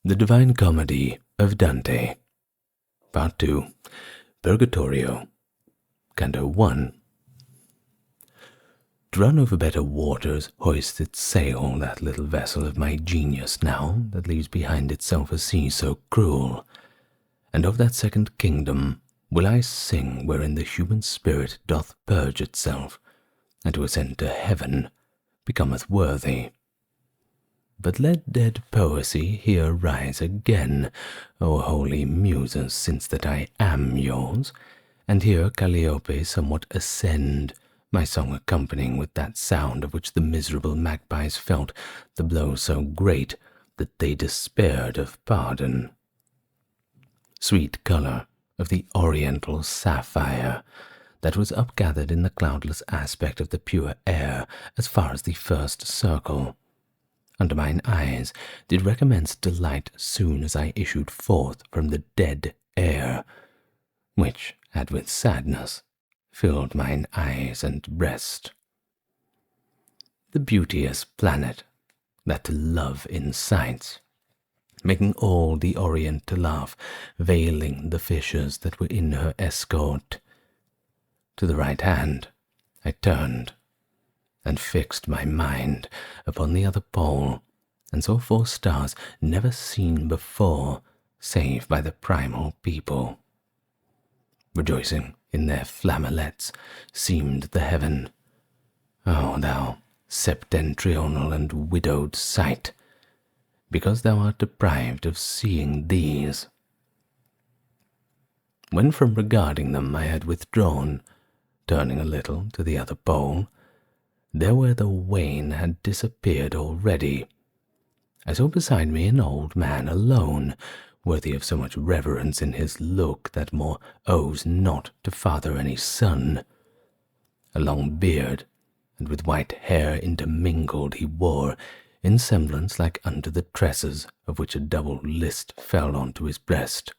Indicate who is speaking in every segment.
Speaker 1: The Divine Comedy of Dante, Part 2, Purgatorio, Canto I. To run over better waters, hoist its sail, that little vessel of my genius now, that leaves behind itself a sea so cruel. And of that second kingdom will I sing, wherein the human spirit doth purge itself, and to ascend to heaven becometh worthy. But let dead poesy here rise again, O holy muses, since that I am yours, and hear Calliope somewhat ascend, my song accompanying with that sound of which the miserable magpies felt the blow so great that they despaired of pardon. Sweet colour of the oriental sapphire, that was upgathered in the cloudless aspect of the pure air as far as the first circle, under mine eyes did recommence delight soon as I issued forth from the dead air, which had with sadness filled mine eyes and breast. The beauteous planet that to love incites, making all the Orient to laugh, veiling the fishes that were in her escort. To the right hand I turned, and fixed my mind upon the other pole, and saw 4 stars never seen before, save by the primal people. Rejoicing in their flamelets seemed the heaven. O thou septentrional and widowed sight, because thou art deprived of seeing these. When from regarding them I had withdrawn, turning a little to the other pole, there where the wane had disappeared already, I saw beside me an old man alone, worthy of so much reverence in his look that more owes not to father any son. A long beard, and with white hair intermingled he wore, in semblance like unto the tresses of which a double list fell unto his breast.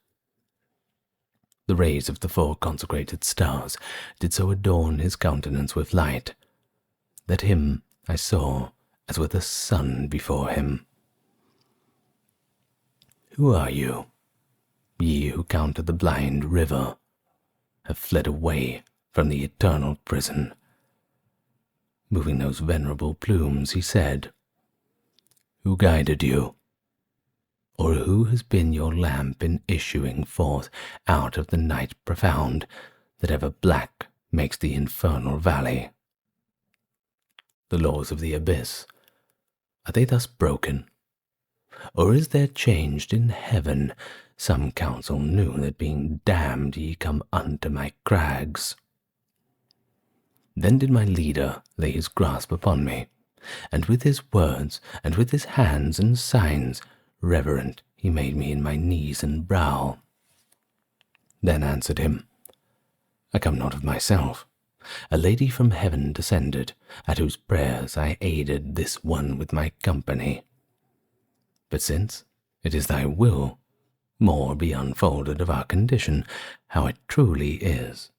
Speaker 1: The rays of the 4 consecrated stars did so adorn his countenance with light, that him I saw as with a sun before him. Who are you, ye who counter the blind river, have fled away from the eternal prison? Moving those venerable plumes, he said, who guided you? Or who has been your lamp in issuing forth out of the night profound, that ever black makes the infernal valley? The laws of the abyss, are they thus broken? Or is there changed in heaven some counsel new, that being damned ye come unto my crags? Then did my leader lay his grasp upon me, and with his words, and with his hands and signs, reverent he made me in my knees and brow. Then answered him, I come not of myself. A lady from heaven descended, at whose prayers I aided this one with my company. But since it is thy will, more be unfolded of our condition, how it truly is.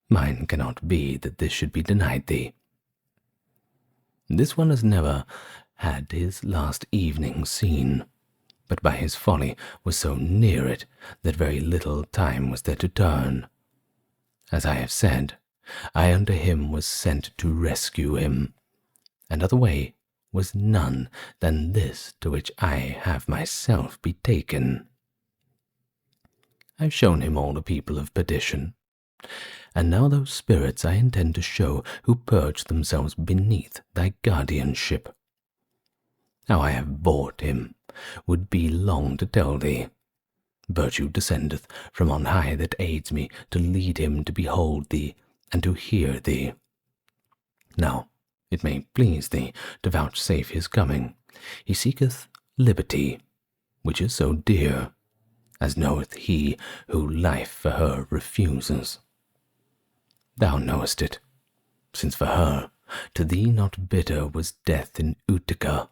Speaker 1: Mine cannot be that this should be denied thee. This one has never had his last evening seen, but by his folly was so near it that very little time was there to turn. As I have said, I unto him was sent to rescue him, and other way was none than this to which I have myself betaken. I've shown him all the people of perdition, and now those spirits I intend to show who purge themselves beneath thy guardianship. How I have bought him would be long to tell thee. Virtue descendeth from on high that aids me to lead him to behold thee and to hear thee. Now it may please thee to vouchsafe his coming. He seeketh liberty, which is so dear, as knoweth he who life for her refuses. Thou knowest it, since for her to thee not bitter was death in Utica,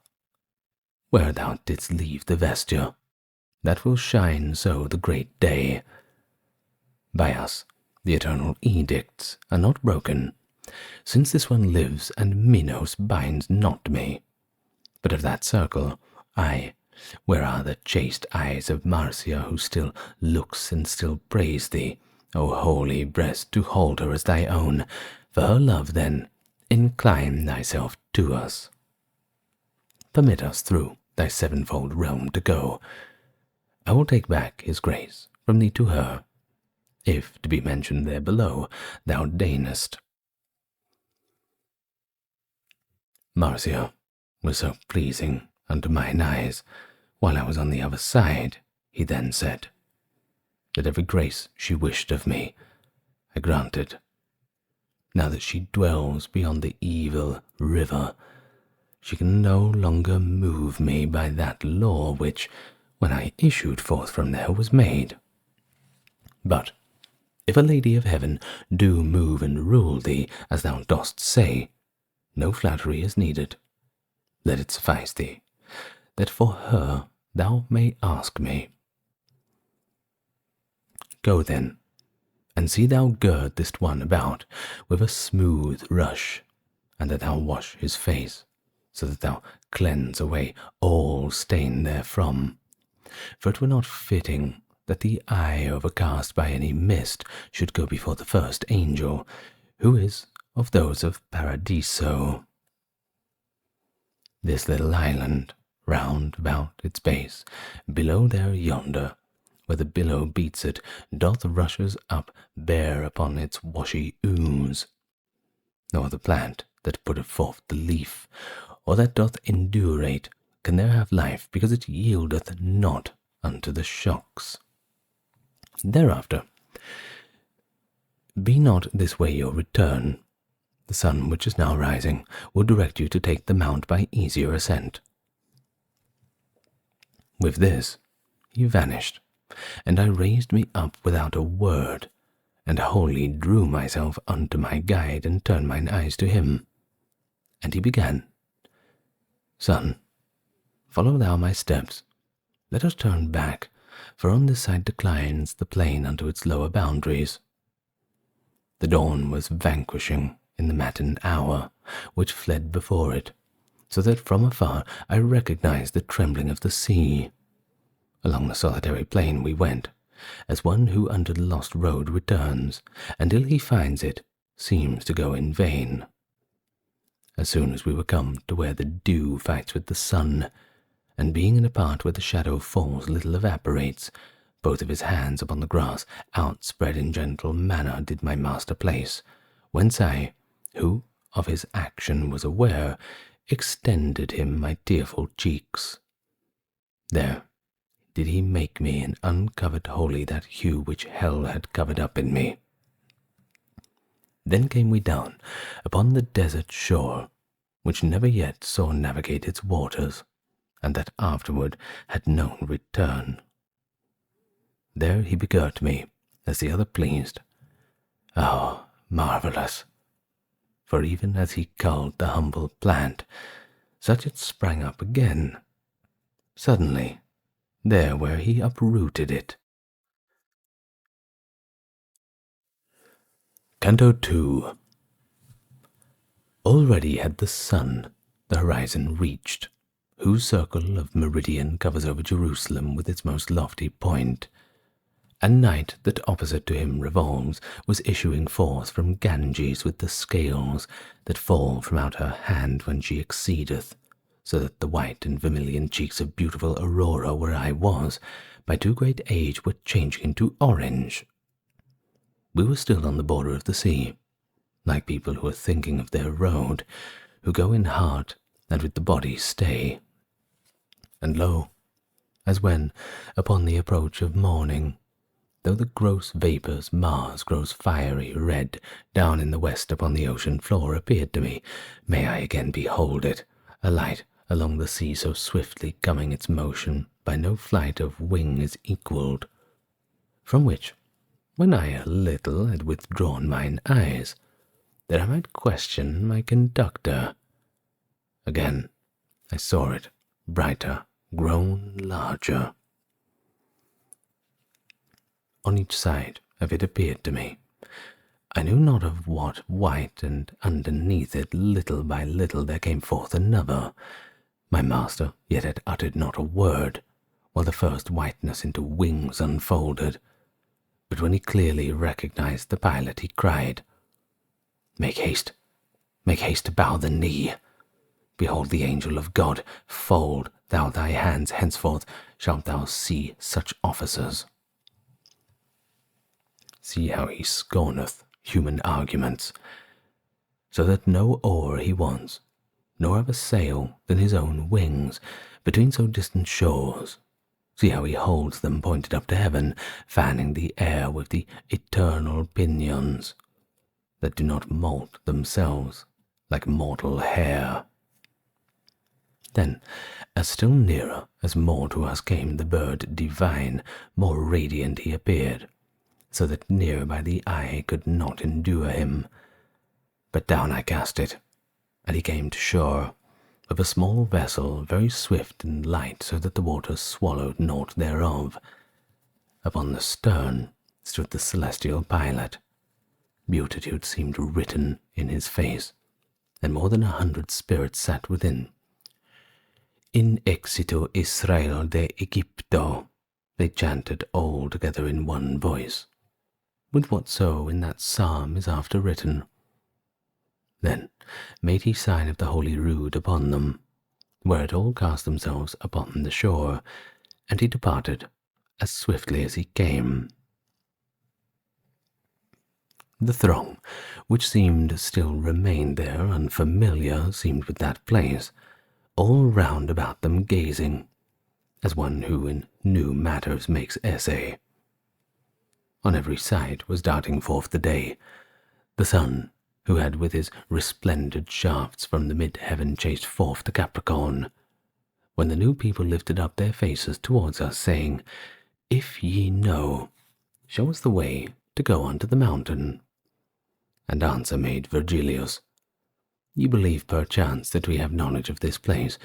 Speaker 1: where thou didst leave the vesture, that will shine so the great day. By us the eternal edicts are not broken, since this one lives and Minos binds not me, but of that circle I Where are the chaste eyes of Marcia, who still looks and still prays thee, O holy breast, to hold her as thy own? For her love, then, incline thyself to us. Permit us through thy sevenfold realm to go. I will take back his grace from thee to her, if to be mentioned there below thou deignest. Marcia was so pleasing unto mine eyes, while I was on the other side, he then said, that every grace she wished of me, I granted. Now that she dwells beyond the evil river, she can no longer move me by that law which, when I issued forth from there, was made. But if a lady of heaven do move and rule thee, as thou dost say, no flattery is needed. Let it suffice thee, that for her thou may ask me. Go then, and see thou gird this one about with a smooth rush, and that thou wash his face, so that thou cleanse away all stain therefrom. For it were not fitting that the eye overcast by any mist should go before the first angel, who is of those of Paradiso. This little island, round about its base, below there yonder, where the billow beats it, doth rushes up bare upon its washy ooze. Nor the plant that putteth forth the leaf, or that doth indurate, can there have life, because it yieldeth not unto the shocks. Thereafter, be not this way your return. The sun, which is now rising, will direct you to take the mount by easier ascent. With this, he vanished, and I raised me up without a word, and wholly drew myself unto my guide, and turned mine eyes to him. And he began, Son, follow thou my steps. Let us turn back, for on this side declines the plain unto its lower boundaries. The dawn was vanquishing in the matin hour, which fled before it, so that from afar I recognized the trembling of the sea. Along the solitary plain we went, as one who unto the lost road returns, and till he finds it, seems to go in vain. As soon as we were come to where the dew fights with the sun, and being in a part where the shadow falls little evaporates, both of his hands upon the grass, outspread in gentle manner, did my master place, whence I, who of his action was aware, extended him my tearful cheeks. There did he make me, and uncovered wholly that hue which hell had covered up in me. Then came we down upon the desert shore, which never yet saw navigate its waters, and that afterward had known return. There he begirt me, as the other pleased. Oh, marvellous! For even as he culled the humble plant, such it sprang up again, suddenly, there where he uprooted it. Canto II. Already had the sun the horizon reached, whose circle of meridian covers over Jerusalem with its most lofty point, and night that opposite to him revolves was issuing forth from Ganges with the scales that fall from out her hand when she exceedeth, so that the white and vermilion cheeks of beautiful Aurora, where I was, by too great age were changing into orange. We were still on the border of the sea, like people who are thinking of their road, who go in heart and with the body stay. And lo, as when, upon the approach of morning, though the gross vapours Mars grows fiery red down in the west upon the ocean floor, appeared to me, may I again behold it, a light along the sea so swiftly coming its motion by no flight of wing is equalled, from which, when I a little had withdrawn mine eyes, that I might question my conductor, again I saw it, brighter, grown larger. On each side of it appeared to me, I knew not of what white, and underneath it little by little there came forth another, My master yet had uttered not a word, while the first whiteness into wings unfolded. But when he clearly recognized the pilot, he cried, make haste to bow the knee. Behold the angel of God, fold thou thy hands, henceforth shalt thou see such officers. See how he scorneth human arguments, so that no oar he wants, nor other sail than his own wings, between so distant shores. See how he holds them pointed up to heaven, fanning the air with the eternal pinions, that do not moult themselves like mortal hair. Then, as still nearer, as more to us came the bird divine, more radiant he appeared, so that near by the eye could not endure him. But down I cast it, and he came to shore, of a small vessel, very swift and light, so that the water swallowed naught thereof. Upon the stern stood the celestial pilot. Beatitude seemed written in his face, and more than 100 spirits sat within. In exito Israel de Egypto, they chanted all together in one voice, with whatso in that psalm is after written. Then made he sign of the holy rood upon them, whereat all cast themselves upon the shore, and he departed as swiftly as he came. The throng, which seemed still remained there, unfamiliar seemed with that place, all round about them gazing, as one who in new matters makes essay. On every side was darting forth the day, the sun, who had with his resplendent shafts from the mid-heaven chased forth the Capricorn, when the new people lifted up their faces towards us, saying, If ye know, show us the way to go unto the mountain. And answer made Virgilius, Ye believe perchance that we have knowledge of this place,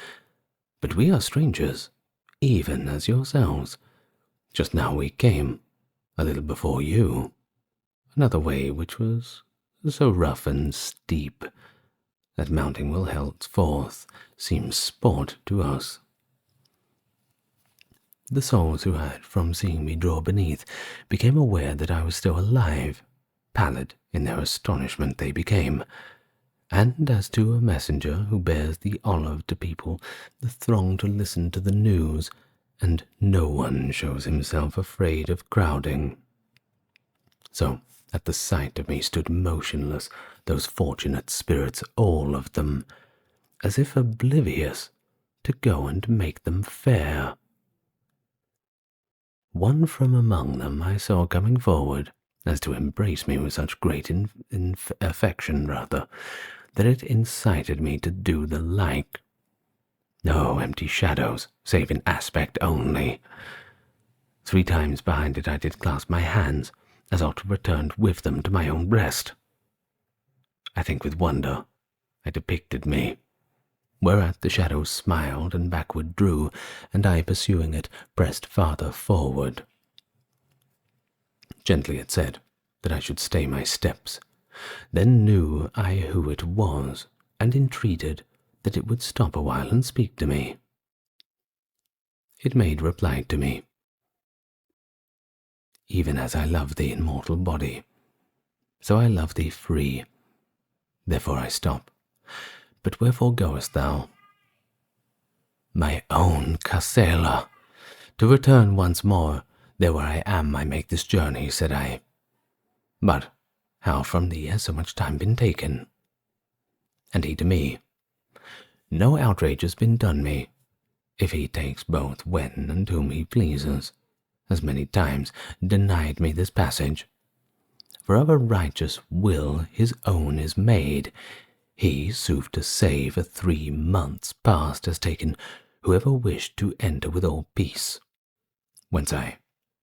Speaker 1: but we are strangers, even as yourselves. Just now we came, a little before you, another way which was so rough and steep that mounting will henceforth seem sport to us. The souls who had, from seeing me draw beneath, became aware that I was still alive. Pallid in their astonishment they became, and as to a messenger who bears the olive to people, the throng to listen to the news, and no one shows himself afraid of crowding. So, at the sight of me stood motionless those fortunate spirits, all of them, as if oblivious to go and make them fair. One from among them I saw coming forward, as to embrace me with such great affection, rather, that it incited me to do the like. No empty shadows, save in aspect only. 3 times behind it I did clasp my hands, as ought to return with them to my own breast. I think with wonder I depicted me, whereat the shadow smiled and backward drew, and I, pursuing it, pressed farther forward. Gently it said that I should stay my steps. Then knew I who it was, and entreated that it would stop a while and speak to me. It made reply to me, Even as I love thee in mortal body, so I love thee free. Therefore I stop. But wherefore goest thou? My own Casella, to return once more, there where I am I make this journey, said I. But how from thee has so much time been taken? And he to me, No outrage has been done me, if he takes both when and whom he pleases, as many times denied me this passage. For of a righteous will his own is made. He, sooth to say, for 3 months past has taken whoever wished to enter with all peace. Whence I,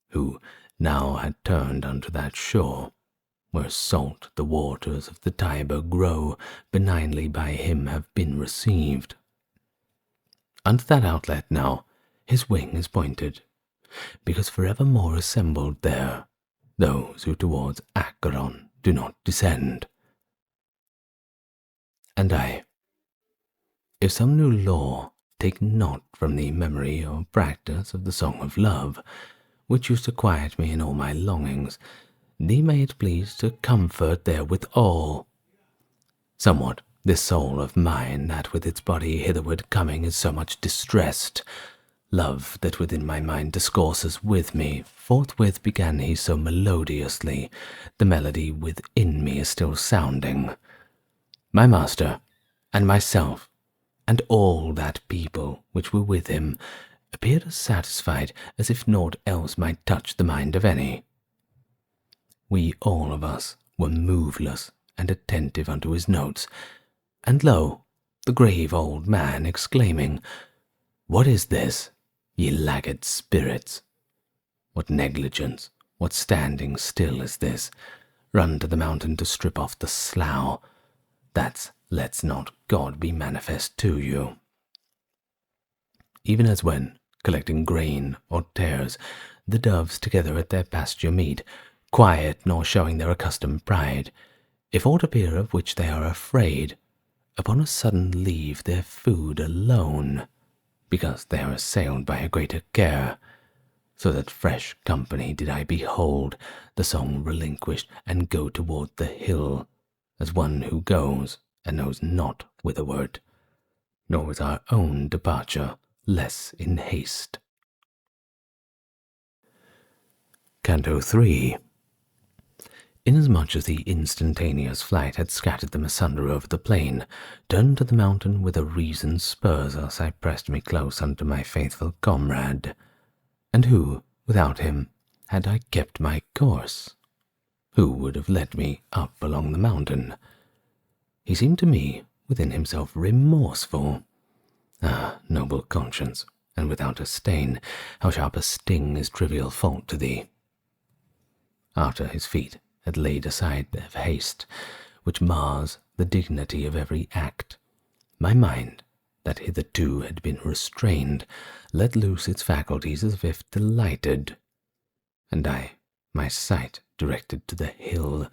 Speaker 1: who now had turned unto that shore, where salt the waters of the Tiber grow, benignly by him have been received. Unto that outlet now his wing is pointed, because forevermore assembled there those who towards Acheron do not descend. And I, if some new law take not from thee memory or practice of the song of love, which used to quiet me in all my longings. Thee may it please to comfort therewith all. Somewhat this soul of mine, that with its body hitherward coming is so much distressed, love that within my mind discourses with me, forthwith began he so melodiously, the melody within me is still sounding. My master, and myself, and all that people which were with him, appeared as satisfied as if naught else might touch the mind of any. We all of us were moveless and attentive unto his notes, and lo, the grave old man exclaiming, "What is this, ye laggard spirits? What negligence, what standing still is this? Run to the mountain to strip off the slough. That's let's not God be manifest to you." Even as when, collecting grain or tares, the doves together at their pasture meet, quiet nor showing their accustomed pride, if aught appear of which they are afraid, upon a sudden leave their food alone, because they are assailed by a greater care, so that fresh company did I behold, the song relinquished, and go toward the hill, as one who goes and knows not whitherward, nor was our own departure less in haste. Canto III. Inasmuch as the instantaneous flight had scattered them asunder over the plain, turned to the mountain whither reason spurs us, I pressed me close unto my faithful comrade. And who, without him, had I kept my course? Who would have led me up along the mountain? He seemed to me, within himself, remorseful. Ah, noble conscience, and without a stain, how sharp a sting is trivial fault to thee! After his feet had laid aside their haste, which mars the dignity of every act, my mind, that hitherto had been restrained, let loose its faculties as if delighted, and I, my sight directed to the hill,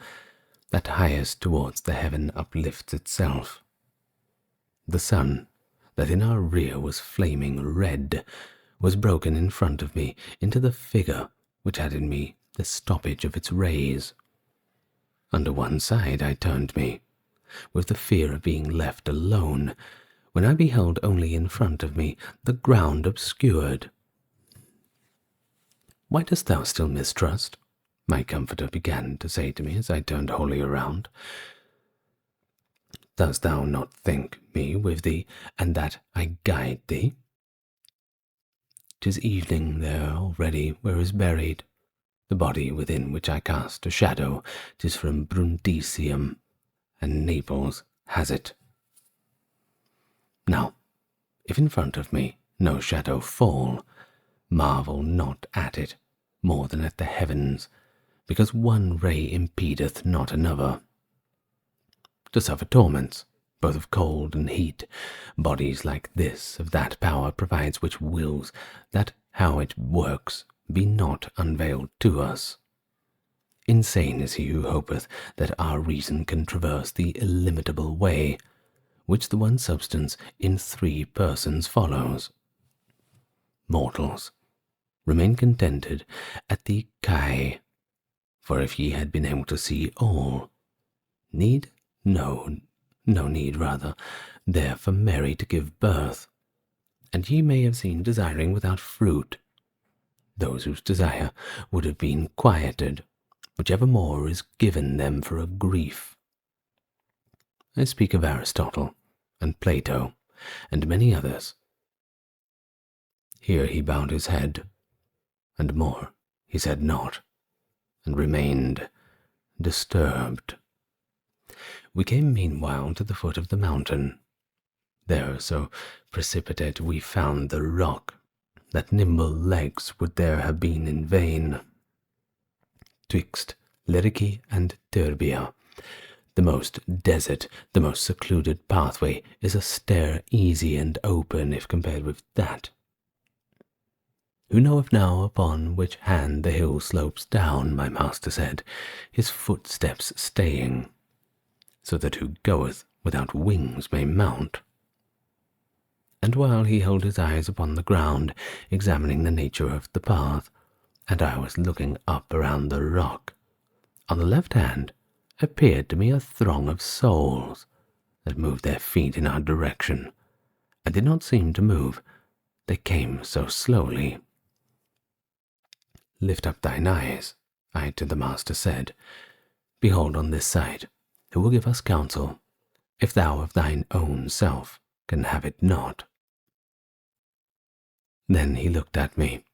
Speaker 1: that highest towards the heaven uplifts itself. The sun, that in our rear was flaming red, was broken in front of me into the figure which had in me the stoppage of its rays. Under one side I turned me, with the fear of being left alone, when I beheld only in front of me the ground obscured. "Why dost thou still mistrust?" my comforter began to say to me as I turned wholly around. "Dost thou not think me with thee, and that I guide thee? 'Tis evening there already where is buried the body within which I cast a shadow. 'Tis from Brundisium, and Naples has it. Now, if in front of me no shadow fall, marvel not at it more than at the heavens, because one ray impedeth not another. To suffer torments, both of cold and heat, bodies like this of that power provides which wills that how it works be not unveiled to us. Insane is he who hopeth that our reason can traverse the illimitable way, which the one substance in three persons follows. Mortals, remain contented at the Kai, for if ye had been able to see all, no need rather, there for Mary to give birth, and ye may have seen desiring without fruit, those whose desire would have been quieted, whichever more is given them for a grief. I speak of Aristotle, and Plato, and many others. Here he bowed his head, and more he said not, and remained disturbed. We came meanwhile to the foot of the mountain. There, so precipitate we found the rock, that nimble legs would there have been in vain. Twixt Lyrici and Turbia, the most desert, the most secluded pathway is a stair easy and open if compared with that. Who knoweth now upon which hand the hill slopes down, my master said, his footsteps staying, so that who goeth without wings may mount. and while he held his eyes upon the ground, examining the nature of the path, and I was looking up around the rock, on the left hand appeared to me a throng of souls that moved their feet in our direction, and did not seem to move, they came so slowly. "Lift up thine eyes," I to the master said. "Behold on this side, who will give us counsel, if thou of thine own self can have it not." Then he looked at me,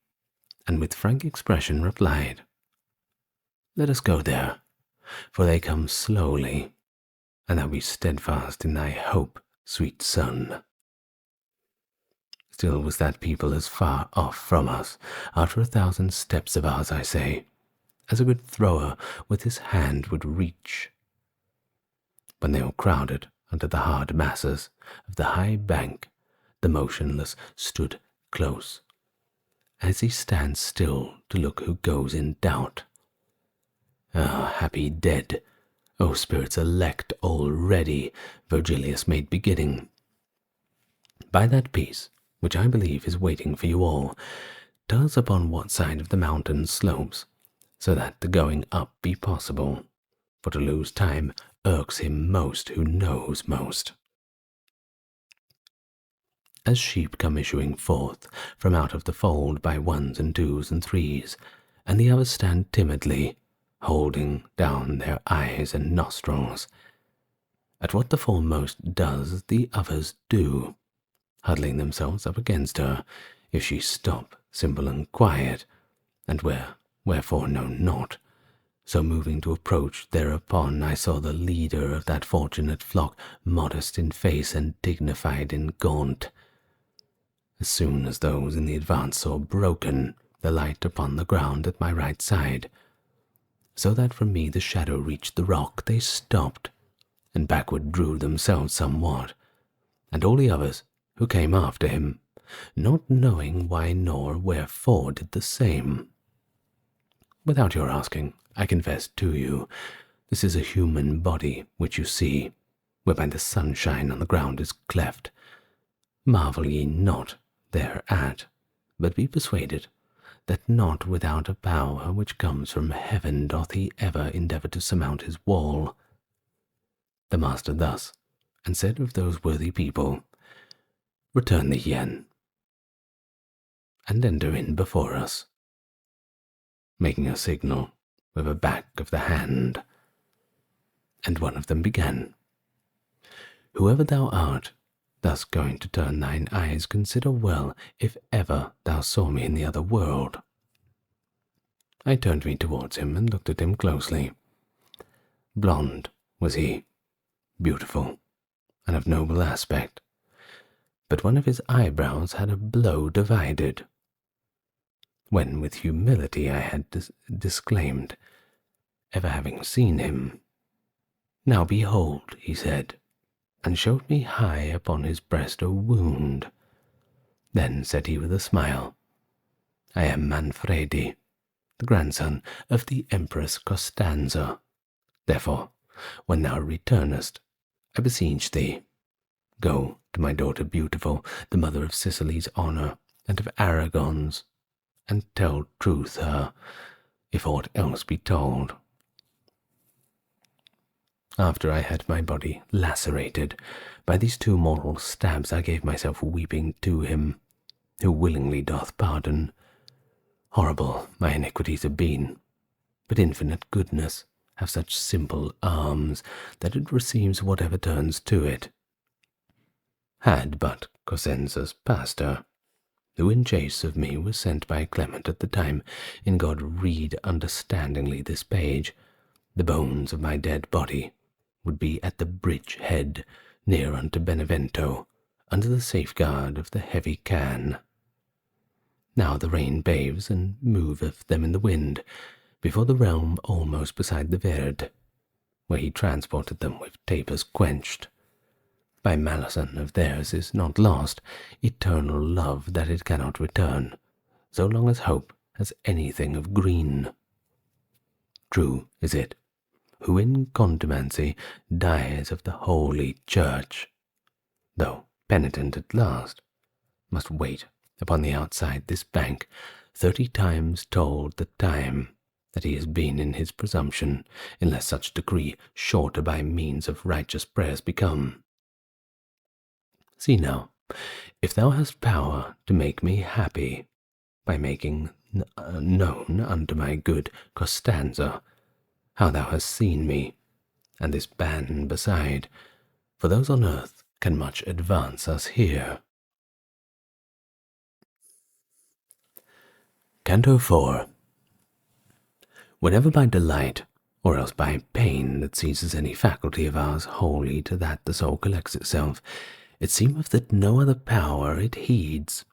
Speaker 1: and with frank expression replied, "Let us go there, for they come slowly, and thou be steadfast in thy hope, sweet son." Still was that people as far off from us, after 1,000 steps of ours, I say, as a good thrower with his hand would reach. When they were crowded under the hard masses of the high bank, the motionless stood close, as he stands still to look who goes in doubt. Ah, happy dead, O spirits elect already, Virgilius made beginning. By that peace, which I believe is waiting for you all, tell us upon what side of the mountain slopes, so that the going up be possible, for to lose time irks him most who knows most. As sheep come issuing forth from out of the fold by ones and twos and threes, and the others stand timidly, holding down their eyes and nostrils, at what the foremost does the others do, huddling themselves up against her, if she stop simple and quiet, and wherefore know not. So moving to approach, thereupon I saw the leader of that fortunate flock, modest in face and dignified in gaunt. As soon as those in the advance saw broken the light upon the ground at my right side, so that from me the shadow reached the rock, they stopped, and backward drew themselves somewhat, and all the others who came after him, not knowing why nor wherefore, did the same. Without your asking, I confess to you, this is a human body which you see, whereby the sunshine on the ground is cleft. Marvel ye not thereat, but be persuaded that not without a power which comes from heaven doth he ever endeavour to surmount his wall. The master thus, and said of those worthy people, "Return the yen, and enter in before us," making a signal with a back of the hand. And one of them began, "Whoever thou art, thus going to turn thine eyes, consider well if ever thou saw me in the other world." I turned me towards him and looked at him closely. Blond was he, beautiful, and of noble aspect, but one of his eyebrows had a blow divided. When with humility I had disclaimed ever having seen him, "Now behold," he said, and showed me high upon his breast a wound. Then said he with a smile, "I am Manfredi, the grandson of the Empress Costanza. Therefore, when thou returnest, I beseech thee, go to my daughter beautiful, the mother of Sicily's honour and of Aragon's, and tell truth her, if aught else be told." After I had my body lacerated by these two mortal stabs, I gave myself weeping to him, who willingly doth pardon. Horrible my iniquities have been, but infinite goodness have such simple arms that it receives whatever turns to it. Had but Cosenza's pastor, who in chase of me was sent by Clement at the time, in God read understandingly this page, the bones of my dead body would be at the bridge head, near unto Benevento, under the safeguard of the heavy can. Now the rain baves and moveth them in the wind, before the realm almost beside the Verde, where he transported them with tapers quenched. By malison of theirs is not lost, eternal love that it cannot return, so long as hope has anything of green. True is it, who in contumacy dies of the holy church, though penitent at last, must wait upon the outside this bank 30 times told the time that he has been in his presumption, unless such decree shorter by means of righteous prayers become. See now, if thou hast power to make me happy, by making known unto my good Costanza how thou hast seen me, and this band beside, for those on earth can much advance us here. Canto IV. Whenever by delight, or else by pain that seizes any faculty of ours wholly to that the soul collects itself, it seemeth that no other power it heeds.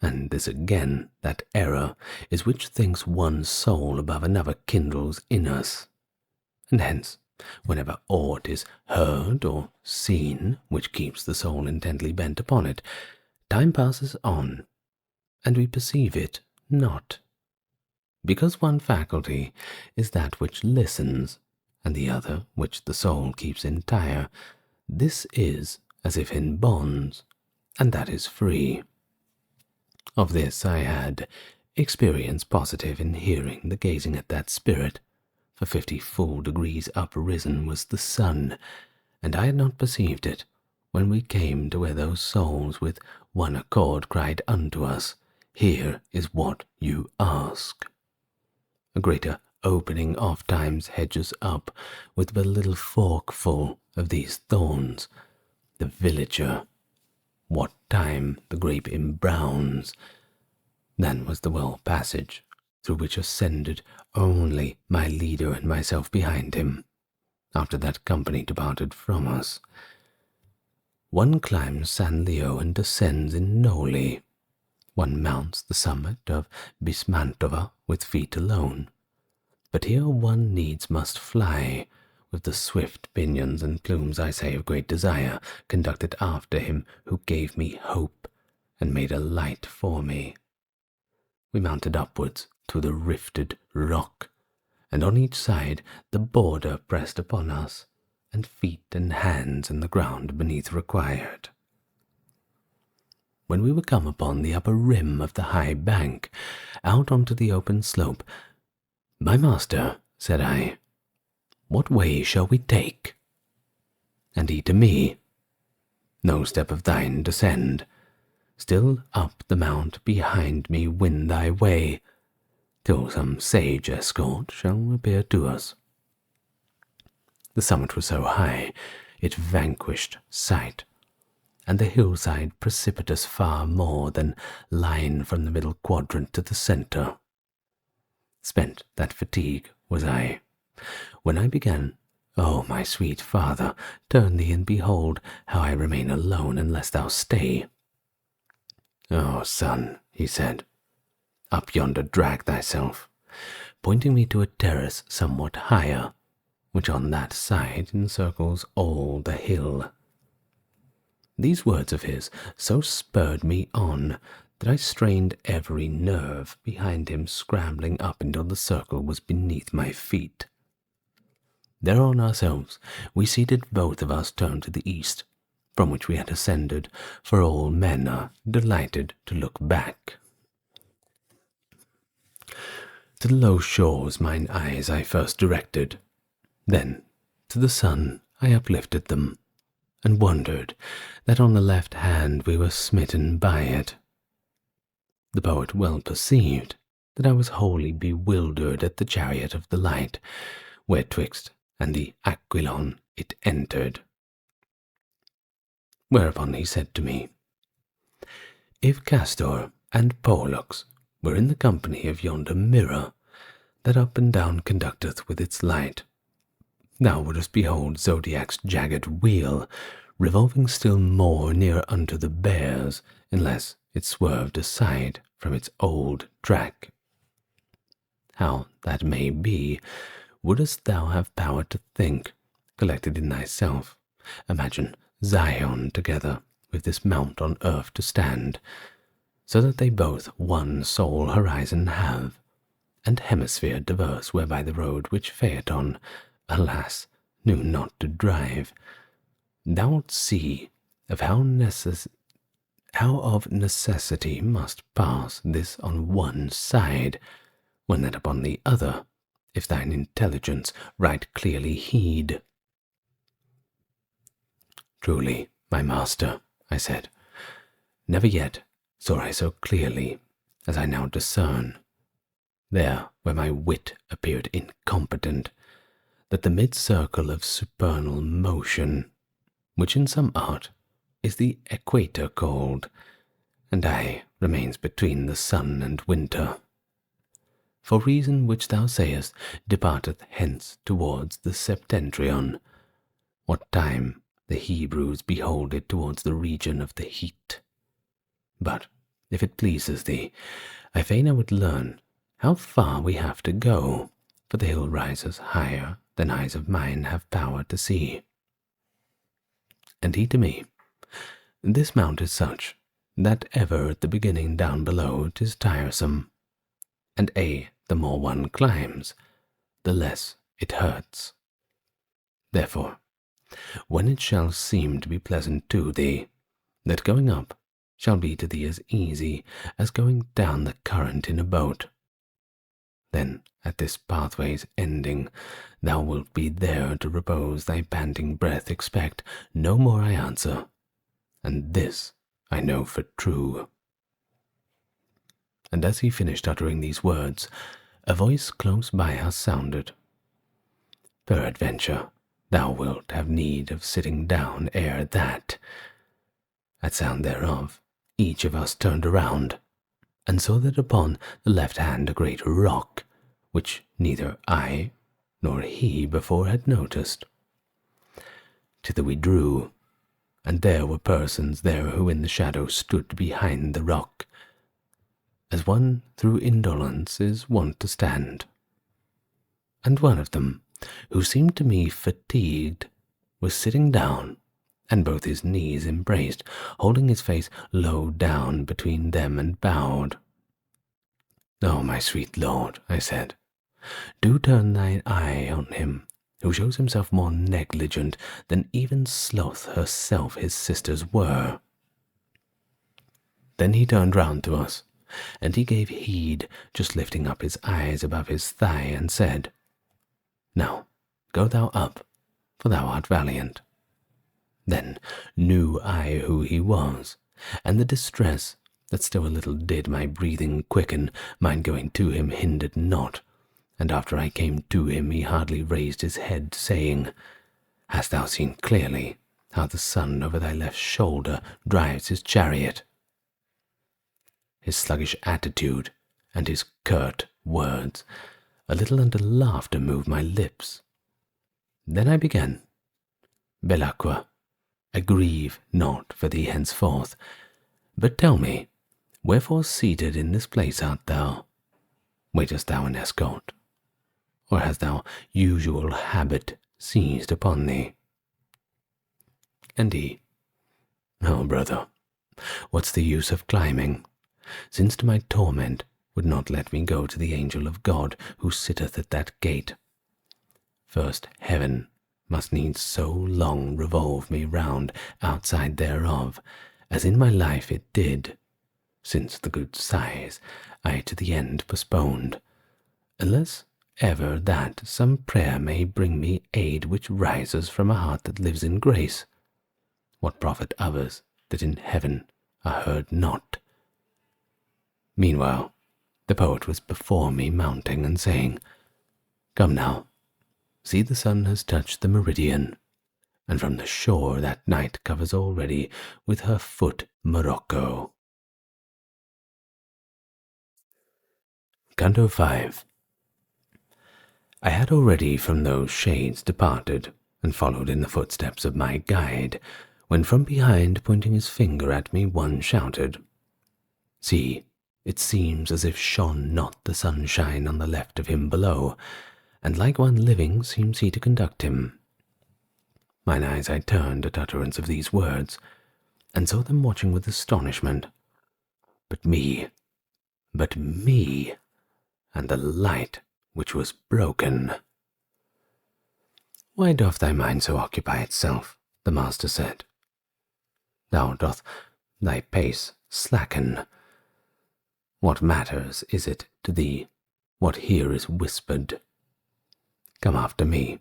Speaker 1: And this again, that error, is which thinks one soul above another kindles in us. And hence, whenever aught is heard or seen which keeps the soul intently bent upon it, time passes on, and we perceive it not. Because one faculty is that which listens, and the other which the soul keeps entire, this is as if in bonds, and that is free. Of this I had experience positive in hearing the gazing at that spirit, for 50 full degrees uprisen was the sun, and I had not perceived it, when we came to where those souls with one accord cried unto us, Here is what you ask. A greater opening oft times hedges up with but a little forkful of these thorns. The villager, what time the grape embrowns, then was the well passage, through which ascended only my leader and myself behind him, after that company departed from us. One climbs San Leo and descends in Noli. One mounts the summit of Bismantova with feet alone. But here one needs must fly, with the swift pinions and plumes, I say, of great desire, conducted after him who gave me hope, and made a light for me. We mounted upwards to the rifted rock, and on each side the border pressed upon us, and feet and hands in the ground beneath required. When we were come upon the upper rim of the high bank, out onto the open slope, My master, said I, what way shall we take? And he to me, No step of thine descend, still up the mount behind me win thy way, till some sage escort shall appear to us. The summit was so high, it vanquished sight, and the hillside precipitous far more than line from the middle quadrant to the centre. Spent that fatigue was I, when I began, O my sweet father, turn thee and behold how I remain alone unless thou stay. O son, he said, up yonder drag thyself, pointing me to a terrace somewhat higher, which on that side encircles all the hill. These words of his so spurred me on that I strained every nerve behind him, scrambling up until the circle was beneath my feet. Thereon ourselves we seated, both of us turned to the east, from which we had ascended, for all men are delighted to look back. To the low shores mine eyes I first directed, then to the sun I uplifted them, and wondered that on the left hand we were smitten by it. The poet well perceived that I was wholly bewildered at the chariot of the light, where twixt and the Aquilon it entered. Whereupon he said to me, If Castor and Pollux were in the company of yonder mirror that up and down conducteth with its light, thou wouldst behold Zodiac's jagged wheel revolving still more near unto the bears, unless it swerved aside from its old track. How that may be, wouldst thou have power to think, collected in thyself, imagine Zion together with this mount on earth to stand, so that they both one sole horizon have, and hemisphere diverse whereby the road which Phaeton, alas, knew not to drive, thou'lt see of how how of necessity must pass this on one side, when that upon the other, if thine intelligence right clearly heed. Truly, my master, I said, never yet saw I so clearly as I now discern, there where my wit appeared incompetent, that the mid-circle of supernal motion, which in some art is the equator called, and aye remains between the sun and winter, for reason which thou sayest departeth hence towards the septentrion, what time the Hebrews behold it towards the region of the heat. But, if it pleases thee, I fain I would learn how far we have to go, for the hill rises higher than eyes of mine have power to see. And he to me, this mount is such, that ever at the beginning down below 'tis tiresome, and the more one climbs, the less it hurts. Therefore, when it shall seem to be pleasant to thee, that going up shall be to thee as easy as going down the current in a boat, then at this pathway's ending thou wilt be there to repose thy panting breath. Expect no more, I answer, and this I know for true. And as he finished uttering these words, a voice close by us sounded. Peradventure, thou wilt have need of sitting down ere that. At sound thereof, each of us turned around, and saw that upon the left hand a great rock, which neither I nor he before had noticed. Thither we drew, and there were persons there who in the shadow stood behind the rock, as one through indolence is wont to stand. And one of them, who seemed to me fatigued, was sitting down, and both his knees embraced, holding his face low down between them and bowed. "Oh, my sweet lord," I said, "do turn thine eye on him, who shows himself more negligent than even Sloth herself his sisters were." Then he turned round to us, and he gave heed, just lifting up his eyes above his thigh, and said, "Now go thou up, for thou art valiant." Then knew I who he was, and the distress that still a little did my breathing quicken, mine going to him hindered not, and after I came to him he hardly raised his head, saying, "Hast thou seen clearly how the sun over thy left shoulder drives his chariot?" His sluggish attitude and his curt words a little under laughter moved my lips. Then I began, "Belacqua, I grieve not for thee henceforth, but tell me, wherefore seated in this place art thou? Waitest thou an escort, or has thou usual habit seized upon thee?" And he, "Oh, brother, what's the use of climbing, since to my torment would not let me go to the angel of God who sitteth at that gate? First heaven must needs so long revolve me round outside thereof, as in my life it did, since the good sighs I to the end postponed, unless ever that some prayer may bring me aid which rises from a heart that lives in grace. What profit others that in heaven are heard not?" Meanwhile, the poet was before me mounting and saying, "Come now, see the sun has touched the meridian, and from the shore that night covers already with her foot Morocco." Canto V. I had already from those shades departed, and followed in the footsteps of my guide, when from behind, pointing his finger at me, one shouted, "See, it seems as if shone not the sunshine on the left of him below, and like one living seems he to conduct him." Mine eyes I turned at utterance of these words, and saw them watching with astonishment. But me, and the light which was broken. "Why doth thy mind so occupy itself?" the master said. "Thou doth thy pace slacken. What matters is it to thee what here is whispered? Come after me,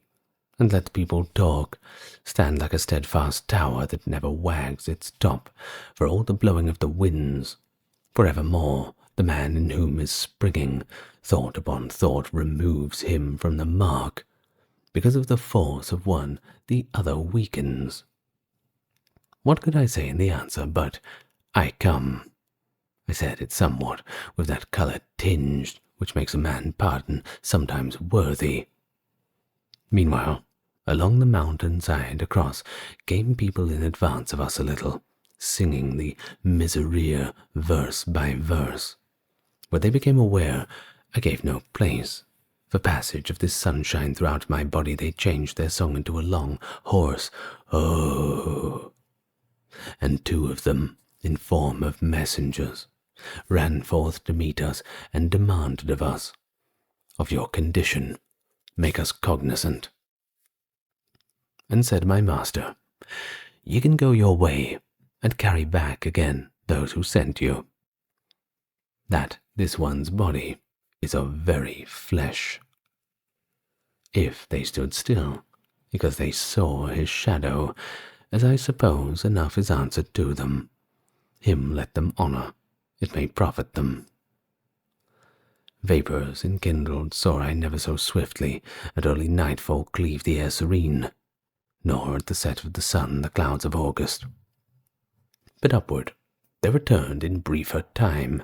Speaker 1: and let people talk. Stand like a steadfast tower that never wags its top for all the blowing of the winds. For evermore the man in whom is springing thought upon thought removes him from the mark. Because of the force of one, the other weakens. What could I say in the answer but, I come? I said it somewhat with that colour tinged which makes a man pardon sometimes worthy. Meanwhile, along the mountain-side across came people in advance of us a little, singing the miserere verse by verse. When they became aware I gave no place for passage of this sunshine throughout my body, they changed their song into a long, hoarse "oh," and two of them, in form of messengers, ran forth to meet us and demanded of us, "Of your condition, make us cognizant." And said my master, "Ye can go your way, and carry back again those who sent you, that this one's body is of very flesh." If they stood still, because they saw his shadow, as I suppose enough is answered to them, him let them honour, it may profit them. Vapours enkindled saw I never so swiftly at early nightfall cleave the air serene, nor at the set of the sun the clouds of August. But upward they returned in briefer time,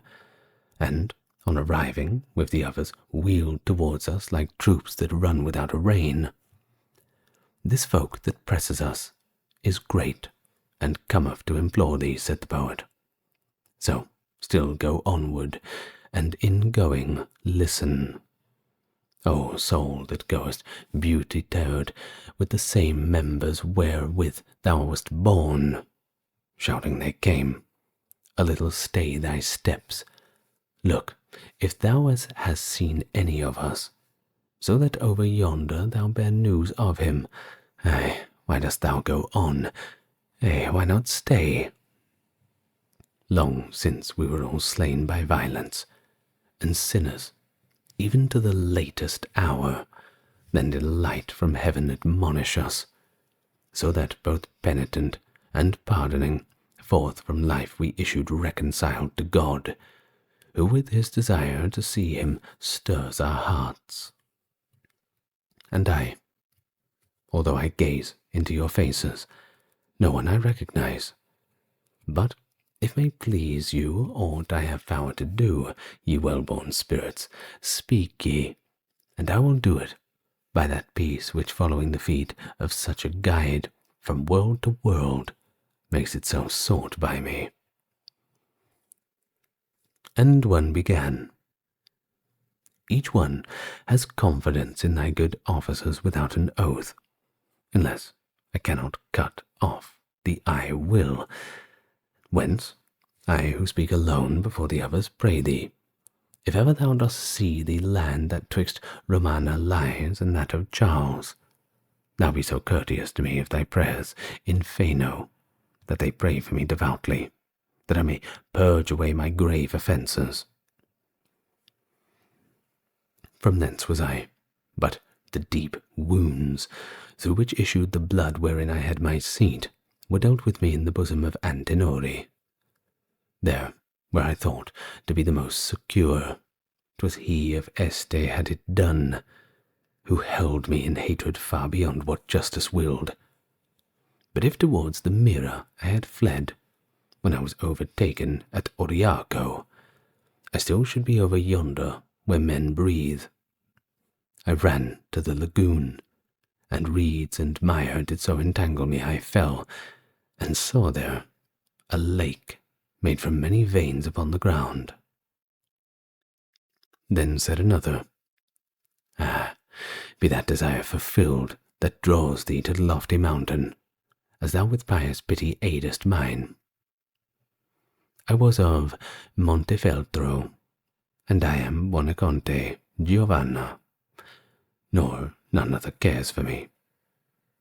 Speaker 1: and, on arriving with the others, wheeled towards us like troops that run without a rein. "This folk that presses us is great, and cometh to implore thee," said the poet. "So still go onward, and in going listen. O soul that goest beauty-towered with the same members wherewith thou wast born," shouting they came, "a little stay thy steps. Look, if thou hast seen any of us, so that over yonder thou bear news of him. Ay, why dost thou go on? Ay, why not stay? Long since we were all slain by violence, and sinners, even to the latest hour. Then did a light from heaven admonish us, so that both penitent and pardoning, forth from life we issued reconciled to God, who with his desire to see him stirs our hearts. And I, although I gaze into your faces, no one I recognize. But if may please you aught I have power to do, ye well-born spirits, speak ye, and I will do it by that peace which following the feet of such a guide from world to world makes it so sought by me." And one began, "Each one has confidence in thy good officers without an oath, unless I cannot cut off the I will. Whence, I who speak alone before the others pray thee, if ever thou dost see the land that twixt Romana lies and that of Charles, thou be so courteous to me of thy prayers in Fano, that they pray for me devoutly, that I may purge away my grave offences." From thence was I, but the deep wounds, through which issued the blood wherein I had my seat, were dealt with me in the bosom of Antenori. There, where I thought to be the most secure, 'twas he of Este had it done, who held me in hatred far beyond what justice willed. But if towards the mirror I had fled, when I was overtaken at Oriaco, I still should be over yonder where men breathe. I ran to the lagoon, and reeds and mire did so entangle me I fell, and saw there a lake made from many veins upon the ground. Then said another, "Ah, be that desire fulfilled that draws thee to the lofty mountain, as thou with pious pity aidest mine. I was of Montefeltro, and I am Buonaconte Giovanna, nor none other cares for me.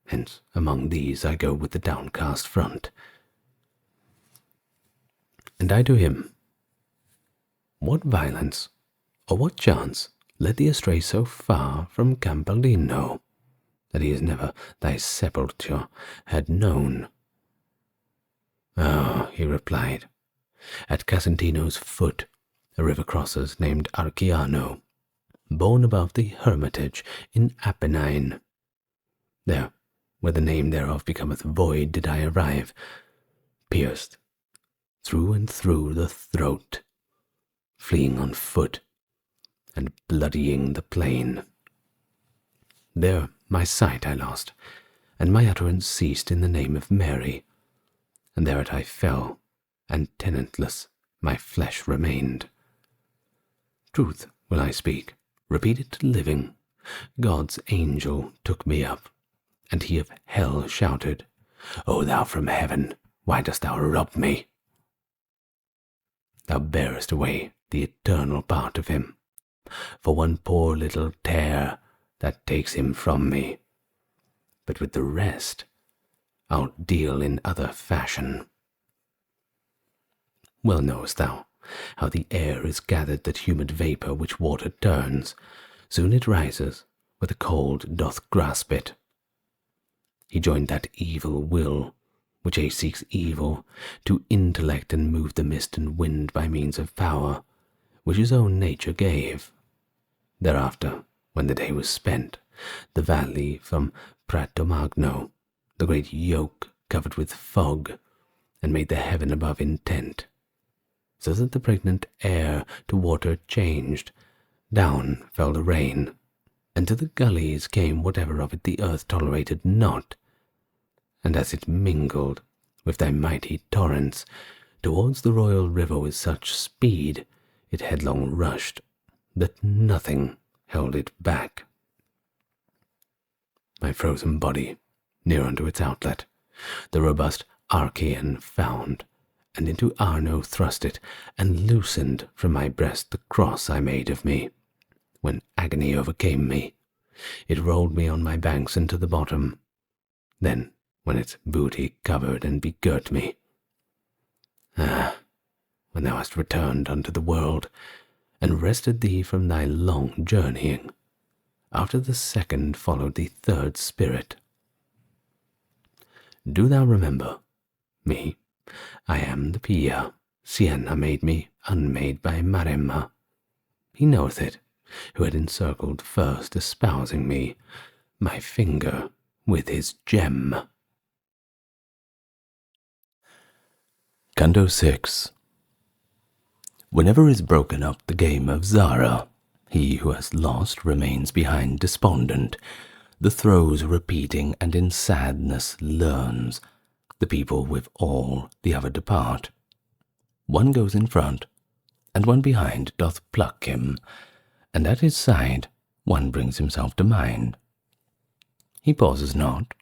Speaker 1: Hence among these I go with the downcast front." And I to him, what violence, or what chance led thee astray so far from Campolino, that he has never thy sepulture had known? Ah, he replied, at Casentino's foot, a river crosses named Arciano, born above the hermitage in Apennine. There, where the name thereof becometh void, did I arrive, pierced through and through the throat, fleeing on foot, and bloodying the plain. There my sight I lost, and my utterance ceased in the name of Mary, and thereat I fell, and tenantless my flesh remained. Truth will I speak, repeat it living. God's angel took me up, and he of hell shouted, O thou from heaven, why dost thou rob me? Thou bearest away the eternal part of him, for one poor little tear that takes him from me. But with the rest I'll deal in other fashion. Well knowest thou how the air is gathered that humid vapour which water turns. Soon it rises, where the cold doth grasp it. He joined that evil will, which aye seeks evil, to intellect and move the mist and wind by means of power, which his own nature gave. Thereafter, when the day was spent, the valley from Pratomagno, the great yoke covered with fog, and made the heaven above intent, so that the pregnant air to water changed. Down fell the rain, and to the gullies came whatever of it the earth tolerated not, and as it mingled with thy mighty torrents, towards the royal river with such speed it headlong rushed, that nothing held it back. My frozen body, near unto its outlet, the robust Archaean found, and into Arno thrust it, and loosened from my breast the cross I made of me. When agony overcame me, it rolled me on my banks into the bottom. Then, when its booty covered and begirt me, when thou hast returned unto the world, and rested thee from thy long journeying, after the second followed the third spirit. Do thou remember me? I am the Pia. Siena made me, unmade by Maremma. He knoweth it, who had encircled first, espousing me, my finger with his gem. Canto VI. Whenever is broken up the game of Zara, he who has lost remains behind despondent, the throes repeating, and in sadness learns. The people with all, the other depart. One goes in front, and one behind doth pluck him, and at his side one brings himself to mind. He pauses not,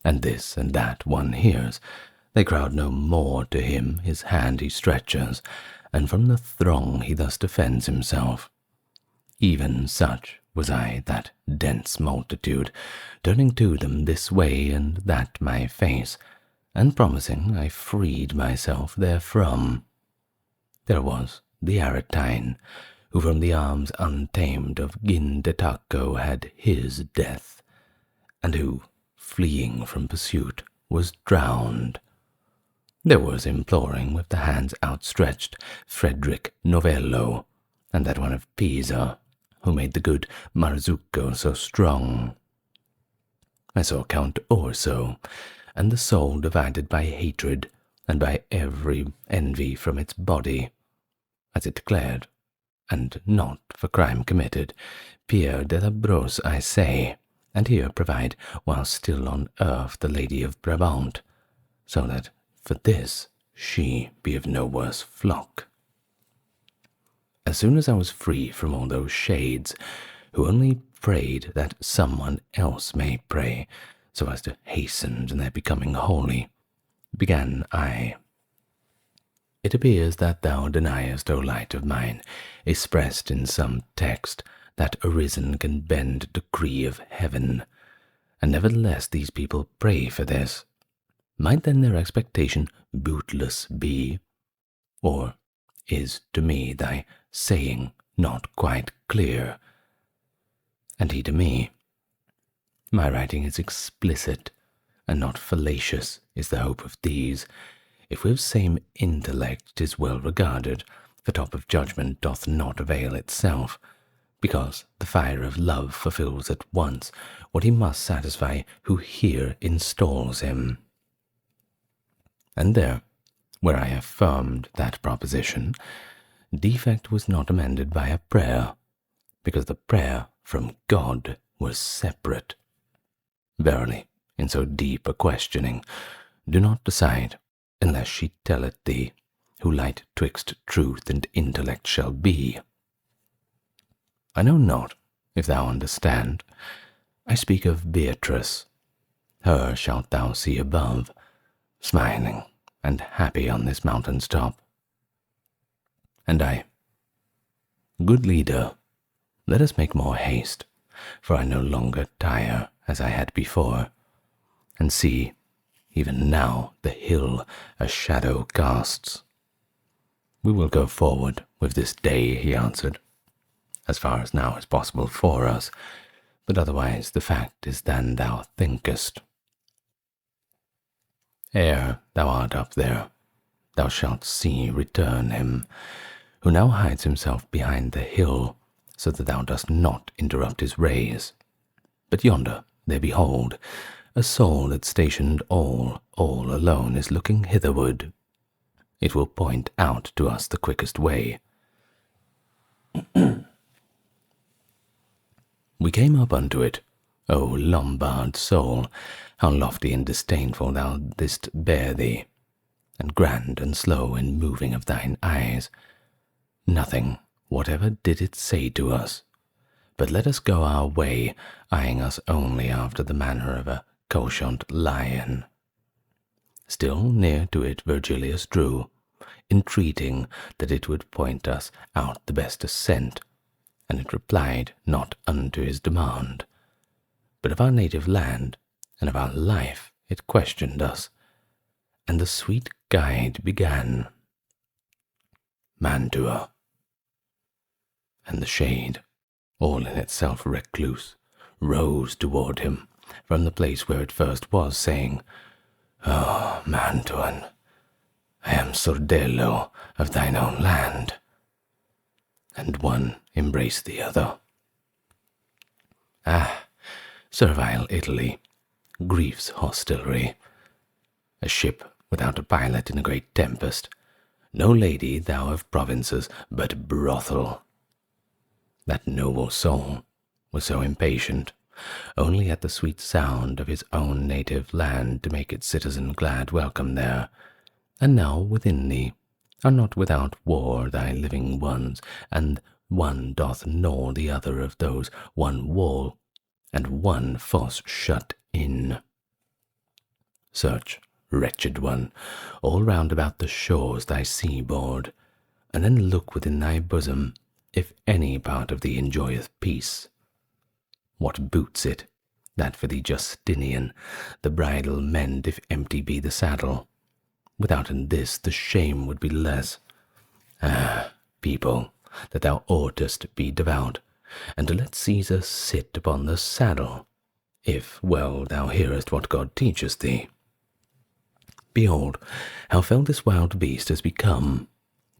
Speaker 1: and this and that one hears. They crowd no more to him, his hand he stretches, and from the throng he thus defends himself. Even such was I, that dense multitude, turning to them this way and that my face, and promising I freed myself therefrom. There was the Aretine, who from the arms untamed of Gindetaco had his death, and who, fleeing from pursuit, was drowned. There was imploring with the hands outstretched Frederick Novello, and that one of Pisa, who made the good Marzucco so strong. I saw Count Orso, and the soul divided by hatred, and by every envy from its body, as it declared, and not for crime committed, Pierre de la Brosse I say, and here provide, while still on earth, the Lady of Brabant, so that for this she be of no worse flock. As soon as I was free from all those shades, who only prayed that someone else may pray, so as to hasten to their becoming holy, began I. It appears that thou deniest, O light of mine, expressed in some text, that arisen can bend decree of heaven, and nevertheless these people pray for this. Might then their expectation bootless be? Or is to me thy saying not quite clear? And he to me, my writing is explicit, and not fallacious is the hope of these. If with same intellect 'tis well regarded, the top of judgment doth not avail itself, because the fire of love fulfills at once what he must satisfy who here installs him. And there, where I affirmed that proposition, defect was not amended by a prayer, because the prayer from God was separate. Verily, in so deep a questioning, do not decide, unless she tell it thee, who light twixt truth and intellect shall be. I know not if thou understand. I speak of Beatrice. Her shalt thou see above, smiling and happy on this mountain's top. And I, good leader, let us make more haste, for I no longer tire as I had before, and see, even now the hill a shadow casts. We will go forward with this day, he answered, as far as now is possible for us, but otherwise the fact is than thou thinkest. Ere thou art up there, thou shalt see return him, who now hides himself behind the hill, so that thou dost not interrupt his rays. But yonder, there behold, a soul that stationed all alone is looking hitherward. It will point out to us the quickest way. We came up unto it. O Lombard soul, how lofty and disdainful thou didst bear thee, and grand and slow in moving of thine eyes. Nothing whatever did it say to us, but let us go our way, eyeing us only after the manner of a couchant lion. Still near to it Virgilius drew, entreating that it would point us out the best ascent, and it replied not unto his demand, but of our native land and of our life it questioned us, and the sweet guide began. Mantua. And the shade, all in itself recluse, rose toward him from the place where it first was, saying, O Mantuan, I am Sordello of thine own land. And one embraced the other. Ah, servile Italy, grief's hostelry, a ship without a pilot in a great tempest, no lady thou of provinces, but brothel. That noble soul was so impatient, only at the sweet sound of his own native land to make its citizen glad welcome there, and now within thee are not without war thy living ones, and one doth gnaw the other of those one wall, and one fosse shut in. Search, wretched one, all round about the shores thy seaboard, and then look within thy bosom, if any part of thee enjoyeth peace. What boots it, that for thee Justinian, the bridle mend if empty be the saddle? Withouten this the shame would be less. Ah, people, that thou oughtest be devout, and to let Caesar sit upon the saddle, if well thou hearest what God teaches thee. Behold, how fell this wild beast has become,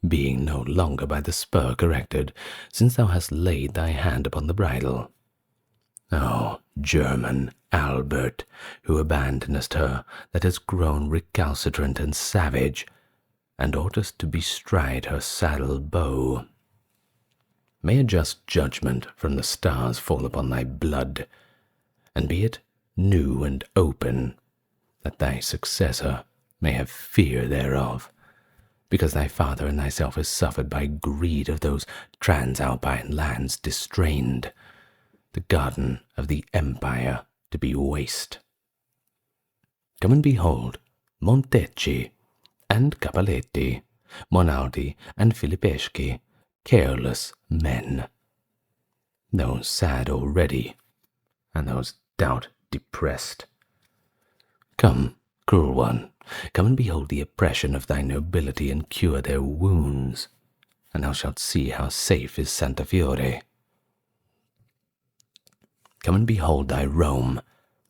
Speaker 1: being no longer by the spur corrected, since thou hast laid thy hand upon the bridle. O German Albert, who abandonest her that has grown recalcitrant and savage, and oughtest to bestride her saddle bow. May a just judgment from the stars fall upon thy blood, and be it new and open, that thy successor may have fear thereof, because thy father and thyself has suffered by greed of those transalpine lands distrained, the garden of the empire to be waste. Come and behold Montecchi and Cappelletti, Monaldi and Filippeschi, careless men, those sad already, and those doubt depressed. Come, cruel one, Come and behold the oppression of thy nobility, and cure their wounds, and thou shalt see how safe is Santa Fiore. Come and behold thy Rome,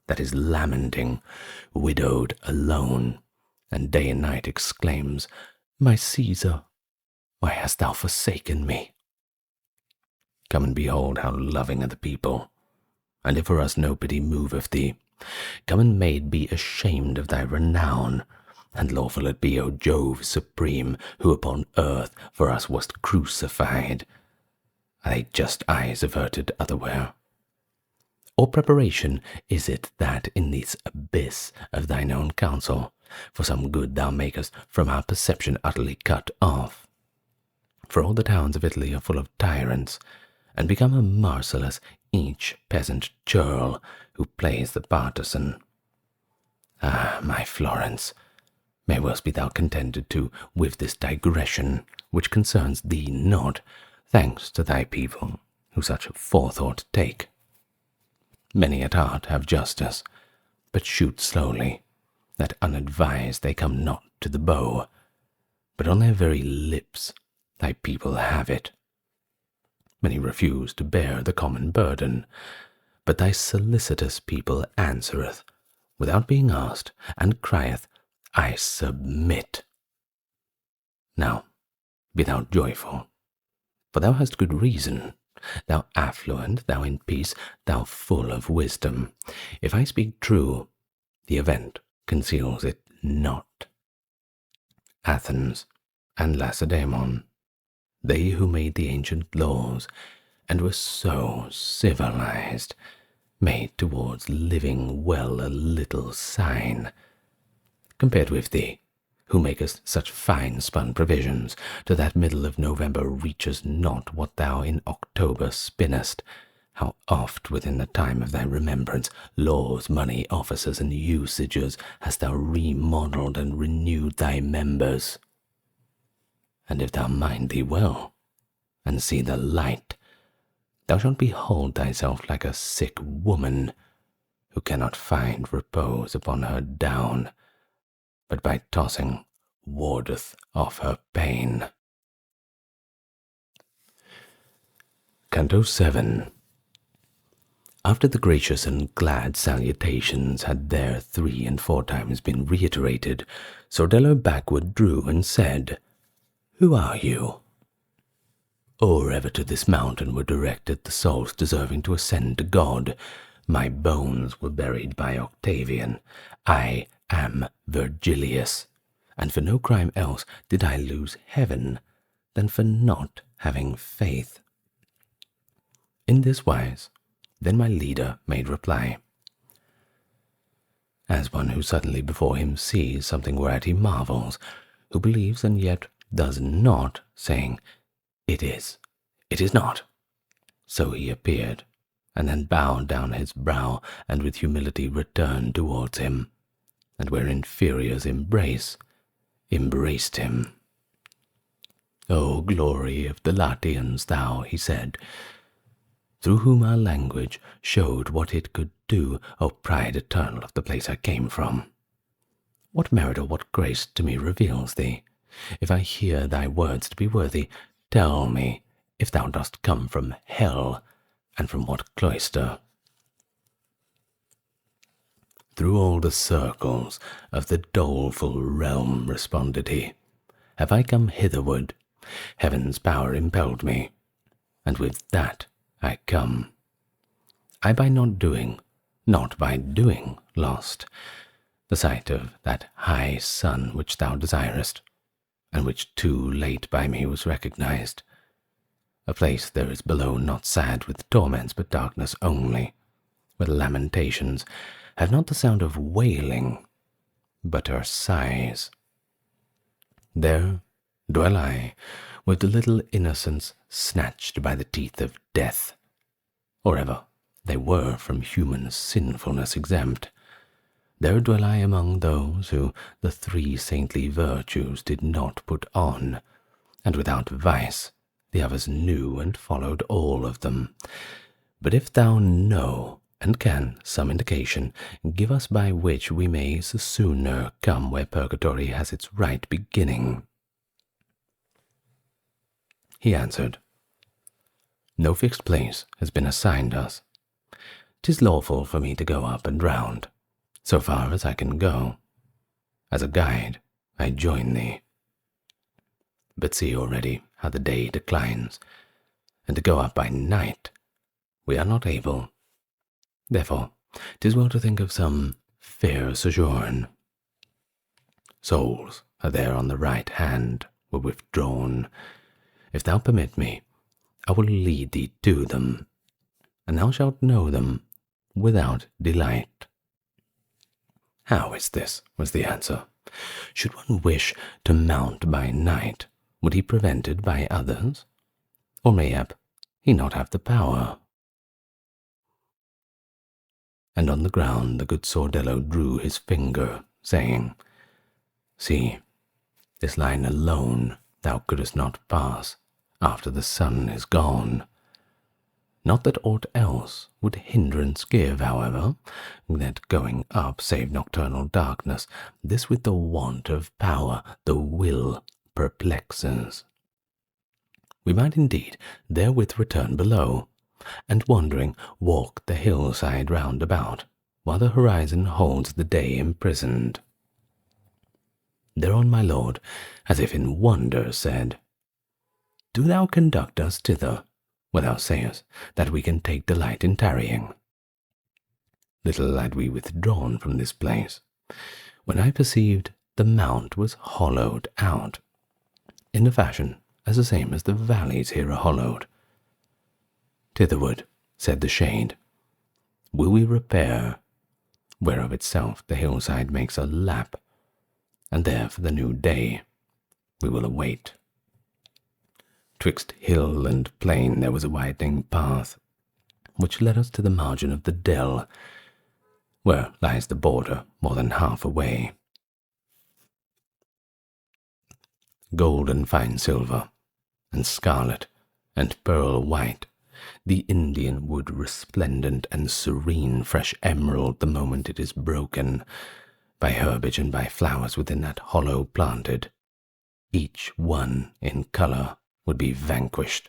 Speaker 1: that is lamenting, widowed, alone, and day and night exclaims, My Caesar, why hast thou forsaken me? Come and behold how loving are the people, and if for us no pity moveth thee, come and made be ashamed of thy renown, and lawful it be, O Jove supreme, who upon earth for us wast crucified. Are thy just eyes averted otherwhere? Or preparation is it that in this abyss of thine own counsel, for some good thou makest from our perception utterly cut off? For all the towns of Italy are full of tyrants, and become a merciless each peasant churl who plays the partisan. Ah, my Florence, may worse be thou contented to with this digression, which concerns thee not, thanks to thy people, who such forethought take. Many at heart have justice, but shoot slowly, that unadvised they come not to the bow, but on their very lips thy people have it. Many refuse to bear the common burden, but thy solicitous people answereth, without being asked, and crieth, I submit. Now, be thou joyful, for thou hast good reason, thou affluent, thou in peace, thou full of wisdom. If I speak true, the event conceals it not. Athens and Lacedaemon, they who made the ancient laws, and were so civilized, made towards living well a little sign, compared with thee, who makest such fine-spun provisions, to that middle of November reaches not what thou in October spinnest. How oft within the time of thy remembrance, laws, money, offices, and usages, hast thou remodelled and renewed thy members? And if thou mind thee well, and see the light, thou shalt behold thyself like a sick woman, who cannot find repose upon her down, but by tossing wardeth off her pain. Canto VII. After the gracious and glad salutations had there 3 and 4 times been reiterated, Sordello backward drew and said, Who are you? Or ever to this mountain were directed the souls deserving to ascend to God. My bones were buried by Octavian. I am Virgilius, and for no crime else did I lose heaven than for not having faith. In this wise, then my leader made reply, as one who suddenly before him sees something whereat he marvels, who believes and yet does not, saying, It is not. So he appeared, and then bowed down his brow, and with humility returned towards him, and where inferiors embraced him. O glory of the Latians, thou, he said, through whom our language showed what it could do, O pride eternal of the place I came from! What merit or what grace to me reveals thee? If I hear thy words to be worthy, tell me if thou dost come from hell, and from what cloister? Through all the circles of the doleful realm, responded he, have I come hitherward. Heaven's power impelled me, and with that I come. I by not by doing, lost the sight of that high sun which thou desirest, and which too late by me was recognized. A place there is below not sad with torments, but darkness only, where lamentations have not the sound of wailing, but are sighs. There dwell I, with the little innocents snatched by the teeth of death, or ever they were from human sinfulness exempt. There dwell I among those who the 3 saintly virtues did not put on, and without vice the others knew and followed all of them. But if thou know And can some indication give us by which we may the sooner come where purgatory has its right beginning? He answered, No fixed place has been assigned us. 'Tis lawful for me to go up and round, so far as I can go. As a guide, I join thee. But see already how the day declines, and to go up by night we are not able. Therefore, 'tis well to think of some fair sojourn. Souls are there on the right hand were withdrawn. If thou permit me, I will lead thee to them, and thou shalt know them without delight. How is this? Was the answer. Should one wish to mount by night, would he prevent it by others? Or mayhap he not have the power? And on the ground the good Sordello drew his finger, saying, See, this line alone thou couldst not pass after the sun is gone. Not that aught else would hindrance give, however, that going up save nocturnal darkness, this with the want of power the will perplexes. We might indeed therewith return below, and wandering walk the hillside round about, while the horizon holds the day imprisoned. Thereon my lord, as if in wonder, said, Do thou conduct us thither, where thou sayest that we can take delight in tarrying. Little had we withdrawn from this place, when I perceived the mount was hollowed out, in a fashion as the same as the valleys here are hollowed. Thitherward, said the shade, will we repair, where of itself the hillside makes a lap, and there for the new day we will await. 'Twixt hill and plain there was a widening path, which led us to the margin of the dell, where lies the border more than half away. Gold and fine silver, and scarlet, and pearl white, the Indian wood resplendent and serene, fresh emerald the moment it is broken, by herbage and by flowers within that hollow planted, each one in colour would be vanquished,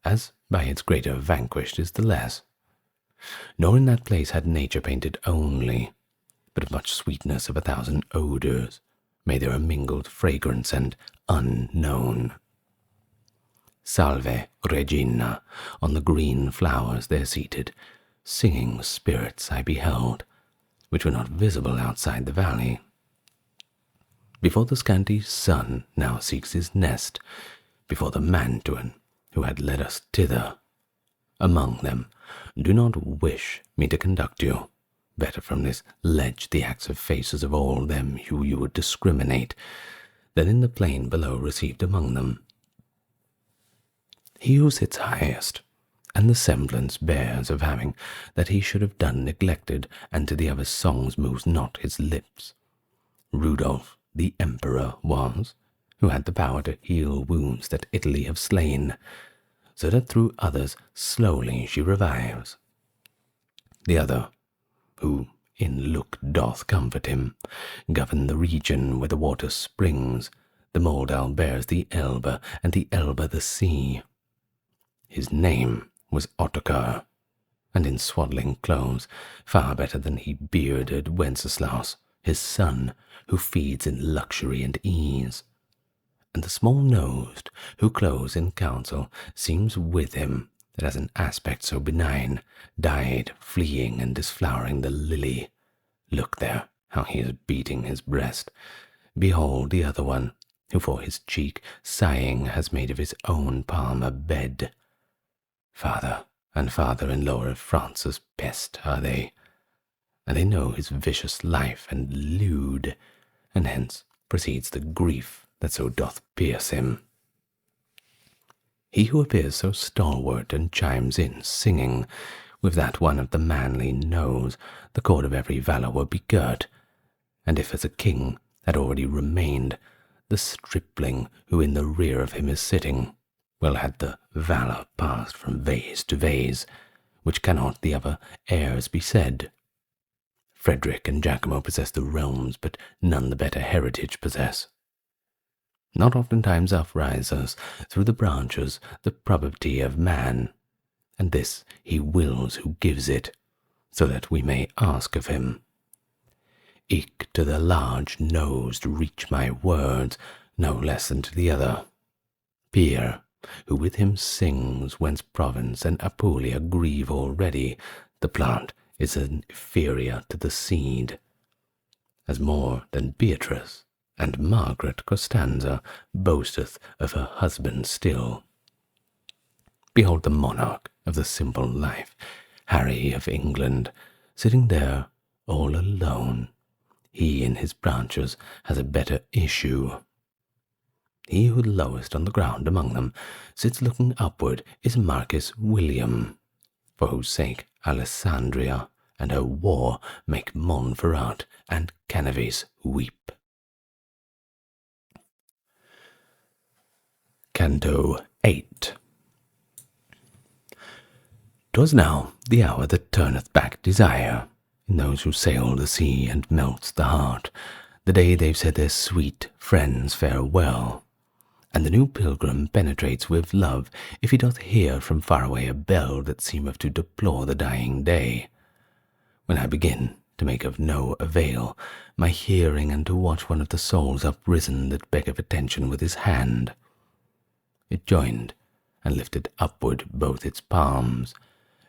Speaker 1: as by its greater vanquished is the less. Nor in that place had nature painted only, but of much sweetness of 1,000 odours, made there a mingled fragrance and unknown. Salve, Regina, on the green flowers there seated, singing spirits I beheld, which were not visible outside the valley. Before the scanty sun now seeks his nest, before the Mantuan who had led us thither, among them, do not wish me to conduct you, better from this ledge the acts of faces of all them who you would discriminate, than in the plain below received among them. He who sits highest, and the semblance bears of having that he should have done neglected, and to the other's songs moves not his lips. Rudolph the Emperor was, who had the power to heal wounds that Italy have slain, so that through others slowly she revives. The other, who in look doth comfort him, govern the region where the water springs, the Moldau bears the Elbe, and the Elbe the sea. His name was Ottokar, and in swaddling clothes, far better than he bearded Wenceslaus, his son, who feeds in luxury and ease. And the small-nosed, who close in council, seems with him, that has an aspect so benign, died fleeing and disflowering the lily. Look there, how he is beating his breast. Behold the other one, who for his cheek, sighing, has made of his own palm a bed. Father and father-in-law of France's pest are they, and they know his vicious life and lewd, and hence proceeds the grief that so doth pierce him. He who appears so stalwart and chimes in singing, with that one of the manly nose, the cord of every valour were begirt, and if as a king had already remained, the stripling who in the rear of him is sitting, well had the valour passed from vase to vase, which cannot the other heirs be said. Frederick and Giacomo possess the realms, but none the better heritage possess. Not oftentimes uprises through the branches the property of man, and this he wills who gives it, so that we may ask of him. Eke to the large-nosed reach my words, no less than to the other. Peer, who with him sings, whence Provence and Apulia grieve already, the plant is inferior to the seed, as more than Beatrice and Margaret Costanza boasteth of her husband still. Behold the monarch of the simple life, Harry of England, sitting there all alone. He in his branches has a better issue. He who lowest on the ground among them sits looking upward is Marquis William, for whose sake Alessandria and her war make Montferrat and Canavis weep. Canto VIII. 'Twas now the hour that turneth back desire in those who sail the sea and melts the heart, the day they've said their sweet friends farewell, and the new pilgrim penetrates with love if he doth hear from far away a bell that seemeth to deplore the dying day. When I begin to make of no avail my hearing and to watch one of the souls uprisen that beggeth attention with his hand, it joined and lifted upward both its palms,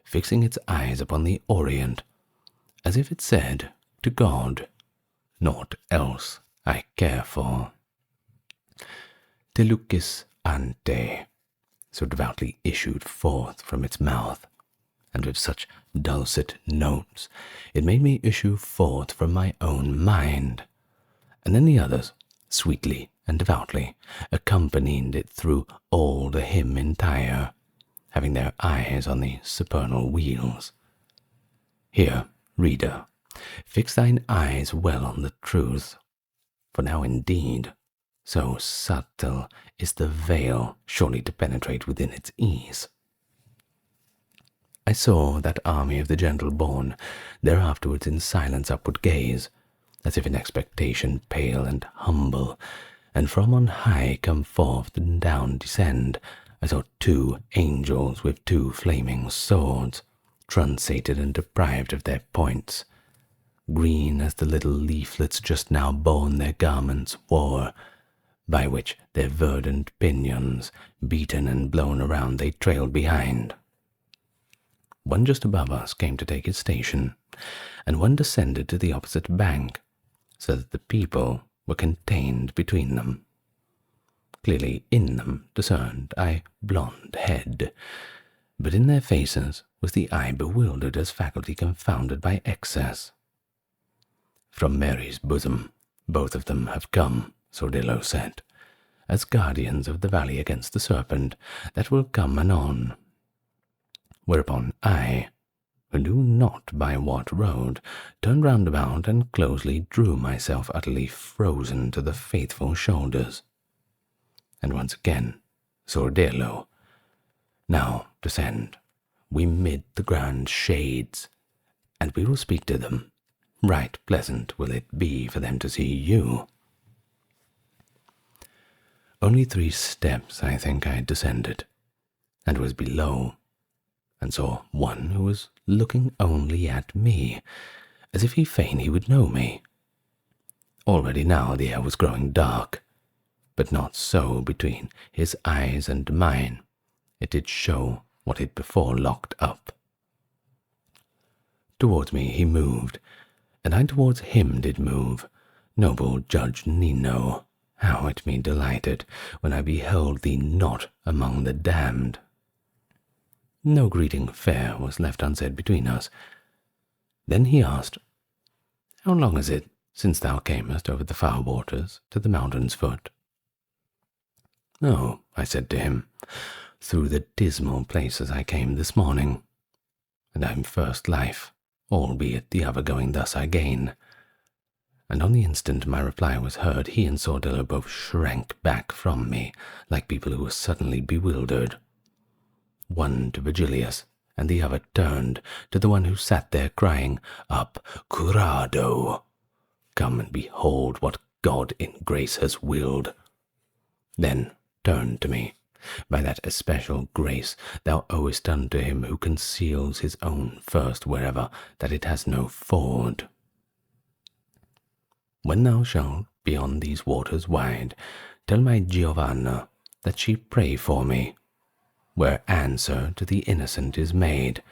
Speaker 1: fixing its eyes upon the Orient, as if it said to God, naught else I care for. Te lucis ante, so devoutly issued forth from its mouth, and with such dulcet notes it made me issue forth from my own mind, and then the others, sweetly and devoutly, accompanied it through all the hymn entire, having their eyes on the supernal wheels. Here, reader, fix thine eyes well on the truth, for now indeed so subtle is the veil surely to penetrate within its ease. I saw that army of the gentle-born there afterwards in silence upward gaze, as if in expectation pale and humble, and from on high come forth and down descend. I saw two angels with two flaming swords, truncated and deprived of their points, green as the little leaflets just now born their garments wore, by which their verdant pinions, beaten and blown around, they trailed behind. One just above us came to take his station, and one descended to the opposite bank, so that the people were contained between them. Clearly in them discerned I blonde head, but in their faces was the eye bewildered as faculty confounded by excess. From Mary's bosom both of them have come, Sordello said, as guardians of the valley against the serpent that will come anon. Whereupon I, who knew not by what road, turned round about and closely drew myself utterly frozen to the faithful shoulders. And once again, Sordello, now descend, we mid the grand shades, and we will speak to them. Right pleasant will it be for them to see you. Only 3 steps, I think, I descended, and was below, and saw one who was looking only at me, as if he would know me. Already now the air was growing dark, but not so between his eyes and mine. It did show what it before locked up. Towards me he moved, and I towards him did move. Noble Judge Nino, how it me delighted when I beheld thee not among the damned. No greeting fair was left unsaid between us. Then he asked, How long is it since thou camest over the far waters to the mountain's foot? Oh, I said to him, through the dismal places I came this morning, and I'm first life, albeit the other going thus I gain. And on the instant my reply was heard, he and Sordello both shrank back from me, like people who were suddenly bewildered. One to Virgilius, and the other turned to the one who sat there crying, "Up, curado! Come and behold what God in grace has willed." Then turned to me, "By that especial grace thou owest unto him who conceals his own first wherever that it has no ford. When thou shalt be on these waters wide, tell my Giovanna that she pray for me, where answer to the innocent is made.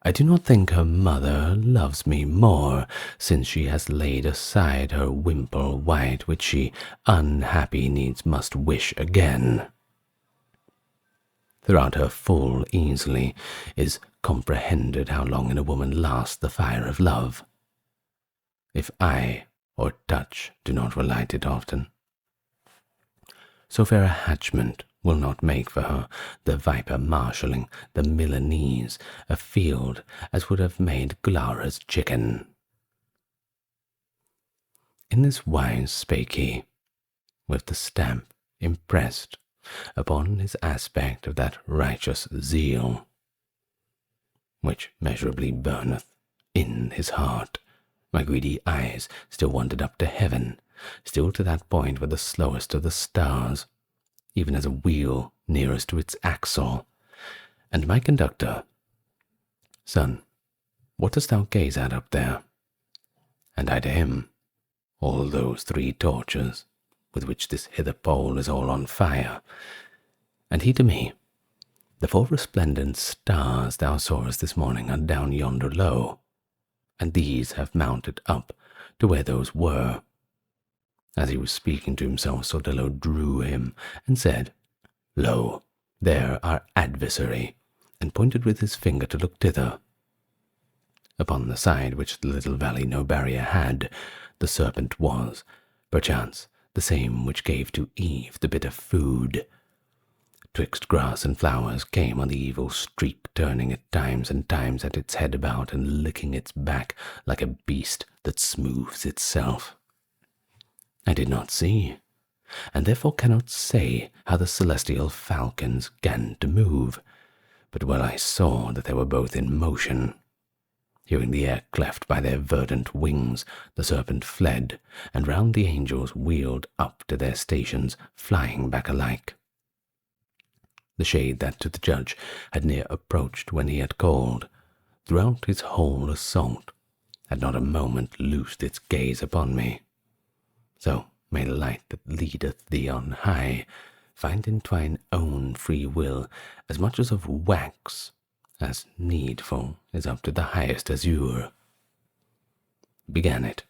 Speaker 1: I do not think her mother loves me more, since she has laid aside her wimple white, which she, unhappy, needs must wish again. Throughout her full easily is comprehended how long in a woman lasts the fire of love. If eye or touch do not relight it often, so fair a hatchment will not make for her the viper marshalling the Milanese a field as would have made Glara's chicken. In this wise spake he, with the stamp impressed upon his aspect of that righteous zeal which measurably burneth in his heart. My greedy eyes still wandered up to heaven, still to that point where the slowest of the stars, even as a wheel nearest to its axle, and my conductor, "Son, what dost thou gaze at up there?" And I to him, "All those 3 torches, with which this hither pole is all on fire." And he to me, "The 4 resplendent stars thou sawest this morning are down yonder low, and these have mounted up to where those were." As he was speaking to himself, Sordello drew him and said, "Lo, there our adversary," and pointed with his finger to look thither. Upon the side which the little valley no barrier had, the serpent was, perchance, the same which gave to Eve the bit of food. Twixt grass and flowers came on the evil streak, turning at times and times at its head about, and licking its back like a beast that smooths itself. I did not see, and therefore cannot say how the celestial falcons 'gan to move, but well I saw that they were both in motion. Hearing the air cleft by their verdant wings, the serpent fled, and round the angels wheeled up to their stations, flying back alike. The shade that to the judge had near approached when he had called, throughout his whole assault, had not a moment loosed its gaze upon me. So may the light that leadeth thee on high find in twine own free will as much as of wax as needful is up to the highest azure. Began it.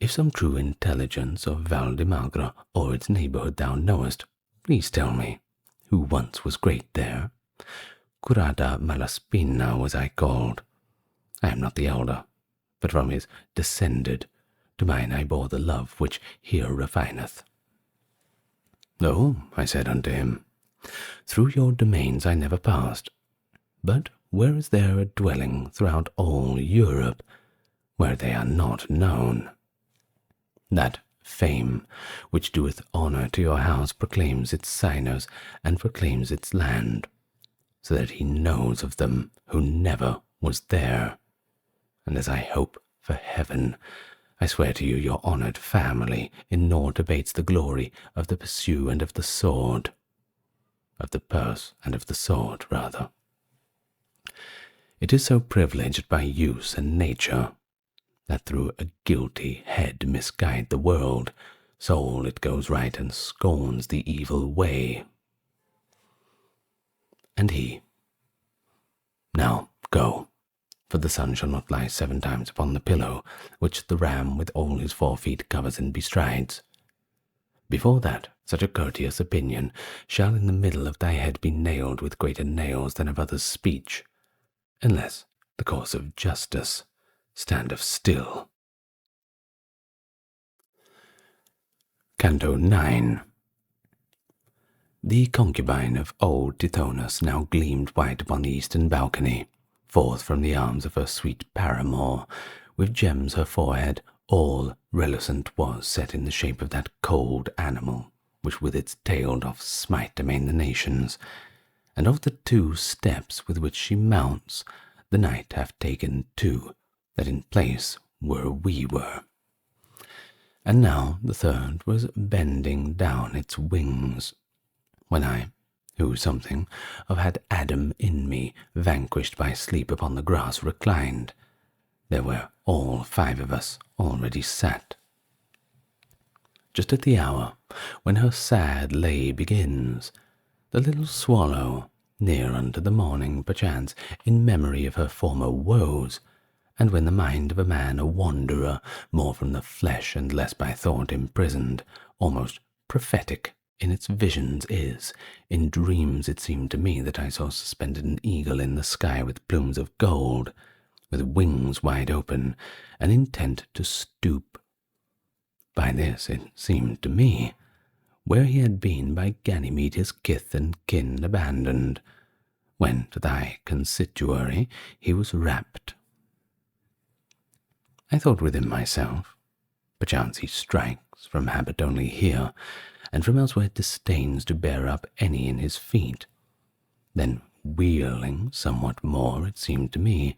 Speaker 1: If some true intelligence of Valdimagra or its neighborhood thou knowest, please tell me, who once was great there. Curada Malaspina was I called. I am not the elder, but from his descended. To mine I bore the love which here refineth. "Oh," I said unto him, "through your domains I never passed. But where is there a dwelling throughout all Europe where they are not known? That fame which doeth honour to your house proclaims its signers and proclaims its land, so that he knows of them who never was there. And as I hope for heaven, I swear to you your honoured family in naught abates the glory of the purse and of the sword, of the purse and of the sword, rather. It is so privileged by use and nature, that through a guilty head misguide the world, soul it goes right and scorns the evil way." And he, "Now go, for the sun shall not lie 7 times upon the pillow, which the ram with all his 4 feet covers and bestrides. Before that, such a courteous opinion shall in the middle of thy head be nailed with greater nails than of others' speech, unless the course of justice standeth still." Canto IX. The concubine of old Tithonus now gleamed white upon the eastern balcony, forth from the arms of her sweet paramour, with gems her forehead all relucent was set in the shape of that cold animal which with its tail doth smite amain the nations, and of the 2 steps with which she mounts, the knight hath taken 2, that in place where we were. And now the 3rd was bending down its wings, when I, who something of had Adam in me, vanquished by sleep upon the grass, reclined, there were all 5 of us already sat. Just at the hour when her sad lay begins, the little swallow, near unto the morning, perchance, in memory of her former woes, and when the mind of a man a wanderer, more from the flesh and less by thought imprisoned, almost prophetic in its visions is, in dreams it seemed to me that I saw suspended an eagle in the sky with plumes of gold, with wings wide open, and intent to stoop. By this it seemed to me, where he had been by Ganymede his kith and kin abandoned, when to thy constituary he was rapt. I thought within myself, perchance he strikes from habit only here, and from elsewhere disdains to bear up any in his feet. Then wheeling somewhat more, it seemed to me,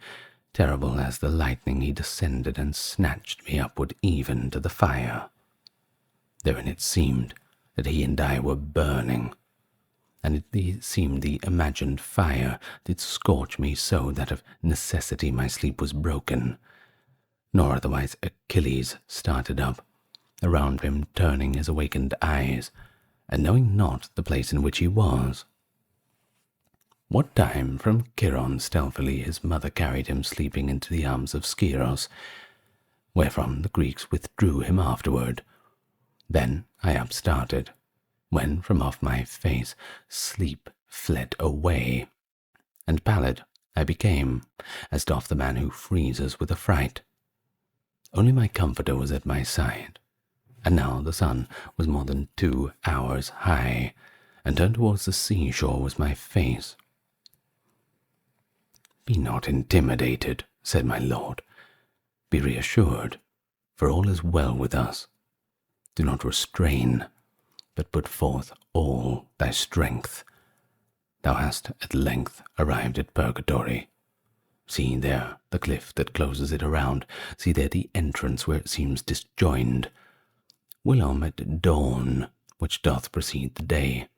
Speaker 1: terrible as the lightning, he descended and snatched me upward even to the fire. Therein it seemed that he and I were burning, and it seemed the imagined fire did scorch me so that of necessity my sleep was broken. Nor otherwise Achilles started up, around him turning his awakened eyes, and knowing not the place in which he was. What time from Chiron stealthily his mother carried him sleeping into the arms of Skyros, wherefrom the Greeks withdrew him afterward. Then I upstarted, when from off my face sleep fled away, and pallid I became, as doth the man who freezes with affright. Only my comforter was at my side, and now the sun was more than 2 hours high, and turned towards the seashore was my face. "Be not intimidated," said my lord. "Be reassured, for all is well with us. Do not restrain, but put forth all thy strength. Thou hast at length arrived at purgatory. See there the cliff that closes it around. See there the entrance where it seems disjoined. Whilom at dawn, which doth precede the day,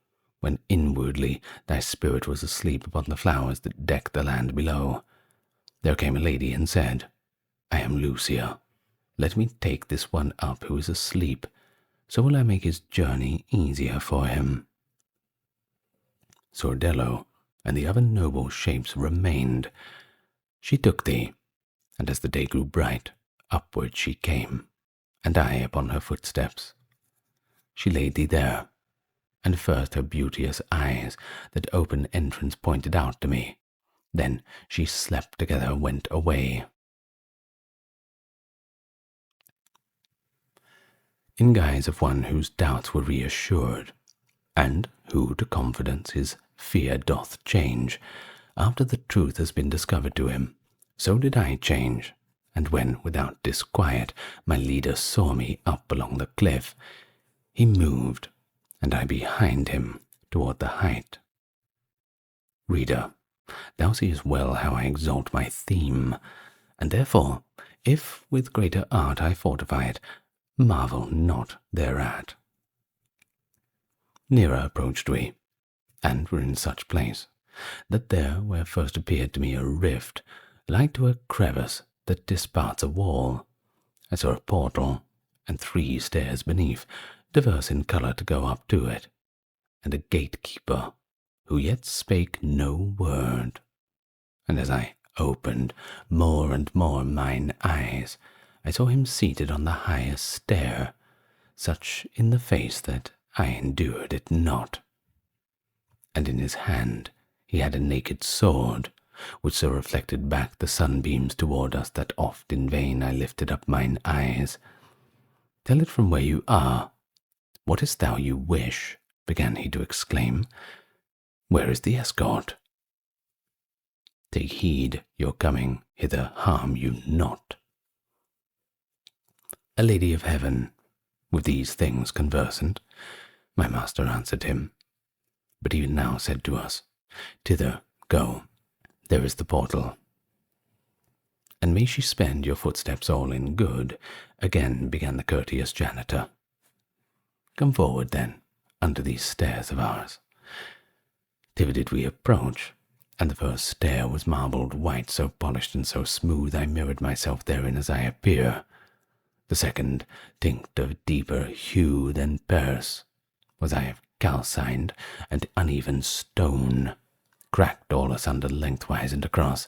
Speaker 1: when inwardly thy spirit was asleep upon the flowers that deck the land below, there came a lady and said, I am Lucia. Let me take this one up who is asleep, so will I make his journey easier for him. Sordello and the other noble shapes remained. She took thee, and as the day grew bright, upward she came, and I upon her footsteps. She laid thee there, and first her beauteous eyes that open entrance pointed out to me. Then she slept together went away. In guise of one whose doubts were reassured, and who to confidence his fear doth change, after the truth has been discovered to him, so did I change, and when without disquiet my leader saw me up along the cliff, he moved, and I behind him toward the height. Reader, thou seest well how I exalt my theme, and therefore, if with greater art I fortify it, marvel not thereat. Nearer approached we, and were in such place, that there where first appeared to me a rift, like to a crevice that disparts a wall, I saw a portal, and 3 stairs beneath, diverse in colour to go up to it, and a gatekeeper, who yet spake no word. And as I opened more and more mine eyes, I saw him seated on the highest stair, such in the face that I endured it not. And in his hand he had a naked sword, which so reflected back the sunbeams toward us that oft in vain I lifted up mine eyes. Tell it from where you are. What is thou you wish? Began he to exclaim. Where is the escort? Take heed your coming hither harm you not. A lady of heaven, with these things conversant, my master answered him, but even now said to us, Thither go. There is the portal. And may she spend your footsteps all in good, again began the courteous janitor. Come forward, then, unto these stairs of ours. Thither did we approach, and the first stair was marbled white, so polished and so smooth I mirrored myself therein as I appear. The second, tinct of deeper hue than Paris, was I of calcined and uneven stone, cracked all asunder lengthwise and across.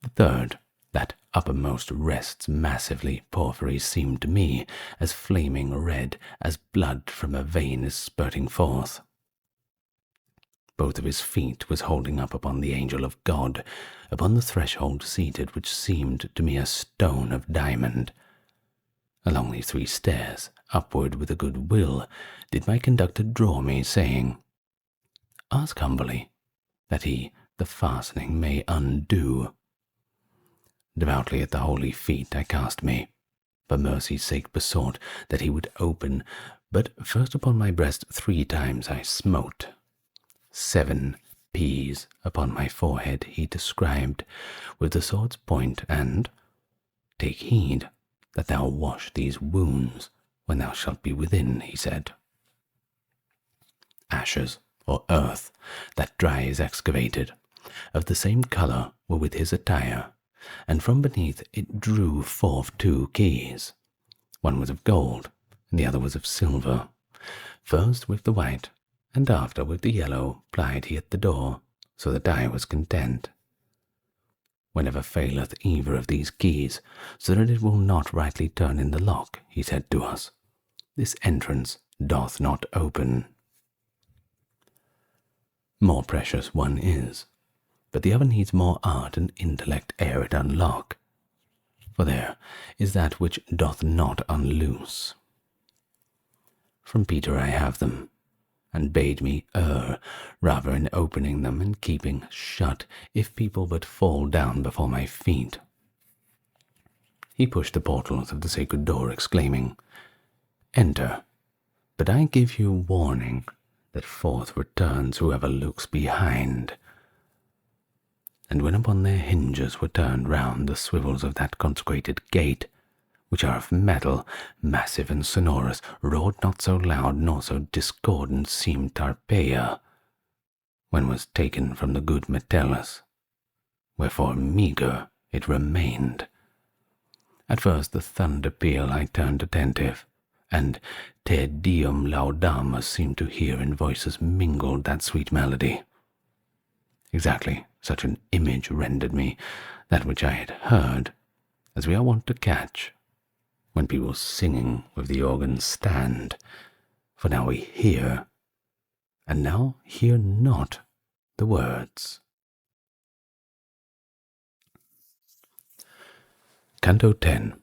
Speaker 1: The third, that uppermost rests massively porphyry, seemed to me as flaming red as blood from a vein is spurting forth. Both of his feet was holding up upon the angel of God, upon the threshold seated, which seemed to me a stone of diamond. Along these 3 stairs, upward with a good will, did my conductor draw me, saying, Ask humbly, that he the fastening may undo. Devoutly at the holy feet I cast me, for mercy's sake besought that he would open, but first upon my breast 3 times I smote. 7 P's upon my forehead he described with the sword's point, and, Take heed that thou wash these wounds when thou shalt be within, he said. Ashes, or earth, that dry is excavated, of the same colour were with his attire, and from beneath it drew forth 2 keys. One was of gold, and the other was of silver. First with the white, and after with the yellow plied he at the door, so that I was content. Whenever faileth either of these keys, so that it will not rightly turn in the lock, he said to us, this entrance doth not open. More precious one is, but the other needs more art and intellect ere it unlock, for there is that which doth not unloose. From Peter I have them, and bade me err rather in opening them and keeping shut, if people but fall down before my feet. He pushed the portals of the sacred door, exclaiming, Enter, but I give you warning that forth returns whoever looks behind. And when upon their hinges were turned round the swivels of that consecrated gate, which are of metal, massive and sonorous, roared not so loud nor so discordant seemed Tarpeia, when was taken from the good Metellus, wherefore meagre it remained. At first the thunder peal I turned attentive, and Te Deum Laudamus seemed to hear in voices mingled that sweet melody. Exactly such an image rendered me that which I had heard, as we are wont to catch, when people singing with the organ's stand, for now we hear, and now hear not the words. Canto X.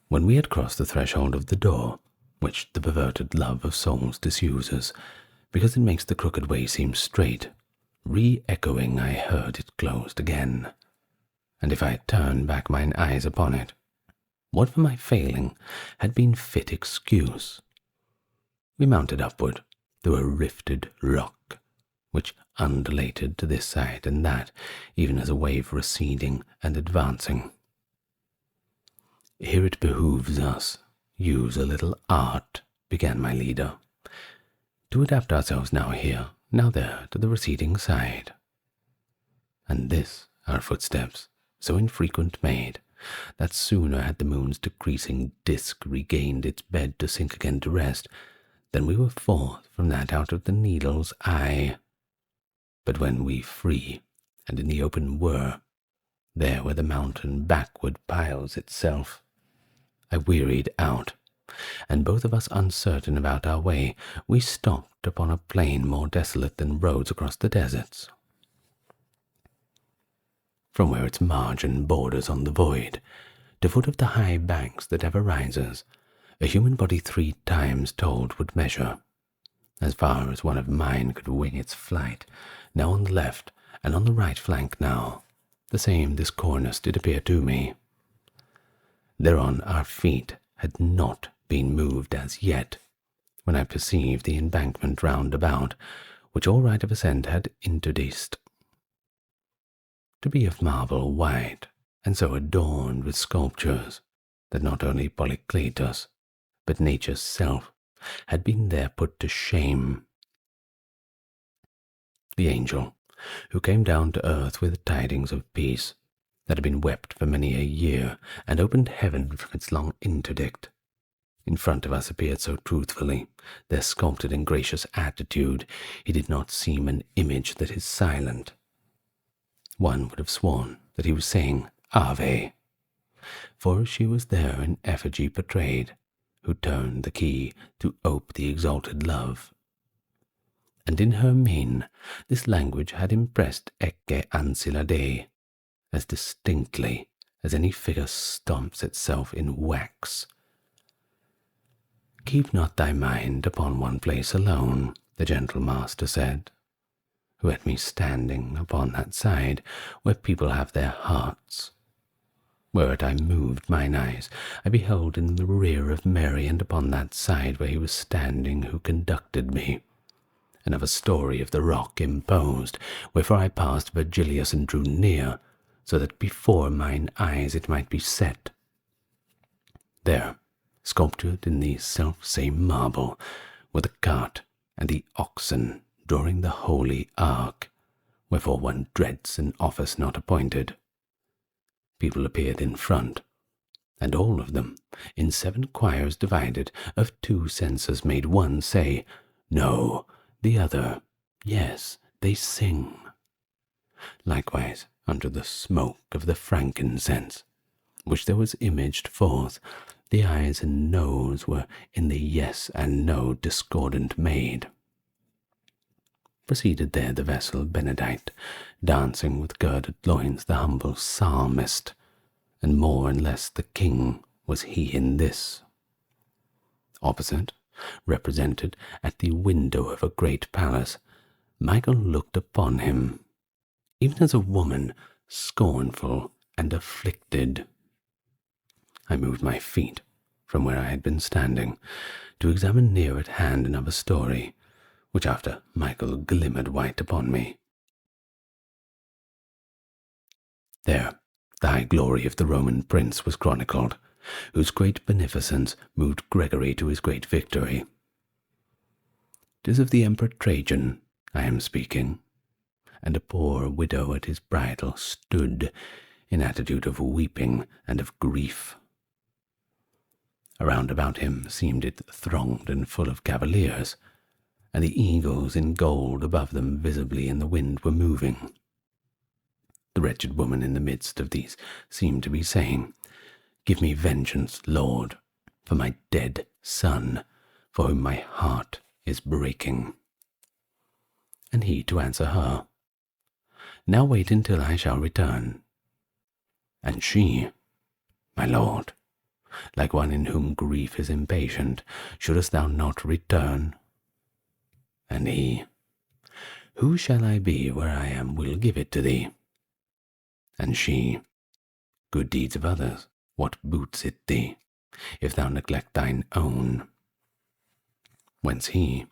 Speaker 1: When we had crossed the threshold of the door, which the perverted love of souls disuses, because it makes the crooked way seem straight, re-echoing I heard it closed again, and if I turned back mine eyes upon it, what for my failing had been fit excuse? We mounted upward through a rifted rock, which undulated to this side and that, even as a wave receding and advancing. Here it behooves us use a little art, began my leader, to adapt ourselves now here, now there, to the receding side. And this our footsteps, so infrequent made, that sooner had the moon's decreasing disk regained its bed to sink again to rest, than we were forth from that out of the needle's eye. But when we free and in the open were, there where the mountain backward piles itself, I wearied out, and both of us uncertain about our way, we stopped upon a plain more desolate than roads across the deserts. From where its margin borders on the void, to foot of the high banks that ever rises, a human body 3 times told would measure, as far as one of mine could wing its flight, now on the left and on the right flank now, the same this cornice did appear to me. Thereon our feet had not been moved as yet, when I perceived the embankment round about, which all right of ascent had interdiced. To be of marble white, and so adorned with sculptures, that not only Polycletus, but nature's self, had been there put to shame. The angel, who came down to earth with tidings of peace, that had been wept for many a year, and opened heaven from its long interdict, in front of us appeared so truthfully, their sculptured and gracious attitude, he did not seem an image that is silent. One would have sworn that he was saying Ave, for she was there in effigy portrayed, who turned the key to ope the exalted love. And in her mien this language had impressed Ecce Ancilla Dei as distinctly as any figure stamps itself in wax. Keep not thy mind upon one place alone, the gentle master said, who had me standing upon that side where people have their hearts. Whereat I moved mine eyes, I beheld in the rear of Mary, and upon that side where he was standing who conducted me, and of a story of the rock imposed, wherefore I passed Virgilius and drew near, so that before mine eyes it might be set. There, sculptured in the self-same marble, were the cart and the oxen drawing the holy ark, wherefore one dreads an office not appointed. People appeared in front, and all of them, in 7 choirs divided, of 2 censors made one say, No, the other, yes, they sing. Likewise unto the smoke of the frankincense, which there was imaged forth, the eyes and nose were in the yes and no discordant made. Proceeded there the vessel Benedict, dancing with girded loins the humble psalmist, and more and less the king was he in this. Opposite, represented at the window of a great palace, Michael looked upon him, even as a woman scornful and afflicted. I moved my feet from where I had been standing to examine near at hand another story, which after Michael glimmered white upon me. There the high glory of the Roman prince was chronicled, whose great beneficence moved Gregory to his great victory. 'Tis of the Emperor Trajan I am speaking, and a poor widow at his bridal stood in attitude of weeping and of grief. Around about him seemed it thronged and full of cavaliers, and the eagles in gold above them visibly in the wind were moving. The wretched woman in the midst of these seemed to be saying, Give me vengeance, Lord, for my dead son, for whom my heart is breaking. And he to answer her, Now wait until I shall return. And she, My lord, like one in whom grief is impatient, shouldest thou not return? And he, Who shall I be where I am will give it to thee? And she, Good deeds of others, what boots it thee, if thou neglect thine own? Whence he,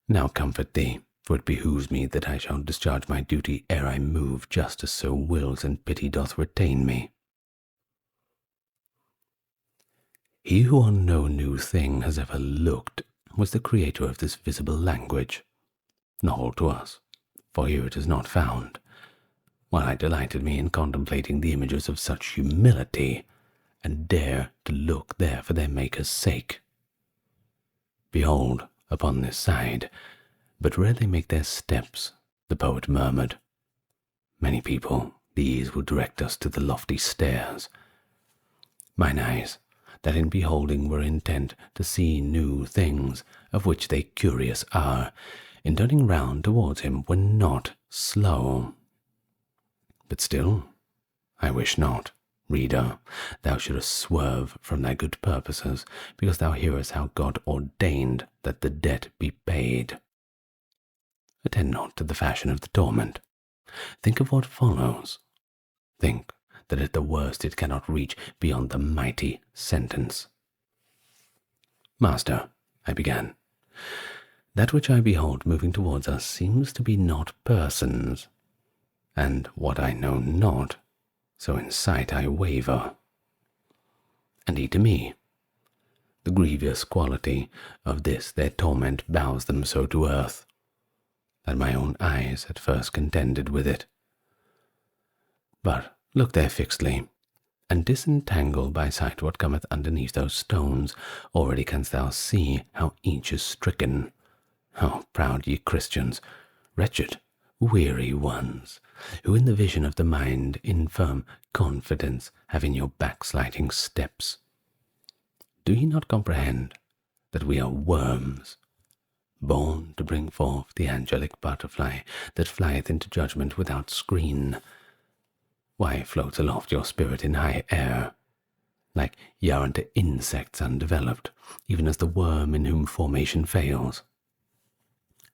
Speaker 1: Now comfort thee, for it behooves me that I shall discharge my duty ere I move, justice so wills and pity doth retain me. He who on no new thing has ever looked was the creator of this visible language, novel to us, for here it is not found, while I delighted me in contemplating the images of such humility, and dare to look there for their Maker's sake. Behold, upon this side, but where they make their steps, the poet murmured, Many people, these will direct us to the lofty stairs. Mine eyes, that in beholding were intent to see new things, of which they curious are, in turning round towards him were not slow. But still, I wish not, reader, thou shouldest swerve from thy good purposes, because thou hearest how God ordained that the debt be paid. Attend not to the fashion of the torment. Think of what follows. Think that at the worst it cannot reach beyond the mighty sentence. Master, I began, That which I behold moving towards us seems to be not persons, and what I know not, so in sight I waver. And he to me, the grievous quality of this their torment bows them so to earth, that my own eyes at first contended with it. But look there fixedly, and disentangle by sight what cometh underneath those stones. Already canst thou see how each is stricken. O proud ye Christians, wretched, weary ones, who in the vision of the mind in firm confidence have in your backsliding steps. Do ye not comprehend that we are worms, born to bring forth the angelic butterfly that flieth into judgment without screen? Why floats aloft your spirit in high air, like ye are unto insects undeveloped, even as the worm in whom formation fails?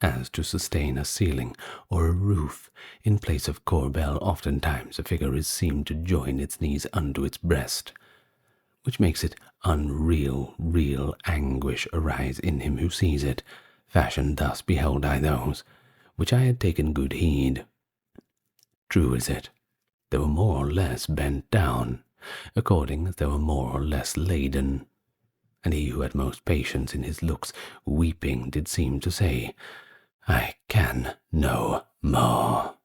Speaker 1: As to sustain a ceiling or a roof, in place of corbel, oftentimes a figure is seen to join its knees unto its breast, which makes it unreal, real anguish arise in him who sees it. Fashioned thus beheld I those, which I had taken good heed. True is it, they were more or less bent down, according as they were more or less laden, and he who had most patience in his looks, weeping, did seem to say, I can no more.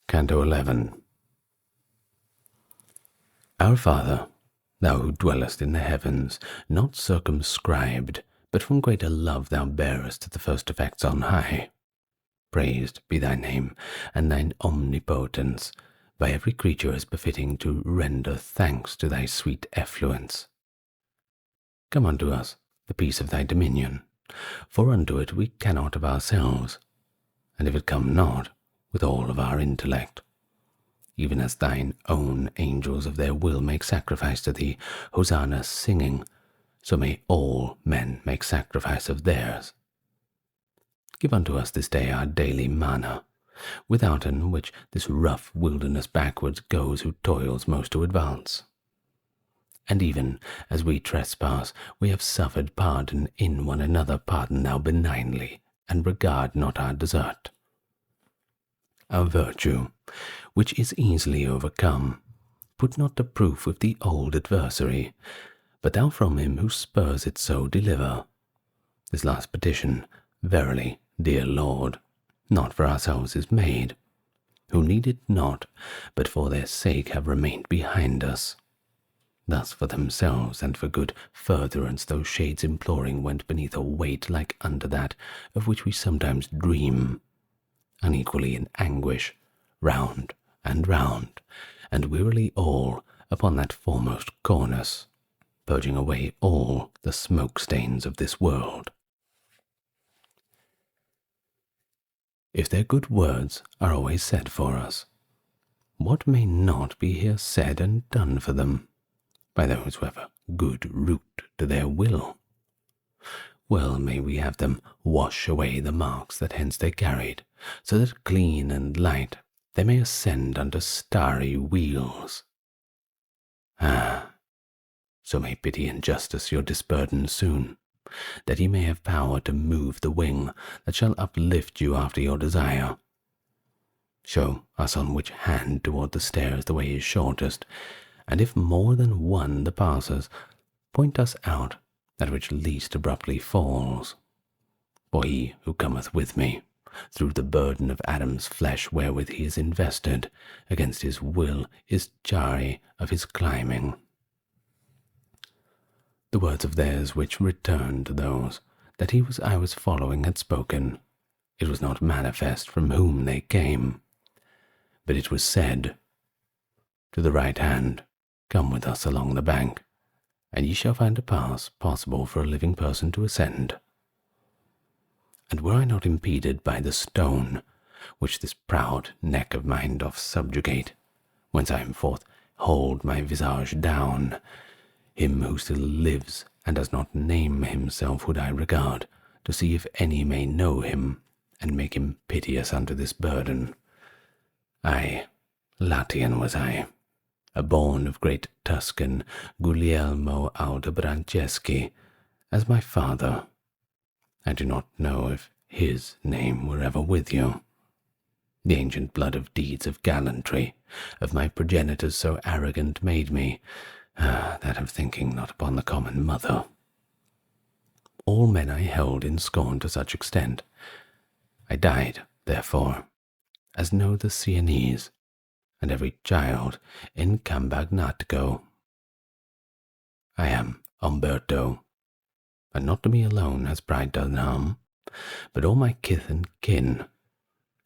Speaker 1: Canto XI. Our Father, thou who dwellest in the heavens, not circumscribed, but from greater love thou bearest to the first effects on high. Praised be thy name, and thine omnipotence, by every creature as befitting to render thanks to thy sweet effluence. Come unto us the peace of thy dominion, for unto it we cannot of ourselves, and if it come not, with all of our intellect. Even as thine own angels of their will make sacrifice to thee, Hosanna singing, so may all men make sacrifice of theirs. Give unto us this day our daily manna, withouten which this rough wilderness backwards goes who toils most to advance. And even as we trespass, we have suffered pardon in one another. Pardon thou benignly, and regard not our desert. Our virtue, which is easily overcome, put not to proof with the old adversary, but thou from him who spurs it so deliver. This last petition, verily, dear Lord, not for ourselves is made, who need it not, but for their sake have remained behind us. Thus for themselves and for good furtherance those shades imploring went beneath a weight like unto that of which we sometimes dream, unequally in anguish, round, and wearily all upon that foremost cornice, purging away all the smoke stains of this world. If their good words are always said for us, what may not be here said and done for them, by those who have a good root to their will? Well may we have them wash away the marks that hence they carried, so that clean and light they may ascend unto starry wheels. Ah, so may pity and justice your disburden soon, that ye may have power to move the wing that shall uplift you after your desire. Show us on which hand toward the stairs the way is shortest, and if more than one the passers, point us out that which least abruptly falls. For he who cometh with me, through the burden of Adam's flesh wherewith he is invested, against his will is chary of his climbing. The words of theirs which returned to those that I was following had spoken, it was not manifest from whom they came, but it was said, to the right hand, come with us along the bank, and ye shall find a pass possible for a living person to ascend. And were I not impeded by the stone, which this proud neck of mine doth subjugate, whence I am forth hold my visage down, him who still lives and does not name himself would I regard, to see if any may know him, and make him piteous unto this burden. Aye, Latian was I, a born of great Tuscan Guglielmo Aldobrandeschi, as my father. I do not know if his name were ever with you. The ancient blood of deeds of gallantry of my progenitors so arrogant made me, that of thinking not upon the common mother. All men I held in scorn to such extent. I died, therefore, as know the Sienese, and every child in Cambagnatico. I am Umberto, and not to me alone has pride done harm, but all my kith and kin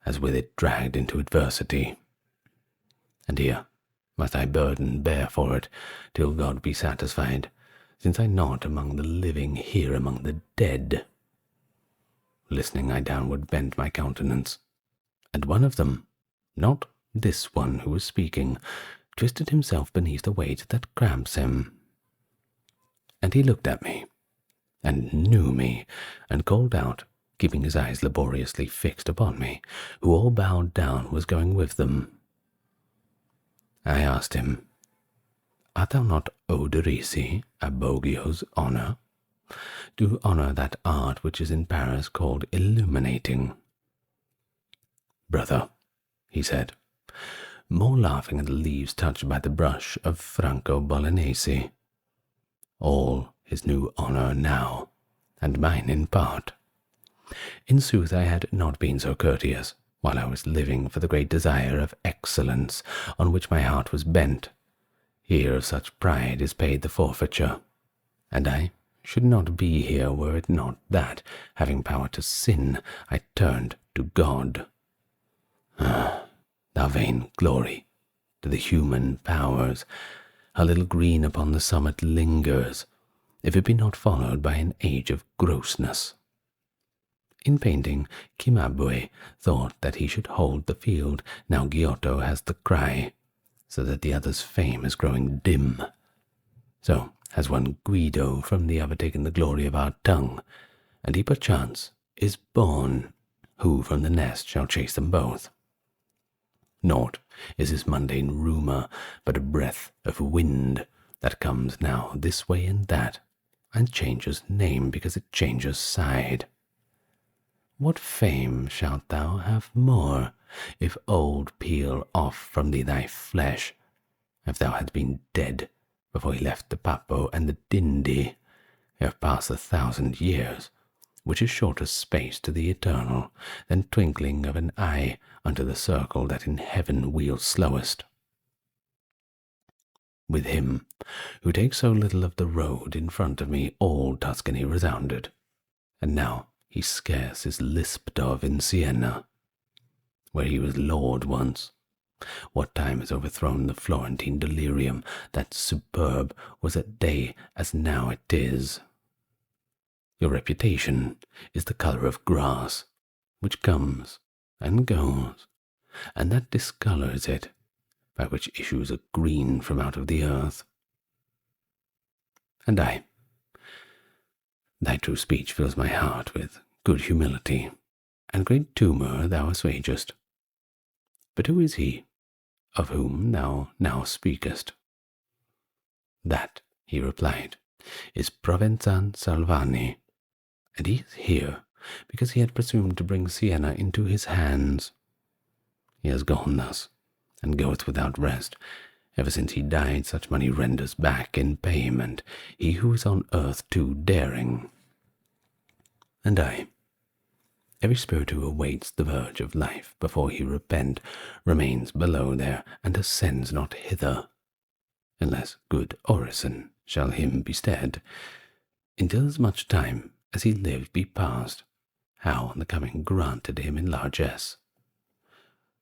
Speaker 1: has with it dragged into adversity. And here must I burden bear for it, till God be satisfied, since I not among the living, here among the dead. Listening, I downward bent my countenance, and one of them, not this one who was speaking, twisted himself beneath the weight that cramps him. And he looked at me, and knew me, and called out, keeping his eyes laboriously fixed upon me, who all bowed down was going with them. I asked him, Art thou not Oderisi, Abogio's honour? To honour that art which is in Paris called illuminating. Brother, he said, more laughing at the leaves touched by the brush of Franco Bolognese, all his new honour now, and mine in part. In sooth, I had not been so courteous, while I was living for the great desire of excellence on which my heart was bent. Here of such pride is paid the forfeiture, and I should not be here were it not that, having power to sin, I turned to God. Thou vain glory, to the human powers, a little green upon the summit lingers, if it be not followed by an age of grossness. In painting, Cimabue thought that he should hold the field, now Giotto has the cry, so that the other's fame is growing dim. So has one Guido from the other taken the glory of our tongue, and he perchance is born, who from the nest shall chase them both. Naught is this mundane rumour, but a breath of wind that comes now this way and that, and changes name because it changes side. What fame shalt thou have more, if old peel off from thee thy flesh, if thou hadst been dead before he left the Papo and the Dindi, have passed 1,000 years, which is shorter space to the eternal than twinkling of an eye unto the circle that in heaven wheels slowest. With him, who takes so little of the road in front of me, all Tuscany resounded, and now he scarce is lisped of in Siena, where he was lord once. What time has overthrown the Florentine delirium, that superb was at day as now it is. Your reputation is the colour of grass, which comes and goes, and that discolours it, by which issues a green from out of the earth. And thy true speech fills my heart with good humility, and great tumour thou assuagest. But who is he, of whom thou now speakest? That, he replied, is Provenzan Salvani, and he is here because he had presumed to bring Siena into his hands. He has gone thus, and goeth without rest. Ever since he died, such money renders back in payment, he who is on earth too daring. And every spirit who awaits the verge of life before he repent, remains below there, and ascends not hither, unless good orison shall him be stead, until as much time as he lived be past, how on the coming granted him in largesse.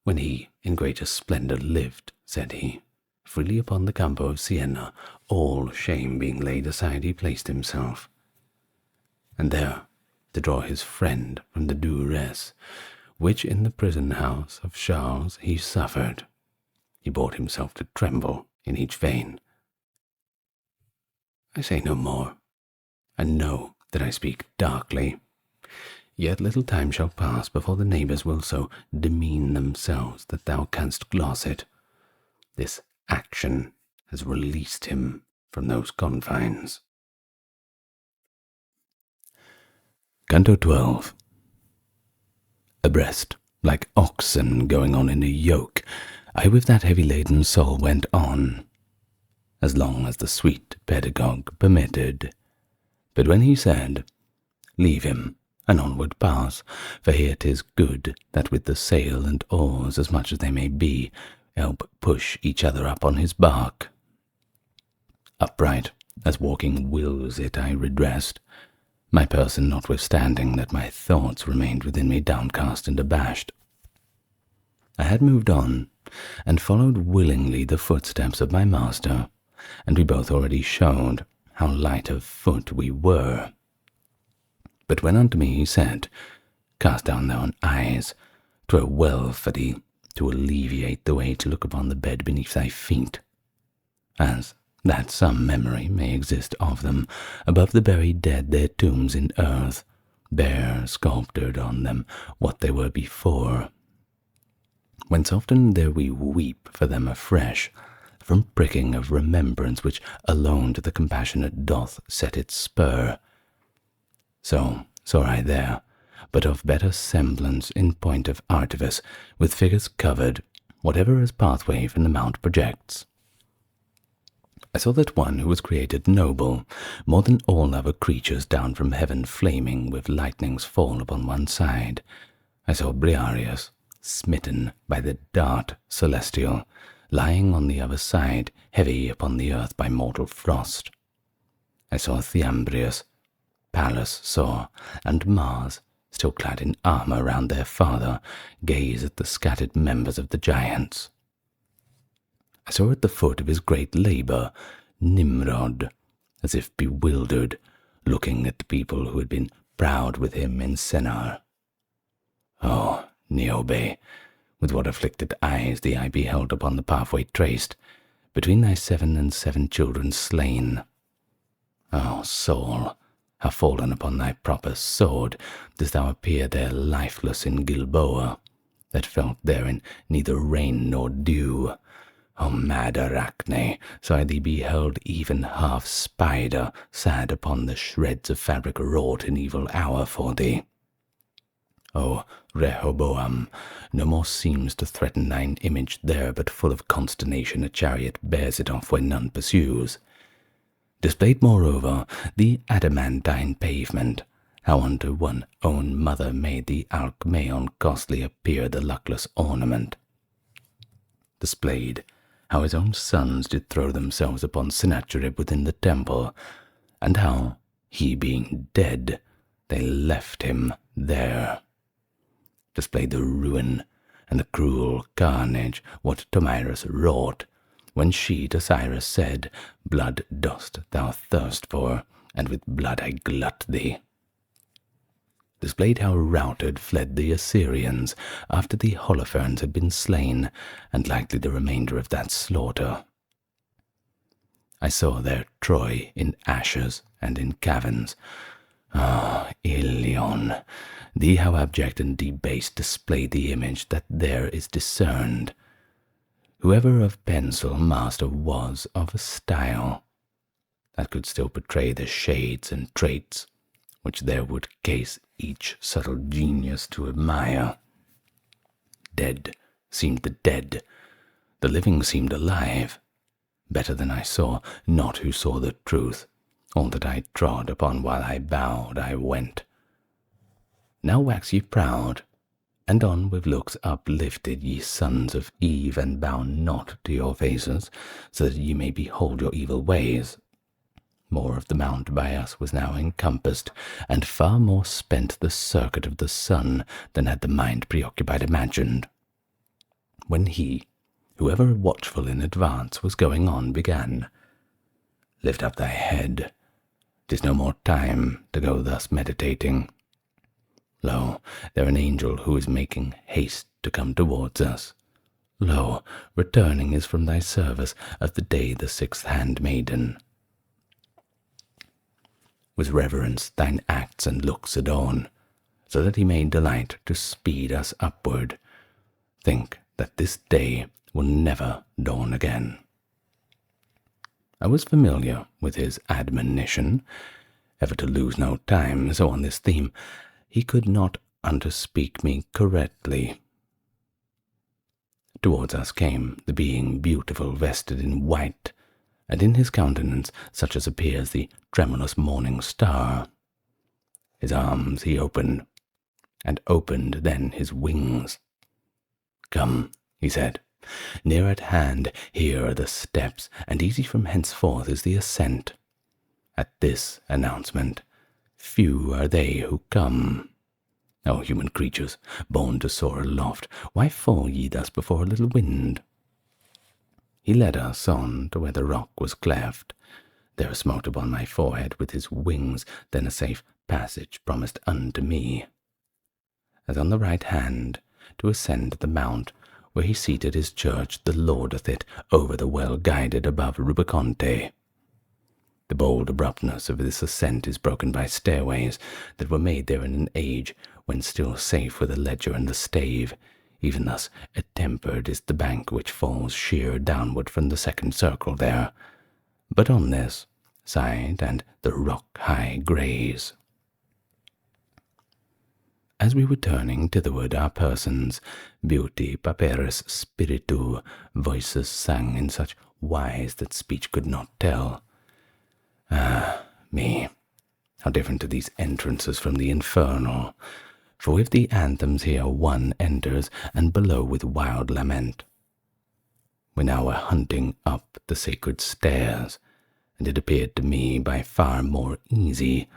Speaker 1: When he in greater splendour lived, said he, freely upon the Campo of Siena, all shame being laid aside, he placed himself, and there, to draw his friend from the duress which in the prison house of Charles he suffered, he brought himself to tremble in each vein. I say no more, and know that I speak darkly. Yet little time shall pass before the neighbours will so demean themselves that thou canst gloss it. This action has released him from those confines. Canto XII. Abreast, like oxen going on in a yoke, I with that heavy-laden soul went on, as long as the sweet pedagogue permitted. But when he said, "Leave him, and onward pass, for here 'tis good that with the sail and oars, as much as they may be, help push each other up on his bark," upright, as walking wills it, I redressed, my person notwithstanding that my thoughts remained within me downcast and abashed. I had moved on, and followed willingly the footsteps of my master, and we both already showed how light of foot we were. But when unto me he said, "Cast down thine eyes, 'twere well for thee to alleviate the way to look upon the bed beneath thy feet, as that some memory may exist of them, above the buried dead their tombs in earth, bare sculptured on them what they were before, whence often there we weep for them afresh, from pricking of remembrance which alone to the compassionate doth set its spur. So saw I there, but of better semblance in point of artifice, with figures covered, whatever as pathway from the mount projects. I saw that one who was created noble, more than all other creatures down from heaven flaming with lightning's fall upon one side. I saw Briareus, smitten by the dart celestial, lying on the other side, heavy upon the earth by mortal frost. I saw Thiambrius, Pallas saw, and Mars, still clad in armour round their father, gaze at the scattered members of the giants. I saw at the foot of his great labour Nimrod, as if bewildered, looking at the people who had been proud with him in Sennar. Oh, Niobe, with what afflicted eyes the eye beheld upon the pathway traced, between thy 7 and 7 children slain. Oh, soul, how fallen upon thy proper sword dost thou appear there lifeless in Gilboa, that felt therein neither rain nor dew. O mad Arachne, so I thee beheld even half spider, sad upon the shreds of fabric wrought in evil hour for thee. O Rehoboam, no more seems to threaten thine image there, but full of consternation a chariot bears it off where none pursues. Displayed moreover the adamantine pavement, how unto one own mother made the Alcmaeon costly appear the luckless ornament. Displayed how his own sons did throw themselves upon Sennacherib within the temple, and how, he being dead, they left him there. Displayed the ruin and the cruel carnage what Tomyris wrought, when she to Cyrus said, "Blood dost thou thirst for, and with blood I glut thee." Displayed how routed fled the Assyrians after the Holofernes had been slain, and likely the remainder of that slaughter. I saw there Troy in ashes and in caverns. Ah, Ilion, thee how abject and debased displayed the image that there is discerned. Whoever of pencil master was of a style that could still portray the shades and traits which there would case each subtle genius to admire. Dead seemed the dead, the living seemed alive. Better than I saw, not who saw the truth. All that I trod upon while I bowed I went. Now wax ye proud, and on with looks uplifted, ye sons of Eve, and bow not to your faces, so that ye may behold your evil ways. More of the mount by us was now encompassed, and far more spent the circuit of the sun than had the mind preoccupied imagined. When he, whoever watchful in advance was going on, began, "Lift up thy head, 'tis no more time to go thus meditating. Lo, there an angel who is making haste to come towards us. Lo, returning is from thy service of the day the 6th handmaiden. With reverence thine acts and looks adorn, so that he may delight to speed us upward. Think that this day will never dawn again." I was familiar with his admonition, ever to lose no time, so on this theme he could not underspeak me correctly. Towards us came the being beautiful, vested in white, and in his countenance such as appears the tremulous morning star. His arms he opened, and opened then his wings. "Come," he said, "near at hand, here are the steps, and easy from henceforth is the ascent." At this announcement, few are they who come. O human creatures, born to soar aloft, why fall ye thus before a little wind? He led us on to where the rock was cleft. There smote upon my forehead with his wings, then a safe passage promised unto me. As on the right hand, to ascend the mount, where he seated his church, the lordeth it over the well-guided above Rubiconte. The bold abruptness of this ascent is broken by stairways that were made there in an age when still safe were the ledger and the stave. Even thus attempered is the bank which falls sheer downward from the second circle there, but on this side and the rock-high graze. As we were turning thitherward, our persons, beauty, paperis, spiritu, voices sang in such wise that speech could not tell. Ah, me, how different are these entrances from the infernal! For with the anthems here one enters, and below with wild lament. We now were hunting up the sacred stairs, and it appeared to me by far more easy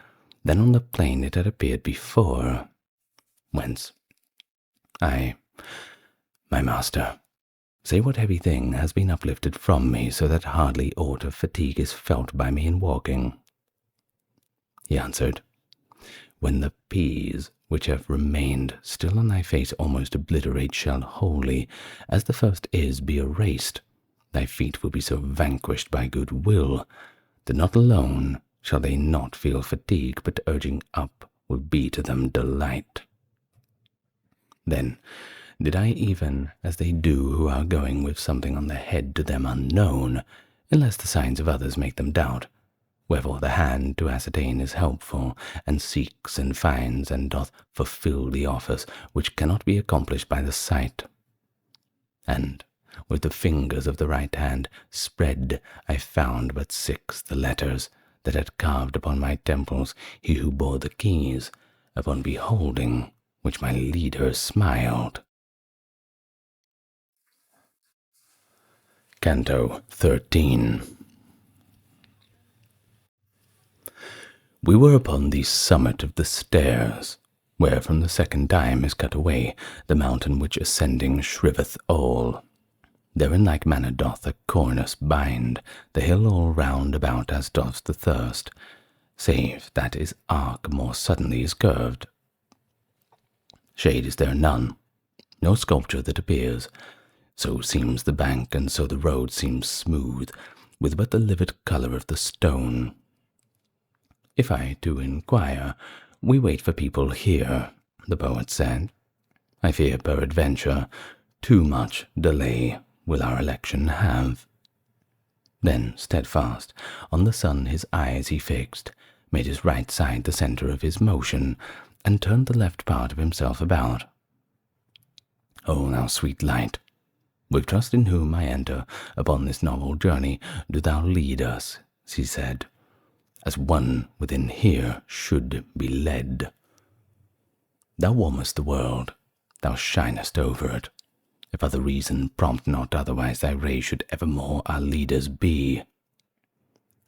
Speaker 1: than on the plain it had appeared before. Whence, my master, say what heavy thing has been uplifted from me, so that hardly aught of fatigue is felt by me in walking? He answered, When the peas which have remained still on thy face almost obliterate shall wholly, as the first is, be erased, thy feet will be so vanquished by good will, that not alone shall they not feel fatigue, but urging up will be to them delight. Then did I even as they do who are going with something on the head to them unknown, unless the signs of others make them doubt, wherefore the hand to ascertain is helpful, and seeks and finds, and doth fulfill the office which cannot be accomplished by the sight. And with the fingers of the right hand spread I found but 6 the letters that had carved upon my temples he who bore the keys, upon beholding which my leader smiled. Canto XIII. We were upon the summit of the stairs, where from the second time is cut away the mountain which ascending shriveth all. There in like manner doth a cornice bind the hill all round about, as does the thirst, save that his arc more suddenly is curved. Shade is there none, no sculpture that appears. So seems the bank, and so the road seems smooth, with but the livid colour of the stone. If I do inquire, we wait for people here, the poet said. I fear, peradventure, too much delay will our election have. Then, steadfast, on the sun his eyes he fixed, made his right side the centre of his motion, and turned the left part of himself about. O thou sweet light, with trust in whom I enter upon this novel journey, do thou lead us, she said, as one within here should be led. Thou warmest the world, thou shinest over it. If other reason prompt not, otherwise thy rays should evermore our leaders be.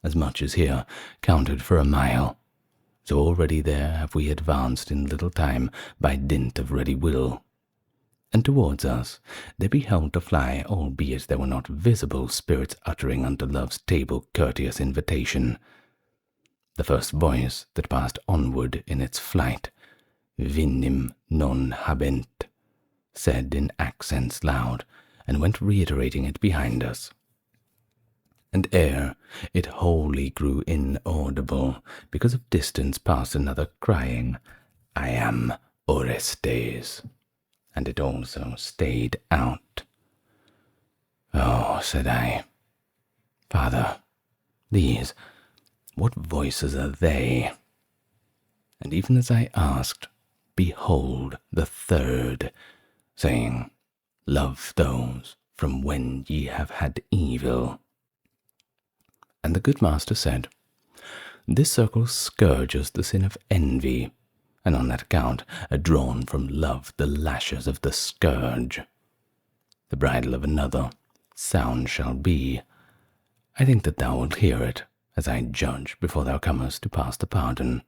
Speaker 1: As much as here counted for a mile, so already there have we advanced in little time by dint of ready will. And towards us they beheld to fly, albeit there were not visible spirits uttering unto love's table courteous invitation. The first voice that passed onward in its flight, Vinim non habent, said in accents loud, and went reiterating it behind us. And ere it wholly grew inaudible, because of distance passed another crying, I am Orestes, and it also stayed out. Oh, said I, Father, these, what voices are they? And even as I asked, behold the third, saying, Love those from when ye have had evil. And the good master said, This circle scourges the sin of envy, and on that account are drawn from love the lashes of the scourge. The bridle of another sound shall be. I think that thou wilt hear it, as I judge before thou comest to pass the pardon.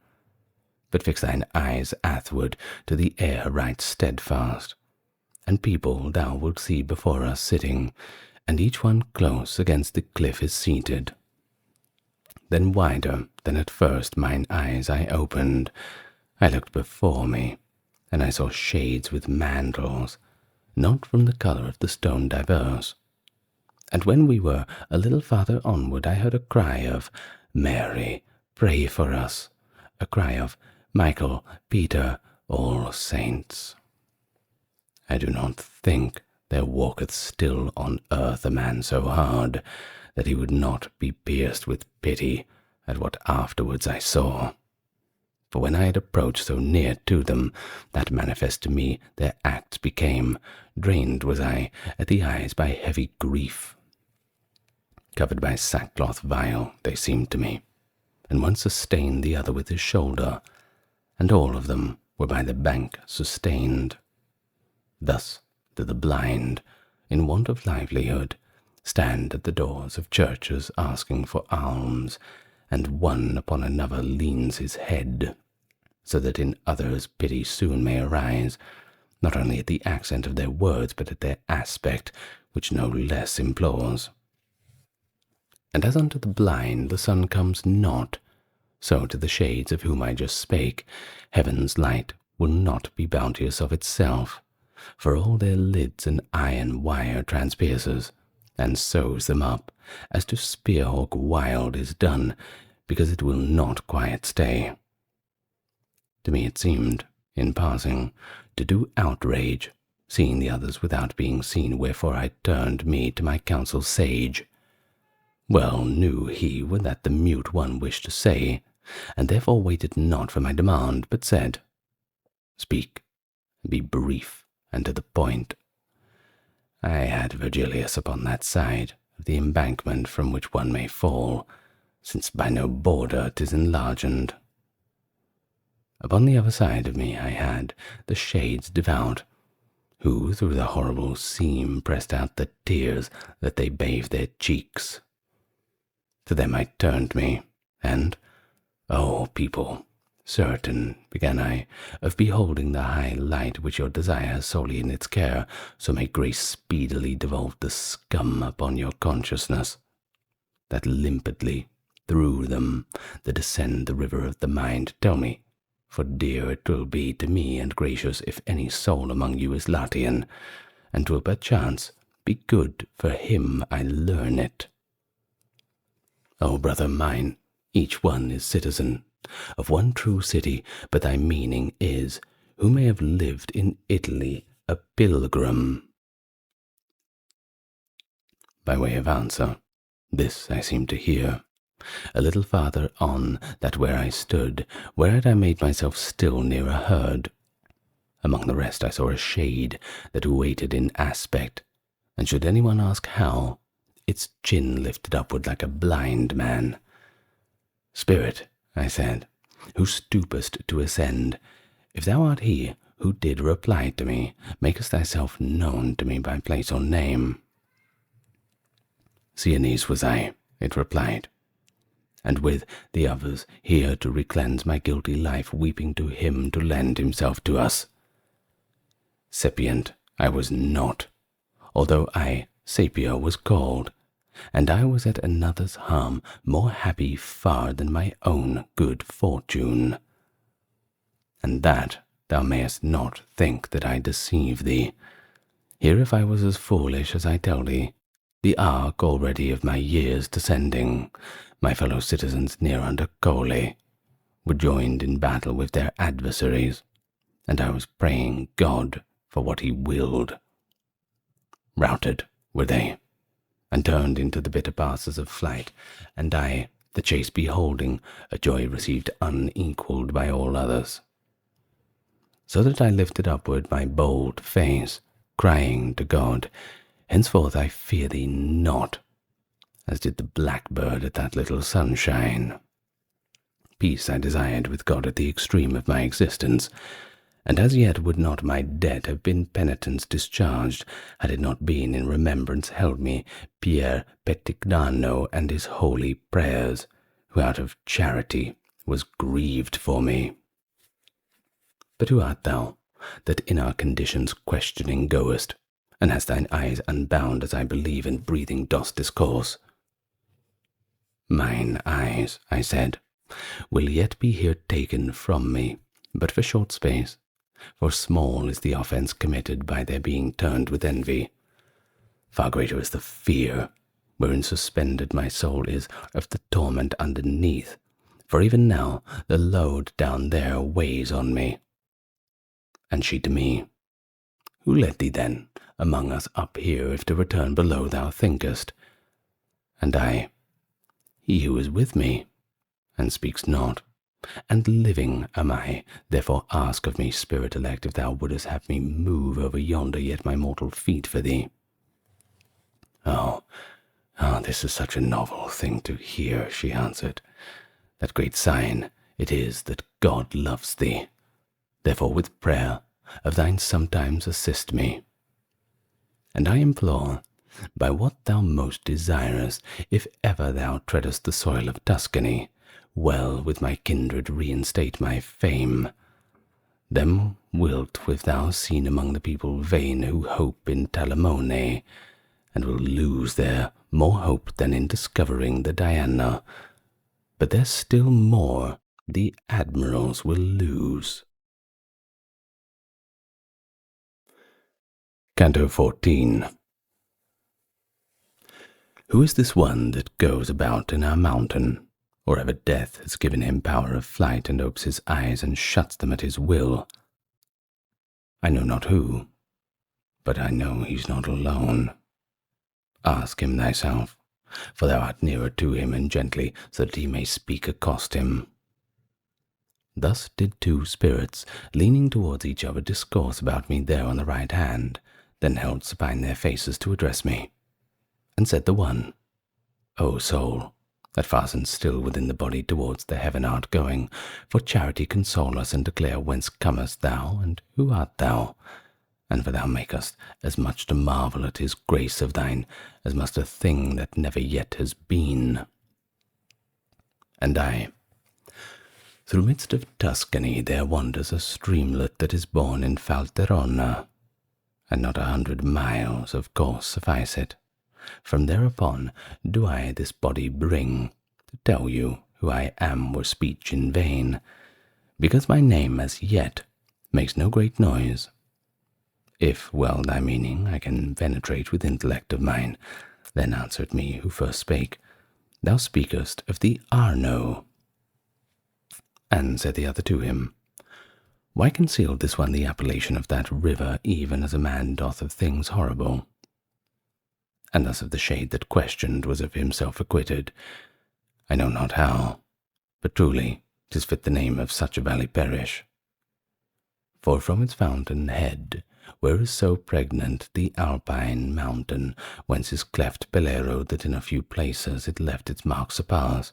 Speaker 1: But fix thine eyes athward to the air right steadfast, and people thou wilt see before us sitting, and each one close against the cliff is seated. Then wider than at first mine eyes I opened, I looked before me, and I saw shades with mantles, not from the colour of the stone diverse. And when we were a little farther onward, I heard a cry of, Mary, pray for us, a cry of, Michael, Peter, all saints. I do not think there walketh still on earth a man so hard that he would not be pierced with pity at what afterwards I saw. For when I had approached so near to them, that manifest to me their acts became, drained was I at the eyes by heavy grief. Covered by sackcloth vile they seemed to me, and one sustained the other with his shoulder, and all of them were by the bank sustained. Thus do the blind, in want of livelihood, stand at the doors of churches asking for alms, and one upon another leans his head, so that in others pity soon may arise, not only at the accent of their words, but at their aspect, which no less implores. And as unto the blind the sun comes not, so to the shades of whom I just spake, heaven's light will not be bounteous of itself, for all their lids an iron wire transpierces, and sews them up, as to spearhawk wild is done, because it will not quiet stay. To me it seemed, in passing, to do outrage, seeing the others without being seen, wherefore I turned me to my counsel sage. Well knew he what that the mute one wished to say, and therefore waited not for my demand, but said, Speak, be brief, and to the point. I had Virgilius upon that side of the embankment from which one may fall, since by no border 'tis enlarged. Upon the other side of me I had the shades devout, who through the horrible seam pressed out the tears that they bathed their cheeks. To them I turned me, and, O people, certain, began I, of beholding the high light which your desire has solely in its care, so may grace speedily devolve the scum upon your consciousness, that limpidly through them that descend the river of the mind. Tell me, for dear it will be to me and gracious if any soul among you is Latian, and 'twill perchance be good for him I learn it. O brother mine, each one is citizen of one true city, but thy meaning is, who may have lived in Italy a pilgrim. By way of answer, this I seemed to hear, a little farther on that where I stood, whereat I made myself still near a herd. Among the rest I saw a shade that waited in aspect, and should any one ask how, its chin lifted upward like a blind man. Spirit, I said, who stoopest to ascend, if thou art he who did reply to me, makest thyself known to me by place or name. Sienese was I, it replied, and with the others here to recleanse my guilty life, weeping to him to lend himself to us. Sapient I was not, although I Sapio was called, and I was at another's harm more happy far than my own good fortune. And that thou mayest not think that I deceive thee. Here if I was as foolish as I tell thee, the arc already of my years descending, my fellow citizens near under Cole, were joined in battle with their adversaries, and I was praying God for what he willed. Routed were they, and turned into the bitter passes of flight, and I the chase beholding, a joy received unequalled by all others. So that I lifted upward my bold face, crying to God, Henceforth I fear thee not, as did the blackbird at that little sunshine. Peace I desired with God at the extreme of my existence, and as yet would not my debt have been penitence discharged, had it not been in remembrance held me Pier Petignano and his holy prayers, who out of charity was grieved for me. But who art thou, that in our conditions questioning goest, and hast thine eyes unbound, as I believe, and breathing dost discourse? Mine eyes, I said, will yet be here taken from me, but for short space, for small is the offence committed by their being turned with envy. Far greater is the fear, wherein suspended my soul is, of the torment underneath, for even now the load down there weighs on me. And she to me, Who led thee then among us up here, if to return below thou thinkest? And I, He who is with me, and speaks not, and living am I, therefore ask of me, spirit elect, if thou wouldest have me move over yonder yet my mortal feet for thee. Oh, this is such a novel thing to hear, she answered. That great sign it is that God loves thee. Therefore with prayer of thine sometimes assist me. And I implore, by what thou most desirest, if ever thou treadest the soil of Tuscany, well with my kindred reinstate my fame. Them wilt if thou seen among the people vain who hope in Talamone, and will lose there more hope than in discovering the Diana. But there's still more the admirals will lose. Canto XIV. Who is this one that goes about in our mountain, or ever death has given him power of flight, and opes his eyes and shuts them at his will? I know not who, but I know he's not alone. Ask him thyself, for thou art nearer to him, and gently, so that he may speak, accost him. Thus did two spirits, leaning towards each other, discourse about me there on the right hand, then held supine their faces to address me. And said the one, O soul, that fastens still within the body towards the heaven art going, for charity console us, and declare whence comest thou, and who art thou? And for thou makest as much to marvel at his grace of thine, as must a thing that never yet has been. And I, through midst of Tuscany there wanders a streamlet that is born in Falterona, and not 100 miles of course suffice it. From thereupon do I this body bring, to tell you who I am were speech in vain, because my name as yet makes no great noise. If well thy meaning I can penetrate with intellect of mine, then answered me who first spake, Thou speakest of the Arno. And said the other to him, Why concealed this one the appellation of that river, even as a man doth of things horrible? And thus of the shade that questioned was of himself acquitted. I know not how, but truly 'tis fit the name of such a valley perish. For from its fountain head, where is so pregnant the Alpine mountain, whence is cleft Pelero, that in a few places it left its mark surpass,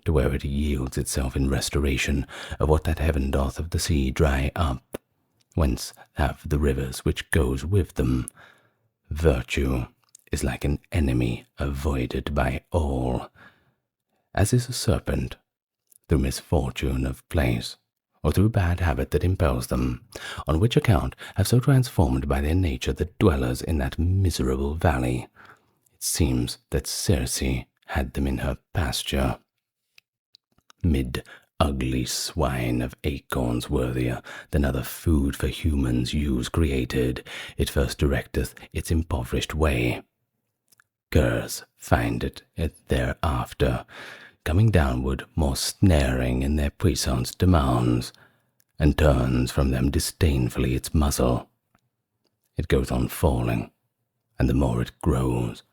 Speaker 1: to where it yields itself in restoration of what that heaven doth of the sea dry up, whence have the rivers which goes with them. Virtue is like an enemy avoided by all, as is a serpent, through misfortune of place, or through bad habit that impels them, on which account have so transformed by their nature the dwellers in that miserable valley. It seems that Circe had them in her pasture. Mid ugly swine of acorns worthier than other food for humans use created, it first directeth its impoverished way. Curs find it thereafter, coming downward more snaring in their puissance demands, and turns from them disdainfully its muzzle. It goes on falling, and the more it grows,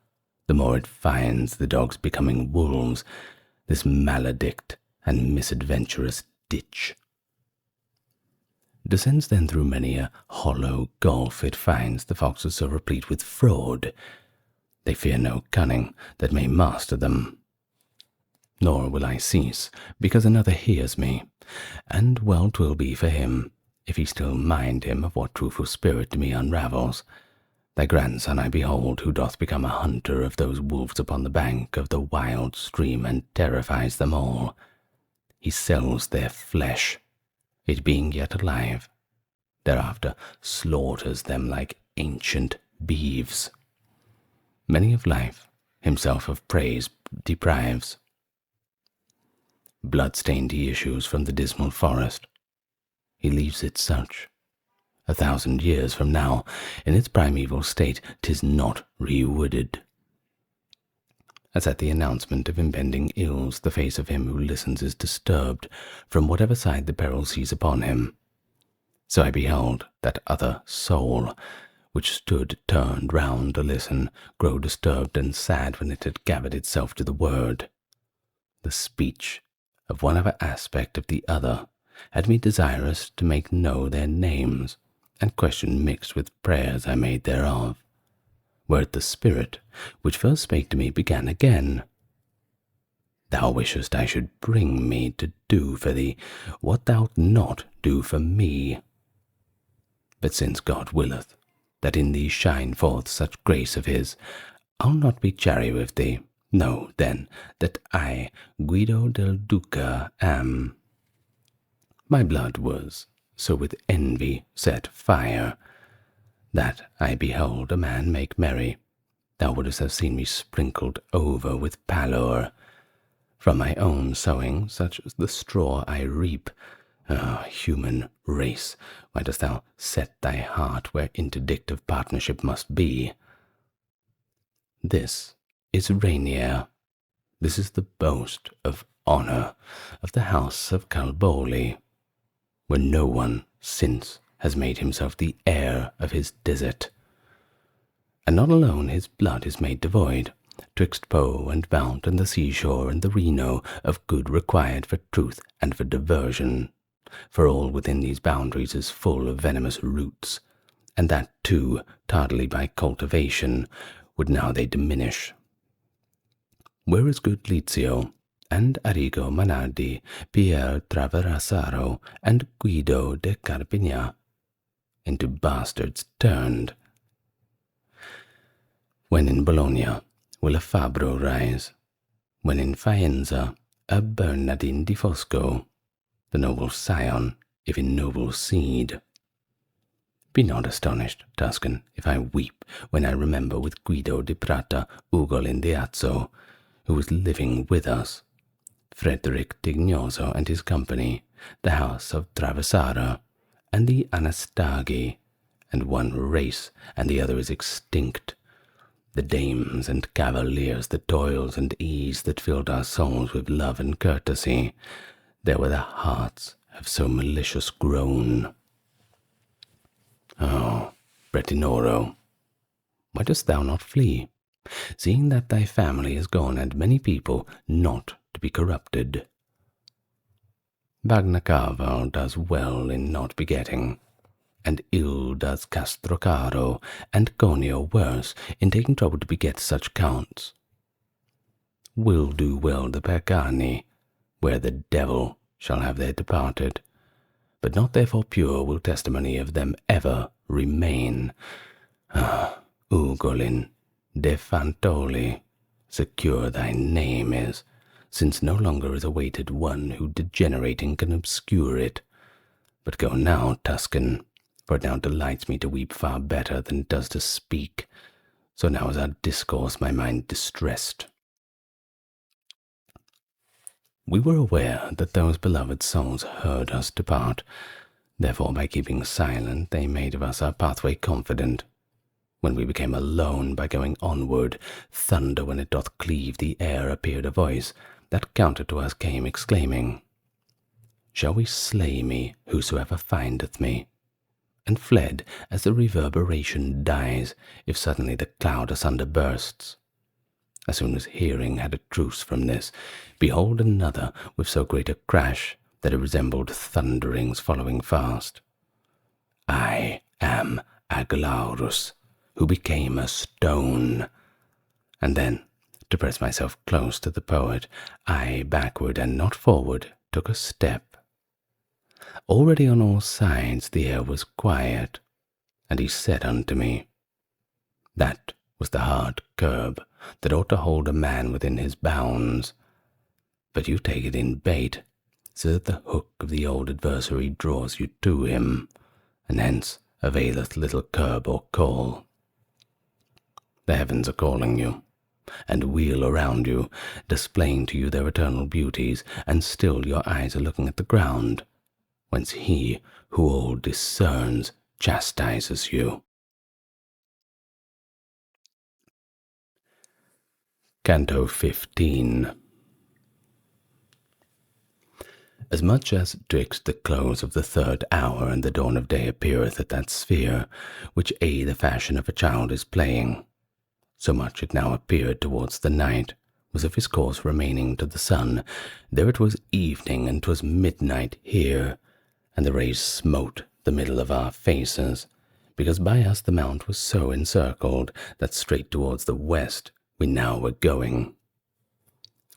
Speaker 1: the more it finds the dogs becoming wolves, this maledict and misadventurous ditch. Descends then through many a hollow gulf it finds the foxes so replete with fraud, they fear no cunning that may master them. Nor will I cease, because another hears me, and well 'twill be for him, if he still mind him of what truthful spirit to me unravels. Thy grandson I behold, who doth become a hunter of those wolves upon the bank of the wild stream, and terrifies them all. He sells their flesh, it being yet alive, thereafter slaughters them like ancient beeves. Many of life, himself of praise deprives. Blood-stained he issues from the dismal forest. He leaves it such. 1,000 years from now, in its primeval state, 'tis not rewooded. As at the announcement of impending ills, the face of him who listens is disturbed from whatever side the peril sees upon him, so I beheld that other soul, which stood turned round to listen, grow disturbed and sad when it had gathered itself to the word. The speech of one other aspect of the other had me desirous to make know their names, and question mixed with prayers I made thereof. Whereat the spirit, which first spake to me, began again. Thou wishest I should bring me to do for thee what thou'lt not do for me. But since God willeth that in thee shine forth such grace of his, I'll not be chary with thee. Know, then, that I, Guido del Duca, am. My blood was so with envy set fire, that I behold a man make merry. Thou wouldst have seen me sprinkled over with pallor. From my own sowing, such as the straw I reap. Ah, human race, why dost thou set thy heart where interdict of partnership must be? This is Rainier. This is the boast of honour of the house of Calboli, where no one since has made himself the heir of his desert. And not alone his blood is made devoid, twixt Po and Mount and the seashore and the Reno, of good required for truth and for diversion, for all within these boundaries is full of venomous roots, and that too tardily by cultivation would now they diminish. Where is good Lizio, and Arrigo Manardi, Pier Traversaro, and Guido de Carpigna, into bastards turned? When in Bologna will a Fabro rise, when in Faenza a Bernardin di Fosco, the noble scion, if in noble seed. Be not astonished, Tuscan, if I weep when I remember with Guido di Prata Ugolin-Diazzo, who was living with us, Frederick Dignoso and his company, the house of Traversara, and the Anastagi, and one race, and the other is extinct. The dames and cavaliers, the toils and ease that filled our souls with love and courtesy, there where the hearts have so malicious grown. Oh, Bretinoro, why dost thou not flee, seeing that thy family is gone, and many people not to be corrupted? Bagnacaval does well in not begetting, and ill does Castrocaro, and Conio worse in taking trouble to beget such counts. Will do well the Percani, where the devil shall have their departed, but not therefore pure will testimony of them ever remain. Ah, Ugolin de Fantoli, secure thy name is, since no longer is awaited one who degenerating can obscure it. But go now, Tuscan, for it now delights me to weep far better than it does to speak, so now is our discourse my mind distressed. We were aware that those beloved souls heard us depart, therefore by keeping silent they made of us our pathway confident. When we became alone by going onward, thunder when it doth cleave the air appeared a voice, that counter to us came exclaiming, Shall we slay me, whosoever findeth me? And fled as the reverberation dies, if suddenly the cloud asunder bursts. As soon as hearing had a truce from this, behold another with so great a crash that it resembled thunderings following fast. I am Aglaurus, who became a stone. And then, to press myself close to the poet, I backward and not forward took a step. Already on all sides the air was quiet, and he said unto me, that was the hard curb that ought to hold a man within his bounds, but you take it in bait, so that the hook of the old adversary draws you to him, and hence availeth little curb or call. The heavens are calling you, and wheel around you, displaying to you their eternal beauties, and still your eyes are looking at the ground, whence he who all discerns chastises you. Canto XV. As much as twixt the close of the third hour and the dawn of day appeareth at that sphere, which the fashion of a child is playing, so much it now appeared towards the night, was of his course remaining to the sun. There it was evening, and 'twas midnight here, and the rays smote the middle of our faces, because by us the mount was so encircled that straight towards the west we now were going.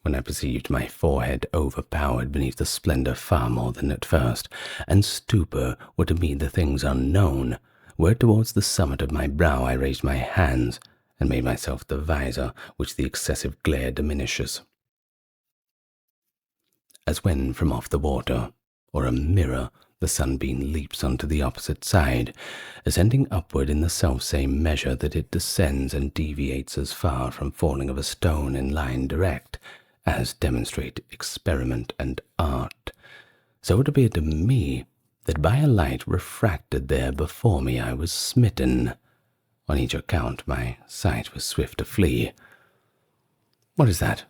Speaker 1: When I perceived my forehead overpowered beneath the splendor far more than at first, and stupor were to me the things unknown, where towards the summit of my brow I raised my hands, and made myself the visor which the excessive glare diminishes. As when from off the water, or a mirror, the sunbeam leaps unto the opposite side, ascending upward in the self-same measure that it descends and deviates as far from falling of a stone in line direct, as demonstrate experiment and art, so it appeared to me that by a light refracted there before me I was smitten. On each account my sight was swift to flee. What is that,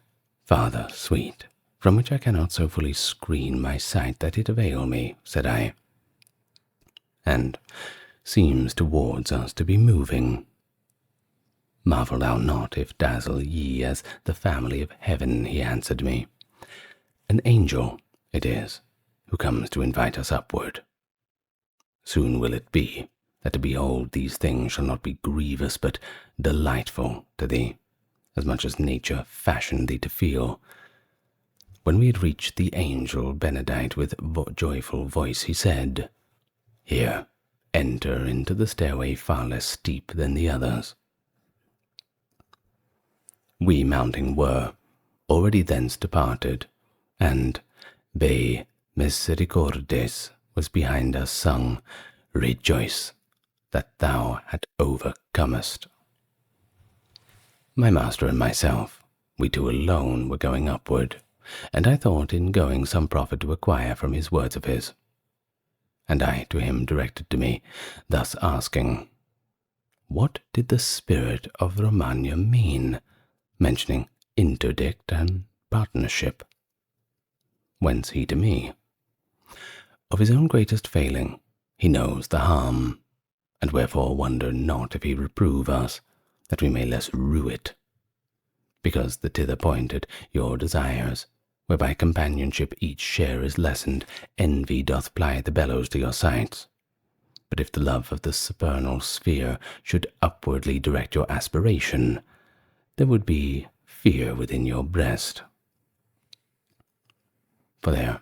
Speaker 1: Father sweet, from which I cannot so fully screen my sight that it avail me, said I, and seems towards us to be moving. Marvel thou not if dazzle ye as the family of heaven, he answered me. An angel it is, who comes to invite us upward. Soon will it be, that to behold these things shall not be grievous, but delightful to thee, as much as nature fashioned thee to feel. When we had reached the angel Benedict with joyful voice, he said, Here, enter into the stairway far less steep than the others. We mounting were, already thence departed, and Be Misericordes was behind us sung, Rejoice that thou had overcomest. My master and myself, we two alone, were going upward, and I thought in going some profit to acquire from his words of his. And I to him directed to me, thus asking, What did the spirit of Romagna mean, mentioning interdict and partnership? Whence he to me, Of his own greatest failing he knows the harm, and wherefore wonder not if he reprove us, that we may less rue it. Because the thither pointed your desires, whereby companionship each share is lessened, envy doth ply the bellows to your sights. But if the love of the supernal sphere should upwardly direct your aspiration, there would be fear within your breast. For there,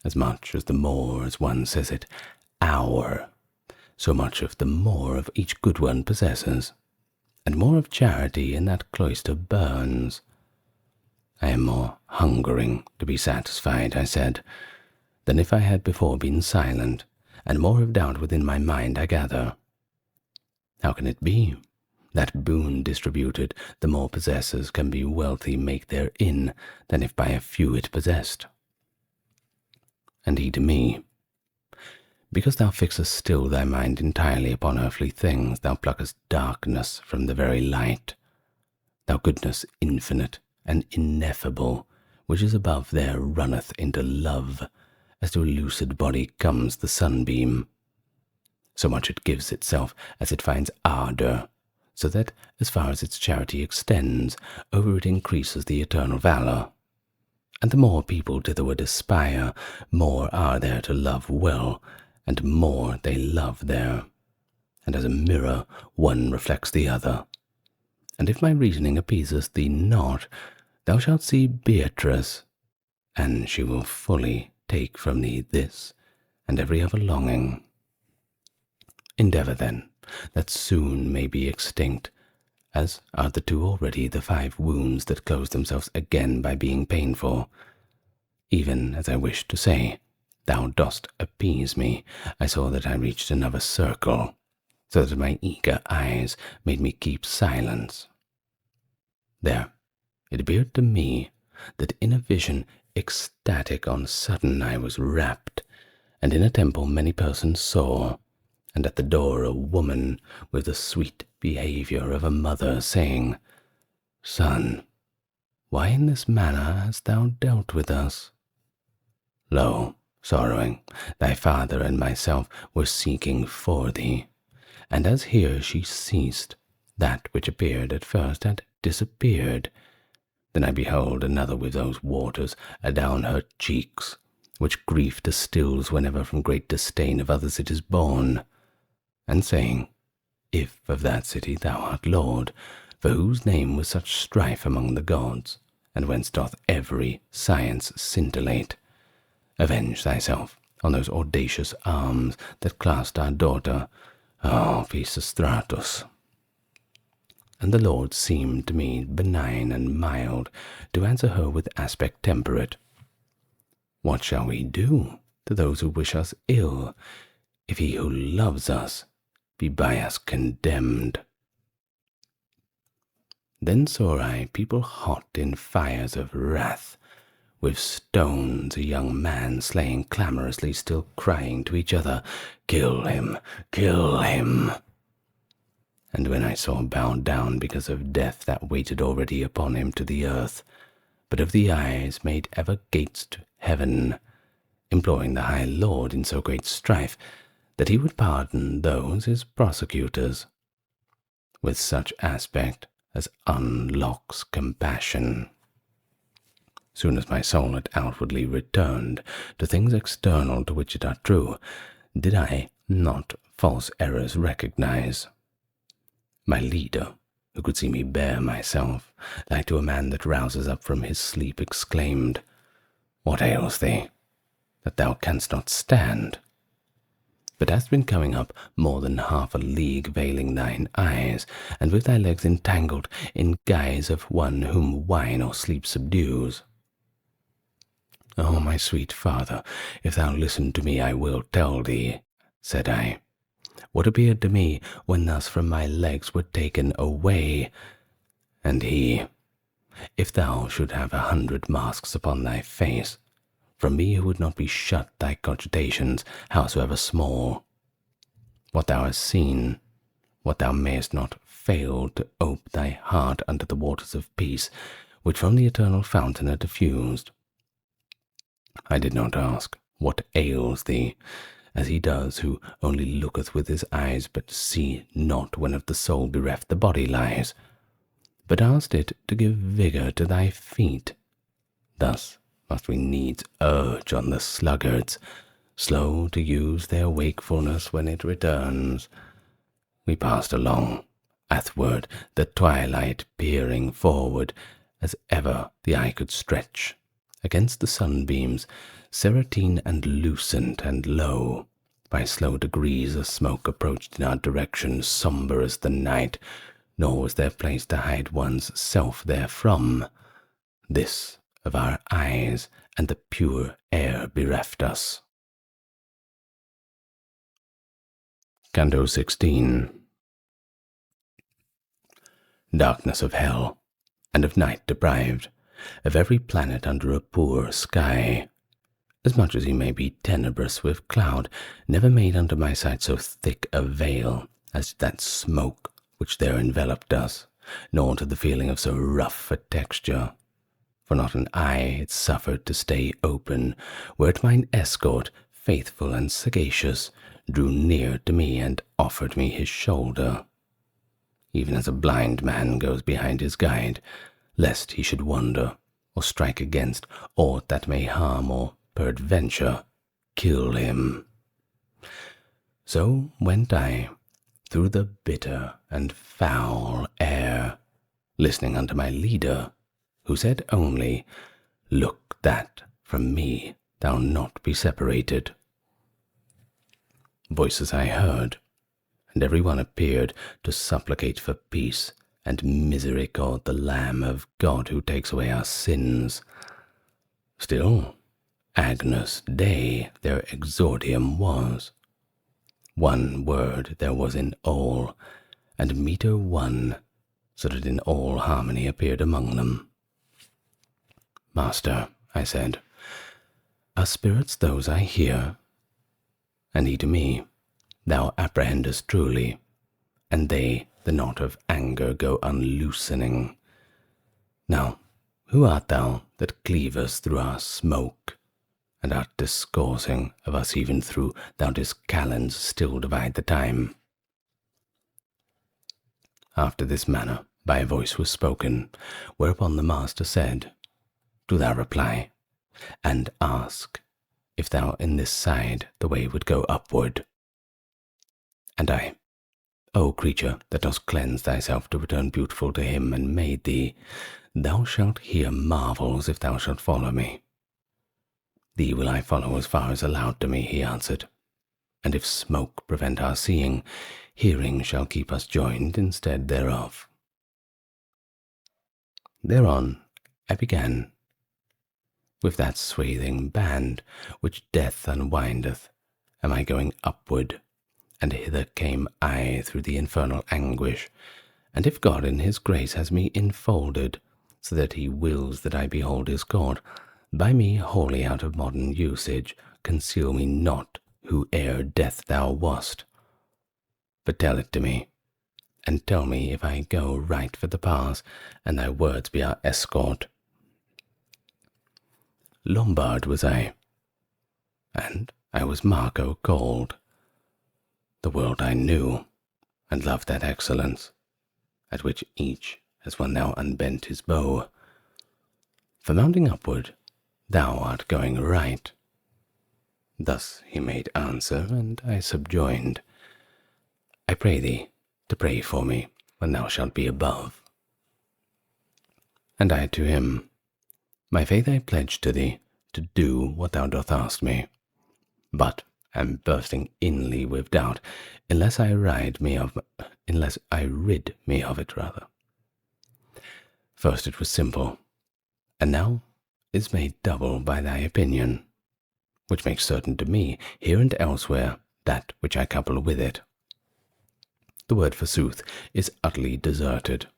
Speaker 1: as much as the more, as one says it, our, so much of the more of each good one possesses, and more of charity in that cloister burns. I am more hungering to be satisfied, I said, than if I had before been silent, and more of doubt within my mind I gather. How can it be? That boon distributed, the more possessors can be wealthy make therein, than if by a few it possessed. And he to me, Because thou fixest still thy mind entirely upon earthly things, thou pluckest darkness from the very light. Thou goodness infinite and ineffable, which is above there, runneth into love, as to a lucid body comes the sunbeam. So much it gives itself as it finds ardour, so that, as far as its charity extends, over it increases the eternal valor. And the more people thitherward aspire, more are there to love well, and more they love there. And as a mirror, one reflects the other. And if my reasoning appeaseth thee not, thou shalt see Beatrice, and she will fully take from thee this and every other longing. Endeavour, then, that soon may be extinct, as are the two already, the 5 wounds that close themselves again by being painful. Even as I wished to say, thou dost appease me, I saw that I reached another circle, so that my eager eyes made me keep silence. There, it appeared to me that in a vision ecstatic on sudden I was wrapped, and in a temple many persons saw, and at the door a woman with the sweet behaviour of a mother, saying, Son, why in this manner hast thou dealt with us? Lo, sorrowing, thy father and myself were seeking for thee, and as here she ceased, that which appeared at first had disappeared. Then I behold another with those waters adown her cheeks, which grief distills whenever from great disdain of others it is born, and saying, If of that city thou art lord, for whose name was such strife among the gods, and whence doth every science scintillate, avenge thyself on those audacious arms that clasped our daughter, O Pisistratus. And the Lord seemed to me benign and mild, to answer her with aspect temperate. What shall we do to those who wish us ill, if he who loves us be by us condemned? Then saw I people hot in fires of wrath, with stones a young man slaying clamorously, still crying to each other, Kill him, kill him. And when I saw bowed down because of death that waited already upon him to the earth, but of the eyes made ever gates to heaven, imploring the high Lord in so great strife, that he would pardon those his prosecutors, with such aspect as unlocks compassion. Soon as my soul had outwardly returned to things external to which it are true, did I not false errors recognize. My leader, who could see me bear myself, like to a man that rouses up from his sleep, exclaimed, What ails thee, that thou canst not stand? But hast been coming up more than half a league, veiling thine eyes, and with thy legs entangled in guise of one whom wine or sleep subdues. O my sweet father, if thou listen to me, I will tell thee, said I, what appeared to me when thus from my legs were taken away. And he, if thou should have 100 masks upon thy face, from me who would not be shut thy cogitations, howsoever small. What thou hast seen, what thou mayest not fail to ope thy heart unto the waters of peace, which from the eternal fountain are diffused. I did not ask, What ails thee? As he does who only looketh with his eyes, but see not when of the soul bereft the body lies, but asked it to give vigour to thy feet. Thus must we needs urge on the sluggards, slow to use their wakefulness when it returns. We passed along, athwart the twilight, peering forward, as ever the eye could stretch, against the sunbeams, serotine and lucent, and lo, by slow degrees a smoke approached in our direction, sombre as the night, nor was there place to hide one's self therefrom. This of our eyes and the pure air bereft us. Canto XVI. Darkness of hell, and of night deprived, of every planet under a poor sky, as much as he may be tenebrous with cloud, never made unto my sight so thick a veil as that smoke which there enveloped us, nor to the feeling of so rough a texture. For not an eye it suffered to stay open, whereat mine escort, faithful and sagacious, drew near to me and offered me his shoulder. even as a blind man goes behind his guide, lest he should wander, or strike against aught that may harm or peradventure kill him. So went I through the bitter and foul air, listening unto my leader, who said only, "Look that from me thou not be separated." Voices I heard, and every one appeared to supplicate for peace and misericorde the Lamb of God who takes away our sins. Still, Agnus Dei their exordium was. One word there was in all, and metre one, so that in all harmony appeared among them. "Master," I said, "are spirits those I hear?" And he to me, "Thou apprehendest truly, and they the knot of anger go unloosening. Now, who art thou that cleavest through our smoke, and art discoursing of us even through thou didst calends still divide the time?" After this manner by a voice was spoken, whereupon the master said, "Do thou reply, and ask if thou in this side the way would go upward." And I, "O creature that dost cleanse thyself to return beautiful to him and made thee, thou shalt hear marvels if thou shalt follow me." "Thee will I follow as far as allowed to me," he answered, "and if smoke prevent our seeing, hearing shall keep us joined instead thereof." Thereon I began, with that swathing band which death unwindeth, am I going upward, and hither came I through the infernal anguish, and if God in his grace has me enfolded, so that he wills that I behold his court, by me wholly out of modern usage, conceal me not who ere death thou wast, but tell it to me, and tell me if I go right for the pass, and thy words be our escort. Lombard was I, and I was Marco called. The world I knew, and loved that excellence, at which each as one now unbent his bow. For mounting upward, thou art going right. Thus he made answer, and I subjoined, "I pray thee to pray for me when thou shalt be above." And I to him, "My faith I pledge to thee to do what thou doth ask me, but am bursting inly with doubt, unless I rid me of it rather. First it was simple, and now is made double by thy opinion, which makes certain to me, here and elsewhere, that which I couple with it. The word forsooth is utterly deserted,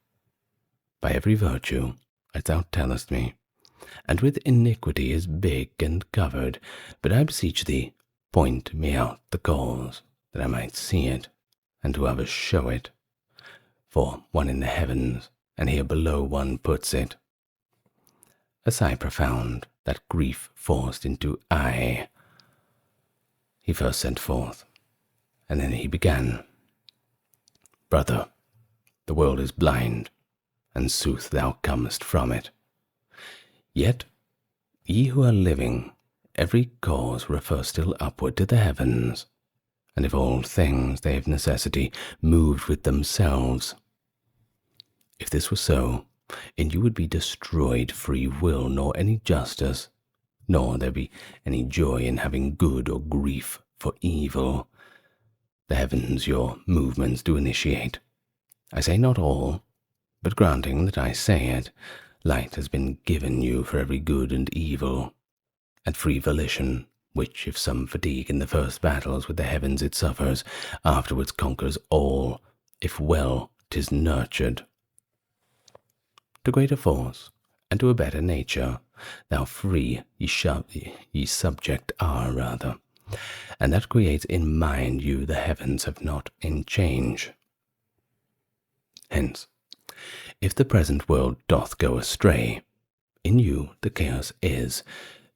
Speaker 1: by every virtue, as thou tellest me, and with iniquity is big and covered, but I beseech thee, point me out the cause, that I might see it, and to others show it. For one in the heavens, and here below one puts it. A sigh profound, that grief forced into I. He first sent forth, and then he began, "Brother, the world is blind, and sooth thou comest from it. Yet, ye who are living, every cause refers still upward to the heavens, and if all things they of necessity moved with themselves. If this were so, in you would be destroyed free will, nor any justice, nor there be any joy in having good or grief for evil. The heavens your movements do initiate. I say not all, but granting that I say it, light has been given you for every good and evil, and free volition, which, if some fatigue in the first battles with the heavens it suffers, afterwards conquers all, if well 'tis nurtured. To greater force, and to a better nature, thou free ye subject are rather, and that creates in mind you the heavens have not in change. Hence, if the present world doth go astray, in you the chaos is,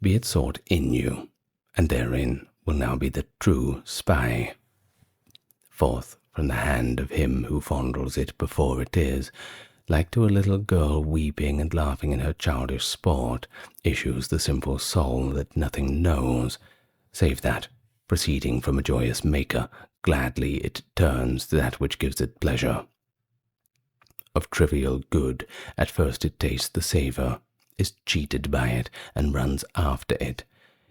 Speaker 1: be it sought in you, and therein will now be the true spy. Forth from the hand of him who fondles it before it is, like to a little girl weeping and laughing in her childish sport, issues the simple soul that nothing knows, save that, proceeding from a joyous maker, gladly it turns to that which gives it pleasure. Of trivial good at first it tastes the savour, is cheated by it, and runs after it,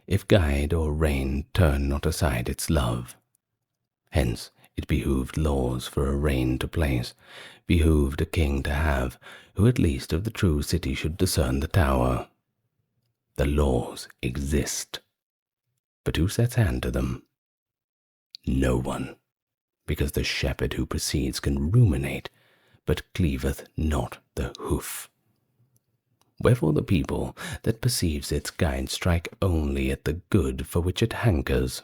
Speaker 1: if guide or rein turn not aside its love. Hence it behooved laws for a rein to place, behooved a king to have, who at least of the true city should discern the tower. The laws exist, but who sets hand to them? No one, because the shepherd who proceeds can ruminate, but cleaveth not the hoof. Wherefore the people that perceives its guide strike only at the good for which it hankers,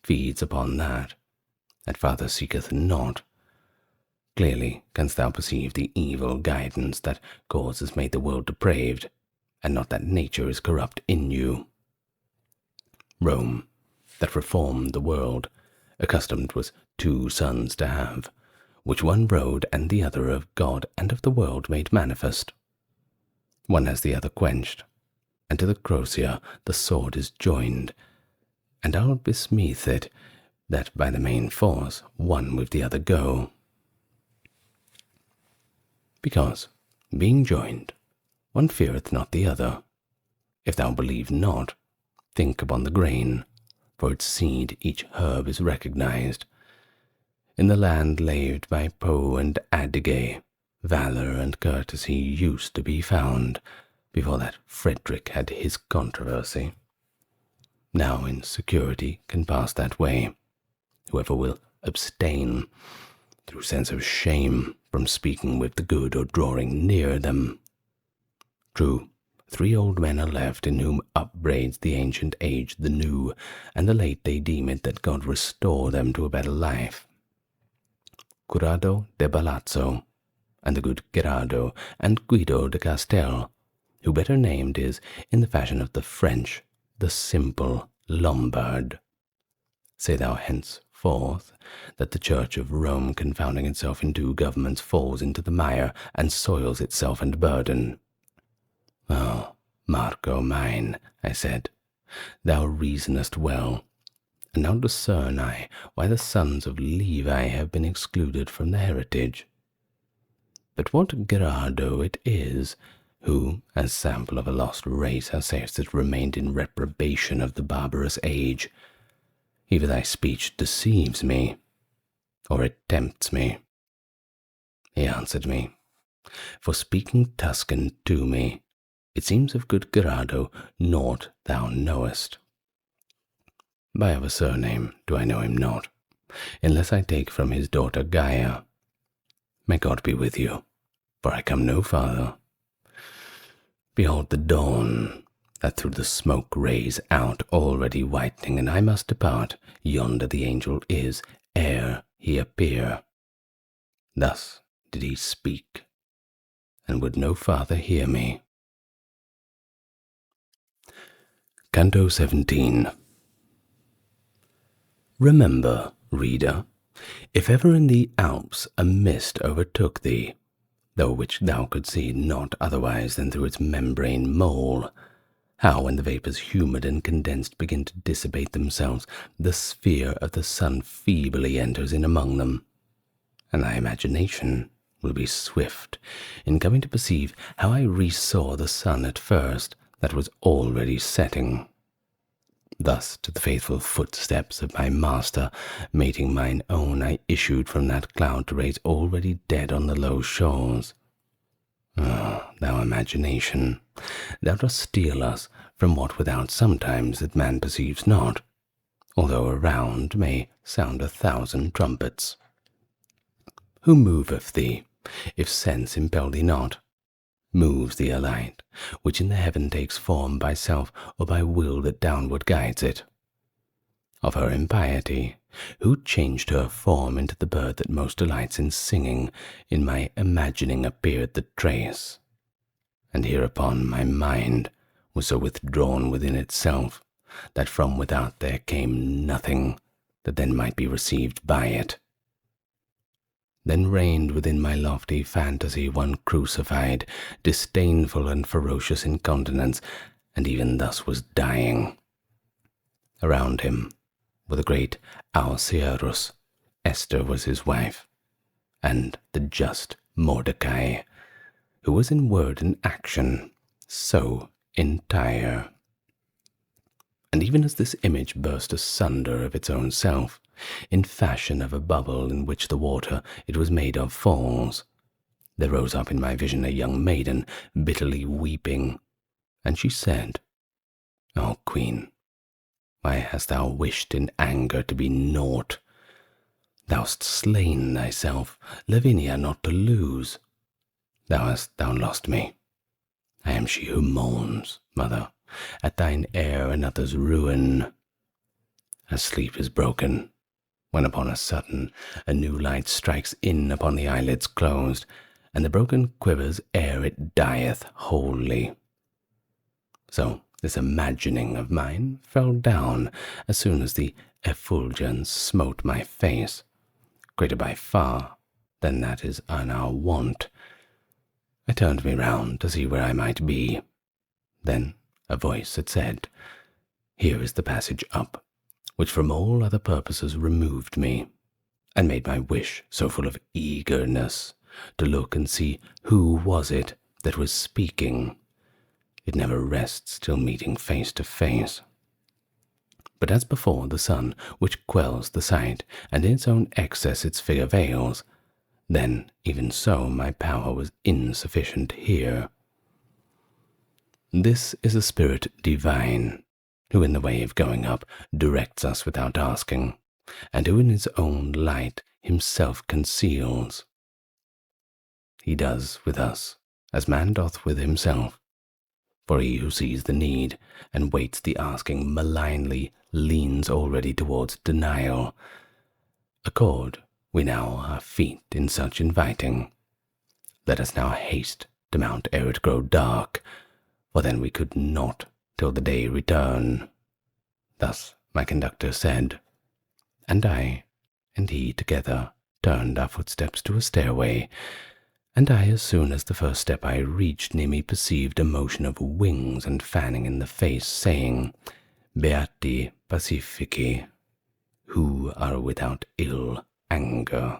Speaker 1: feeds upon that farther seeketh not. Clearly canst thou perceive the evil guidance that cause has made the world depraved, and not that nature is corrupt in you. Rome, that reformed the world, accustomed was 2 sons to have, which one rode and the other of God and of the world made manifest. One has the other quenched, and to the crosier the sword is joined, and I'll besmeath it that by the main force one with the other go. Because, being joined, one feareth not the other. If thou believe not, think upon the grain, for its seed each herb is recognized. In the land laved by Po and Adige, valor and courtesy used to be found, before that Frederick had his controversy. Now in security can pass that way, whoever will abstain, through sense of shame, from speaking with the good or drawing near them. True, 3 old men are left, in whom upbraids the ancient age the new, and the late they deem it that God restore them to a better life. Curado de Balazzo, and the good Gerardo, and Guido de Castel, who better named is, in the fashion of the French, the simple Lombard. Say thou henceforth that the Church of Rome, confounding itself in 2 governments, falls into the mire, and soils itself and burden. Oh, Marco mine, I said, thou reasonest well, and now discern I why the sons of Levi have been excluded from the heritage. But what Gerardo it is, who, as sample of a lost race, how sayest it remained in reprobation of the barbarous age? Either thy speech deceives me, or it tempts me. He answered me, for speaking Tuscan to me, it seems of good Gerardo naught thou knowest. By other surname do I know him not, unless I take from his daughter Gaia. May God be with you, for I come no farther. Behold the dawn, that through the smoke rays out already whitening, and I must depart. Yonder the angel is, ere he appear. Thus did he speak, and would no farther hear me. Canto XVII. Remember, reader, if ever in the Alps a mist overtook thee, though which thou couldst see not otherwise than through its membrane mole, how when the vapours humid and condensed begin to dissipate themselves, the sphere of the sun feebly enters in among them, and thy imagination will be swift in coming to perceive how I resaw the sun at first, that was already setting. Thus to the faithful footsteps of my master, mating mine own, I issued from that cloud to raise already dead on the low shores. Ah, thou imagination, thou dost steal us from what without sometimes that man perceives not, although around may sound 1,000 trumpets. Who moveth thee, if sense impel thee not? Moves thee a light, which in the heaven takes form by self or by will that downward guides it. Of her impiety, who changed her form into the bird that most delights in singing, in my imagining appeared the trace. And hereupon my mind was so withdrawn within itself, that from without there came nothing that then might be received by it. Then reigned within my lofty fantasy one crucified, disdainful and ferocious in countenance, and even thus was dying. Around him were the great Ahasuerus, Esther was his wife, and the just Mordecai, who was in word and action so entire. And even as this image burst asunder of its own self, in fashion of a bubble in which the water it was made of falls, there rose up in my vision a young maiden, bitterly weeping, and she said, O Queen, why hast thou wished in anger to be naught? Thou'st slain thyself, Lavinia not to lose. Thou lost me. I am she who mourns, mother, at thine heir and others' ruin. As sleep is broken, when upon a sudden a new light strikes in upon the eyelids closed, and the broken quivers ere it dieth wholly. So this imagining of mine fell down as soon as the effulgence smote my face, greater by far than that is on our wont. I turned me round to see where I might be. Then a voice had said, Here is the passage up, which from all other purposes removed me, and made my wish so full of eagerness to look and see who was it that was speaking. It never rests till meeting face to face. But as before, the sun, which quells the sight, and in its own excess its figure veils, then even so my power was insufficient here. This is a spirit divine, who in the way of going up directs us without asking, and who in his own light himself conceals. He does with us as man doth with himself, for he who sees the need and waits the asking malignly leans already towards denial. Accord we now our feet in such inviting. Let us now haste to mount ere it grow dark, for then we could not till the day return. Thus my conductor said, and I and he together turned our footsteps to a stairway, and I, as soon as the first step I reached near me, perceived a motion of wings and fanning in the face, saying, Beati pacifici, who are without ill anger.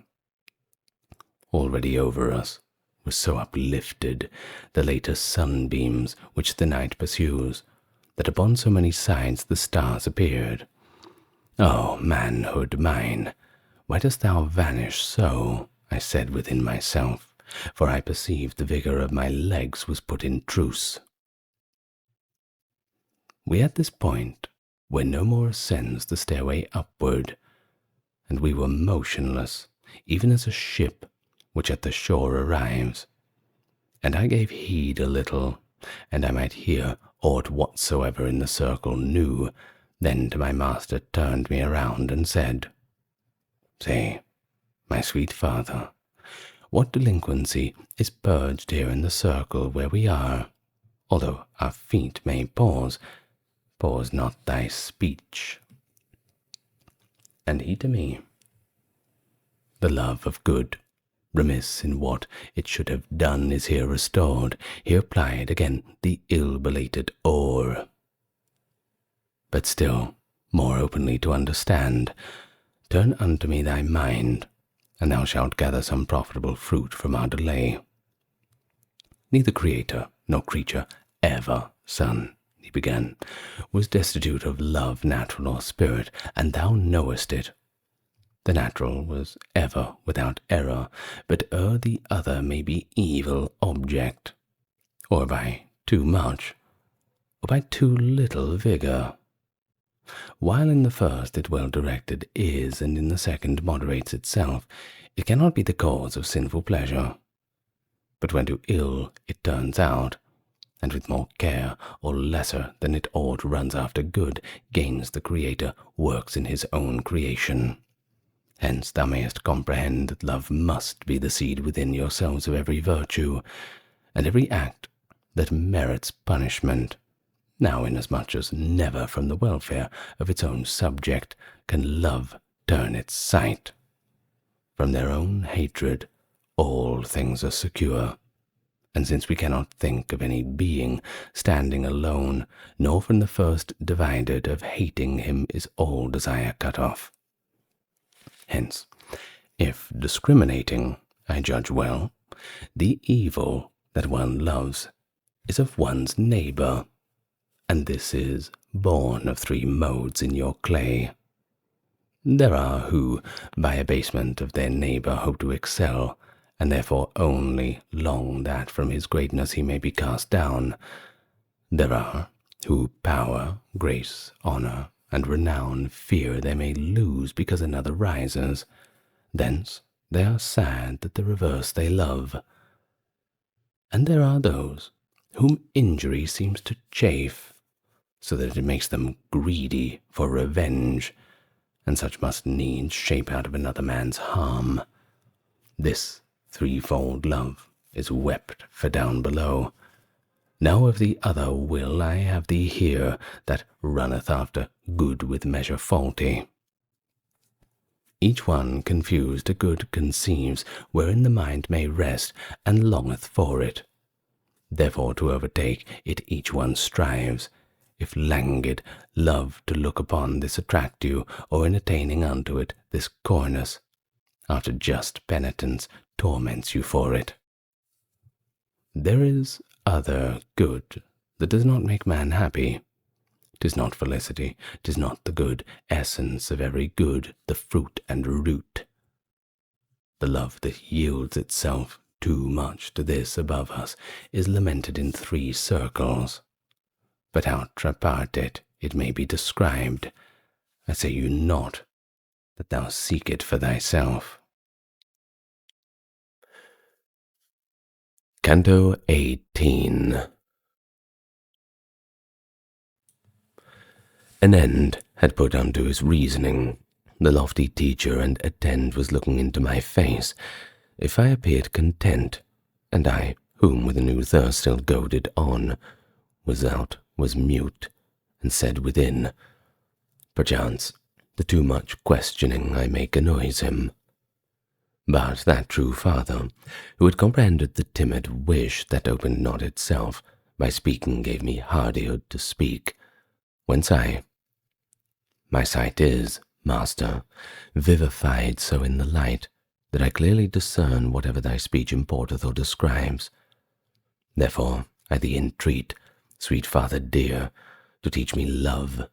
Speaker 1: Already over us was so uplifted the latest sunbeams which the night pursues, that upon so many sides the stars appeared. O manhood mine, why dost thou vanish so? I said within myself, for I perceived the vigour of my legs was put in truce. We at this point where no more ascends the stairway upward, and we were motionless, even as a ship which at the shore arrives. And I gave heed a little, and I might hear aught whatsoever in the circle knew. Then to my master turned me around and said, Say, my sweet father, what delinquency is purged here in the circle where we are? Although our feet may pause, pause not thy speech. And he to me, the love of good, remiss in what it should have done, is here restored, here plied again the ill-belated oar. But still more openly to understand, turn unto me thy mind, and thou shalt gather some profitable fruit from our delay. Neither creator nor creature ever, son, he began, was destitute of love, natural or spirit, and thou knowest it. The natural was ever without error, but the other may be evil object, or by too much, or by too little vigour. While in the first it well directed is, and in the second moderates itself, it cannot be the cause of sinful pleasure. But when to ill it turns out, and with more care or lesser than it ought runs after good, gains the Creator, works in his own creation. Hence thou mayest comprehend that love must be the seed within yourselves of every virtue, and every act that merits punishment, now inasmuch as never from the welfare of its own subject can love turn its sight. from their own hatred, all things are secure. And since we cannot think of any being standing alone, nor from the first divided, of hating him is all desire cut off. Hence, if discriminating I judge well, the evil that one loves is of one's neighbor, and this is born of three modes in your clay. There are who, by abasement of their neighbor, hope to excel, and therefore only long that from his greatness he may be cast down. There are who power, grace, honor, and renown fear they may lose because another rises. Thence they are sad that the reverse they love. And there are those whom injury seems to chafe, so that it makes them greedy for revenge, and such must needs shape out of another man's harm. This threefold love is wept for down below. Now of the other will I have thee here, that runneth after good with measure faulty. Each one confused a good conceives, wherein the mind may rest, and longeth for it. Therefore to overtake it each one strives. If languid love to look upon this attract you, or in attaining unto it this coyness, after just penitence torments you for it. There is other good that does not make man happy. 'Tis not felicity, 'tis not the good essence of every good, the fruit and root. The love that yields itself too much to this above us is lamented in three circles. But how tripartite it may be described, I say you not that thou seek it for thyself. Canto XVIII. An end had put unto his reasoning. The lofty teacher and attend was looking into my face. If I appeared content, and I, whom with a new thirst still goaded on, was mute, and said within, perchance the too much questioning I make annoys him. But that true father, who had comprehended the timid wish that opened not itself, by speaking gave me hardihood to speak, whence my sight is, master, vivified so in the light, that I clearly discern whatever thy speech importeth or describes. Therefore I thee entreat, sweet father dear, to teach me love,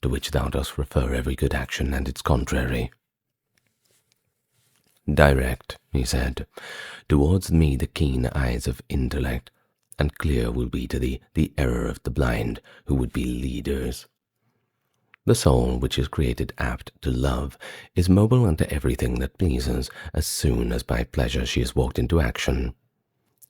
Speaker 1: to which thou dost refer every good action and its contrary. Direct, he said, towards me the keen eyes of intellect, and clear will be to thee the error of the blind, who would be leaders. The soul, which is created apt to love, is mobile unto everything that pleases, as soon as by pleasure she is walked into action.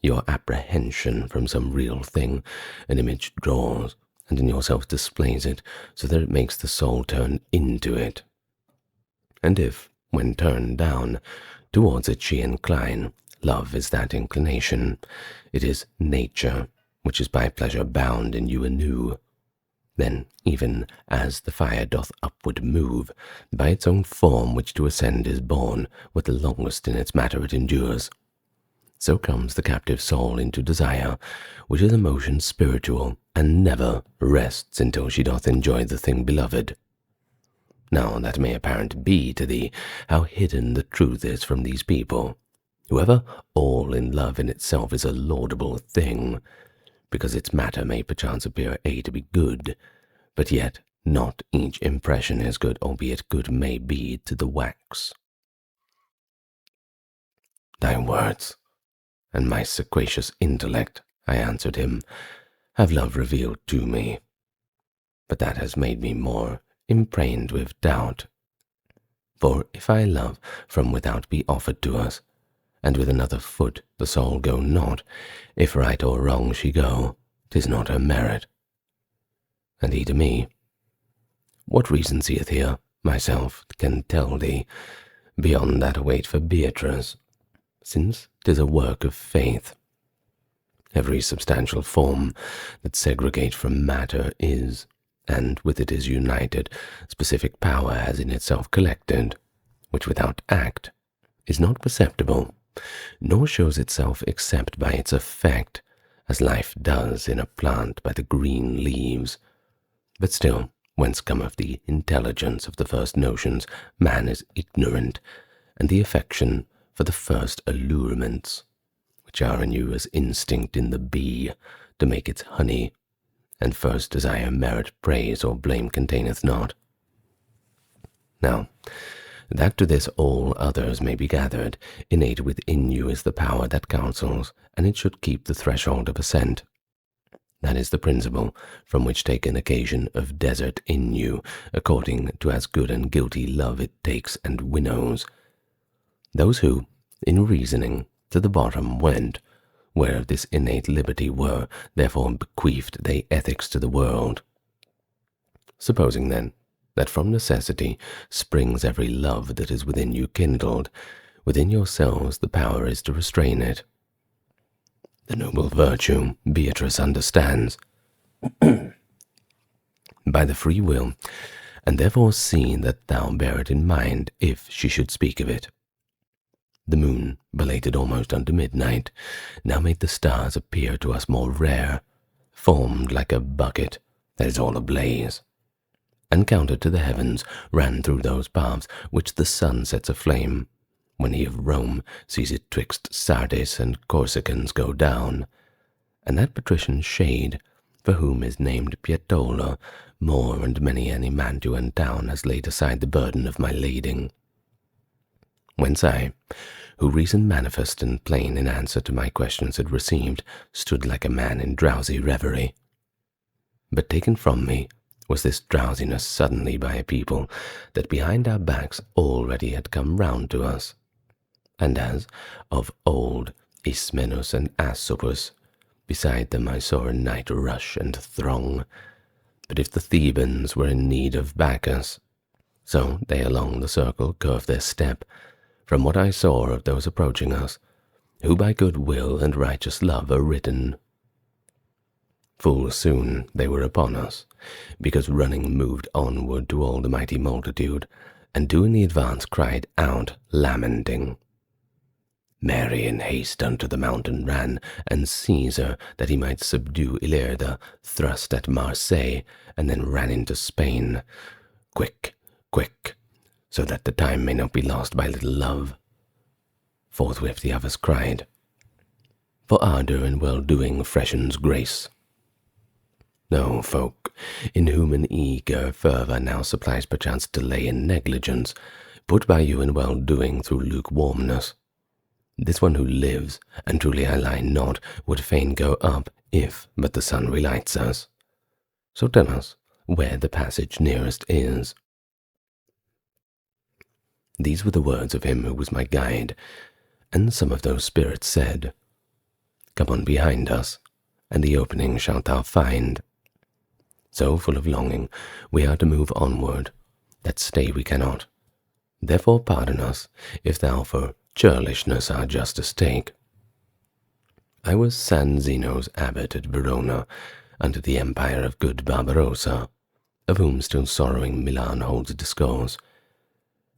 Speaker 1: Your apprehension from some real thing an image draws, and in yourself displays it, so that it makes the soul turn into it. And if, when turned down, towards it she incline, love is that inclination. It is nature, which is by pleasure bound in you anew. Then, even as the fire doth upward move, by its own form which to ascend is born, what the longest in its matter it endures, so comes the captive soul into desire, which is a motion spiritual, and never rests until she doth enjoy the thing beloved. Now that may apparent be to thee how hidden the truth is from these people. Whoever all in love in itself is a laudable thing, because its matter may perchance appear to be good, but yet not each impression is good, albeit good may be to the wax. Thy words, and my sequacious intellect, I answered him, have love revealed to me, but that has made me more impragned with doubt. For if I love from without be offered to us, and with another foot the soul go not, if right or wrong she go, 'tis not her merit. And he to me, what reason seeth here, myself can tell thee, beyond that await for Beatrice, since 'tis a work of faith. Every substantial form that segregate from matter is, and with it is united, specific power has in itself collected, which without act is not perceptible, nor shows itself except by its effect, as life does in a plant by the green leaves. But still, whence cometh the intelligence of the first notions, man is ignorant, and the affection for the first allurements, which are in you as instinct in the bee, to make its honey, and first desire merit praise or blame containeth not. Now, that to this all others may be gathered, innate within you is the power that counsels, and it should keep the threshold of assent. That is the principle from which taken occasion of desert in you, according to as good and guilty love it takes and winnows. Those who, in reasoning, to the bottom went, where this innate liberty were, therefore bequeathed they ethics to the world. Supposing, then, that from necessity springs every love that is within you kindled, within yourselves the power is to restrain it. The noble virtue Beatrice understands by the free will, and therefore see that thou bear it in mind if she should speak of it. The moon, belated almost unto midnight, now made the stars appear to us more rare, formed like a bucket that is all ablaze, and counter to the heavens ran through those paths which the sun sets aflame, when he of Rome sees it twixt Sardis and Corsicans go down, and that patrician shade, for whom is named Pietola, more and many an Mantuan town has laid aside the burden of my lading. Whence I, who reason manifest and plain in answer to my questions had received, stood like a man in drowsy reverie. But taken from me was this drowsiness suddenly by a people that behind our backs already had come round to us, and as of old Ismenus and Asopus, beside them I saw a night rush and throng. But if the Thebans were in need of Bacchus, so they along the circle curved their step, from what I saw of those approaching us, who by good will and righteous love are ridden. Full soon they were upon us, because running moved onward to all the mighty multitude, and do in the advance cried out, lamenting. Mary in haste unto the mountain ran, and Caesar, that he might subdue Ilerda, thrust at Marseilles, and then ran into Spain. Quick, quick, so that the time may not be lost by little love. Forthwith the others cried, for ardour and well-doing freshens grace. No folk, in whom an eager fervour now supplies perchance delay and negligence, put by you in well-doing through lukewarmness. This one who lives, and truly I lie not, would fain go up, if but the sun relights us. So tell us where the passage nearest is. These were the words of him who was my guide, and some of those spirits said, Come on behind us, and the opening shalt thou find. So full of longing we are to move onward, that stay we cannot. Therefore pardon us, if thou for churlishness our justice take. I was San Zeno's abbot at Verona, under the empire of good Barbarossa, of whom still sorrowing Milan holds discourse,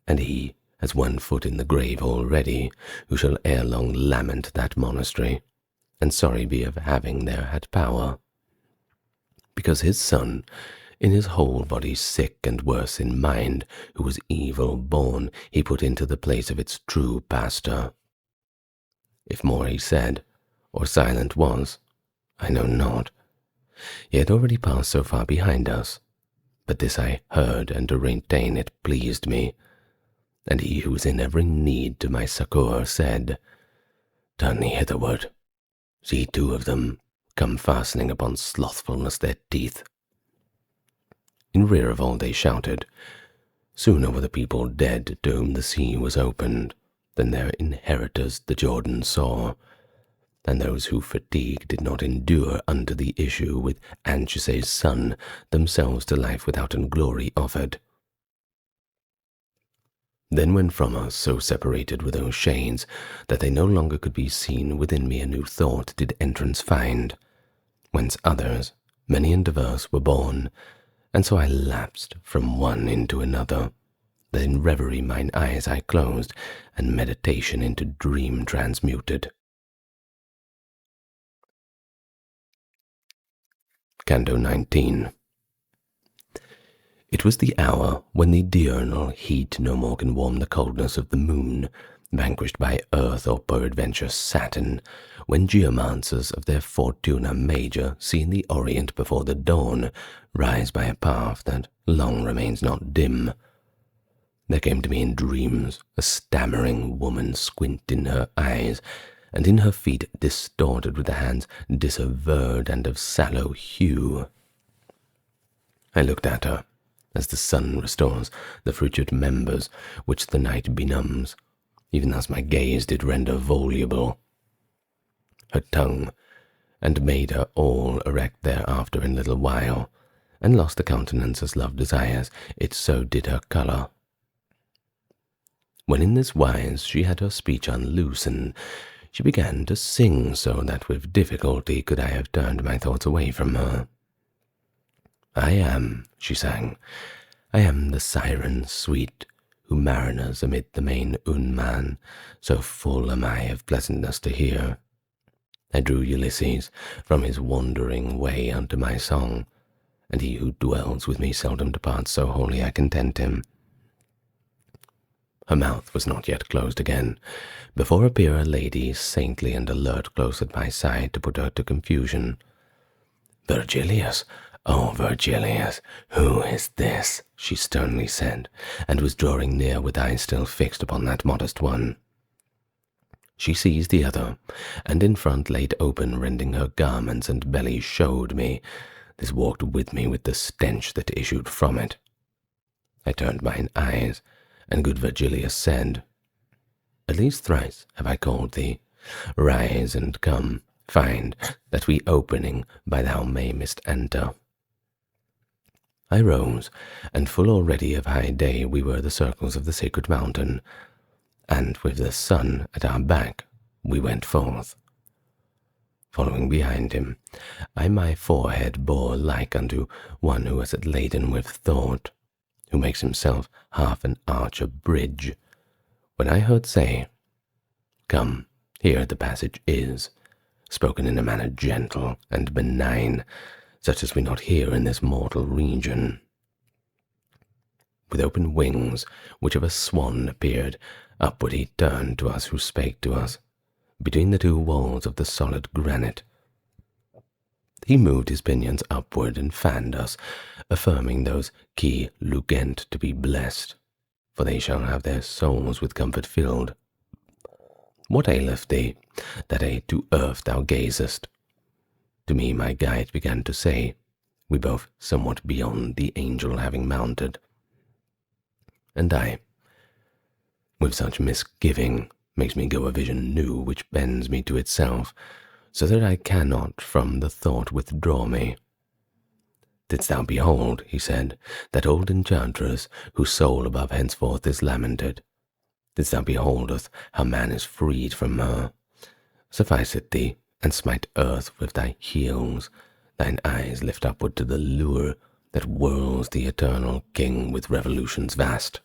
Speaker 1: and he has one foot in the grave already, who shall ere long lament that monastery, and sorry be of having there had power, because his son, in his whole body sick and worse in mind, who was evil born, he put into the place of its true pastor. If more he said, or silent was, I know not. He had already passed so far behind us, but this I heard, and to retain it pleased me. And he who was in every need to my succour said, Turn hitherward. See two of them come fastening upon slothfulness their teeth. In rear of all they shouted. Sooner were the people dead to whom the sea was opened, than their inheritors the Jordan saw, and those who fatigued did not endure unto the issue with Anchises' son, themselves to life without an glory offered. Then when from us, so separated were those shades, that they no longer could be seen, within me a new thought did entrance find, whence others, many and diverse, were born, and so I lapsed from one into another, that in reverie mine eyes I closed, and meditation into dream transmuted. Canto XIX. It was the hour when the diurnal heat no more can warm the coldness of the moon, vanquished by earth or peradventure Saturn, when geomancers of their Fortuna Major see in the Orient before the dawn rise by a path that long remains not dim. There came to me in dreams a stammering woman squint in her eyes, and in her feet distorted with the hands disaverred and of sallow hue. I looked at her, as the sun restores the frigid members which the night benumbs, even thus my gaze did render voluble her tongue, and made her all erect thereafter in little while, and lost the countenance as love desires, it so did her colour. When in this wise she had her speech unloosened, she began to sing so that with difficulty could I have turned my thoughts away from her. I am, she sang, I am the siren sweet, who mariners amid the main Unman, so full am I of pleasantness to hear. I drew Ulysses from his wandering way unto my song, and he who dwells with me seldom departs, so wholly I content him. Her mouth was not yet closed again, before appear a lady saintly and alert close at my side to put her to confusion. Virgilius, oh, Virgilius, who is this? She sternly said, and was drawing near with eyes still fixed upon that modest one. She seized the other, and in front laid open, rending her garments and belly, showed me. This walked with me with the stench that issued from it. I turned mine eyes, and good Virgilius said, At least thrice have I called thee. Rise and come, find that we opening by thou mayest enter. I rose, and full already of high day we were the circles of the sacred mountain, and with the sun at our back we went forth. Following behind him, I my forehead bore like unto one who is laden with thought, who makes himself half an arch a bridge, when I heard say, Come, here the passage is, spoken in a manner gentle and benign, such as we not hear in this mortal region. With open wings, which of a swan appeared, upward he turned to us who spake to us, between the two walls of the solid granite. He moved his pinions upward and fanned us, affirming those qui lugent to be blessed, for they shall have their souls with comfort filled. What aileth thee, that to earth thou gazest? To me my guide began to say, we both somewhat beyond the angel having mounted. And I, with such misgiving, makes me go a vision new which bends me to itself, so that I cannot from the thought withdraw me. Didst thou behold, he said, that old enchantress, whose soul above henceforth is lamented? Didst thou beholdeth how man is freed from her? Suffice it thee, and smite earth with thy heels, thine eyes lift upward to the lure that whirls the eternal king with revolutions vast.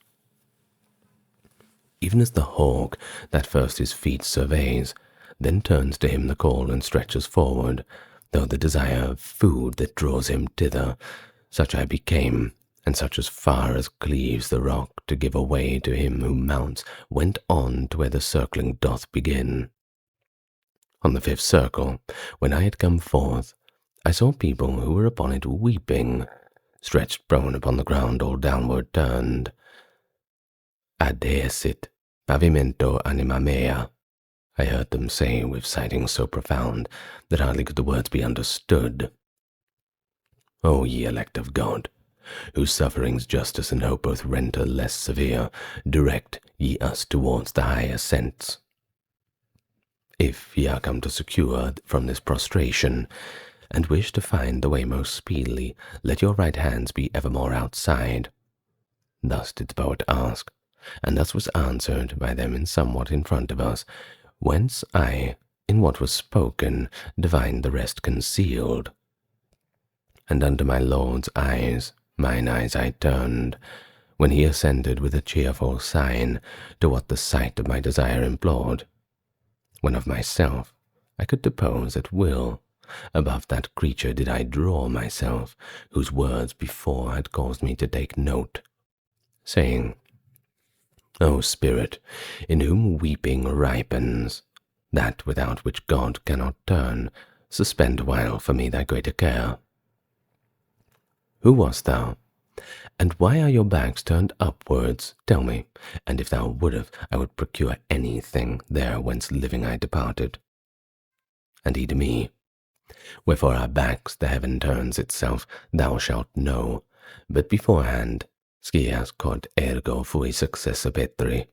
Speaker 1: Even as the hawk that first his feet surveys, then turns to him the call and stretches forward, though the desire of food that draws him thither, such I became, and such as far as cleaves the rock to give away to him who mounts, went on to where the circling doth begin. On the fifth circle, when I had come forth, I saw people who were upon it weeping, stretched prone upon the ground all downward turned. Adhesit pavimento anima mea, I heard them say with sighings so profound that hardly could the words be understood. O ye elect of God, whose sufferings justice and hope both render less severe, direct ye us towards the high ascents. If ye are come to secure from this prostration, and wish to find the way most speedily, let your right hands be evermore outside. Thus did the poet ask, and thus was answered by them in somewhat in front of us, whence I, in what was spoken, divined the rest concealed. And unto my Lord's eyes, mine eyes I turned, when he assented with a cheerful sign to what the sight of my desire implored, when of myself I could depose at will. Above that creature did I draw myself, whose words before had caused me to take note, saying, O spirit, in whom weeping ripens, that without which God cannot turn, suspend awhile for me thy greater care. Who wast thou? And why are your backs turned upwards? Tell me, and if thou wouldst, I would procure anything there whence living I departed. And he to me, wherefore our backs the heaven turns itself, thou shalt know, but beforehand, scias quod ergo fui successa Petri.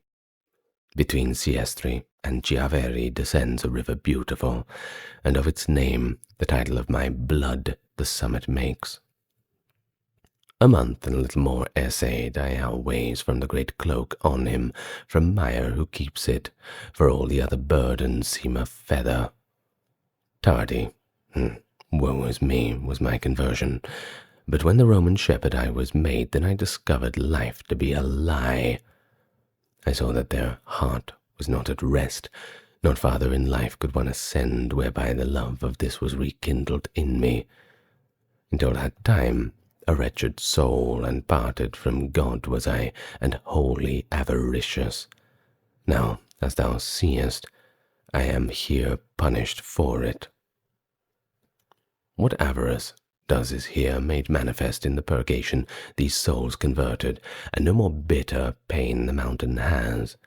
Speaker 1: Between Siestri and Chiaveri descends a river beautiful, and of its name the title of my blood the summit makes. A month and a little more essayed I how ways from the great cloak on him, from mire who keeps it, for all the other burdens seem a feather. Tardy, woe is me, was my conversion, but when the Roman shepherd I was made, then I discovered life to be a lie. I saw that their heart was not at rest, not farther in life could one ascend, whereby the love of this was rekindled in me. Until that time, a wretched soul, and parted from God was I, and wholly avaricious. Now, as thou seest, I am here punished for it. What avarice does is here made manifest in the purgation these souls converted, and no more bitter pain the mountain has,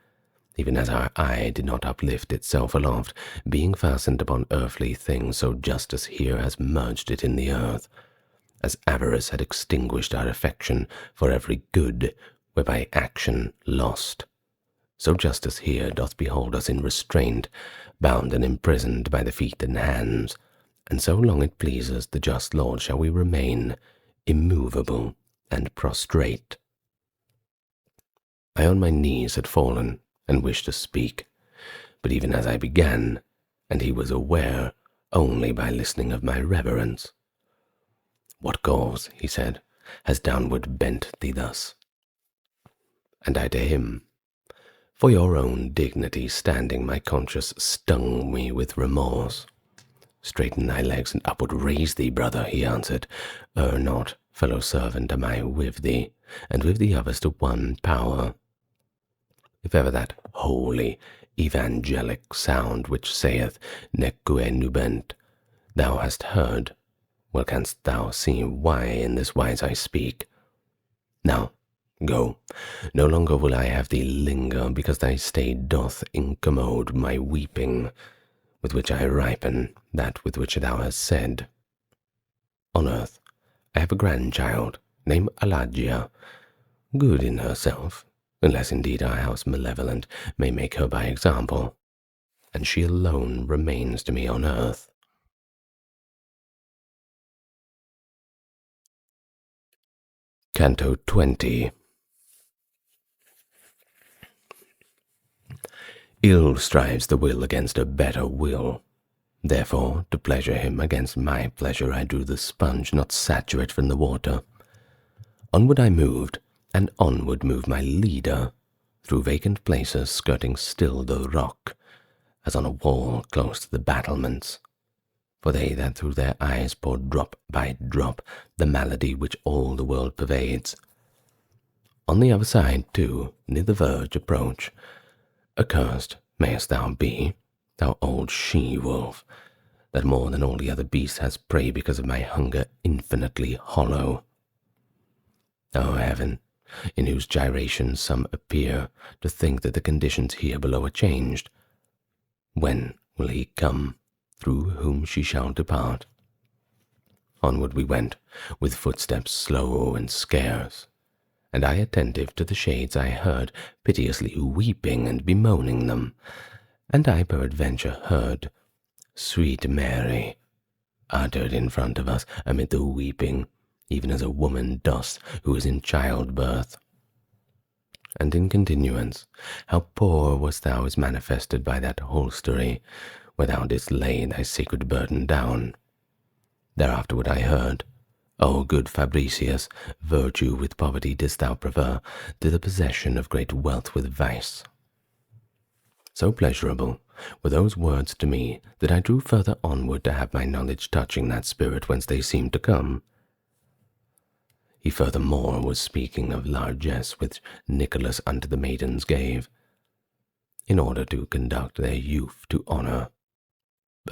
Speaker 1: even as our eye did not uplift itself aloft, being fastened upon earthly things, so justice here has merged it in the earth. As avarice had extinguished our affection for every good, whereby action lost, so justice here doth behold us in restraint, bound and imprisoned by the feet and hands, and so long it pleases the just Lord shall we remain immovable and prostrate. I on my knees had fallen, and wished to speak, but even as I began, and he was aware only by listening of my reverence. What cause, he said, has downward bent thee thus? And I to him, for your own dignity standing, my conscience stung me with remorse. Straighten thy legs and upward raise thee, brother, he answered. Err not, fellow servant am I with thee, and with the others to one power. If ever that holy, evangelic sound which saith, Neque nubent, thou hast heard, well canst thou see why in this wise I speak. Now, go. No longer will I have thee linger, because thy stay doth incommode my weeping, with which I ripen that with which thou hast said. On earth I have a grandchild, named Alagia, good in herself, unless indeed our house malevolent may make her by example, and she alone remains to me on earth. Canto XX. Ill strives the will against a better will. Therefore, to pleasure him against my pleasure, I drew the sponge not saturate from the water. Onward I moved, and onward moved my leader, through vacant places skirting still the rock, as on a wall close to the battlements. For they that through their eyes pour drop by drop the malady which all the world pervades. On the other side, too, near the verge approach. Accursed mayest thou be, thou old she-wolf, that more than all the other beasts has prey because of my hunger infinitely hollow. O heaven, in whose gyrations some appear to think that the conditions here below are changed, when will he come, through whom she shall depart? Onward we went, with footsteps slow and scarce, and I attentive to the shades I heard piteously weeping and bemoaning them, and I peradventure heard, Sweet Mary, uttered in front of us amid the weeping, even as a woman doth who is in childbirth. And in continuance, how poor wast thou is manifested by that holstery, where thou didst lay thy sacred burden down. Thereafterward I heard, O good Fabricius, virtue with poverty didst thou prefer to the possession of great wealth with vice. So pleasurable were those words to me that I drew further onward to have my knowledge touching that spirit whence they seemed to come. He furthermore was speaking of largesse which Nicholas unto the maidens gave, in order to conduct their youth to honour.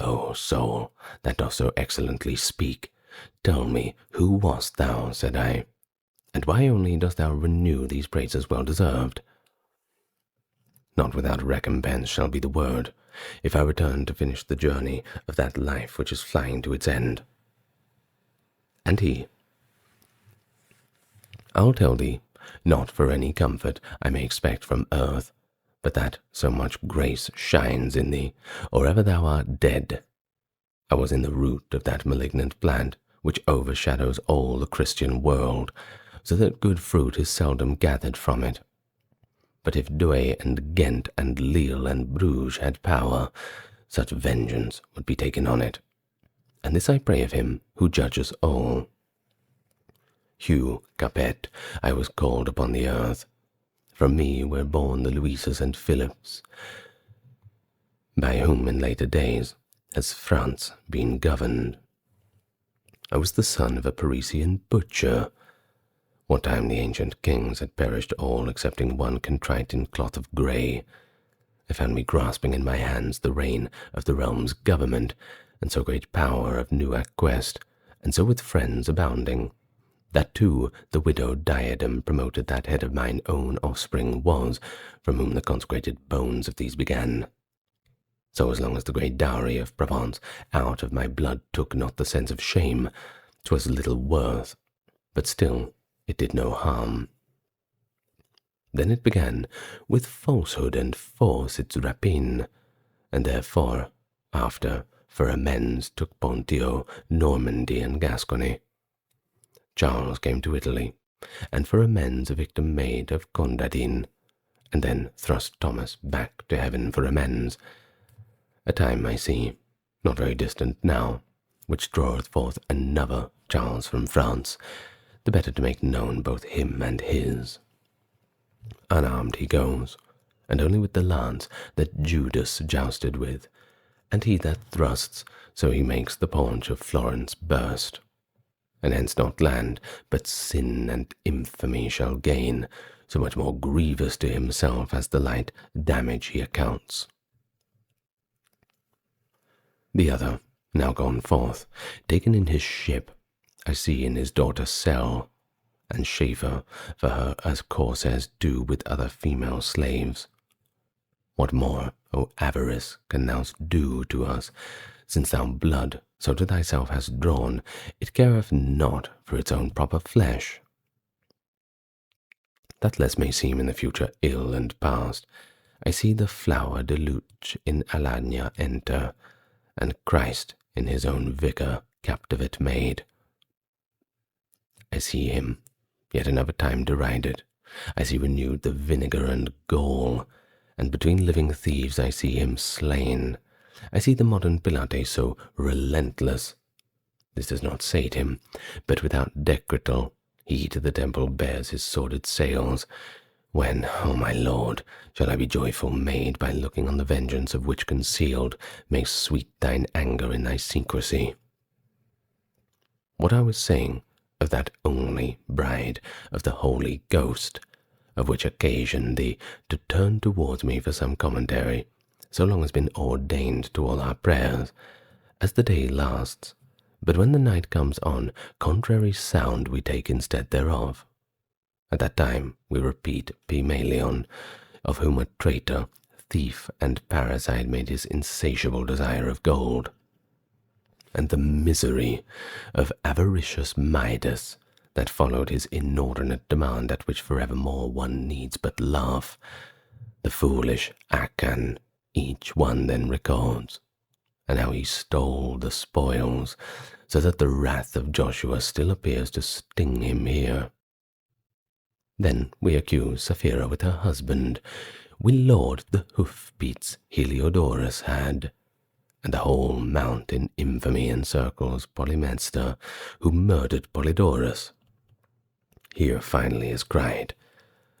Speaker 1: O soul, that dost so excellently speak, tell me, who wast thou, said I, and why only dost thou renew these praises well deserved? Not without recompense shall be the word, if I return to finish the journey of that life which is flying to its end. And he, I'll tell thee, not for any comfort I may expect from earth, but that so much grace shines in thee, or ever thou art dead. I was in the root of that malignant plant which overshadows all the Christian world, so that good fruit is seldom gathered from it. But if Douay and Ghent and Lille and Bruges had power, such vengeance would be taken on it. And this I pray of him who judges all. Hugh Capet, I was called upon the earth. From me were born the Louises and Philips, by whom in later days has France been governed. I was the son of a Parisian butcher. What time the ancient kings had perished all excepting one contrite in cloth of grey, I found me grasping in my hands the rein of the realm's government, and so great power of new acquest, and so with friends abounding, that too the widow Diadem promoted that head of mine own offspring was, from whom the consecrated bones of these began. So as long as the great dowry of Provence out of my blood took not the sense of shame, 'twas little worth, but still it did no harm. Then it began with falsehood and force its rapine, and therefore after for amends took Ponthieu, Normandy, and Gascony. Charles came to Italy, and for amends a victim made of Condadin, and then thrust Thomas back to heaven for amends. A time I see, not very distant now, which draweth forth another Charles from France, the better to make known both him and his. Unarmed he goes, and only with the lance that Judas jousted with, and he that thrusts, so he makes the paunch of Florence burst. And hence not land, but sin and infamy shall gain, so much more grievous to himself as the light damage he accounts. The other, now gone forth, taken in his ship, I see in his daughter cell, and chaffer for her as corsairs do with other female slaves. What more, O avarice, can thou do to us, since thou blood so to thyself hast drawn, it careth not for its own proper flesh? That less may seem in the future ill and past, I see the flower de luce in Alagna enter, and Christ in his own vicar captivate made. I see him, yet another time derided. I see renewed the vinegar and gall, and between living thieves I see him slain. I see the modern Pilate so relentless. This does not sate him, but without decretal he to the temple bears his sordid sails. When, O my lord, shall I be joyful made by looking on the vengeance of which concealed makes sweet thine anger in thy secrecy? What I was saying of that only bride of the Holy Ghost, of which occasion thee to turn towards me for some commentary, so long has been ordained to all our prayers, as the day lasts, but when the night comes on, contrary sound we take instead thereof. At that time we repeat Pygmalion, of whom a traitor, thief, and parricide made his insatiable desire of gold, and the misery of avaricious Midas that followed his inordinate demand, at which forevermore one needs but laugh. The foolish Achan each one then records, and how he stole the spoils, so that the wrath of Joshua still appears to sting him here. Then we accuse Sapphira with her husband. We laud the hoof-beats Heliodorus had, and the whole mount in infamy encircles Polymestor, who murdered Polydorus. Here finally is cried,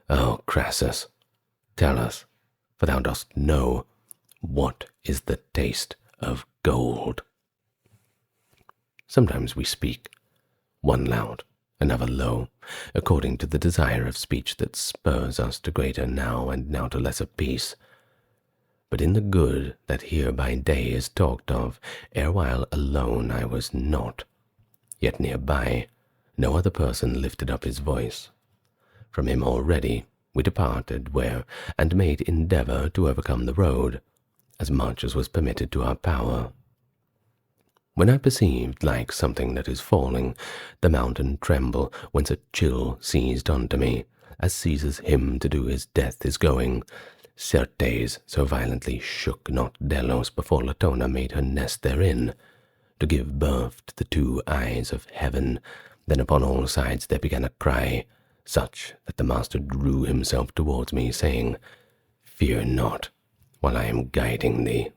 Speaker 1: O Crassus, tell us, for thou dost know, what is the taste of gold? Sometimes we speak, one loud, another low, according to the desire of speech that spurs us to greater now and now to lesser peace. But in the good that here by day is talked of, erewhile alone I was not, yet near by no other person lifted up his voice. From him already we departed where, and made endeavour to overcome the road, as much as was permitted to our power. When I perceived, like something that is falling, the mountain tremble, whence a chill seized unto me, as seizes him to do his death is going, certes so violently shook not Delos before Latona made her nest therein, to give birth to the two eyes of heaven. Then upon all sides there began a cry, such that the master drew himself towards me, saying, Fear not, while I am guiding thee.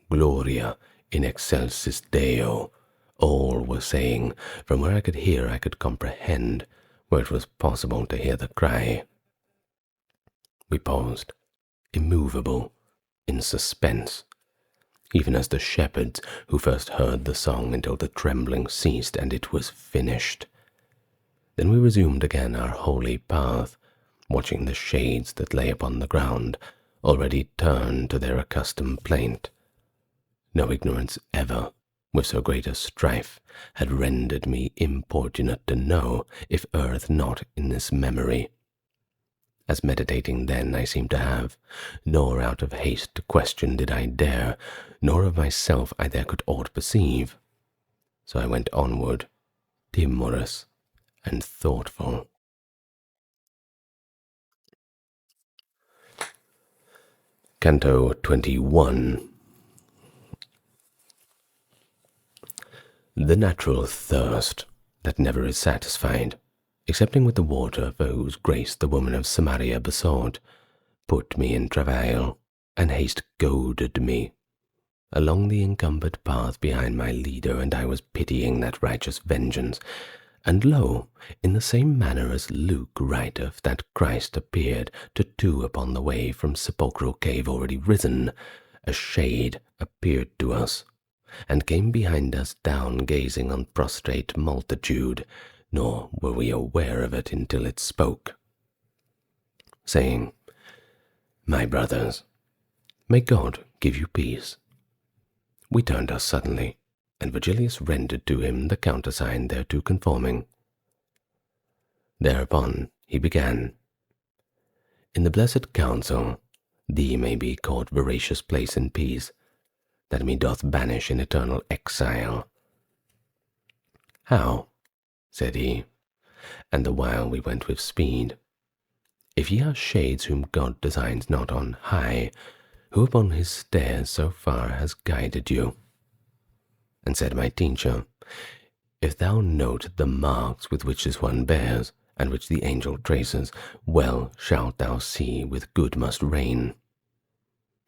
Speaker 1: Gloria in excelsis Deo, all were saying, from where I could hear I could comprehend, where it was possible to hear the cry. We paused, immovable, in suspense, even as the shepherds who first heard the song until the trembling ceased and it was finished. Then we resumed again our holy path, watching the shades that lay upon the ground, already turned to their accustomed plaint. No ignorance ever, with so great a strife, had rendered me importunate to know, if earth not in this memory. As meditating then I seemed to have, nor out of haste to question did I dare, nor of myself I there could aught perceive. So I went onward, timorous and thoughtful. Canto XXI. The natural thirst that never is satisfied, excepting with the water for whose grace the woman of Samaria besought, put me in travail, and haste goaded me along the encumbered path behind my leader, and I was pitying that righteous vengeance. And lo, in the same manner as Luke writeth that Christ appeared to two upon the way from sepulchral cave already risen, a shade appeared to us, and came behind us down gazing on prostrate multitude, nor were we aware of it until it spoke, saying, My brothers, may God give you peace. We turned us suddenly, and Virgilius rendered to him the countersign thereto conforming. Thereupon he began, In the blessed council, thee may be called veracious place in peace, that me doth banish in eternal exile. How? Said he, and the while we went with speed. If ye are shades whom God designs not on high, who upon his stairs so far has guided you? And said my teacher, If thou note the marks with which this one bears, and which the angel traces, well shalt thou see with good must reign.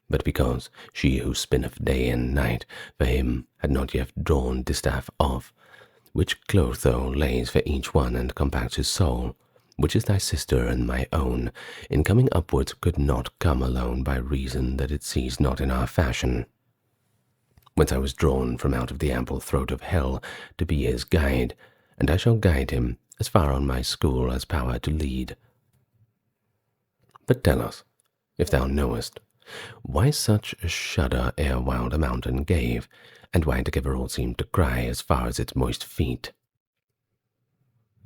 Speaker 1: But because she who spinneth day and night for him had not yet drawn distaff off, which Clotho lays for each one and compacts his soul, which is thy sister and my own, in coming upwards could not come alone by reason that it sees not in our fashion. Whence I was drawn from out of the ample throat of hell to be his guide, and I shall guide him as far on my school as power to lead. But tell us, if thou knowest, why such a shudder erewhile the mountain gave, and why together all seemed to cry as far as its moist feet?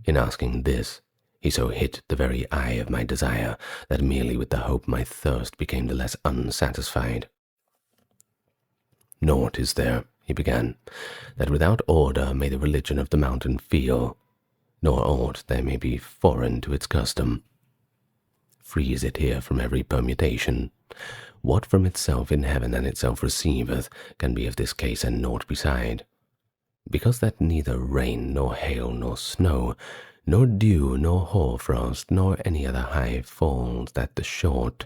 Speaker 1: In asking this, he so hit the very eye of my desire, that merely with the hope my thirst became the less unsatisfied. Naught is there, he began, that without order may the religion of the mountain feel, nor aught there may be foreign to its custom. Free is it here from every permutation. What from itself in heaven and itself receiveth can be of this case and naught beside, because that neither rain nor hail nor snow, nor dew nor hoarfrost, nor any other high falls that the short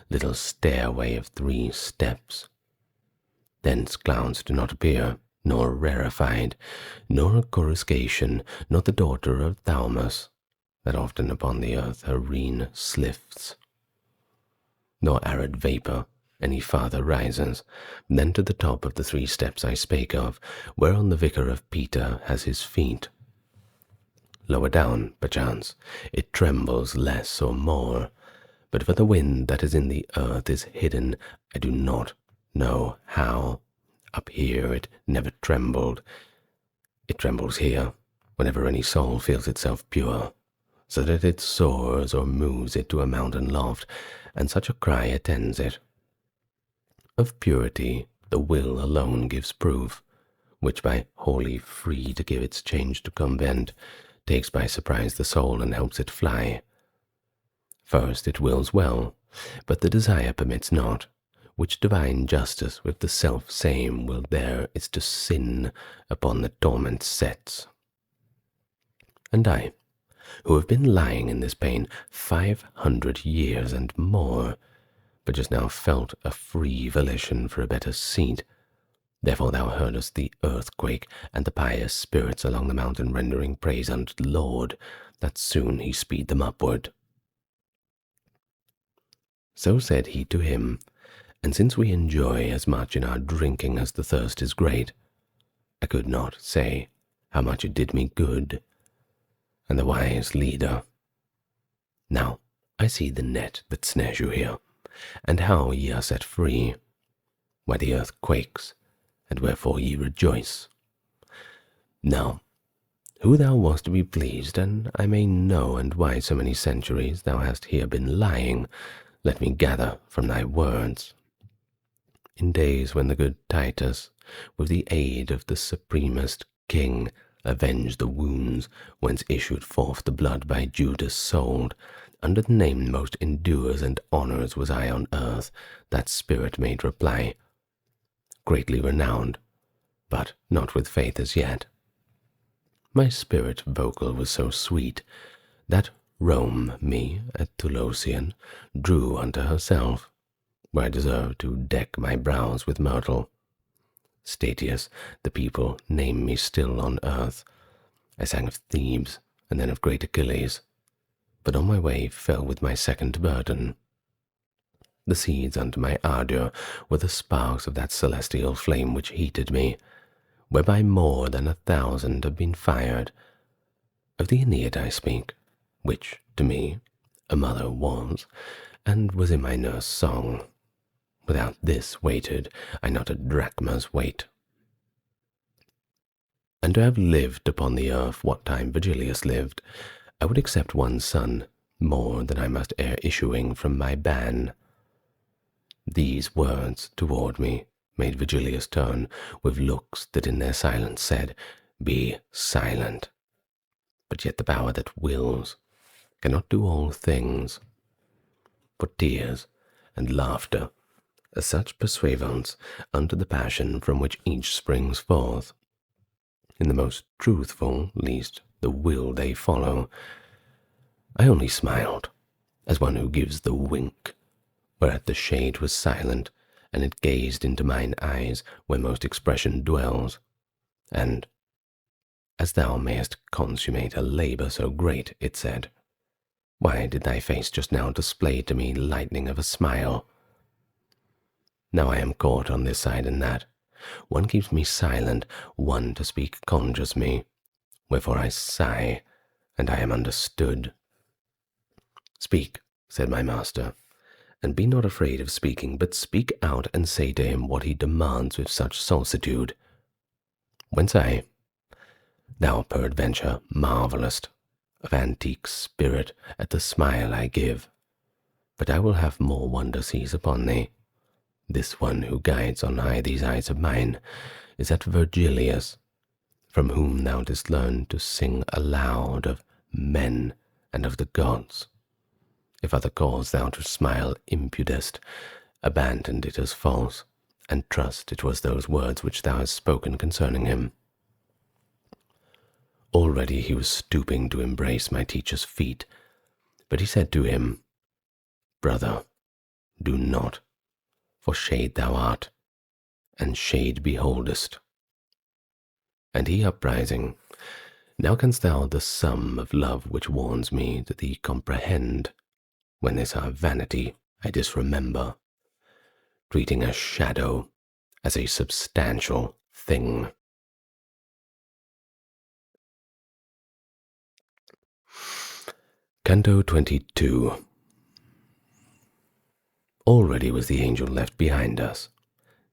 Speaker 1: little stairway of 3 steps, Thence clouds do not appear, nor rarefied, nor a coruscation, nor the daughter of Thaumas, that often upon the earth her reign slifts, nor arid vapour any farther rises than to the top of the 3 steps I spake of, whereon the vicar of Peter has his feet. Lower down, perchance, it trembles less or more, but for the wind that is in the earth is hidden, I do not know how. Up here it never trembled. It trembles here, whenever any soul feels itself pure, so that it soars or moves it to a mountain loft, and such a cry attends it. Of purity the will alone gives proof, which by wholly free to give its change to convent, takes by surprise the soul and helps it fly. First it wills well, but the desire permits not, which divine justice with the self-same will there is to sin upon the torment sets. And I, who have been lying in this pain 500 years and more, but just now felt a free volition for a better seat. Therefore thou heardest the earthquake and the pious spirits along the mountain rendering praise unto the Lord, that soon he speed them upward. So said he to him, and since we enjoy as much in our drinking as the thirst is great, I could not say how much it did me good, and the wise leader. Now I see the net that snares you here, and how ye are set free, why the earth quakes, and wherefore ye rejoice. Now, who thou wast to be pleased, and I may know and why so many centuries thou hast here been lying, let me gather from thy words. In days when the good Titus, with the aid of the supremest king, avenged the wounds whence issued forth the blood by Judas sold, under the name most endures and honours was I on earth, that spirit made reply, greatly renowned, but not with faith as yet. My spirit vocal was so sweet, that Rome me at Tulosian drew unto herself, where I deserved to deck my brows with myrtle. Statius, the people name me still on earth. I sang of Thebes, and then of great Achilles, but on my way fell with my second burden. The seeds unto my ardour were the sparks of that celestial flame which heated me, whereby more than 1,000 have been fired. Of the Aeneid I speak, which to me a mother was, and was in my nurse song. Without this weighted I not a drachma's weight. And to have lived upon the earth what time Virgilius lived, I would accept one son more than I must ere issuing from my ban. These words toward me made Virgilius turn, with looks that in their silence said, Be silent. But yet the power that wills cannot do all things. For tears and laughter are such pursuivants unto the passion from which each springs forth. In the most truthful, least the will they follow. I only smiled, as one who gives the wink, whereat the shade was silent, and it gazed into mine eyes where most expression dwells, and, as thou mayest consummate a labour so great, it said, why did thy face just now display to me lightning of a smile? Now I am caught on this side and that. One keeps me silent, one to speak conjures me, wherefore I sigh, and I am understood. Speak, said my master, and be not afraid of speaking, but speak out and say to him what he demands with such solicitude. Whence I, thou peradventure marvellest, of antique spirit at the smile I give, but I will have more wonder seize upon thee. This one who guides on high these eyes of mine is that Virgilius, from whom thou didst learn to sing aloud of men and of the gods. If other cause thou to smile impudest, abandon it as false, and trust it was those words which thou hast spoken concerning him. Already he was stooping to embrace my teacher's feet, but he said to him, Brother, do not, for shade thou art, and shade beholdest. And he uprising, now canst thou the sum of love which warns me that thee comprehend, when this our vanity I disremember, treating a shadow as a substantial thing. Canto XXII. Already was the angel left behind us,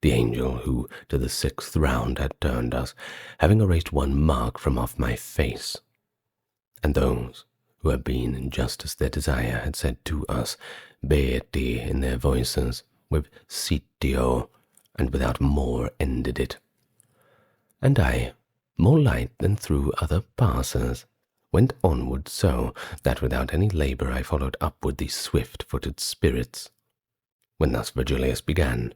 Speaker 1: the angel who to the 6th round had turned us, having erased one mark from off my face. And those who had been in just as their desire had said to us, Beati in their voices, with sitio, and without more ended it. And I, more light than through other passers, went onward so that without any labour I followed upward these swift-footed spirits. When thus Virgilius began,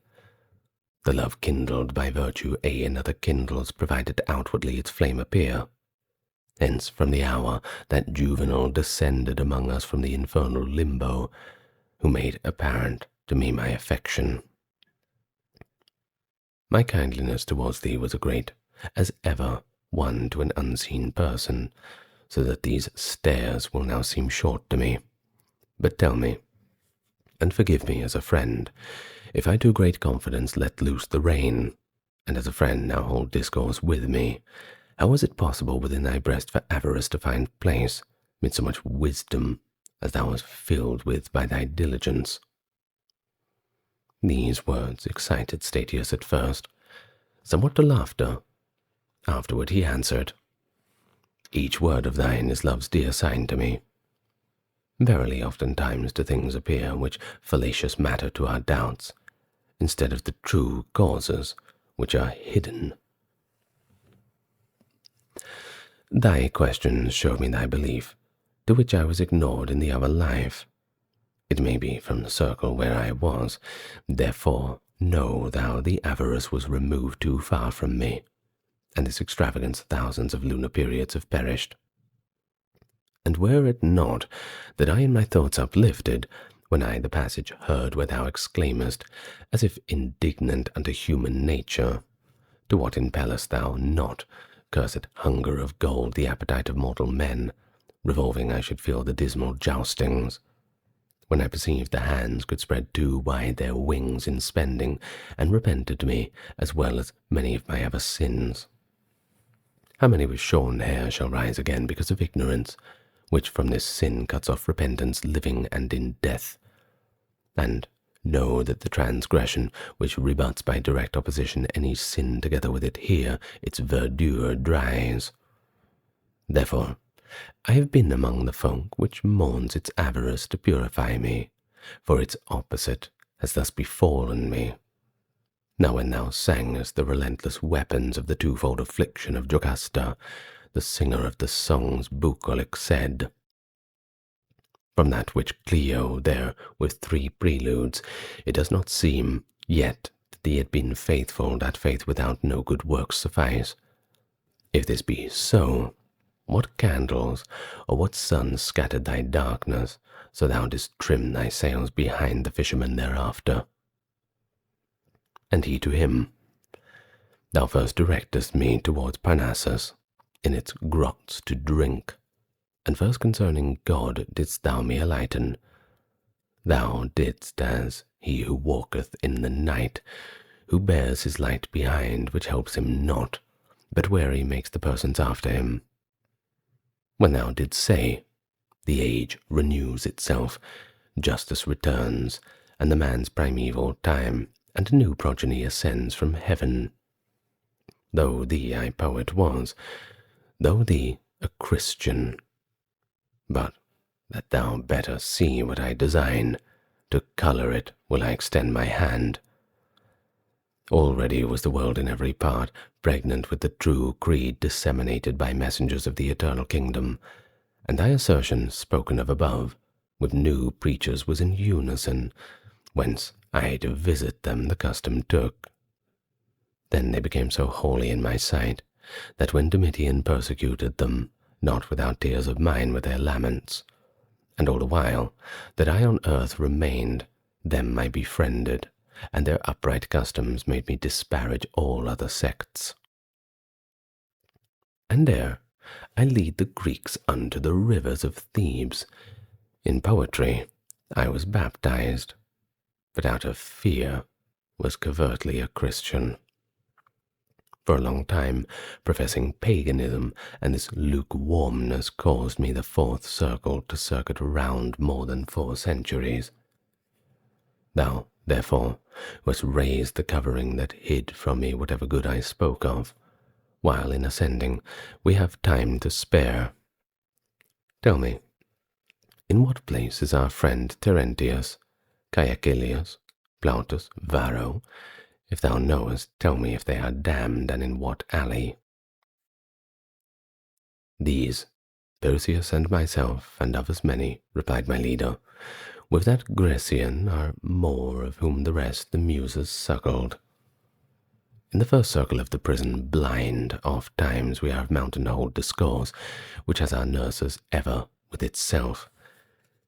Speaker 1: the love kindled by virtue another kindles, provided outwardly its flame appear. Hence from the hour that Juvenal descended among us from the infernal limbo, who made apparent to me my affection. My kindliness towards thee was a great, as ever, one to an unseen person, so that these stairs will now seem short to me. But tell me, and forgive me as a friend, if I to great confidence let loose the rein, and as a friend now hold discourse with me, how was it possible within thy breast for avarice to find place, mid so much wisdom as thou wast filled with by thy diligence? These words excited Statius at first, somewhat to laughter. Afterward he answered, Each word of thine is love's dear sign to me. Verily oftentimes do things appear which fallacious matter to our doubts, instead of the true causes which are hidden. Thy questions showed me thy belief, to which I was ignored in the other life. It may be from the circle where I was, therefore know thou the avarice was removed too far from me, and this extravagance thousands of lunar periods have perished. And were it not that I in my thoughts uplifted, when I the passage heard where thou exclaimest, as if indignant unto human nature, to what impellest thou not, cursed hunger of gold, the appetite of mortal men, revolving I should feel the dismal joustings, when I perceived the hands could spread too wide their wings in spending, and repented me as well as many of my other sins. How many with shorn hair shall rise again because of ignorance, which from this sin cuts off repentance living and in death? And know that the transgression which rebuts by direct opposition any sin together with it here its verdure dries. Therefore I have been among the folk which mourns its avarice to purify me, for its opposite has thus befallen me. Now when thou sangest the relentless weapons of the twofold affliction of Jocasta, the singer of the songs bucolic said, from that which Clio there with 3 preludes, it does not seem yet that thee had been faithful, that faith without no good works suffice. If this be so, what candles or what sun scattered thy darkness, so thou didst trim thy sails behind the fisherman thereafter? And he to him, Thou first directest me towards Parnassus, in its grots to drink, and first concerning God didst thou me enlighten. Thou didst as he who walketh in the night, who bears his light behind, which helps him not, but wary makes the persons after him. When thou didst say, the age renews itself, justice returns, and the man's primeval time, and a new progeny ascends from heaven. Though thee I poet was, though thee a Christian, but that thou better see what I design, to colour it will I extend my hand. Already was the world in every part pregnant with the true creed disseminated by messengers of the eternal kingdom, and thy assertion spoken of above, with new preachers was in unison, whence I to visit them the custom took. Then they became so holy in my sight, that when Domitian persecuted them, not without tears of mine were their laments, and all the while that I on earth remained, them I befriended, and their upright customs made me disparage all other sects. And there I lead the Greeks unto the rivers of Thebes. In poetry I was baptized, but out of fear was covertly a Christian. For a long time, professing paganism and this lukewarmness caused me the fourth circle to circuit round more than 4 centuries. Thou, therefore, wast raised the covering that hid from me whatever good I spoke of, while in ascending we have time to spare. Tell me, in what place is our friend Terentius, Caecilius, Plautus, Varro? If thou knowest, tell me if they are damned, and in what alley. These, Perseus and myself, and others many, replied my leader, with that Grecian are more, of whom the rest the Muses suckled. In the first circle of the prison, blind, oft times we are of mountain to hold discourse, which has our nurses ever with itself.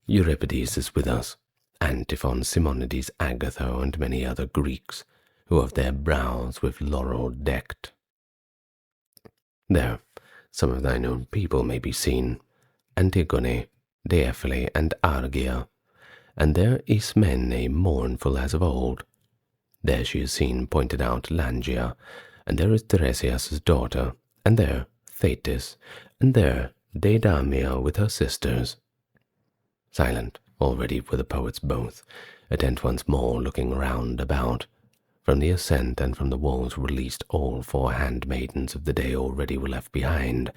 Speaker 1: Euripides is with us, Antiphon, Simonides, Agatho, and many other Greeks, who of their brows with laurel decked. There some of thine own people may be seen, Antigone, Deiphile, and Argia, and there Ismene mournful as of old. There she is seen pointed out Langia, and there is Tiresias' daughter, and there Thetis, and there Deidamia with her sisters. Silent already were the poets both, attent once more looking round about. From the ascent and from the walls released all 4 handmaidens of the day already were left behind,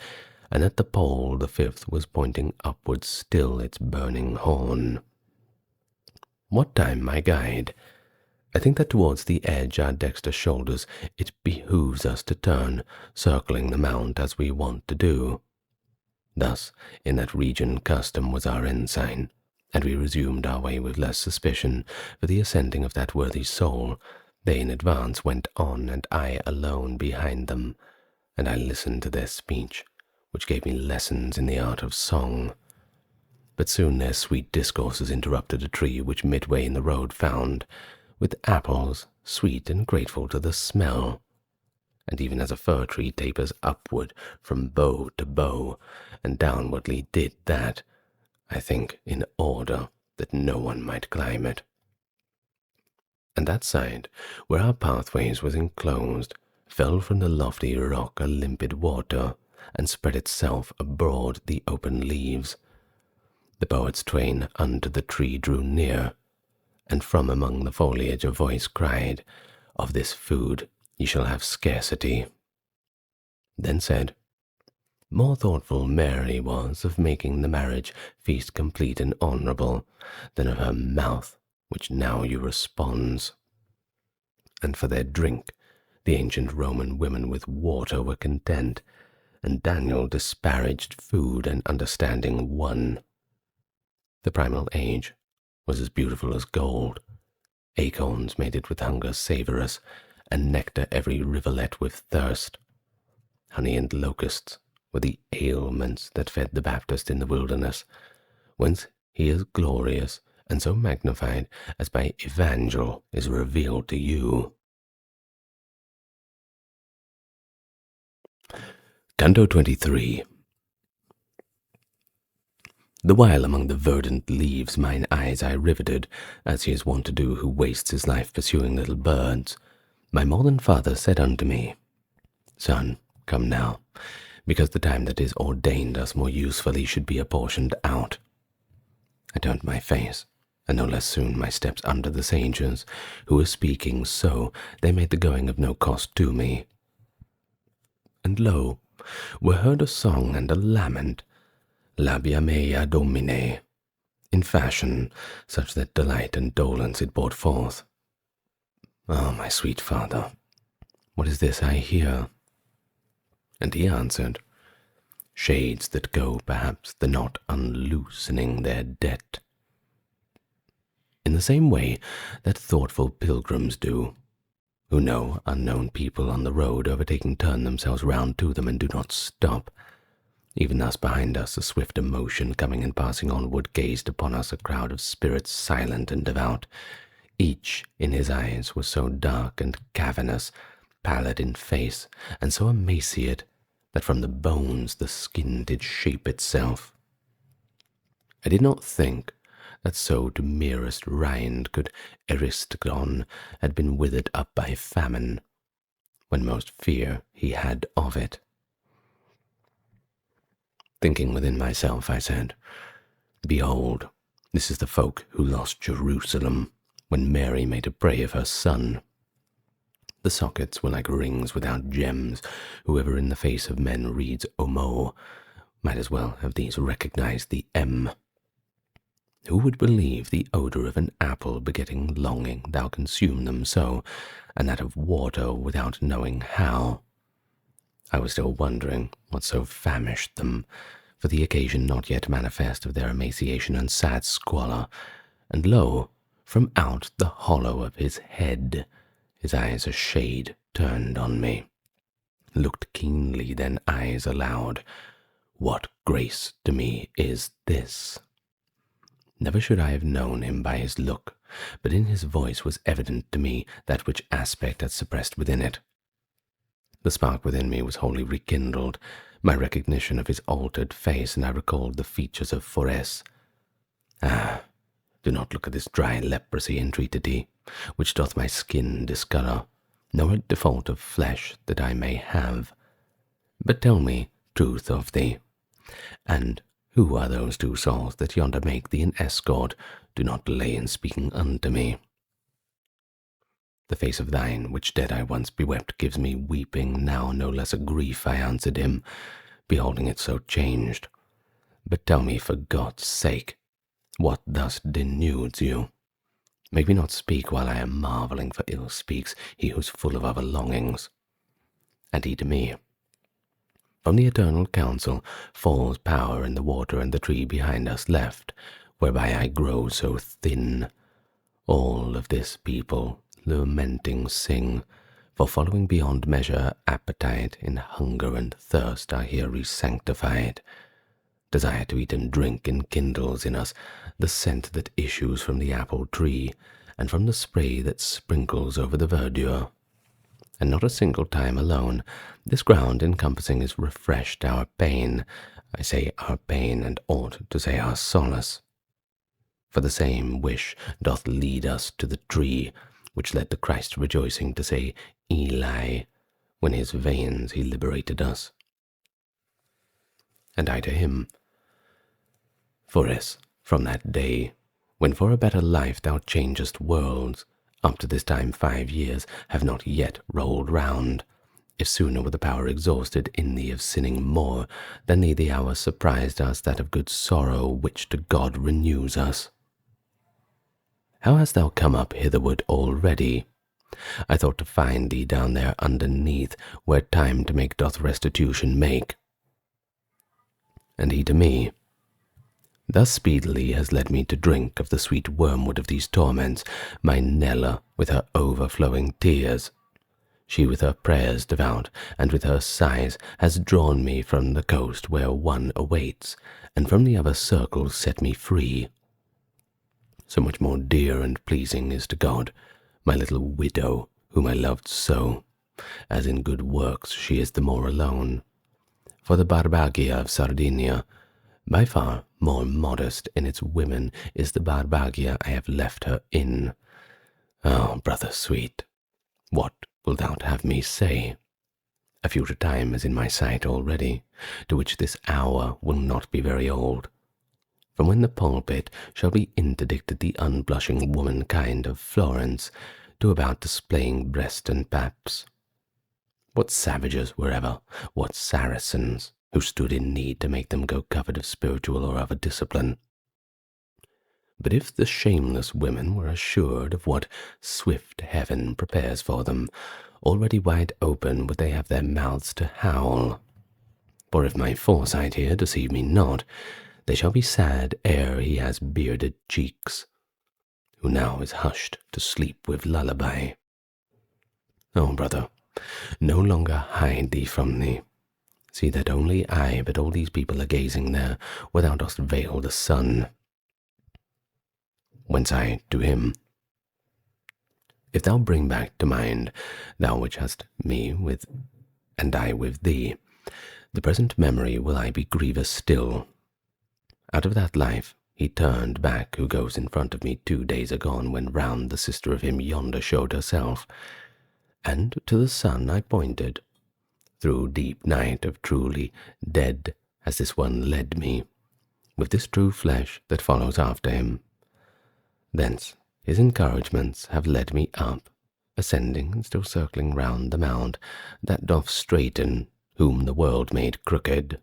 Speaker 1: and at the pole the 5th was pointing upwards still its burning horn. What time, my guide? I think that towards the edge our dexter shoulders it behooves us to turn, circling the mount as we want to do. Thus, in that region custom was our ensign, and we resumed our way with less suspicion for the ascending of that worthy soul. They in advance went on, and I alone behind them, and I listened to their speech, which gave me lessons in the art of song. But soon their sweet discourses interrupted a tree which midway in the road found, with apples sweet and grateful to the smell. And even as a fir tree tapers upward from bough to bough, and downwardly did that, I think, in order that no one might climb it. And that side, where our pathways was enclosed, fell from the lofty rock a limpid water, and spread itself abroad the open leaves. The poet's train unto the tree drew near, and from among the foliage a voice cried, Of this food ye shall have scarcity. Then said, More thoughtful Mary was of making the marriage feast complete and honourable, than of her mouth, which now you responds. And for their drink, the ancient Roman women with water were content, and Daniel disparaged food and understanding one. The primal age was as beautiful as gold. Acorns made it with hunger savorous, and nectar every rivulet with thirst. Honey and locusts were the ailments that fed the Baptist in the wilderness, whence he is glorious and so magnified as by evangel is revealed to you. Canto XXIII. The while among the verdant leaves mine eyes I riveted, as he is wont to do who wastes his life pursuing little birds, my more than father said unto me, Son, come now, because the time that is ordained us more usefully should be apportioned out. I turned my face, and no less soon my steps under the sages, who were speaking so they made the going of no cost to me. And lo, were heard a song and a lament, labia mea domine, in fashion such that delight and dolence it brought forth. Ah, my sweet father, what is this I hear? And he answered, Shades that go perhaps the not unloosening their debt. In the same way that thoughtful pilgrims do, who know unknown people on the road overtaking turn themselves round to them and do not stop. Even thus behind us a swift emotion coming and passing onward gazed upon us a crowd of spirits silent and devout, Each in his eyes was so dark and cavernous, pallid in face, and so emaciate, that from the bones the skin did shape itself. I did not think that so to merest rind could Ariston had been withered up by famine, when most fear he had of it. Thinking within myself, I said, Behold, this is the folk who lost Jerusalem, when Mary made a prey of her son. The sockets were like rings without gems. Whoever in the face of men reads Omo might as well have these recognized the M. Who would believe the odor of an apple begetting longing thou consume them so, and that of water without knowing how? I was still wondering what so famished them, for the occasion not yet manifest of their emaciation and sad squalor, and lo, from out the hollow of his head, his eyes a shade turned on me, looked keenly, then eyes aloud. What grace to me is this? Never should I have known him by his look, but in his voice was evident to me that which aspect had suppressed within it. The spark within me was wholly rekindled, my recognition of his altered face, and I recalled the features of Forres. Ah, do not look at this dry leprosy, entreated he, which doth my skin discolour, nor a default of flesh that I may have. But tell me truth of thee, and who are those two souls that yonder make thee an escort? Do not delay in speaking unto me. The face of thine, which dead I once bewept, gives me weeping now no less a grief, I answered him, beholding it so changed. But tell me, for God's sake, what thus denudes you? Make me not speak while I am marvelling, for ill speaks he who's full of other longings. And he to me, from the eternal council falls power in the water and the tree behind us left, whereby I grow so thin. All of this people lamenting sing, for following beyond measure appetite in hunger and thirst are here re-sanctified. Desire to eat and drink enkindles in us the scent that issues from the apple tree, and from the spray that sprinkles over the verdure. And not a single time alone, this ground encompassing is refreshed our pain. I say our pain, and ought to say our solace. For the same wish doth lead us to the tree, which led the Christ rejoicing to say, Eli, when his veins he liberated us. And I to him, Forres, from that day, when for a better life thou changest worlds, up to this time 5 years have not yet rolled round. If sooner were the power exhausted in thee of sinning more, than thee the hour surprised us that of good sorrow which to God renews us. How hast thou come up hitherward already? I thought to find thee down there underneath, where time to make doth restitution make. And he to me, thus speedily has led me to drink of the sweet wormwood of these torments, my Nella with her overflowing tears. She with her prayers devout, and with her sighs, has drawn me from the coast where one awaits, and from the other circles set me free. So much more dear and pleasing is to God, my little widow, whom I loved so, as in good works she is the more alone. For the Barbagia of Sardinia, by far more modest in its women, is the Barbagia I have left her in. Oh, brother sweet, what wilt thou have me say? A future time is in my sight already, to which this hour will not be very old, from when the pulpit shall be interdicted the unblushing womankind of Florence, to about displaying breast and paps. What savages were ever, what Saracens, who stood in need to make them go covered of spiritual or other discipline? But if the shameless women were assured of what swift heaven prepares for them, already wide open would they have their mouths to howl. For if my foresight here deceive me not, they shall be sad ere he has bearded cheeks, who now is hushed to sleep with lullaby. Oh, brother, no longer hide thee from thee. See that only I, but all these people are gazing there, where thou dost veil the sun. Whence I to him, If thou bring back to mind, thou which hast me with, and I with thee, the present memory will I be grievous still. Out of that life he turned back who goes in front of me 2 days agone, when round the sister of him yonder showed herself, and to the sun I pointed. Through deep night of truly dead as this one led me, with this true flesh that follows after him. Thence his encouragements have led me up, ascending and still circling round the mount that doth straighten, whom the world made crooked.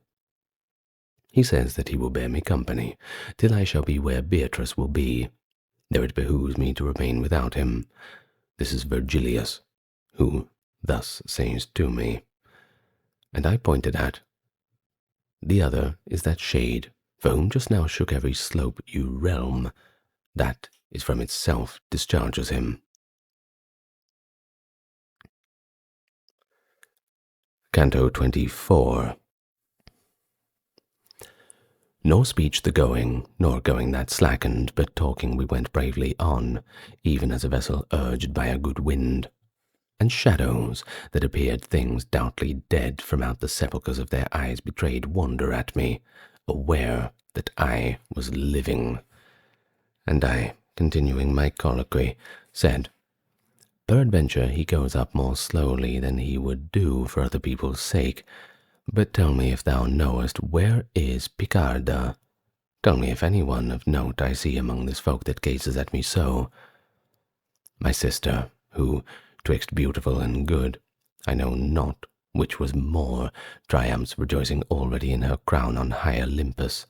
Speaker 1: He says that he will bear me company, till I shall be where Beatrice will be, though it behoves me to remain without him. This is Virgilius, who thus says to me, and I pointed at. The other is that shade, for whom just now shook every slope you realm, that is from itself discharges him. Canto XXIV. Nor speech the going, nor going that slackened, but talking we went bravely on, even as a vessel urged by a good wind. And shadows that appeared things doubtly dead from out the sepulchres of their eyes betrayed wonder at me, aware that I was living. And I, continuing my colloquy, said, Peradventure he goes up more slowly than he would do for other people's sake. But tell me if thou knowest where is Picarda. Tell me if any one of note I see among this folk that gazes at me so. My sister, who, twixt beautiful and good, I know not which was more, triumphs rejoicing already in her crown on high Olympus.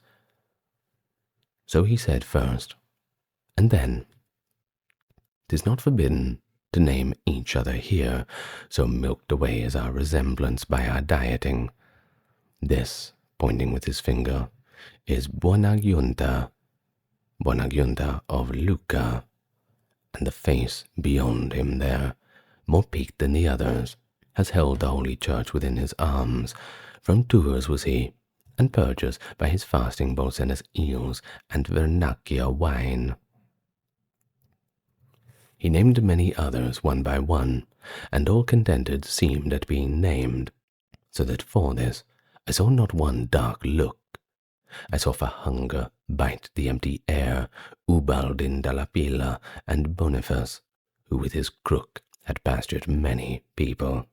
Speaker 1: So he said first, and then, 'tis not forbidden to name each other here, so milked away is our resemblance by our dieting. This, pointing with his finger, is Buonagiunta of Lucca, and the face beyond him there, more peaked than the others, has held the holy church within his arms. From Tours was he, and purges by his fasting Bolsenas eels and Vernaccia wine. He named many others one by one, and all contented seemed at being named, so that for this I saw not one dark look. I saw for hunger bite the empty air Ubaldin della Pila and Boniface, who with his crook had pastured many people.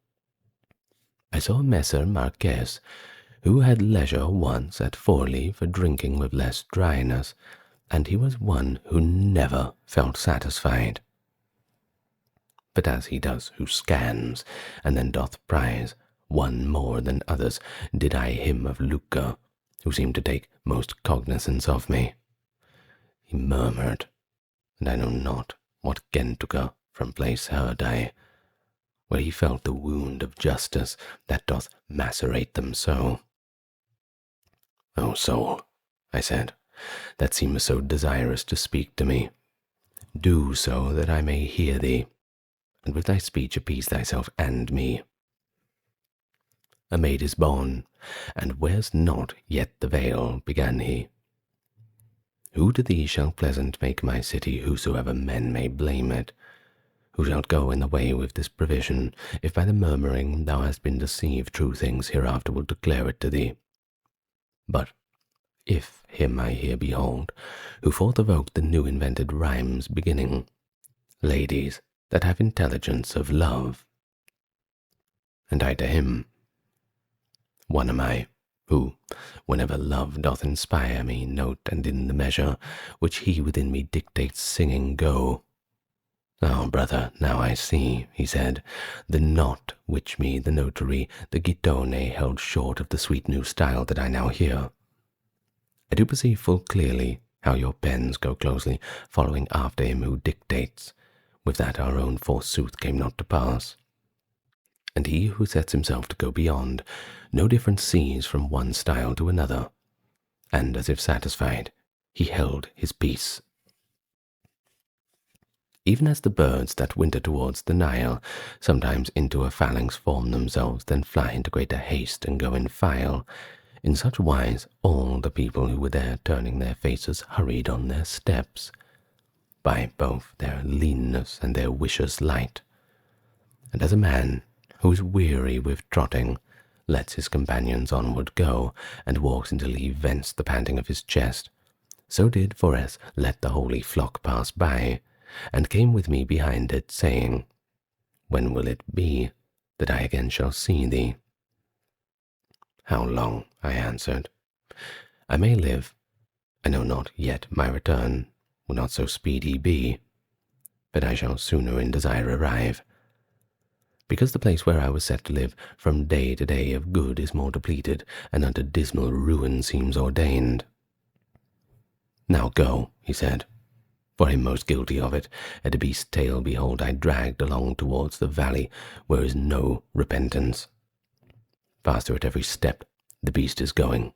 Speaker 1: I saw Messer Marquez, who had leisure once at Forli for drinking with less dryness, and he was one who never felt satisfied. But as he does who scans, and then doth prize one more than others, did I him of Lucca, who seemed to take most cognizance of me. He murmured, and I know not what Gentuca from place heard I, where he felt the wound of justice that doth macerate them so. O soul, I said, that seemest so desirous to speak to me, do so that I may hear thee, and with thy speech appease thyself and me. A maid is born, and wears not yet the veil, began he. Who to thee shall pleasant make my city, whosoever men may blame it? Who shalt go in the way with this provision, if by the murmuring thou hast been deceived, true things hereafter will declare it to thee. But if him I here behold, who forth evoked the new invented rhymes, beginning, ladies that have intelligence of love, and I to him, one am I, who, whenever love doth inspire me, note and in the measure which he within me dictates singing go. Ah, brother, now I see, he said, the knot which me, the notary, the Gittone, held short of the sweet new style that I now hear. I do perceive full clearly how your pens go closely following after him who dictates, with that our own forsooth came not to pass. And he who sets himself to go beyond, no difference sees from one style to another, and as if satisfied, he held his peace. Even as the birds that winter towards the Nile sometimes into a phalanx form themselves, then fly into greater haste and go in file, in such wise all the people who were there turning their faces hurried on their steps. by both their leanness and their vicious light. And as a man who is weary with trotting lets his companions onward go, and walks until he vents the panting of his chest, so did Forres let the holy flock pass by, and came with me behind it, saying, When will it be that I again shall see thee? How long? I answered. I may live. I know not yet my return will not so speedy be, but I shall sooner in desire arrive, because the place where I was set to live from day to day of good is more depleted, and unto dismal ruin seems ordained. Now go, he said, for him most guilty of it. At a beast's tail, behold, I dragged along towards the valley where is no repentance. Faster at every step the beast is going,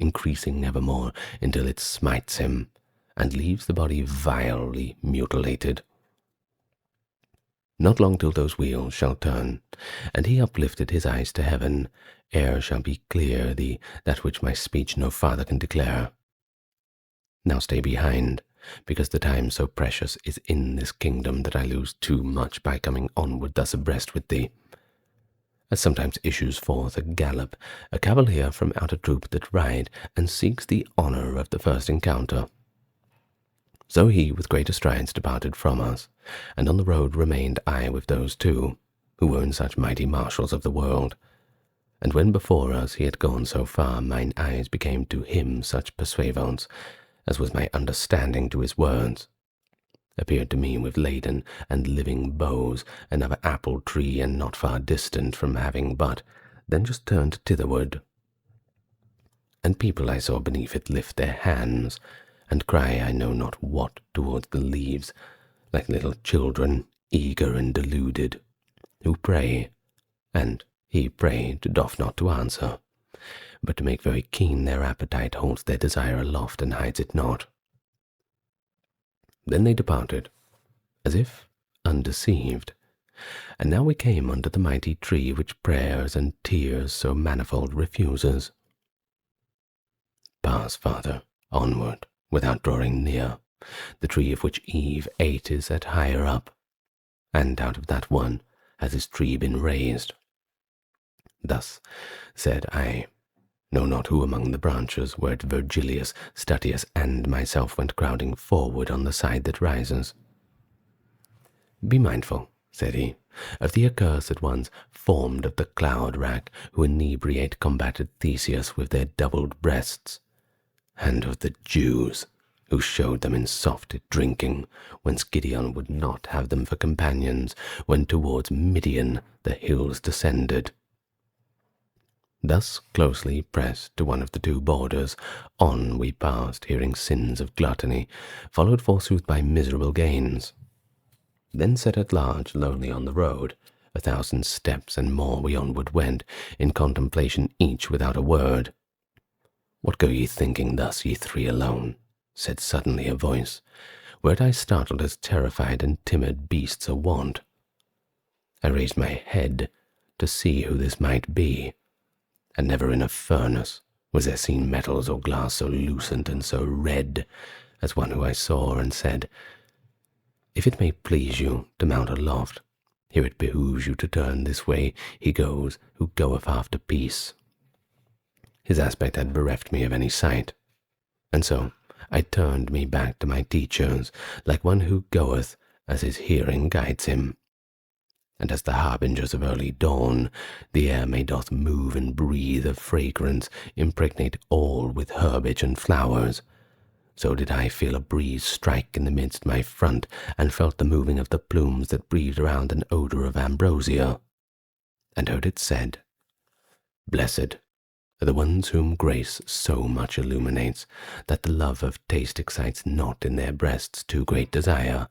Speaker 1: increasing evermore until it smites him, and leaves the body vilely mutilated. Not long till those wheels shall turn, and he uplifted his eyes to heaven, ere shall be clear that which my speech no farther can declare. Now stay behind, because the time so precious is in this kingdom that I lose too much by coming onward thus abreast with thee. As sometimes issues forth a gallop, a cavalier from out a troop that ride, and seeks the honour of the first encounter. So he with greater strides departed from us, and on the road remained I with those two, who were in such mighty marshals of the world. And when before us he had gone so far, mine eyes became to him such persuavance, as was my understanding to his words, appeared to me with laden and living bows, another apple tree, and not far distant from having but then just turned thitherward. And people I saw beneath it lift their hands, and cry I know not what towards the leaves, like little children, eager and deluded, who pray, and he prayed doth not to answer, but to make very keen their appetite holds their desire aloft and hides it not. Then they departed, as if undeceived, and now we came under the mighty tree which prayers and tears so manifold refuses. Pass, Father, onward, without drawing near. The tree of which Eve ate is at higher up, and out of that one has this tree been raised. Thus said I, know not who among the branches, where Virgilius, Statius, and myself went crowding forward on the side that rises. Be mindful, said he, of the accursed ones formed of the cloud-rack, who inebriate combated Theseus with their doubled breasts, and of the Jews, who showed them in soft drinking, whence Gideon would not have them for companions, when towards Midian the hills descended. Thus closely pressed to one of the two borders, on we passed, hearing sins of gluttony, followed forsooth by miserable gains. Then set at large, lonely on the road, 1,000 steps and more we onward went, in contemplation each without a word. What go ye thinking thus, ye three alone? Said suddenly a voice, whereat I startled as terrified and timid beasts are wont. I raised my head to see who this might be, and never in a furnace was there seen metals or glass so lucent and so red as one who I saw, and said, If it may please you to mount aloft, here it behooves you to turn this way he goes who goeth after peace. His aspect had bereft me of any sight, and so I turned me back to my teachers, like one who goeth as his hearing guides him. And as the harbingers of early dawn, the air may doth move and breathe of fragrance, impregnate all with herbage and flowers, so did I feel a breeze strike in the midst my front, and felt the moving of the plumes that breathed around an odour of ambrosia, and heard it said, Blessed are the ones whom grace so much illuminates, that the love of taste excites not in their breasts too great desire,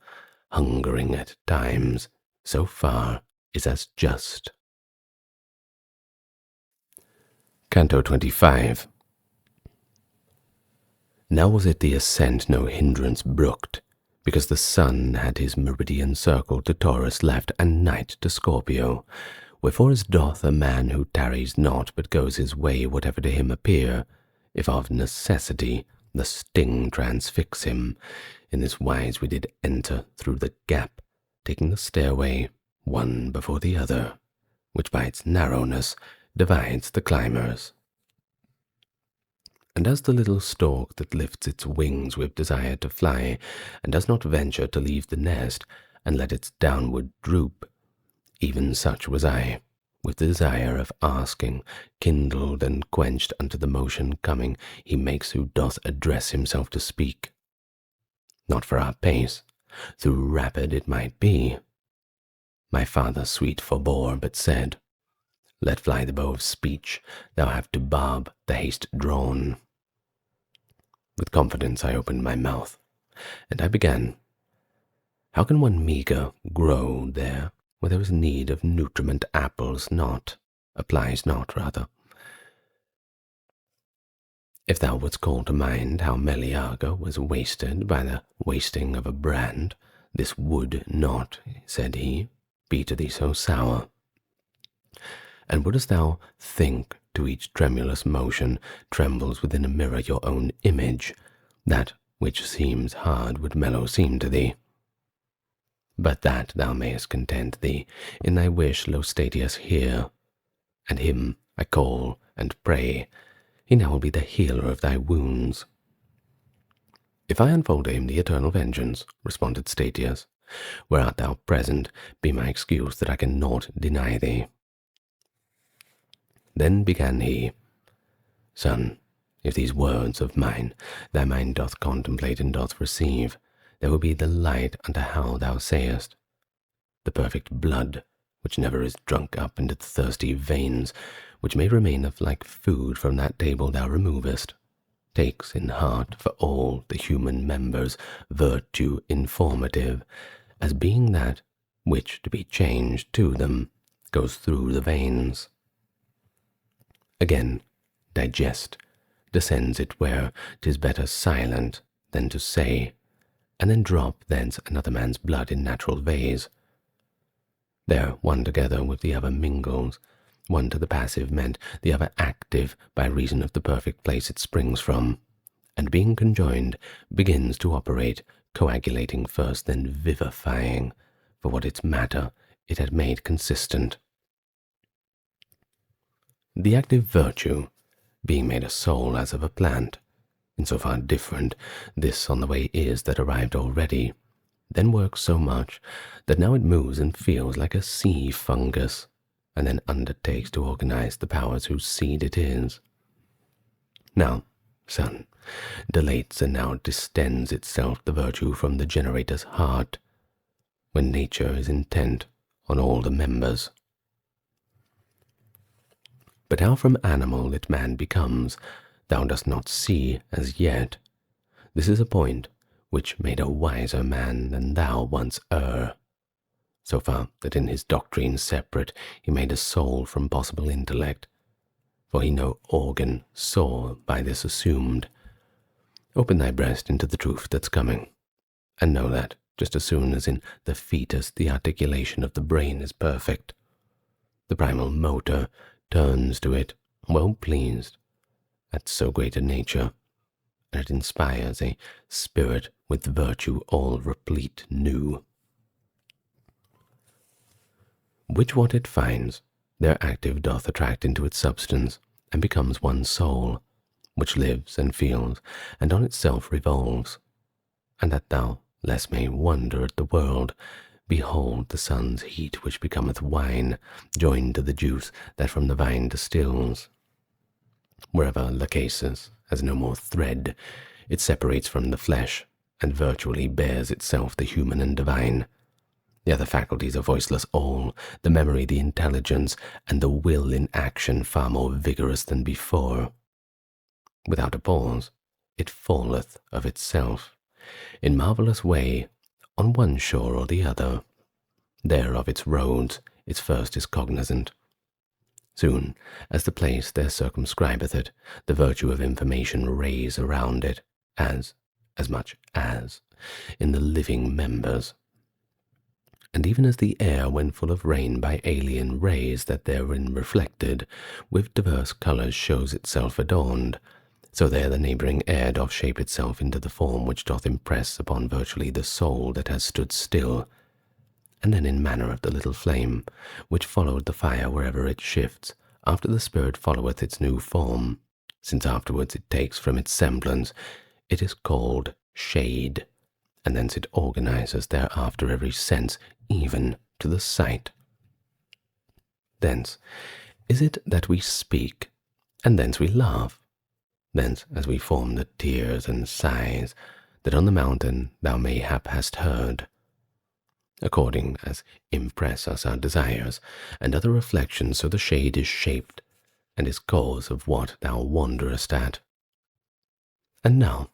Speaker 1: hungering at times, so far is as just. Canto XXV. Now was it the ascent no hindrance brooked, because the sun had his meridian circle to Taurus left, and night to Scorpio, wherefore as doth a man who tarries not, but goes his way whatever to him appear, if of necessity the sting transfix him. In this wise we did enter through the gap, taking the stairway one before the other, which by its narrowness divides the climbers. And as the little stork that lifts its wings with desire to fly, and does not venture to leave the nest, and let its downward droop, even such was I, with the desire of asking, kindled and quenched unto the motion coming he makes who doth address himself to speak. Not for our pace, though rapid it might be. My father sweet forbore, but said, Let fly the bow of speech, thou have to barb the haste drawn. With confidence I opened my mouth, and I began. How can one meagre grow there where there is need of nutriment applies not, rather? If thou wouldst call to mind how Meleager was wasted by the wasting of a brand, this would not, said he, be to thee so sour. And wouldst thou think to each tremulous motion trembles within a mirror your own image, that which seems hard would mellow seem to thee. But that thou mayest content thee in thy wish, lo Statius, hear, and him I call and pray, he now will be the healer of thy wounds. If I unfold to him the eternal vengeance, responded Statius, where art thou present, be my excuse that I can not deny thee. Then began he, Son, if these words of mine thy mind doth contemplate and doth receive, there will be the light unto how thou sayest. The perfect blood, which never is drunk up into the thirsty veins, which may remain of like food from that table thou removest, takes in heart for all the human members virtue informative, as being that which to be changed to them goes through the veins. Again, digest, descends it where 'tis better silent than to say, and then drop thence another man's blood in natural vase. There one together with the other mingles, one to the passive meant, the other active by reason of the perfect place it springs from, and being conjoined begins to operate, coagulating first, then vivifying, for what its matter it had made consistent. The active virtue, being made a soul as of a plant, in so far different this on the way is that arrived already, then works so much that now it moves and feels like a sea fungus, and then undertakes to organize the powers whose seed it is. Now, son, dilates and now distends itself the virtue from the generator's heart, when nature is intent on all the members. But how from animal it man becomes, thou dost not see as yet. This is a point which made a wiser man than thou once err, so far that in his doctrine separate he made a soul from possible intellect, for he no organ saw by this assumed. Open thy breast into the truth that's coming, and know that, just as soon as in the fetus the articulation of the brain is perfect, the primal motor turns to it, well pleased at so great a nature, and it inspires a spirit with virtue all replete new. Which what it finds, their active doth attract into its substance, and becomes one soul, which lives and feels, and on itself revolves. And that thou less may wonder at the world, behold the sun's heat which becometh wine, joined to the juice that from the vine distills. Wherever Lachesis has no more thread, it separates from the flesh, and virtually bears itself the human and divine. The other faculties are voiceless all, the memory, the intelligence, and the will in action far more vigorous than before. Without a pause, it falleth of itself, in marvellous way, on one shore or the other. There of its roads its first is cognizant. Soon as the place there circumscribeth it, the virtue of information rays around it, as much as, in the living members. And even as the air when full of rain by alien rays that therein reflected, with diverse colours shows itself adorned, So there the neighbouring air doth shape itself into the form which doth impress upon virtually the soul that has stood still, and then in manner of the little flame, which followed the fire wherever it shifts, after the spirit followeth its new form, since afterwards it takes from its semblance, it is called shade, and thence it organizes thereafter every sense, even to the sight. Thence is it that we speak, and thence we laugh, thence as we form the tears and sighs that on the mountain thou mayhap hast heard, according as impress us our desires, and other reflections, so the shade is shaped, and is cause of what thou wonderest at. And now,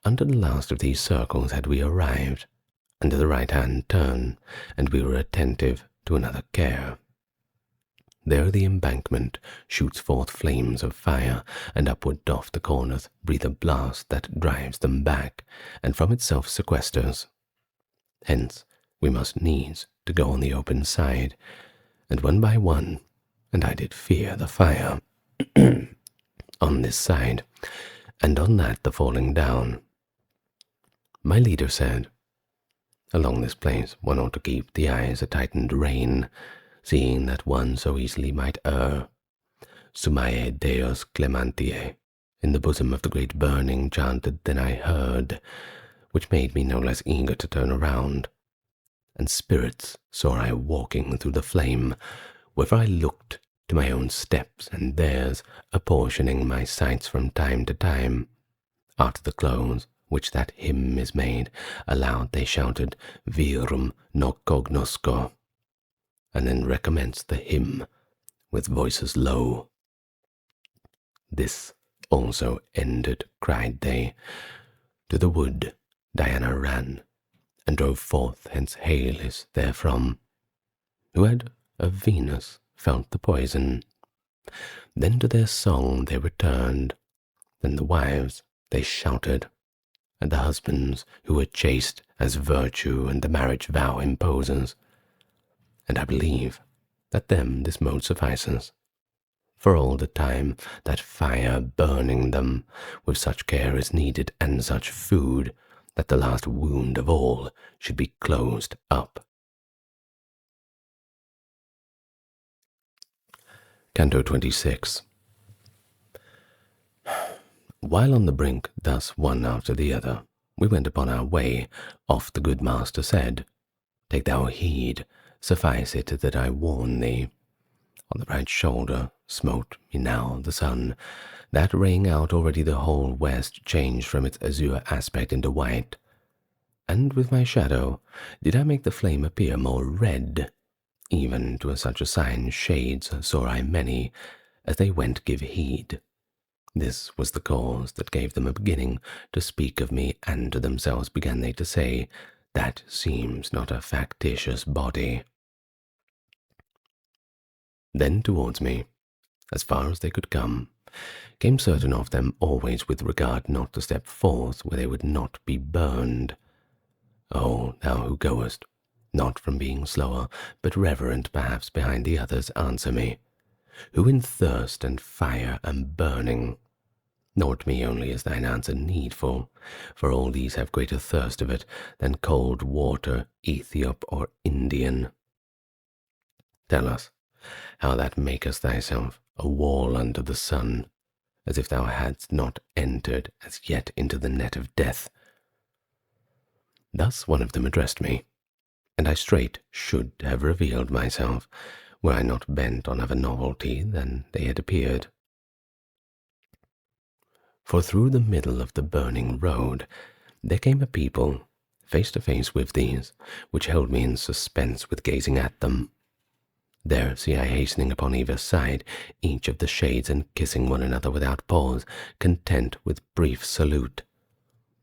Speaker 1: unto the last of these circles had we arrived, and to the right-hand turn, and we were attentive to another care. There the embankment shoots forth flames of fire, and upward doth the corners breathe a blast that drives them back, and from itself sequesters. Hence we must needs to go on the open side, and one by one, and I did fear the fire, on this side, and on that the falling down. My leader said, along this place one ought to keep the eyes a tightened rein, seeing that one so easily might err. Sumae Deus clementie, in the bosom of the great burning chanted then I heard, which made me no less eager to turn around. And spirits saw I walking through the flame, wherever I looked to my own steps and theirs, apportioning my sights from time to time. After the close, which that hymn is made, aloud they shouted, Virum no cognosco, and then recommenced the hymn with voices low. This also ended, cried they. To the wood Diana ran, and drove forth hence Halys therefrom, who had of Venus felt the poison. Then to their song they returned, then the wives they shouted, and the husbands who were chaste as virtue and the marriage vow imposes. And I believe that them this mode suffices, for all the time that fire burning them with such care is needed, and such food, that the last wound of all should be closed up. Canto XXVI. While on the brink thus one after the other, we went upon our way, oft the good master said, Take thou heed, suffice it that I warn thee. On the right shoulder smote me now the sun, that raying out already the whole west changed from its azure aspect into white, and with my shadow did I make the flame appear more red. Even to such a sign shades saw I many, as they went give heed. This was the cause that gave them a beginning to speak of me, and to themselves began they to say, That seems not a factitious body. Then towards me, as far as they could come, came certain of them always with regard not to step forth where they would not be burned. O thou who goest, not from being slower, but reverent perhaps behind the others, answer me, who in thirst and fire and burning, nor to me only is thine answer needful, for all these have greater thirst of it than cold water, Ethiop or Indian. Tell us, how that makest thyself a wall unto the sun, as if thou hadst not entered as yet into the net of death. Thus one of them addressed me, and I straight should have revealed myself, were I not bent on other novelty than they had appeared. For through the middle of the burning road there came a people, face to face with these, which held me in suspense with gazing at them. There see I hastening upon either side, each of the shades, and kissing one another without pause, content with brief salute.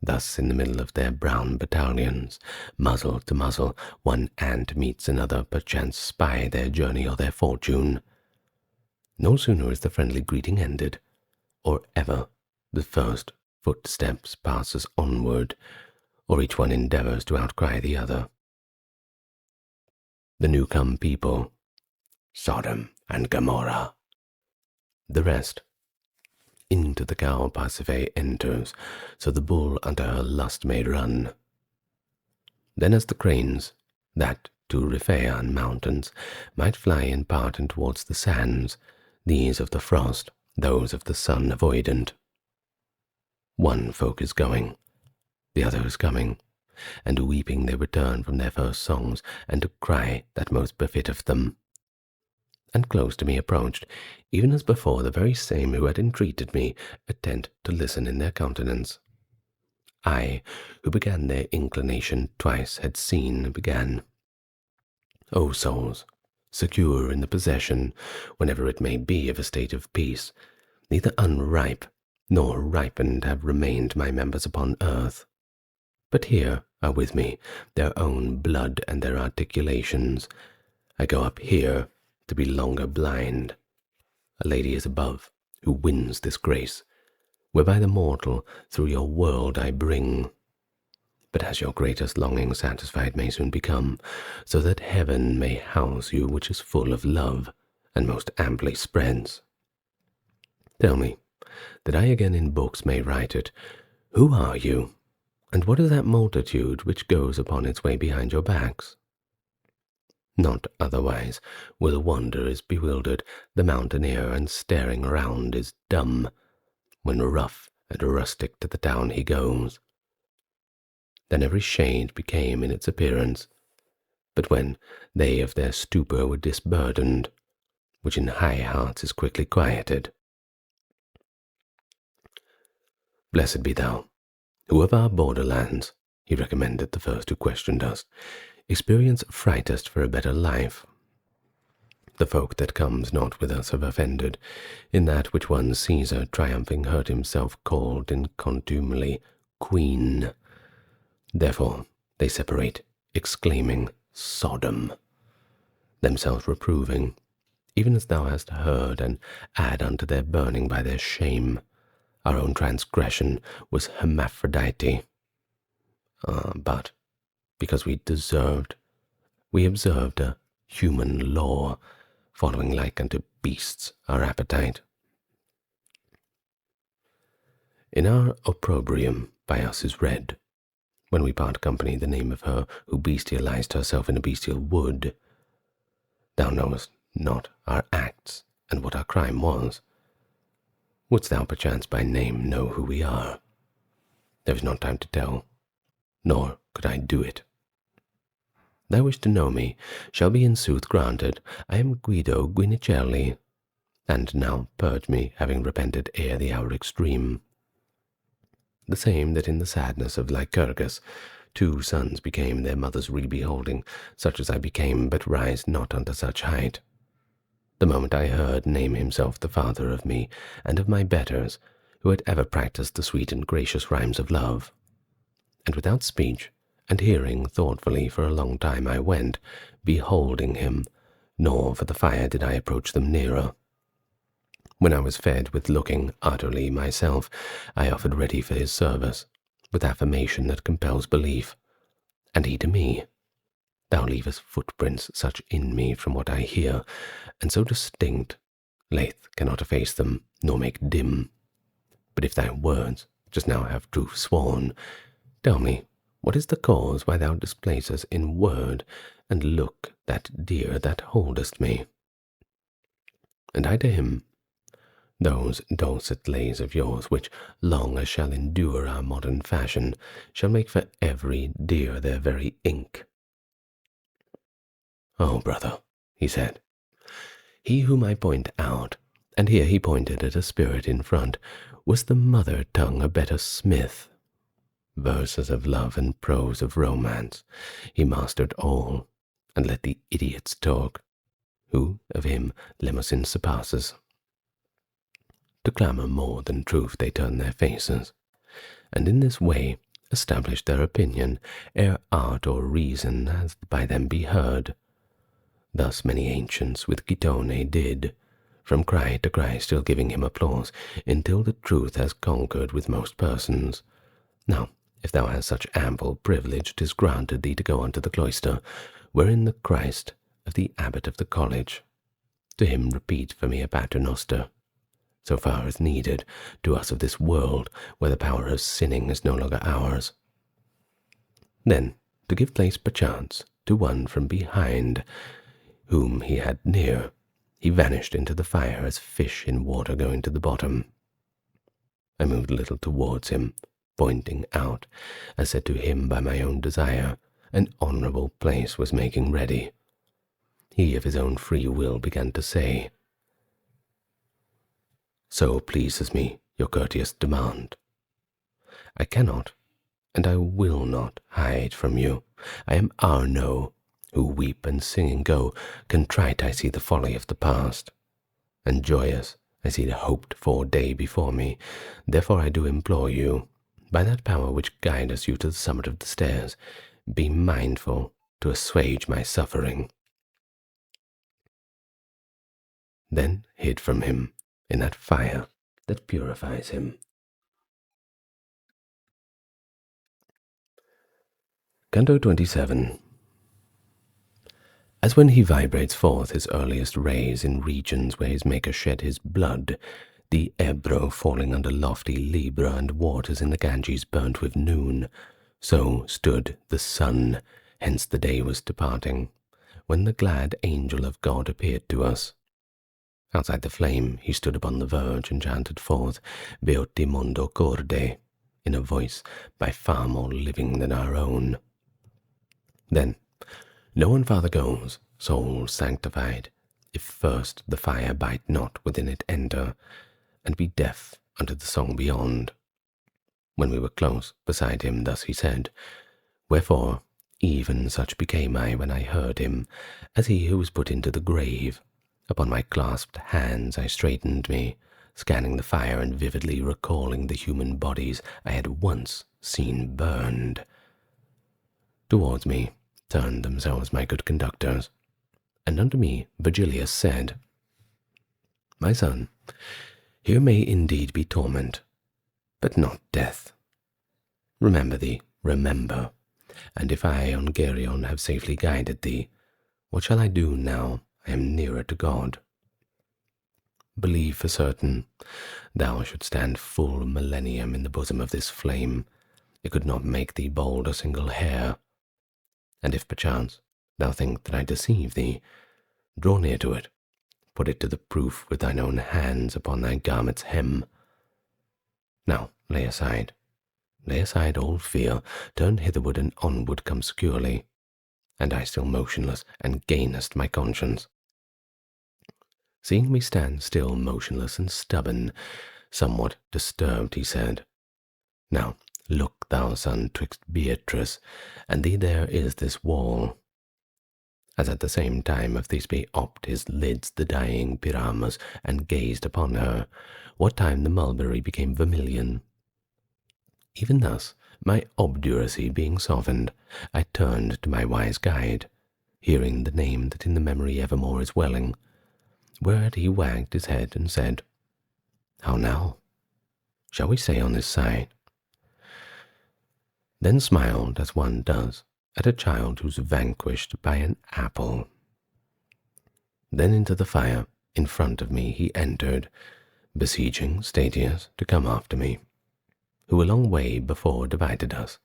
Speaker 1: Thus in the middle of their brown battalions, muzzle to muzzle, one ant meets another, perchance spy their journey or their fortune. No sooner is the friendly greeting ended, or ever the first footsteps passes onward, or each one endeavors to outcry the other. The new-come people, Sodom and Gomorrah. The rest, into the cow Pasiphae enters, so the bull unto her lust may run. Then as the cranes, that to Riphaean mountains might fly in part and towards the sands, these of the frost, those of the sun avoidant. One folk is going, the other is coming, and weeping they return from their first songs, and to cry that most befitteth them. And close to me approached, even as before, the very same who had entreated me, attent to listen in their countenance. I, who began their inclination twice, had seen began. O souls, secure in the possession, whenever it may be, of a state of peace, neither unripe nor ripened have remained my members upon earth, but here are with me their own blood and their articulations. I go up here to be longer blind. A lady is above, who wins this grace, whereby the mortal through your world I bring. But as your greatest longing satisfied may soon become, so that heaven may house you, which is full of love, and most amply spreads. Tell me, that I again in books may write it, who are you, and what is that multitude which goes upon its way behind your backs? Not otherwise, where the wanderer is bewildered, the mountaineer and staring around is dumb, when rough and rustic to the town he goes. Then every shade became in its appearance, but when they of their stupor were disburdened, which in high hearts is quickly quieted. Blessed be thou, who of our borderlands, he recommended the first who questioned us, experience frightest for a better life. The folk that comes not with us have offended, in that which one Caesar triumphing heard himself called in contumely Queen. Therefore they separate, exclaiming Sodom, themselves reproving, even as thou hast heard, and add unto their burning by their shame. Our own transgression was hermaphrodite. But because we deserved, we observed a human law, following like unto beasts our appetite. In our opprobrium by us is read, when we part company, the name of her who bestialized herself in a bestial wood. Thou knowest not our acts, and what our crime was. Wouldst thou perchance by name know who we are? There is not time to tell, nor could I do it. Thy wish to know me shall be in sooth granted. I am Guido Guinicelli, and now purge me, having repented ere the hour extreme. The same that in the sadness of Lycurgus 2 sons became their mother's re-beholding, such as I became, but rise not unto such height. The moment I heard name himself the father of me and of my betters, who had ever practiced the sweet and gracious rhymes of love. And without speech, and hearing thoughtfully for a long time I went, beholding him, nor for the fire did I approach them nearer. When I was fed with looking utterly myself, I offered ready for his service, with affirmation that compels belief. And he to me, thou leavest footprints such in me from what I hear, and so distinct, Lath cannot efface them, nor make dim. But if thy words just now have truth sworn, tell me, what is the cause why thou displacest in word and look that dear that holdest me? And I to him, those dulcet lays of yours, which, long as shall endure our modern fashion, shall make for every dear their very ink. Oh, brother, he said, he whom I point out, and here he pointed at a spirit in front, was the mother tongue a better smith. Verses of love and prose of romance, he mastered all, and let the idiots talk, who of him Lemosin surpasses. To clamour more than truth they turn their faces, and in this way establish their opinion, ere art or reason has by them be heard. Thus many ancients with Gitone did, from cry to cry still giving him applause, until the truth has conquered with most persons. Now, if thou hast such ample privilege, 'tis granted thee to go unto the cloister, wherein the Christ of the abbot of the college. To him repeat for me a paternoster, so far as needed, to us of this world, where the power of sinning is no longer ours. Then, to give place perchance to one from behind, whom he had near, he vanished into the fire as fish in water going to the bottom. I moved a little towards him, pointing out, as said to him by my own desire, an honourable place was making ready. He of his own free will began to say, "So pleases me your courteous demand. I cannot, and I will not hide from you. I am Arno, who weep and singing go, contrite I see the folly of the past, and joyous I see the hoped-for day before me. Therefore I do implore you, by that power which guideth you to the summit of the stairs, be mindful to assuage my suffering." Then hid from him in that fire that purifies him. Canto XXVII. As when he vibrates forth his earliest rays in regions where his maker shed his blood, the Ebro falling under lofty Libra and waters in the Ganges burnt with noon, so stood the sun, hence the day was departing, when the glad angel of God appeared to us. Outside the flame he stood upon the verge and chanted forth Beoti mondo corde, in a voice by far more living than our own. Then, no one farther goes, soul sanctified, if first the fire bite not within it enter, and be deaf unto the song beyond. When we were close beside him, thus he said, wherefore even such became I when I heard him, as he who was put into the grave. Upon my clasped hands I straightened me, scanning the fire and vividly recalling the human bodies I had once seen burned. Towards me turned themselves my good conductors, and unto me Virgilius said, "My son, here may indeed be torment, but not death. Remember thee, remember, and if I on Geryon have safely guided thee, what shall I do now I am nearer to God? Believe for certain, thou shouldst stand full millennium in the bosom of this flame, it could not make thee bald a single hair. And if perchance thou think that I deceive thee, draw near to it, put it to the proof with thine own hands upon thy garment's hem. Now lay aside all fear, turn hitherward and onward come securely, and I still motionless, and gainest my conscience." Seeing me stand still motionless and stubborn, somewhat disturbed, he said, "Now look thou, son, twixt Beatrice and thee there is this wall." As at the same time of Thisbe opt his lids the dying Pyramus, and gazed upon her, what time the mulberry became vermilion. Even thus, my obduracy being softened, I turned to my wise guide, hearing the name that in the memory evermore is welling, whereat he wagged his head and said, "How now? Shall we say on this side?" Then smiled as one does at a child who's vanquished by an apple. Then into the fire in front of me he entered, beseeching Statius to come after me, who a long way before divided us.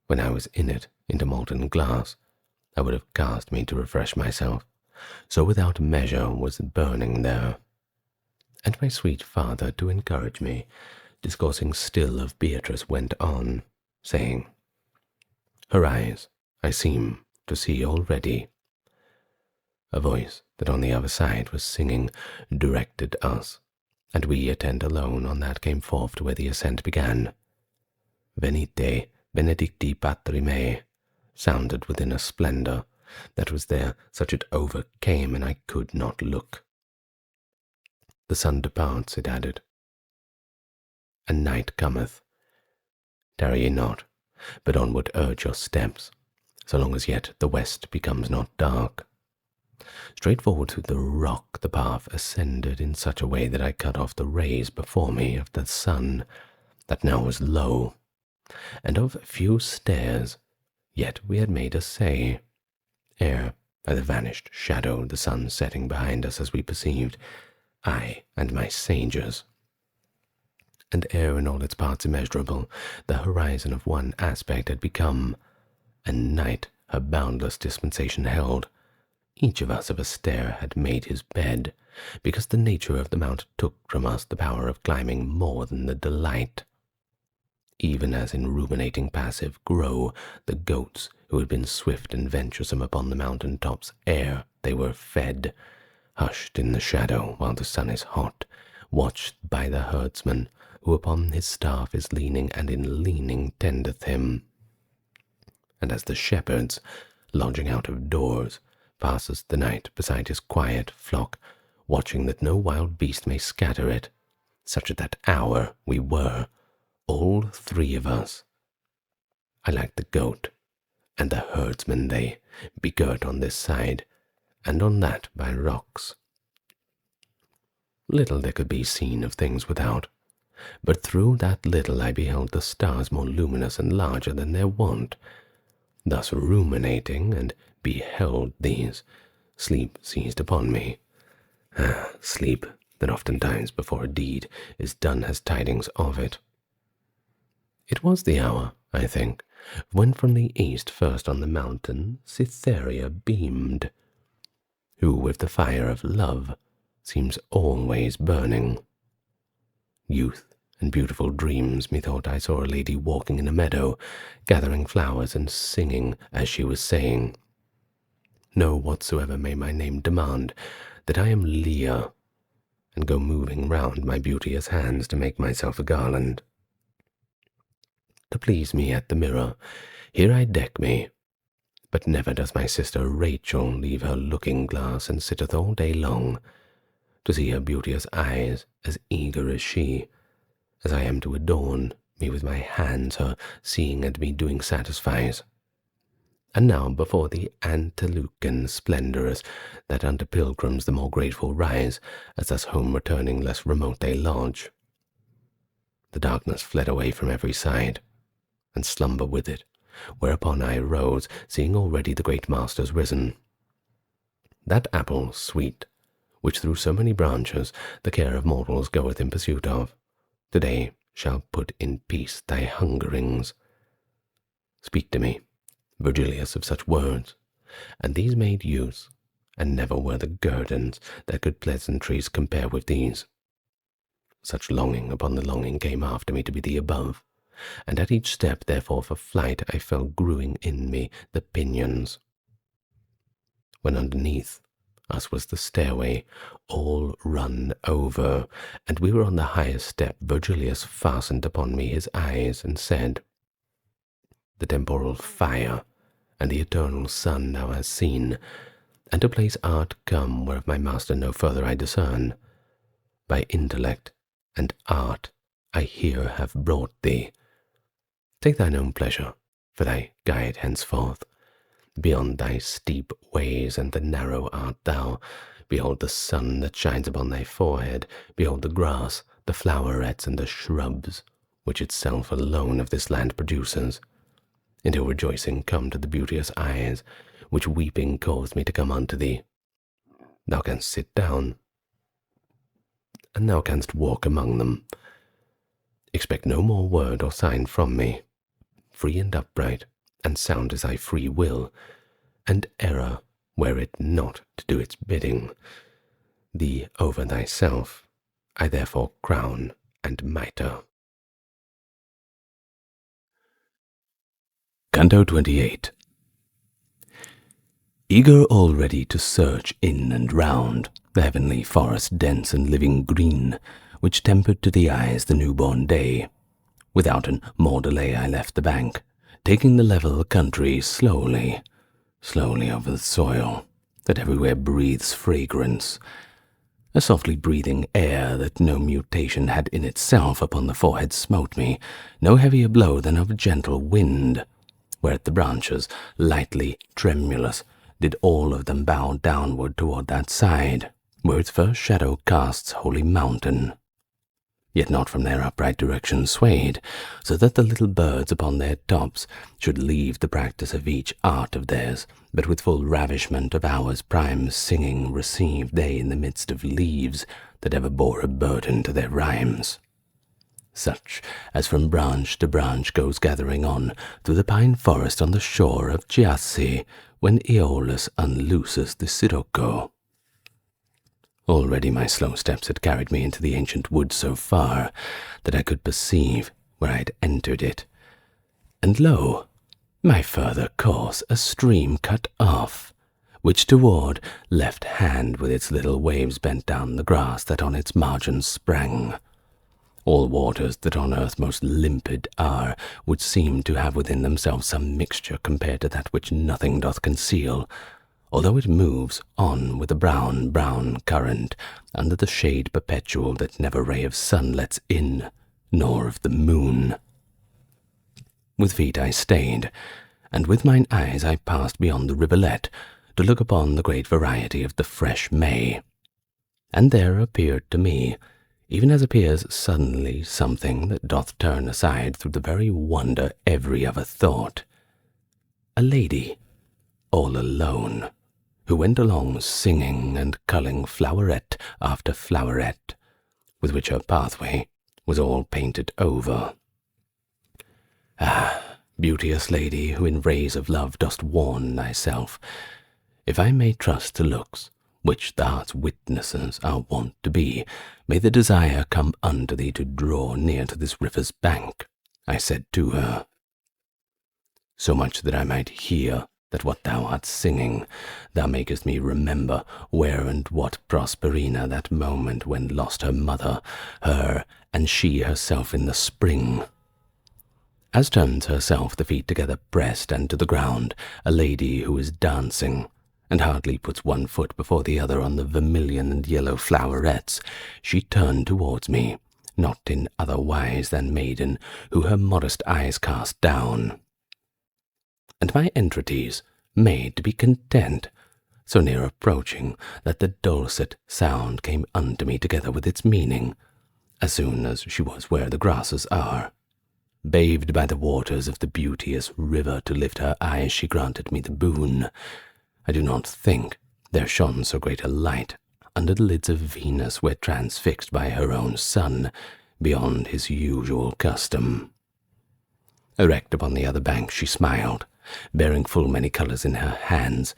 Speaker 1: When I was in it into molten glass, I would have cast me to refresh myself, so without measure was burning there. And my sweet father, to encourage me, discoursing still of Beatrice, went on, saying, "Her eyes I seem to see already." A voice that on the other side was singing directed us, and we attend alone on that came forth to where the ascent began. "Venite, benedicti patri me," sounded within a splendor that was there such it overcame, and I could not look. "The sun departs," it added, "and night cometh. Tarry ye not, but onward urge your steps, so long as yet the west becomes not dark." Straight forward through the rock the path ascended in such a way that I cut off the rays before me of the sun, that now was low, and of few stairs, yet we had made essay, ere by the vanished shadow the sun setting behind us as we perceived, I and my sages. And ere in all its parts immeasurable, the horizon of one aspect had become, and night her boundless dispensation held, each of us of a stair had made his bed, because the nature of the mount took from us the power of climbing more than the delight. Even as in ruminating passive grow the goats who had been swift and venturesome upon the mountain tops ere they were fed, hushed in the shadow while the sun is hot, watched by the herdsman who upon his staff is leaning and in leaning tendeth him. And as the shepherds, lodging out of doors, passes the night beside his quiet flock, watching that no wild beast may scatter it, such at that hour we were, all three of us. I like the goat, and the herdsmen they, begirt on this side, and on that by rocks. Little there could be seen of things without, but through that little I beheld the stars more luminous and larger than their wont. Thus ruminating, and beheld these, sleep seized upon me. Sleep that oftentimes before a deed is done has tidings of it. It was the hour, I think, when from the east first on the mountain Cytherea beamed, who with the fire of love seems always burning. Youth and beautiful dreams, methought I saw a lady walking in a meadow, gathering flowers and singing as she was saying, "Know whatsoever may my name demand, that I am Leah," and go moving round my beauteous hands to make myself a garland. To please me at the mirror, here I deck me, but never does my sister Rachel leave her looking-glass and sitteth all day long, to see her beauteous eyes as eager as she, as I am to adorn me with my hands, her seeing and me doing satisfies. And now before the Antelucan splendors, that unto pilgrims the more grateful rise, as thus home returning less remote they lodge, the darkness fled away from every side, and slumber with it, whereupon I rose, seeing already the great masters risen. That apple sweet, which through so many branches the care of mortals goeth in pursuit of, today shall put in peace thy hungerings. Speak to me, Virgilius, of such words, and these made use, and never were the guerdons that could pleasantries compare with these. Such longing upon the longing came after me to be the above, and at each step therefore for flight I felt growing in me the pinions. When underneath us was the stairway, all run over, and we were on the highest step, Virgilius fastened upon me his eyes, and said, "The temporal fire and the eternal sun thou hast seen, and to place art come whereof my master no further I discern. By intellect and art I here have brought thee. Take thine own pleasure for thy guide henceforth. Beyond thy steep ways and the narrow art thou. Behold the sun that shines upon thy forehead. Behold the grass, the flowerets, and the shrubs, which itself alone of this land produces. Until rejoicing come to the beauteous eyes, which weeping caused me to come unto thee. Thou canst sit down, and thou canst walk among them. Expect no more word or sign from me. Free and upright, and sound as thy free will, and error were it not to do its bidding. Thee over thyself I therefore crown and mitre." Canto XXVIII. Eager already to search in and round the heavenly forest dense and living green, which tempered to the eyes the newborn day, without more delay I left the bank, taking the level country slowly, slowly over the soil that everywhere breathes fragrance, a softly breathing air that no mutation had in itself upon the forehead smote me, no heavier blow than of a gentle wind, whereat the branches, lightly tremulous, did all of them bow downward toward that side, where its first shadow casts holy mountain. yet not from their upright direction swayed, so that the little birds upon their tops should leave the practice of each art of theirs, but with full ravishment of hours prime singing received they in the midst of leaves that ever bore a burden to their rhymes. Such as from branch to branch goes gathering on through the pine forest on the shore of Chiasse, when Aeolus unlooses the sirocco. Already my slow steps had carried me into the ancient wood so far that I could perceive where I had entered it, and lo, my further course a stream cut off, which toward left hand with its little waves bent down the grass that on its margin sprang. All waters that on earth most limpid are would seem to have within themselves some mixture compared to that which nothing doth conceal, although it moves on with a brown current under the shade perpetual that never ray of sun lets in, nor of the moon. With feet I stayed, and with mine eyes I passed beyond the rivulet to look upon the great variety of the fresh May. And there appeared to me, even as appears suddenly something that doth turn aside through the very wonder every other thought, a lady, all alone, who went along singing and culling floweret after floweret, with which her pathway was all painted over. Ah, beauteous lady, who in rays of love dost warn thyself, if I may trust to looks, which the heart's witnesses are wont to be, may the desire come unto thee to draw near to this river's bank, I said to her. So much that I might hear that what thou art singing, thou makest me remember where and what Proserpina that moment when lost her mother, her and she herself in the spring. As turns herself the feet together pressed and to the ground, a lady who is dancing, and hardly puts one foot before the other on the vermilion and yellow flowerets, she turned towards me, not in other wise than maiden who her modest eyes cast down. And my entreaties made to be content, so near approaching that the dulcet sound came unto me together with its meaning, as soon as she was where the grasses are. Bathed by the waters of the beauteous river to lift her eyes, she granted me the boon. I do not think there shone so great a light under the lids of Venus were transfixed by her own sun beyond his usual custom. Erect upon the other bank she smiled, bearing full many colours in her hands,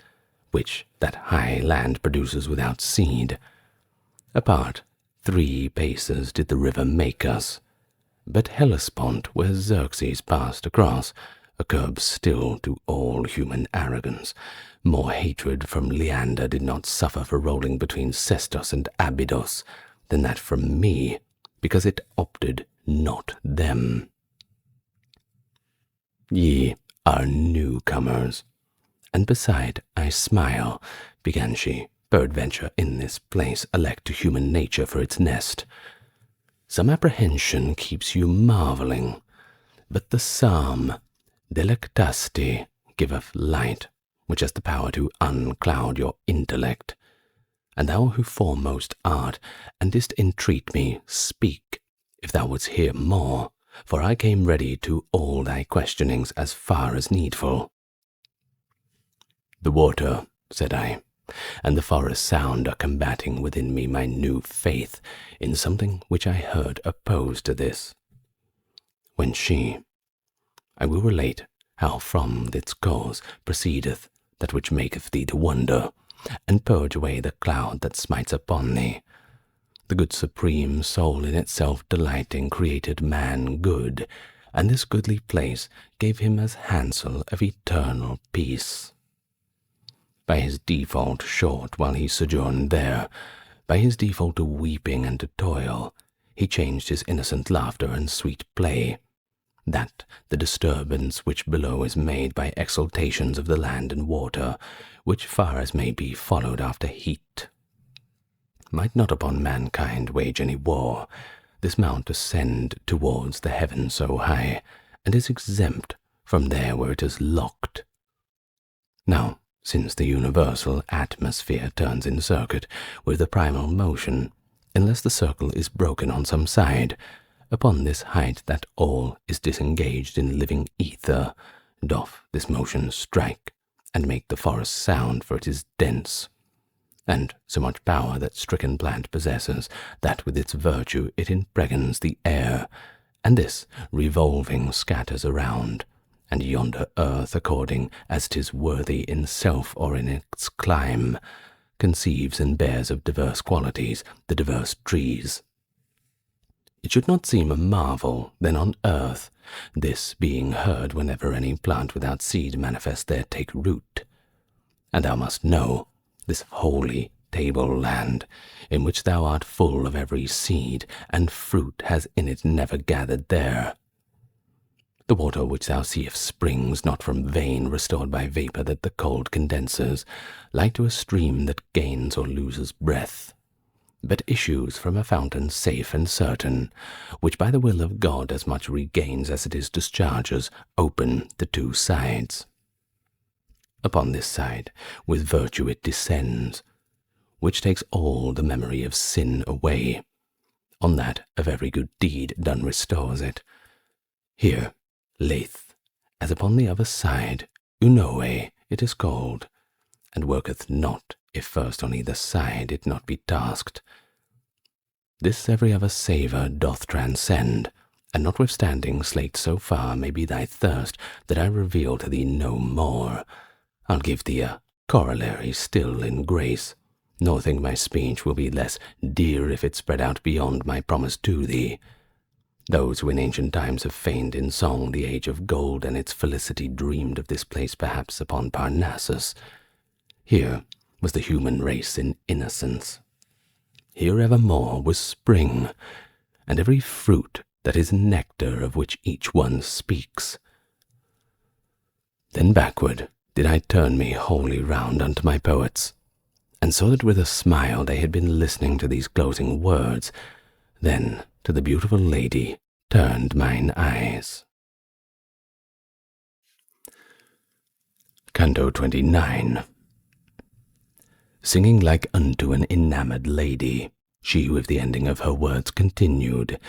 Speaker 1: which that high land produces without seed. Apart 3 paces did the river make us, but Hellespont, where Xerxes passed across, a curb still to all human arrogance, more hatred from Leander did not suffer for rolling between Sestos and Abydos than that from me, because it opted not them. Ye are newcomers, and beside I smile, began she, peradventure in this place elect to human nature for its nest. Some apprehension keeps you marvelling, but the psalm Delectasti giveth light, which has the power to uncloud your intellect. And thou who foremost art, and didst entreat me, speak, if thou wouldst hear more, for I came ready to all thy questionings as far as needful. The water, said I, and the forest sound are combating within me my new faith in something which I heard opposed to this. When I will relate how from its cause proceedeth that which maketh thee to wonder, and purge away the cloud that smites upon thee. The good supreme soul in itself delighting created man good, and this goodly place gave him as hansel of eternal peace. By his default short while he sojourned there, by his default to weeping and to toil, he changed his innocent laughter and sweet play, that the disturbance which below is made by exaltations of the land and water, which far as may be followed after heat, might not upon mankind wage any war. This mount ascend towards the heaven so high, and is exempt from there where it is locked. Now, since the universal atmosphere turns in circuit with the primal motion, unless the circle is broken on some side. Upon this height that all is disengaged in living ether, doth this motion strike, and make the forest sound, for it is dense, and so much power that stricken plant possesses, that with its virtue it impregns the air, and this revolving scatters around, and yonder earth, according as 'tis worthy in self or in its clime, conceives and bears of diverse qualities the diverse trees. It should not seem a marvel, then, on earth, this being heard whenever any plant without seed manifest there take root. And thou must know, this holy table-land, in which thou art full of every seed, and fruit has in it never gathered there. The water which thou seest springs not from vein restored by vapour that the cold condenses, like to a stream that gains or loses breath, but issues from a fountain safe and certain, which by the will of God as much regains as it is discharges, open the two sides. Upon this side with virtue it descends, which takes all the memory of sin away. On that of every good deed done restores it. Here, Lethe, as upon the other side, Unoe it is called, and worketh not, if first on either side it not be tasked. This every other savour doth transcend, and notwithstanding slaked so far may be thy thirst that I reveal to thee no more. I'll give thee a corollary still in grace, nor think my speech will be less dear if it spread out beyond my promise to thee. Those who in ancient times have feigned in song the age of gold and its felicity dreamed of this place perhaps upon Parnassus. Here was the human race in innocence. Here evermore was spring, and every fruit that is nectar of which each one speaks. Then backward did I turn me wholly round unto my poets, and saw that with a smile they had been listening to these closing words. Then to the beautiful lady turned mine eyes. Canto XXIX. Singing like unto an enamoured lady, she with the ending of her words continued,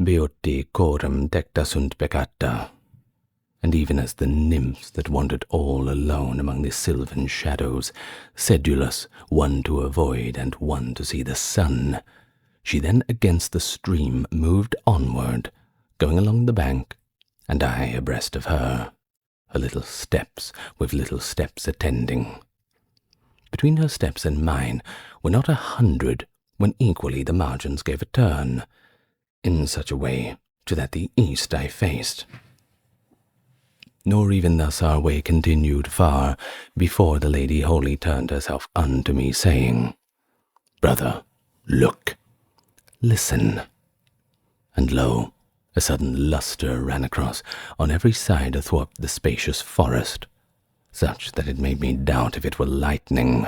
Speaker 1: Beati coram tecta sunt peccata. And even as the nymphs that wandered all alone among the sylvan shadows, sedulous, one to avoid and one to see the sun, she then against the stream moved onward, going along the bank, and I abreast of her, her little steps with little steps attending. Between her steps and mine were not 100, when equally the margins gave a turn, in such a way to that the east I faced. Nor even thus our way continued far, before the lady wholly turned herself unto me, saying, Brother, look, listen. And lo, a sudden lustre ran across on every side athwart the spacious forest, such that it made me doubt if it were lightning.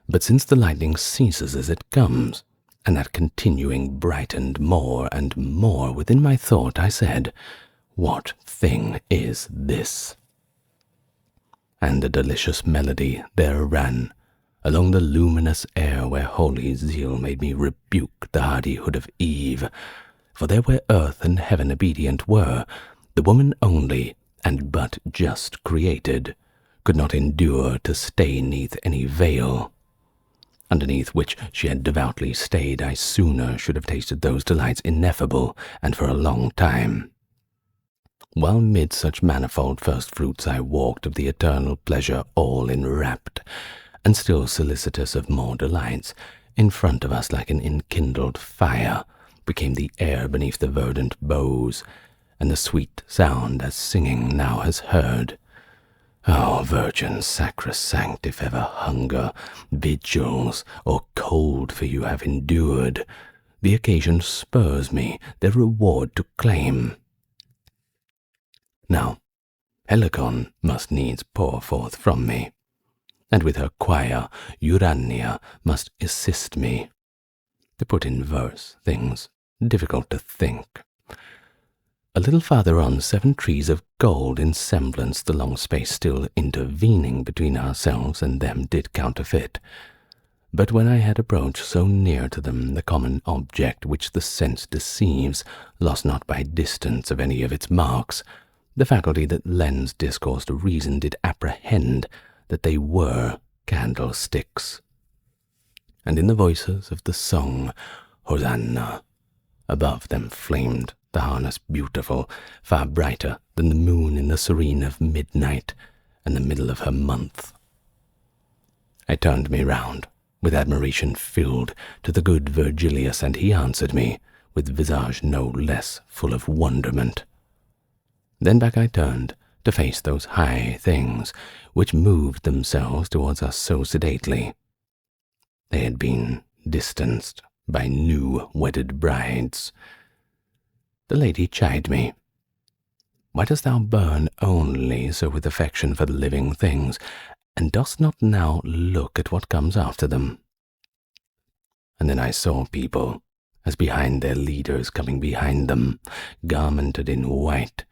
Speaker 1: But since the lightning ceases as it comes, and that continuing brightened more and more within my thought, I said, What thing is this? And a delicious melody there ran along the luminous air, where holy zeal made me rebuke the hardihood of Eve, for there where earth and heaven obedient were, the woman only, and but just created, could not endure to stay neath any veil. Underneath which she had devoutly stayed, I sooner should have tasted those delights ineffable, and for a long time. While mid such manifold first fruits I walked of the eternal pleasure, all enwrapped, and still solicitous of more delights, in front of us like an enkindled fire became the air beneath the verdant boughs, and the sweet sound as singing now has heard. O Virgin sacrosanct, if ever hunger, vigils, or cold for you have endured, the occasion spurs me their reward to claim. Now, Helicon must needs pour forth from me, and with her choir Urania must assist me, to put in verse things difficult to think. A little farther on, 7 trees of gold in semblance, the long space still intervening between ourselves and them, did counterfeit. But when I had approached so near to them, the common object which the sense deceives lost not by distance of any of its marks. The faculty that lends discourse to reason did apprehend that they were candlesticks. And in the voices of the song, Hosanna, above them flamed the harness beautiful, far brighter than the moon in the serene of midnight and the middle of her month. I turned me round, with admiration filled, to the good Virgilius, and he answered me, with visage no less full of wonderment. Then back I turned, to face those high things, which moved themselves towards us so sedately. They had been distanced by new wedded brides. The lady chid me. Why dost thou burn only so with affection for the living things, and dost not now look at what comes after them? And then I saw people, as behind their leaders coming behind them, garmented in white,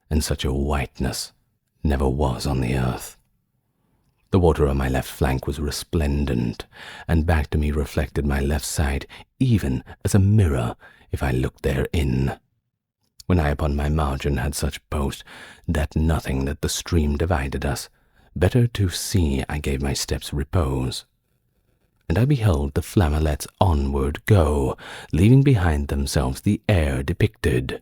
Speaker 1: and such a whiteness never was on the earth. The water on my left flank was resplendent, and back to me reflected my left side, even as a mirror, if I looked therein. When I upon my margin had such post, that nothing that the stream divided us, better to see I gave my steps repose. And I beheld the flamelets onward go, leaving behind themselves the air depicted.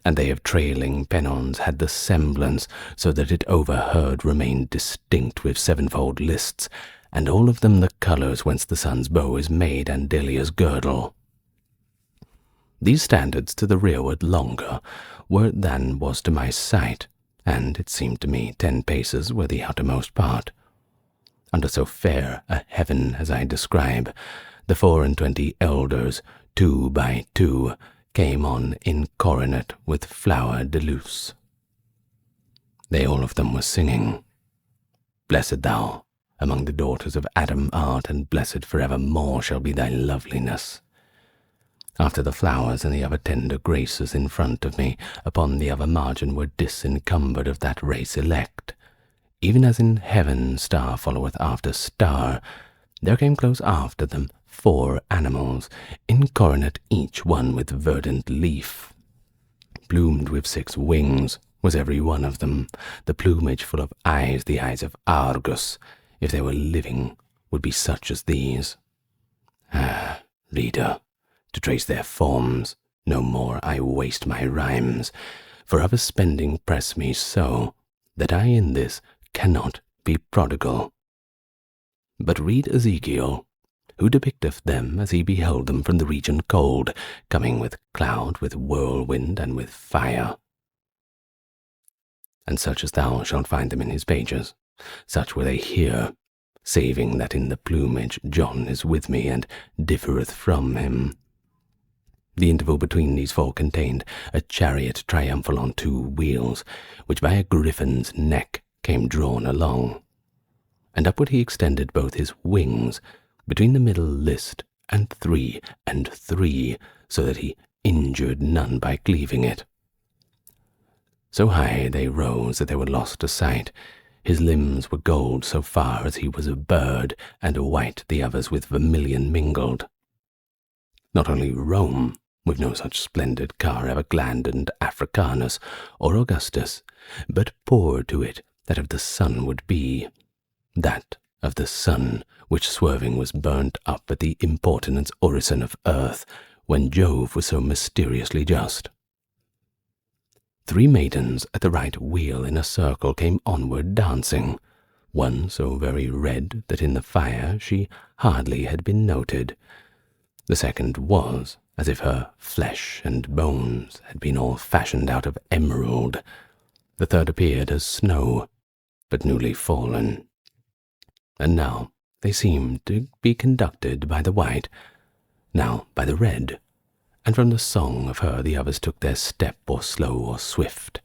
Speaker 1: And they of trailing pennons had the semblance, so that it overheard remained distinct with sevenfold lists, and all of them the colours whence the sun's bow is made, and Delia's girdle. These standards to the rearward longer were than was to my sight, and it seemed to me 10 paces were the outermost part. Under so fair a heaven as I describe, the 24 elders, 2 by 2, came on in coronet with flower de luce. They all of them were singing, Blessed thou among the daughters of Adam art, and blessed forevermore shall be thy loveliness. After the flowers and the other tender graces in front of me, upon the other margin were disencumbered of that race elect. Even as in heaven star followeth after star, there came close after them 4 animals, in coronet each one with verdant leaf. Plumed with 6 wings was every one of them, the plumage full of eyes, the eyes of Argus, if they were living, would be such as these. Ah, reader, to trace their forms, no more I waste my rhymes, for other spending press me so, that I in this cannot be prodigal. But read Ezekiel, who depicteth them as he beheld them from the region cold, coming with cloud, with whirlwind, and with fire. And such as thou shalt find them in his pages, such were they here, saving that in the plumage John is with me, and differeth from him. The interval between these 4 contained a chariot triumphal on 2 wheels, which by a griffin's neck came drawn along. And upward he extended both his wings, between the middle list and 3 and 3, so that he injured none by cleaving it. So high they rose that they were lost to sight. His limbs were gold so far as he was a bird, and white the others with vermilion mingled. Not only Rome, with no such splendid car ever glanded Africanus or Augustus, but poor to it that of the sun would be, that of the sun which swerving was burnt up at the importunate orison of earth, when Jove was so mysteriously just. 3 maidens at the right wheel in a circle came onward dancing, one so very red that in the fire she hardly had been noted. The second was as if her flesh and bones had been all fashioned out of emerald. The third appeared as snow, but newly fallen. And now they seemed to be conducted by the white, now by the red, and from the song of her the others took their step, or slow or swift.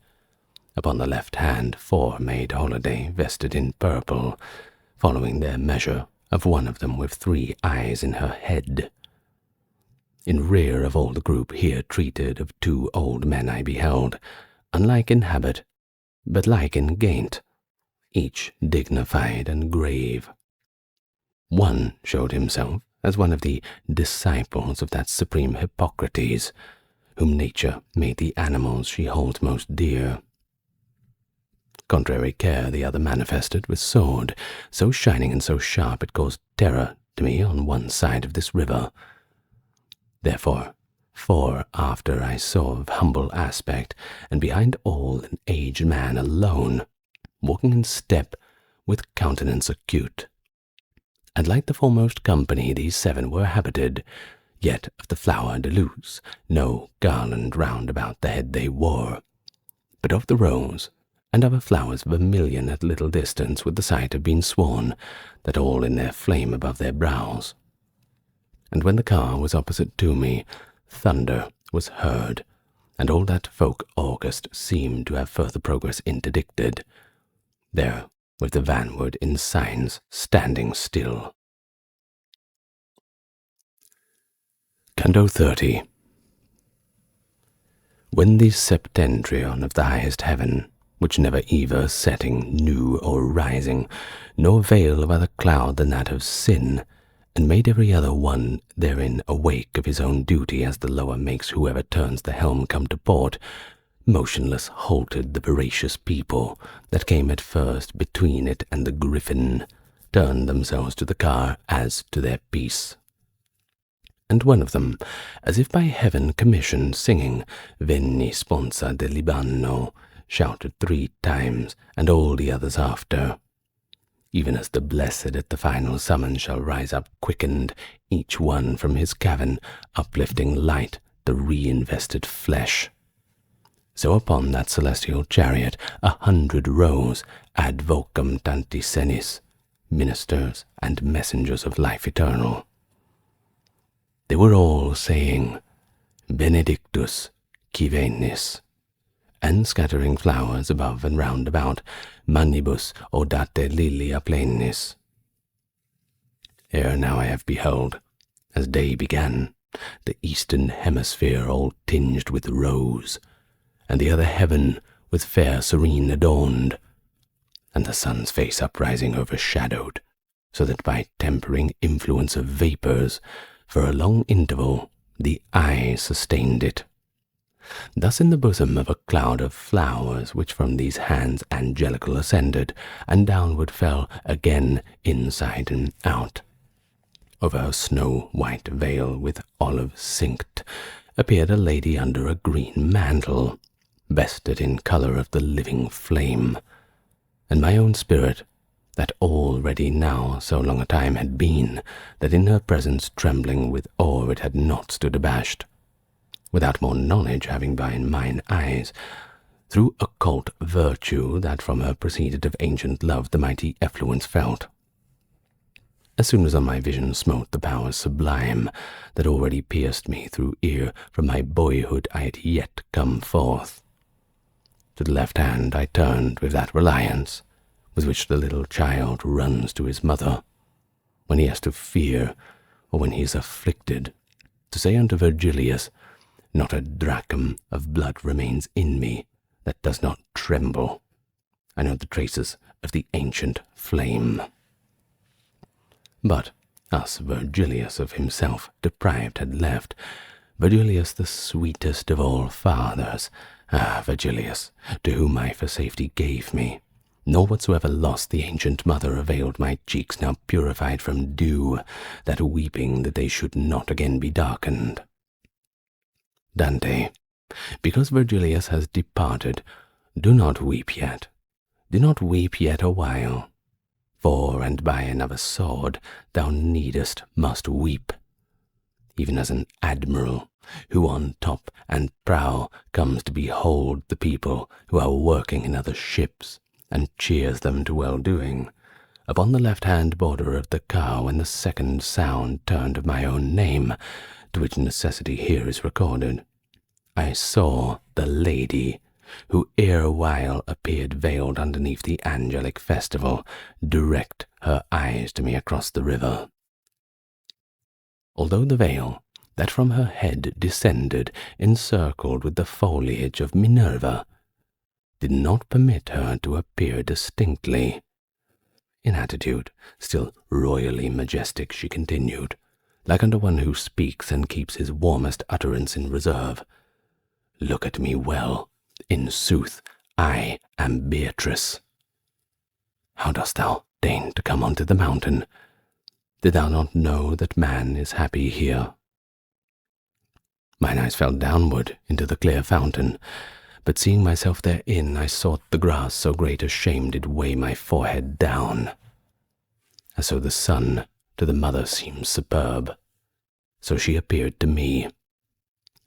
Speaker 1: Upon the left hand 4 made holiday, vested in purple, following their measure of one of them with 3 eyes in her head. In rear of all the group here treated of 2 old men I beheld, unlike in habit, but like in gaint, each dignified and grave. One showed himself as one of the disciples of that supreme Hippocrates, whom nature made the animals she holds most dear. Contrary care the other manifested with sword, so shining and so sharp it caused terror to me on one side of this river. Therefore, fore after I saw of humble aspect, and behind all an aged man alone, walking in step, with countenance acute. And like the foremost company these 7 were habited, yet of the flower de luce no garland round about the head they wore, but of the rose, and of a flower's vermilion at little distance would the sight have been sworn, that all in their flame above their brows. And when the car was opposite to me, thunder was heard, and all that folk august seemed to have further progress interdicted. There was the vanward in signs standing still. Canto XXX. When the septentrion of the highest heaven, which never either setting knew or rising, nor veil of other cloud than that of sin, and made every other one therein awake of his own duty, as the lower makes whoever turns the helm come to port, motionless halted the voracious people that came at first between it and the griffin, turned themselves to the car as to their peace. And one of them, as if by heaven commissioned, singing Veni sponsa de Libano, shouted 3 times, and all the others after. Even as the blessed at the final summons shall rise up quickened, each one from his cavern, uplifting light the reinvested flesh. So upon that celestial chariot 100 rose, ad vocem tanti senis, ministers and messengers of life eternal. They were all saying, Benedictus, qui venis, and scattering flowers above and round about, manibus odate lilia plenis. Ere now I have beheld, as day began, the eastern hemisphere all tinged with rose, and the other heaven with fair serene adorned, and the sun's face uprising overshadowed, so that by tempering influence of vapours, for a long interval, the eye sustained it. Thus in the bosom of a cloud of flowers, which from these hands angelical ascended, and downward fell again inside and out, over her snow-white veil with olive cinct, appeared a lady under a green mantle, vested in colour of the living flame, and my own spirit, that already now so long a time had been, that in her presence trembling with awe it had not stood abashed, without more knowledge having by mine eyes, through occult virtue that from her proceeded of ancient love the mighty effluence felt. As soon as on my vision smote the powers sublime, that already pierced me through ear, from my boyhood I had yet come forth. To the left hand I turned with that reliance, with which the little child runs to his mother, when he has to fear, or when he is afflicted, to say unto Virgilius, not a drachm of blood remains in me that does not tremble. I know the traces of the ancient flame. But us Virgilius of himself deprived had left, Virgilius the sweetest of all fathers, Virgilius, to whom I for safety gave me, nor whatsoever loss the ancient mother availed my cheeks now purified from dew, that weeping that they should not again be darkened. Dante, because Virgilius has departed, do not weep yet, do not weep yet a while, for and by another sword thou needest must weep, even as an admiral, who on top and prow comes to behold the people who are working in other ships, and cheers them to well-doing. Upon the left-hand border of the car, when the second sound turned of my own name, to which necessity here is recorded, I saw the lady, who erewhile appeared veiled underneath the angelic festival, direct her eyes to me across the river. Although the veil, that from her head descended, encircled with the foliage of Minerva, did not permit her to appear distinctly, in attitude, still royally majestic, she continued, like unto one who speaks and keeps his warmest utterance in reserve. "Look at me well. In sooth, I am Beatrice. How dost thou deign to come unto the mountain? Did thou not know that man is happy here?" Mine eyes fell downward into the clear fountain, but seeing myself therein, I sought the grass, so great a shame did weigh my forehead down. As so the sun to the mother seems superb, so she appeared to me,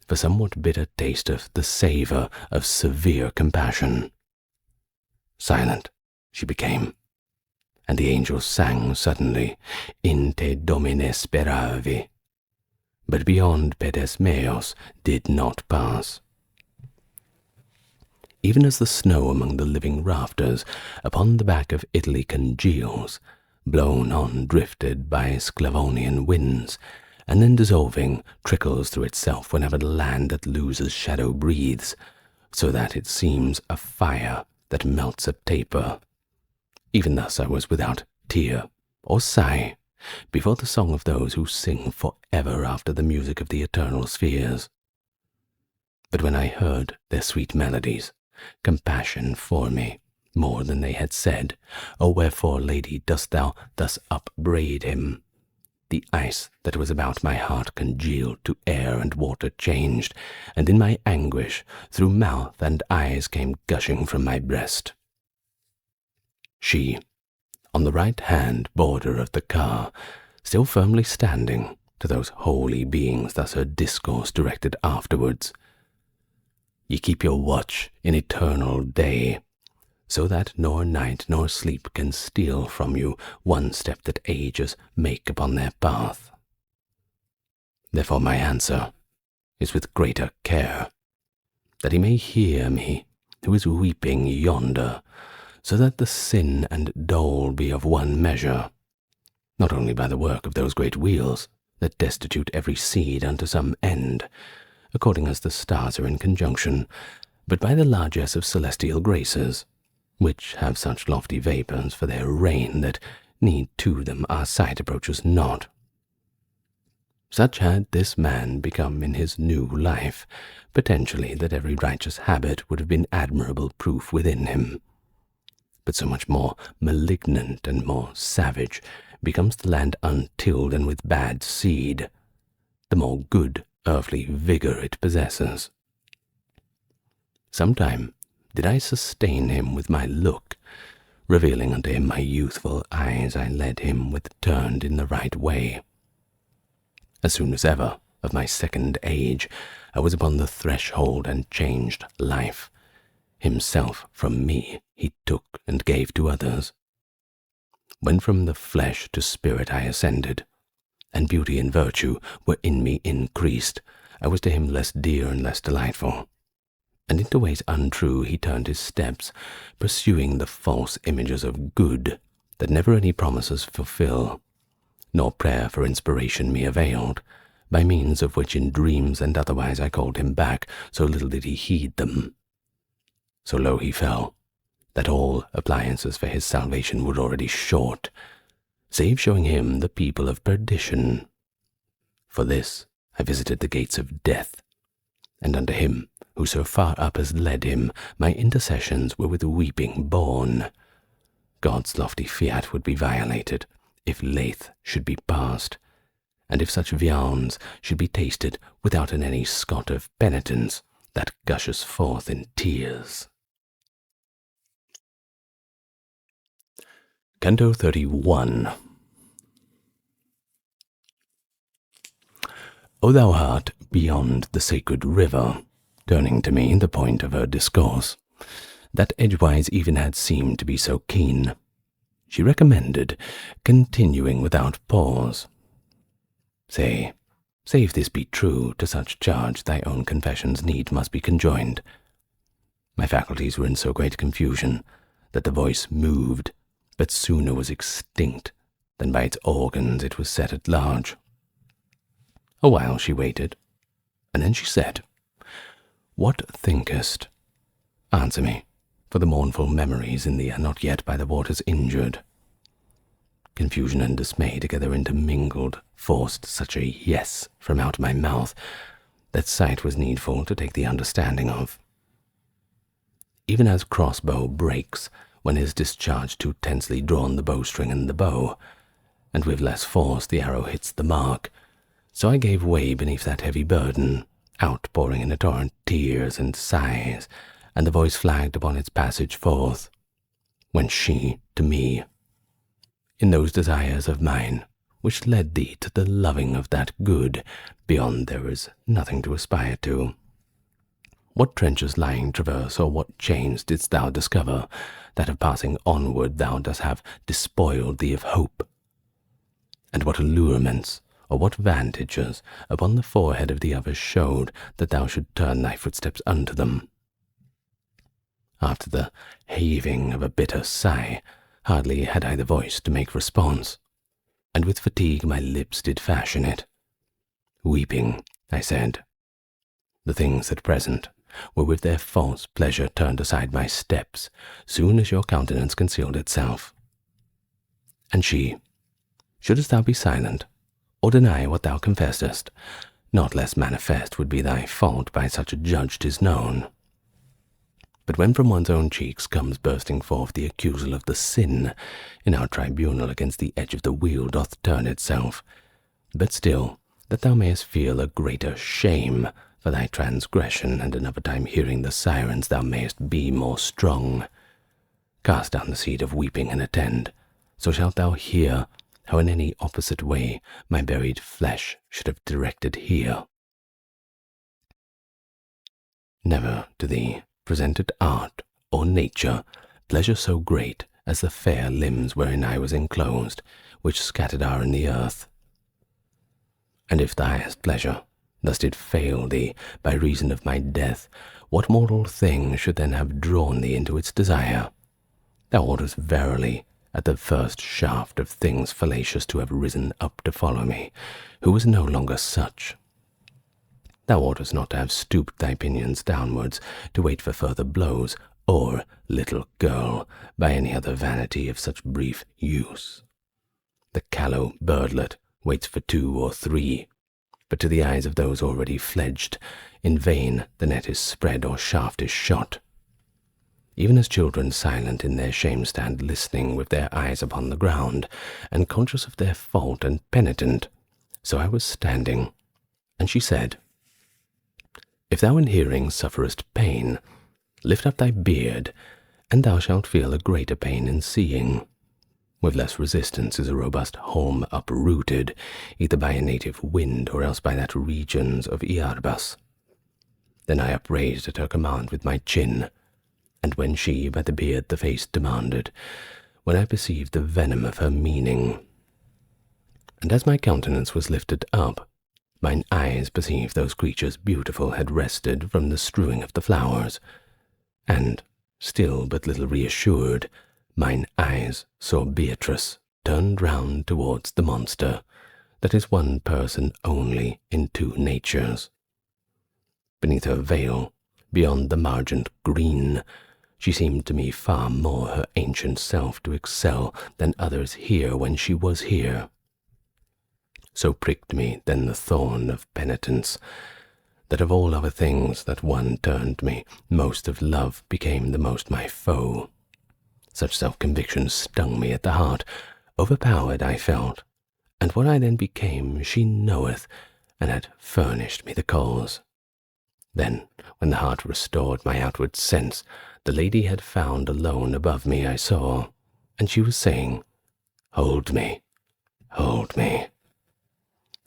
Speaker 1: for somewhat bitter taste of the savour of severe compassion. Silent she became, and the angels sang suddenly, "In te Domine speravi," but beyond pedes meos did not pass. Even as the snow among the living rafters upon the back of Italy congeals, blown on drifted by Sclavonian winds, and then dissolving, trickles through itself whenever the land that loses shadow breathes, so that it seems a fire that melts a taper. Even thus I was without tear or sigh before the song of those who sing for ever after the music of the eternal spheres. But when I heard their sweet melodies, compassion for me, more than they had said, "O wherefore, lady, dost thou thus upbraid him?" The ice that was about my heart congealed to air and water changed, and in my anguish, through mouth and eyes came gushing from my breast. She, on the right-hand border of the car, still firmly standing, to those holy beings thus her discourse directed afterwards. "Ye keep your watch in eternal day, so that nor night nor sleep can steal from you one step that ages make upon their path. Therefore my answer is with greater care, that he may hear me who is weeping yonder, so that the sin and dole be of one measure, not only by the work of those great wheels that destitute every seed unto some end, according as the stars are in conjunction, but by the largesse of celestial graces, which have such lofty vapours for their reign that need to them our sight approaches not. Such had this man become in his new life, potentially that every righteous habit would have been admirable proof within him. But so much more malignant and more savage becomes the land untilled and with bad seed, the more good earthly vigour it possesses. Sometime did I sustain him with my look, revealing unto him my youthful eyes. I led him with turned in the right way. As soon as ever of my second age, I was upon the threshold and changed life. Himself from me he took and gave to others. When from the flesh to spirit I ascended, and beauty and virtue were in me increased, I was to him less dear and less delightful. And into ways untrue he turned his steps, pursuing the false images of good that never any promises fulfill, nor prayer for inspiration me availed, by means of which in dreams and otherwise I called him back, so little did he heed them. So low he fell, that all appliances for his salvation were already short, save showing him the people of perdition. For this I visited the gates of death, and unto him who so far up has led him, my intercessions were with weeping borne. God's lofty fiat would be violated, if Lath should be passed, and if such viands should be tasted without an any scot of penitence that gushes forth in tears. Canto XXXI. O thou heart beyond the sacred river, turning to me the point of her discourse, that edgewise even had seemed to be so keen, she recommended, continuing without pause. Say if this be true, to such charge thy own confessions need must be conjoined. My faculties were in so great confusion that the voice moved, but sooner was extinct than by its organs it was set at large. A while she waited, and then she said, What thinkest? Answer me, for the mournful memories in thee are not yet by the waters injured. confusion and dismay together intermingled, forced such a yes from out my mouth that sight was needful to take the understanding of. Even as crossbow breaks when is discharged too tensely drawn the bowstring and the bow, and with less force the arrow hits the mark, so I gave way beneath that heavy burden, outpouring in a torrent tears and sighs, and the voice flagged upon its passage forth, when she to me, in those desires of mine, which led thee to the loving of that good, beyond there is nothing to aspire to. What trenches lying traverse, or what chains didst thou discover, that of passing onward thou dost have despoiled thee of hope? And what allurements, or what vantages upon the forehead of the others showed that thou should turn thy footsteps unto them? After the heaving of a bitter sigh, hardly had I the voice to make response, and with fatigue my lips did fashion it. Weeping, I said, the things at present were with their false pleasure turned aside my steps, soon as your countenance concealed itself. And she, shouldst thou be silent, or deny what thou confessest, not less manifest would be thy fault by such a judge 'tis known. But when from one's own cheeks comes bursting forth the accusal of the sin, in our tribunal against the edge of the wheel doth turn itself, but still that thou mayest feel a greater shame for thy transgression, and another time hearing the sirens thou mayest be more strong. Cast down the seed of weeping and attend, so shalt thou hear how in any opposite way my buried flesh should have directed here. Never to thee presented art or nature pleasure so great as the fair limbs wherein I was enclosed, which scattered are in the earth. And if the highest pleasure thus did fail thee by reason of my death, what mortal thing should then have drawn thee into its desire? Thou oughtest verily at the first shaft of things fallacious to have risen up to follow me, who was no longer such. Thou oughtest not to have stooped thy pinions downwards to wait for further blows, or, little girl, by any other vanity of such brief use. The callow birdlet waits for 2 or 3, but to the eyes of those already fledged, in vain the net is spread or shaft is shot. Even as children silent in their shame stand listening with their eyes upon the ground, and conscious of their fault and penitent, so I was standing, and she said, If thou in hearing sufferest pain, lift up thy beard, and thou shalt feel a greater pain in seeing. With less resistance is a robust home uprooted, either by a native wind or else by that regions of Iarbas. Then I upraised at her command with my chin, and when she by the beard the face demanded, when I perceived the venom of her meaning. And as my countenance was lifted up, mine eyes perceived those creatures beautiful had rested from the strewing of the flowers, and, still but little reassured, mine eyes saw Beatrice turned round towards the monster, that is one person only in 2 natures. Beneath her veil, beyond the margent green, she seemed to me far more her ancient self to excel than others here when she was here. So pricked me then the thorn of penitence, that of all other things that one turned me, most of love became the most my foe. Such self-conviction stung me at the heart, overpowered I felt, and what I then became she knoweth, and had furnished me the cause. Then, when the heart restored my outward sense, the lady had found alone above me I saw, and she was saying, Hold me, hold me.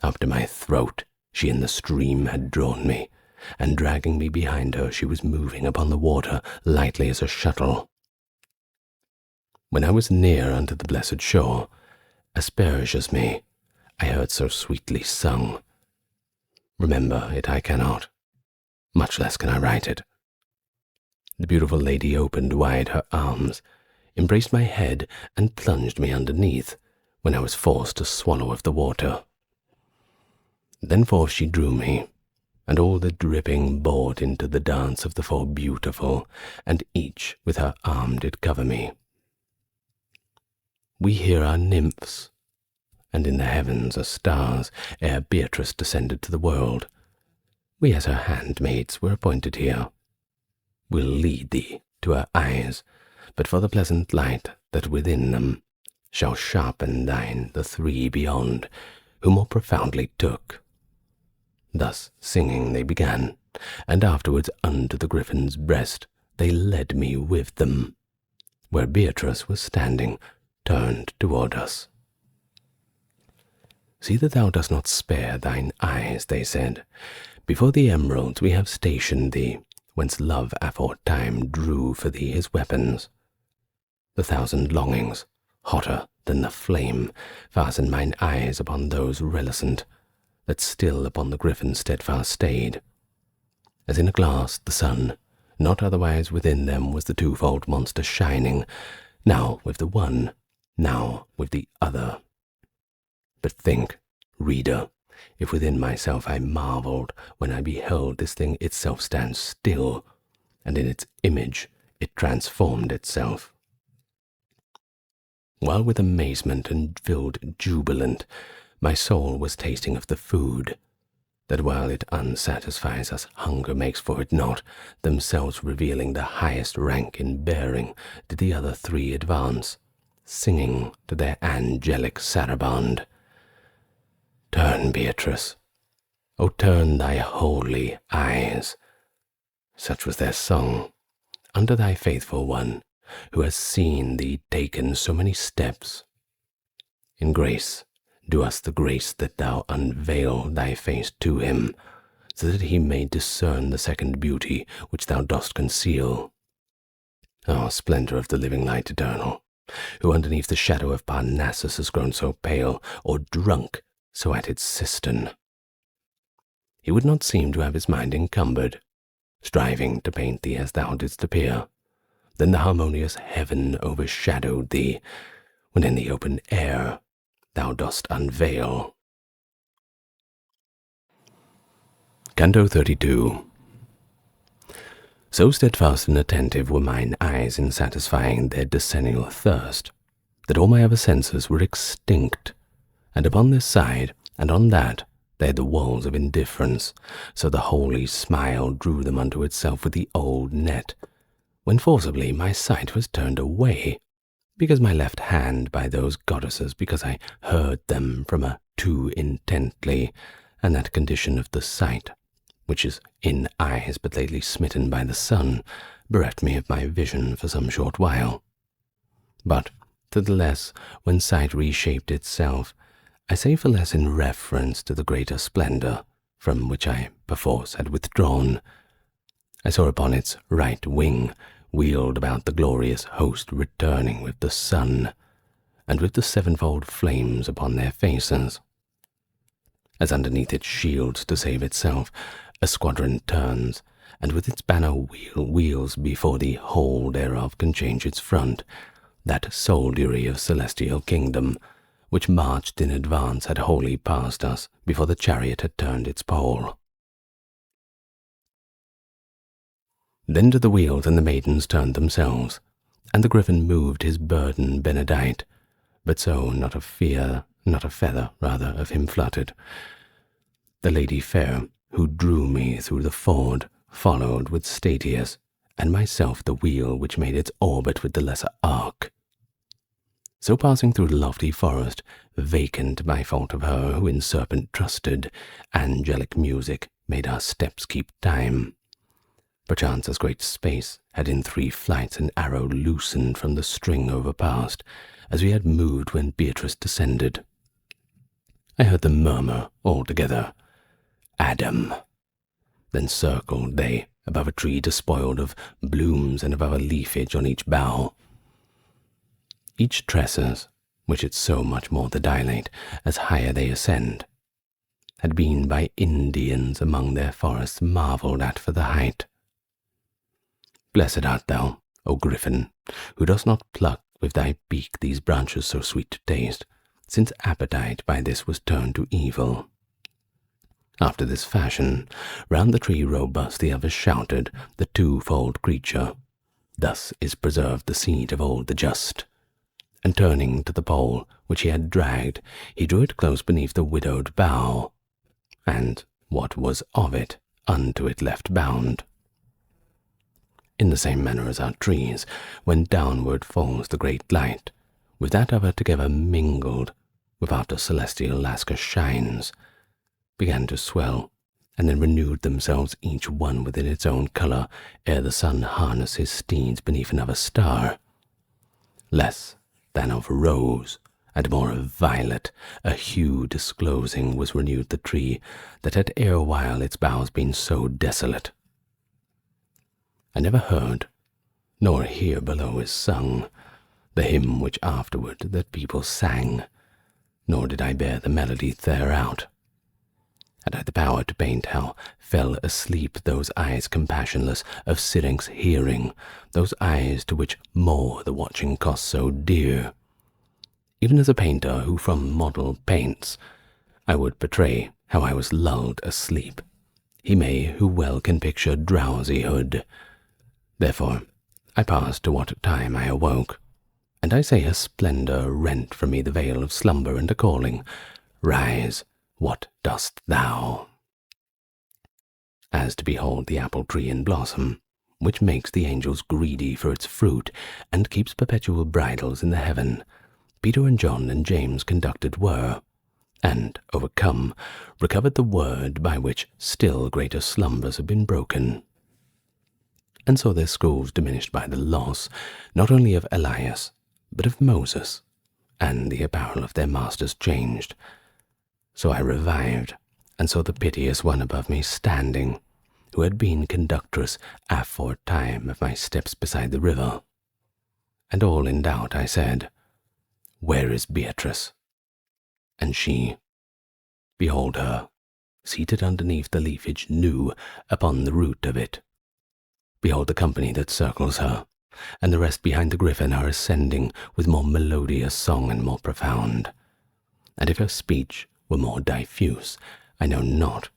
Speaker 1: Up to my throat she in the stream had drawn me, and dragging me behind her she was moving upon the water lightly as a shuttle. When I was near unto the blessed shore, asperges me, I heard so sweetly sung. Remember it I cannot, much less can I write it. The beautiful lady opened wide her arms, embraced my head, and plunged me underneath, when I was forced to swallow of the water. Then forth she drew me, and all the dripping brought into the dance of the 4 beautiful, and each with her arm did cover me. we here are nymphs, and in the heavens are stars, ere Beatrice descended to the world. We as her handmaids were appointed here. We'll lead thee to her eyes, but for the pleasant light that within them shall sharpen thine the three beyond, who more profoundly took. Thus singing they began, and afterwards unto the griffin's breast they led me with them, where Beatrice was standing, turned toward us. See that thou dost not spare thine eyes, they said. Before the emeralds we have stationed thee, whence love aforetime drew for thee his weapons. The thousand longings, hotter than the flame, fasten mine eyes upon those relucent, that still upon the griffin steadfast stayed. As in a glass the sun, not otherwise within them was the twofold monster shining, now with the one, now with the other. But think, reader, if within myself I marvelled when I beheld this thing itself stand still, and in its image it transformed itself. While with amazement and filled jubilant, my soul was tasting of the food, that while it unsatisfies us, hunger makes for it not, themselves revealing the highest rank in bearing, did the other three advance, singing to their angelic saraband. Turn, Beatrice, O turn thy holy eyes, such was their song, unto thy faithful one, who has seen thee taken so many steps. In grace, do us the grace that thou unveil thy face to him, so that he may discern the second beauty which thou dost conceal. O splendor of the living light eternal, who underneath the shadow of Parnassus has grown so pale, or drunk so at its cistern. He would not seem to have his mind encumbered, striving to paint thee as thou didst appear. Then the harmonious heaven overshadowed thee, when in the open air thou dost unveil. Canto XXXII. So steadfast and attentive were mine eyes in satisfying their decennial thirst, that all my other senses were extinct, and upon this side and on that they had the walls of indifference, so the holy smile drew them unto itself with the old net, when forcibly my sight was turned away, because my left hand by those goddesses, because I heard them from a too intently, and that condition of the sight, which is in eyes but lately smitten by the sun, bereft me of my vision for some short while. But to the less, when sight reshaped itself, I say for less in reference to the greater splendor, from which I perforce had withdrawn, I saw upon its right wing, wheeled about the glorious host returning with the sun, and with the sevenfold flames upon their faces. As underneath its shields to save itself, a squadron turns, and with its banner wheels before the whole thereof can change its front, that soldiery of celestial kingdom, which marched in advance had wholly passed us before the chariot had turned its pole. Then to the wheels and the maidens turned themselves, and the griffin moved his burden benedight, but so not a fear, not a feather, rather, of him fluttered. The lady fair, who drew me through the ford, followed with Statius, and myself the wheel which made its orbit with the lesser arc. So passing through the lofty forest, vacant by fault of her who in serpent trusted, angelic music made our steps keep time. Perchance as great space had in 3 flights an arrow loosened from the string overpast, as we had moved when Beatrice descended. I heard them murmur all together, Adam. Then circled they above a tree despoiled of blooms and above a leafage on each bough. Each tresses, which it so much more the dilate, as higher they ascend, had been by Indians among their forests marvelled at for the height. Blessed art thou, O Griffin, who dost not pluck with thy beak these branches so sweet to taste, since appetite by this was turned to evil. After this fashion, round the tree robust the others shouted, the twofold creature. Thus is preserved the seed of all the just. and turning to the pole which he had dragged, he drew it close beneath the widowed bough, and what was of it unto it left bound. In the same manner as our trees, when downward falls the great light, with that other together mingled, with after celestial lascar shines, began to swell, and then renewed themselves each one within its own colour, ere the sun harnessed his steeds beneath another star. Less than of rose, and more of violet, a hue disclosing was renewed the tree that had erewhile its boughs been so desolate. I never heard, nor here below is sung, the hymn which afterward that people sang, nor did I bear the melody thereout. Had I the power to paint how fell asleep those eyes compassionless of Syrinx hearing, those eyes to which more the watching cost so dear, even as a painter who from model paints, I would portray how I was lulled asleep. He may who well can picture drowsyhood. Therefore I passed to what time I awoke, and I say a splendour rent from me the veil of slumber, and a calling, Rise, what dost thou? As to behold the apple tree in blossom, which makes the angels greedy for its fruit, and keeps perpetual bridals in the heaven, Peter and John and James conducted were, and, overcome, recovered the word by which still greater slumbers have been broken. And so their schools diminished by the loss, not only of Elias, but of Moses, and the apparel of their masters changed. So I revived, and saw the piteous one above me standing, who had been conductress aforetime of my steps beside the river. And all in doubt I said, Where is Beatrice? And she, behold her, seated underneath the leafage new upon the root of it. Behold the company that circles her, and the rest behind the griffin are ascending with more melodious song and more profound. And if her speech were more diffuse, I know not,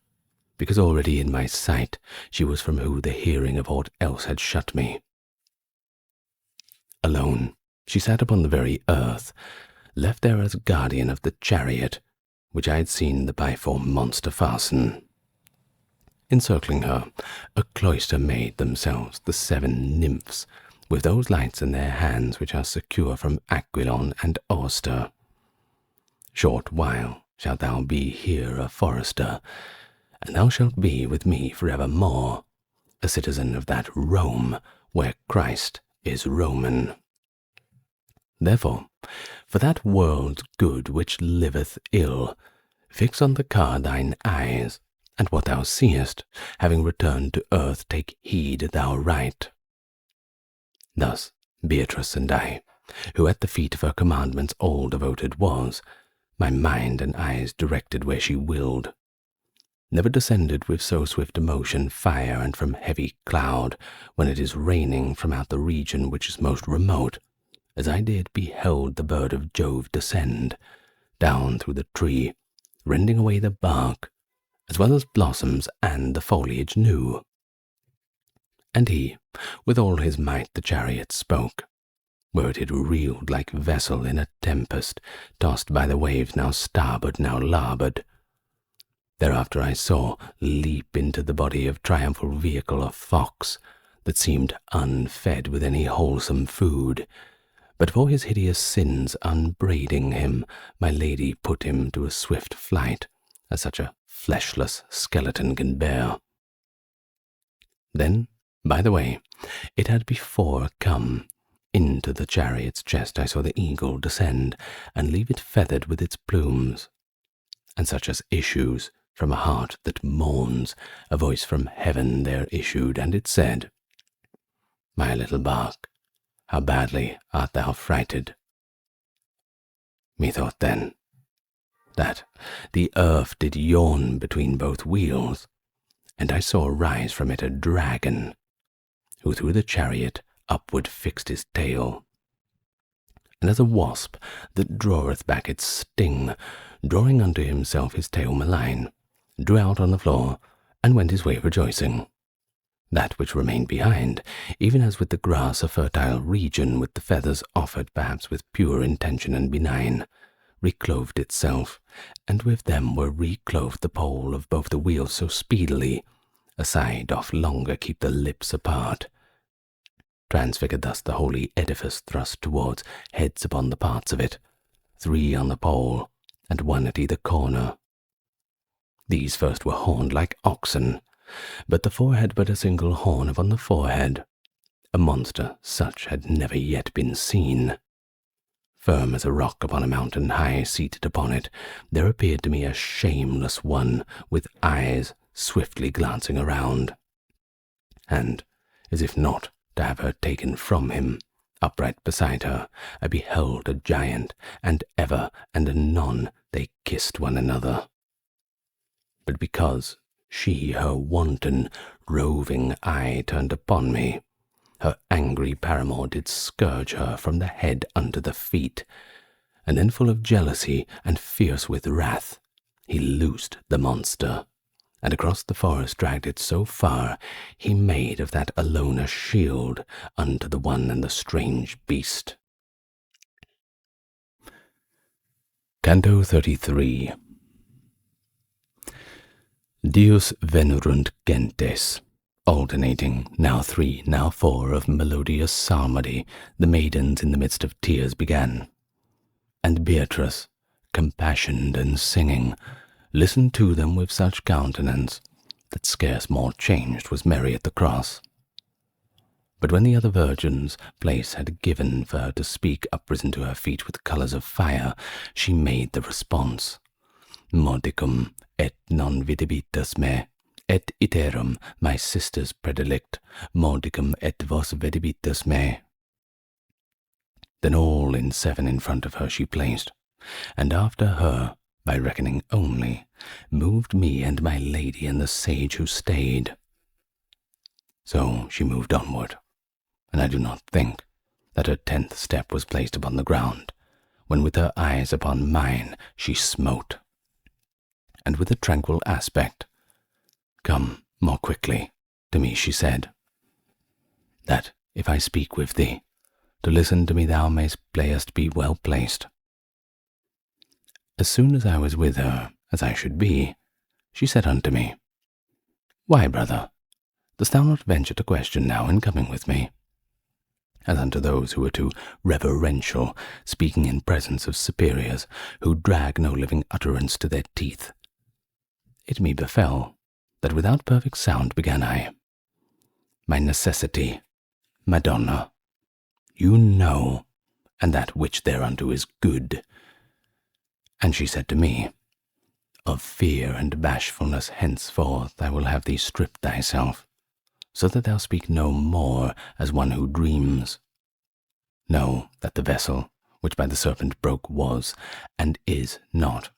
Speaker 1: because already in my sight she was from who the hearing of aught else had shut me. Alone she sat upon the very earth, left there as guardian of the chariot, which I had seen the biform monster fasten. Encircling her, a cloister made themselves the 7 nymphs, with those lights in their hands which are secure from Aquilon and Auster. Short while shalt thou be here a forester, and thou shalt be with me for evermore, a citizen of that Rome where Christ is Roman. Therefore, for that world's good which liveth ill, fix on the car thine eyes, and what thou seest, having returned to earth, take heed thou write. Thus Beatrice and I, who at the feet of her commandments all devoted was, my mind and eyes directed where she willed, never descended with so swift a motion fire and from heavy cloud, when it is raining from out the region which is most remote, as I did beheld the bird of Jove descend, down through the tree, rending away the bark, as well as blossoms and the foliage new. And he, with all his might the chariot spoke, where it had reeled like vessel in a tempest, tossed by the waves now starboard, now larboard. Thereafter I saw leap into the body of triumphal vehicle a fox, that seemed unfed with any wholesome food, but for his hideous sins unbraiding him, my lady put him to a swift flight, as such a fleshless skeleton can bear. Then, by the way, it had before come, into the chariot's chest I saw the eagle descend, and leave it feathered with its plumes, and such as issues from a heart that mourns, a voice from heaven there issued, and it said, My little bark, how badly art thou frighted. Methought then that the earth did yawn between both wheels, and I saw rise from it a dragon, who through the chariot upward fixed his tail, and as a wasp that draweth back its sting, drawing unto himself his tail malign, drew out on the floor, and went his way rejoicing. That which remained behind, even as with the grass a fertile region with the feathers offered perhaps with pure intention and benign, reclothed itself, and with them were reclothed the pole of both the wheels so speedily, a side doth longer keep the lips apart. Transfigured thus the holy edifice thrust towards, heads upon the parts of it, 3 on the pole, and 1 at either corner. These first were horned like oxen, but the forehead but a single horn upon the forehead. A monster such had never yet been seen. Firm as a rock upon a mountain high, seated upon it, there appeared to me a shameless one, with eyes swiftly glancing around. And, as if not to have her taken from him, upright beside her, I beheld a giant, and ever and anon they kissed one another. But because she her wanton, roving eye turned upon me, her angry paramour did scourge her from the head unto the feet, and then full of jealousy and fierce with wrath, he loosed the monster, and across the forest dragged it so far, he made of that alone a shield unto the one and the strange beast. Canto XXXIII. Deus venerunt gentes, alternating, now 3, now 4, of melodious psalmody, the maidens in the midst of tears began. And Beatrice, compassioned and singing, listened to them with such countenance that scarce more changed was Mary at the cross. But when the other virgins place had given for her to speak uprisen to her feet with colours of fire, she made the response, Modicum et non videbitus me, et iterum, my sisters predelict, modicum et vos videbitus me. Then all in 7 in front of her she placed, and after her, by reckoning only, moved me and my lady and the sage who stayed. So she moved onward, and I do not think that her 10th step was placed upon the ground, when with her eyes upon mine she smote, and with a tranquil aspect, Come more quickly, to me she said, that if I speak with thee, to listen to me thou mayst playest be well placed. As soon as I was with her, as I should be, she said unto me, Why, brother, dost thou not venture to question now in coming with me? As unto those who are too reverential, speaking in presence of superiors, who drag no living utterance to their teeth. It me befell that without perfect sound began I, My necessity, Madonna, you know, and that which thereunto is good. And she said to me, Of fear and bashfulness henceforth I will have thee strip thyself, so that thou speak no more as one who dreams. Know that the vessel which by the serpent broke was, and is not.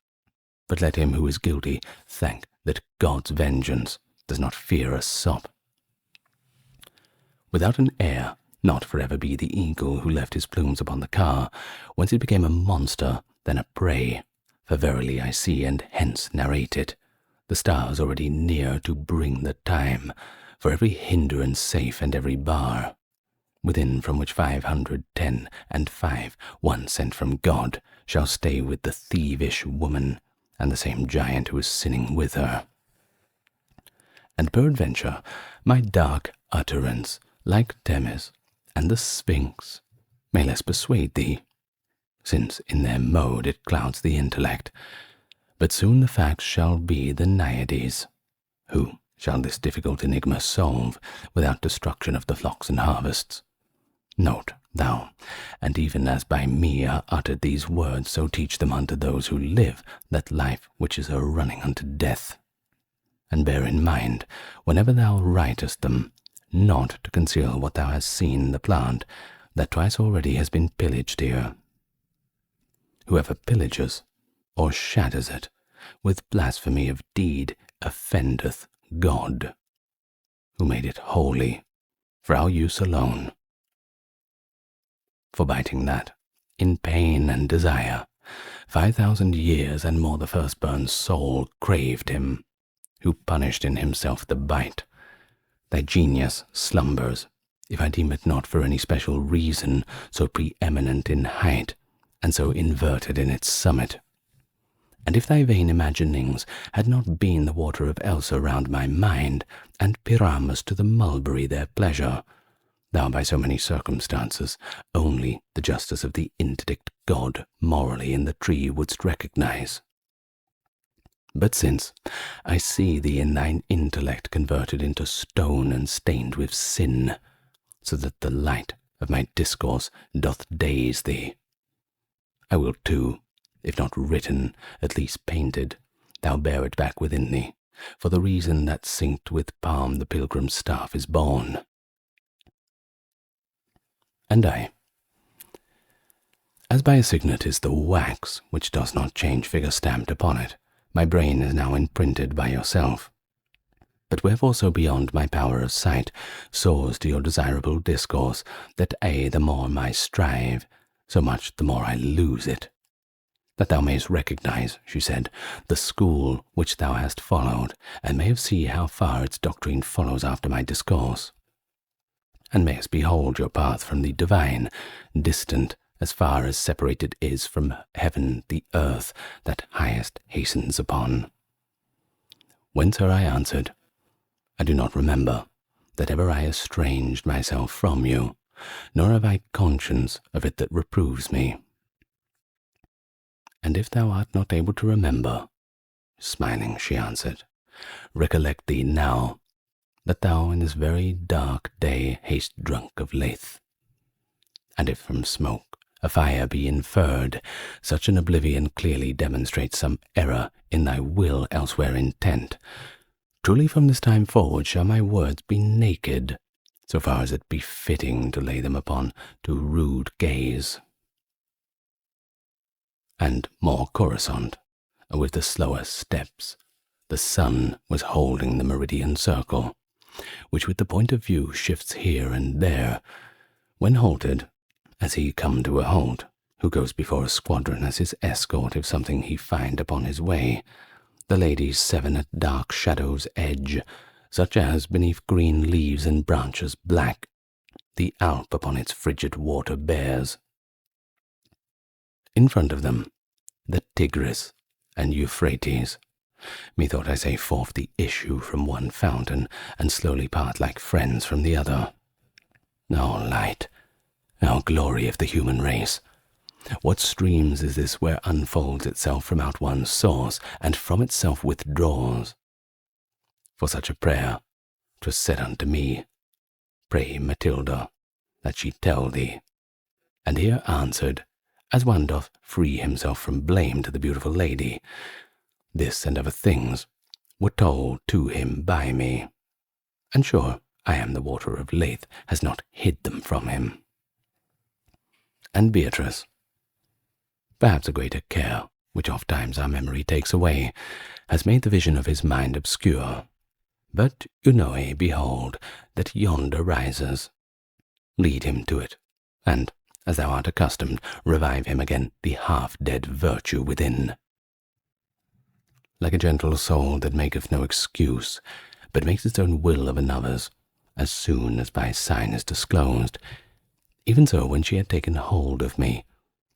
Speaker 1: But let him who is guilty thank that God's vengeance does not fear a sop. Without an air, not forever be the eagle who left his plumes upon the car, whence it became a monster, then a prey. For verily I see, and hence narrate it, the stars already near to bring the time, for every hindrance safe and every bar, within from which 510 and 5, one sent from God, shall stay with the thievish woman, and the same giant who is sinning with her. And peradventure my dark utterance, like Themis and the Sphinx, may less persuade thee, since in their mode it clouds the intellect, but soon the facts shall be the Naiades, who shall this difficult enigma solve without destruction of the flocks and harvests. Note thou, and even as by me are uttered these words, so teach them unto those who live that life which is a running unto death. And bear in mind, whenever thou writest them, not to conceal what thou hast seen in the plant, that twice already has been pillaged here. Whoever pillages, or shatters it, with blasphemy of deed offendeth God, who made it holy, for our use alone. Forbiting that, in pain and desire, 5,000 years and more the firstborn soul craved him, who punished in himself the bite, thy genius slumbers, if I deem it not for any special reason so preeminent in height, and so inverted in its summit. And if thy vain imaginings had not been the water of Elsa round my mind, and Pyramus to the mulberry their pleasure, thou by so many circumstances only the justice of the interdict God morally in the tree wouldst recognize. But since I see thee in thine intellect converted into stone and stained with sin, so that the light of my discourse doth daze thee, I will too, if not written, at least painted, thou bear it back within thee, for the reason that synced with palm the pilgrim's staff is born. And I, as by a signet is the wax which does not change figure stamped upon it, my brain is now imprinted by yourself. But wherefore so beyond my power of sight soars to your desirable discourse, that the more I strive, so much the more I lose it. That thou mayest recognize, she said, the school which thou hast followed, and mayest see how far its doctrine follows after my discourse, and mayest behold your path from the divine, distant as far as separated is from heaven the earth that highest hastens upon. Whence her I answered, I do not remember that ever I estranged myself from you, nor have I conscience of it that reproves me. And if thou art not able to remember, smiling she answered, recollect thee now, that thou in this very dark day hast drunk of Lethe. And if from smoke a fire be inferred, such an oblivion clearly demonstrates some error in thy will elsewhere intent. Truly from this time forward shall my words be naked, so far as it be fitting to lay them upon to rude gaze. And more coruscant, with the slower steps, the sun was holding the meridian circle, which with the point of view shifts here and there, when halted, as he come to a halt, who goes before a squadron as his escort if something he find upon his way, the ladies 7 at dark shadow's edge, such as beneath green leaves and branches black, the Alp upon its frigid water bears. In front of them, the Tigris and Euphrates. Methought I say forth the issue from one fountain, and slowly part like friends from the other. O light, O glory of the human race! What streams is this where unfolds itself from out one source, and from itself withdraws? For such a prayer 'twas said unto me, Pray, Matilda, that she tell thee. And here answered, as one doth free himself from blame to the beautiful lady, this and other things were told to him by me, and sure I am the water of Lethe has not hid them from him. And Beatrice, perhaps a greater care, which oft times our memory takes away, has made the vision of his mind obscure. But Unoe, behold, that yonder rises. Lead him to it, and, as thou art accustomed, revive him again the half-dead virtue within. Like a gentle soul that maketh no excuse, but makes its own will of another's, as soon as by sign is disclosed, even so when she had taken hold of me,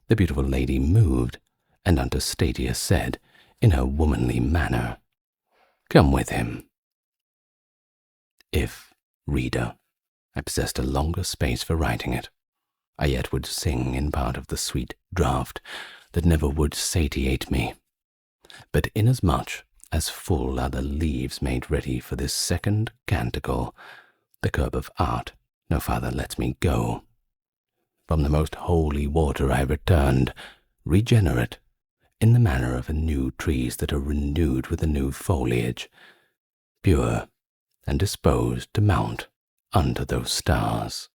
Speaker 1: the beautiful lady moved, and unto Statius said, in her womanly manner, Come with him. If, reader, I possessed a longer space for writing it, I yet would sing in part of the sweet draught that never would satiate me. But inasmuch as full are the leaves made ready for this second canticle, the curb of art no farther lets me go. From the most holy water I returned, regenerate, in the manner of a new trees that are renewed with a new foliage, pure, and disposed to mount unto those stars.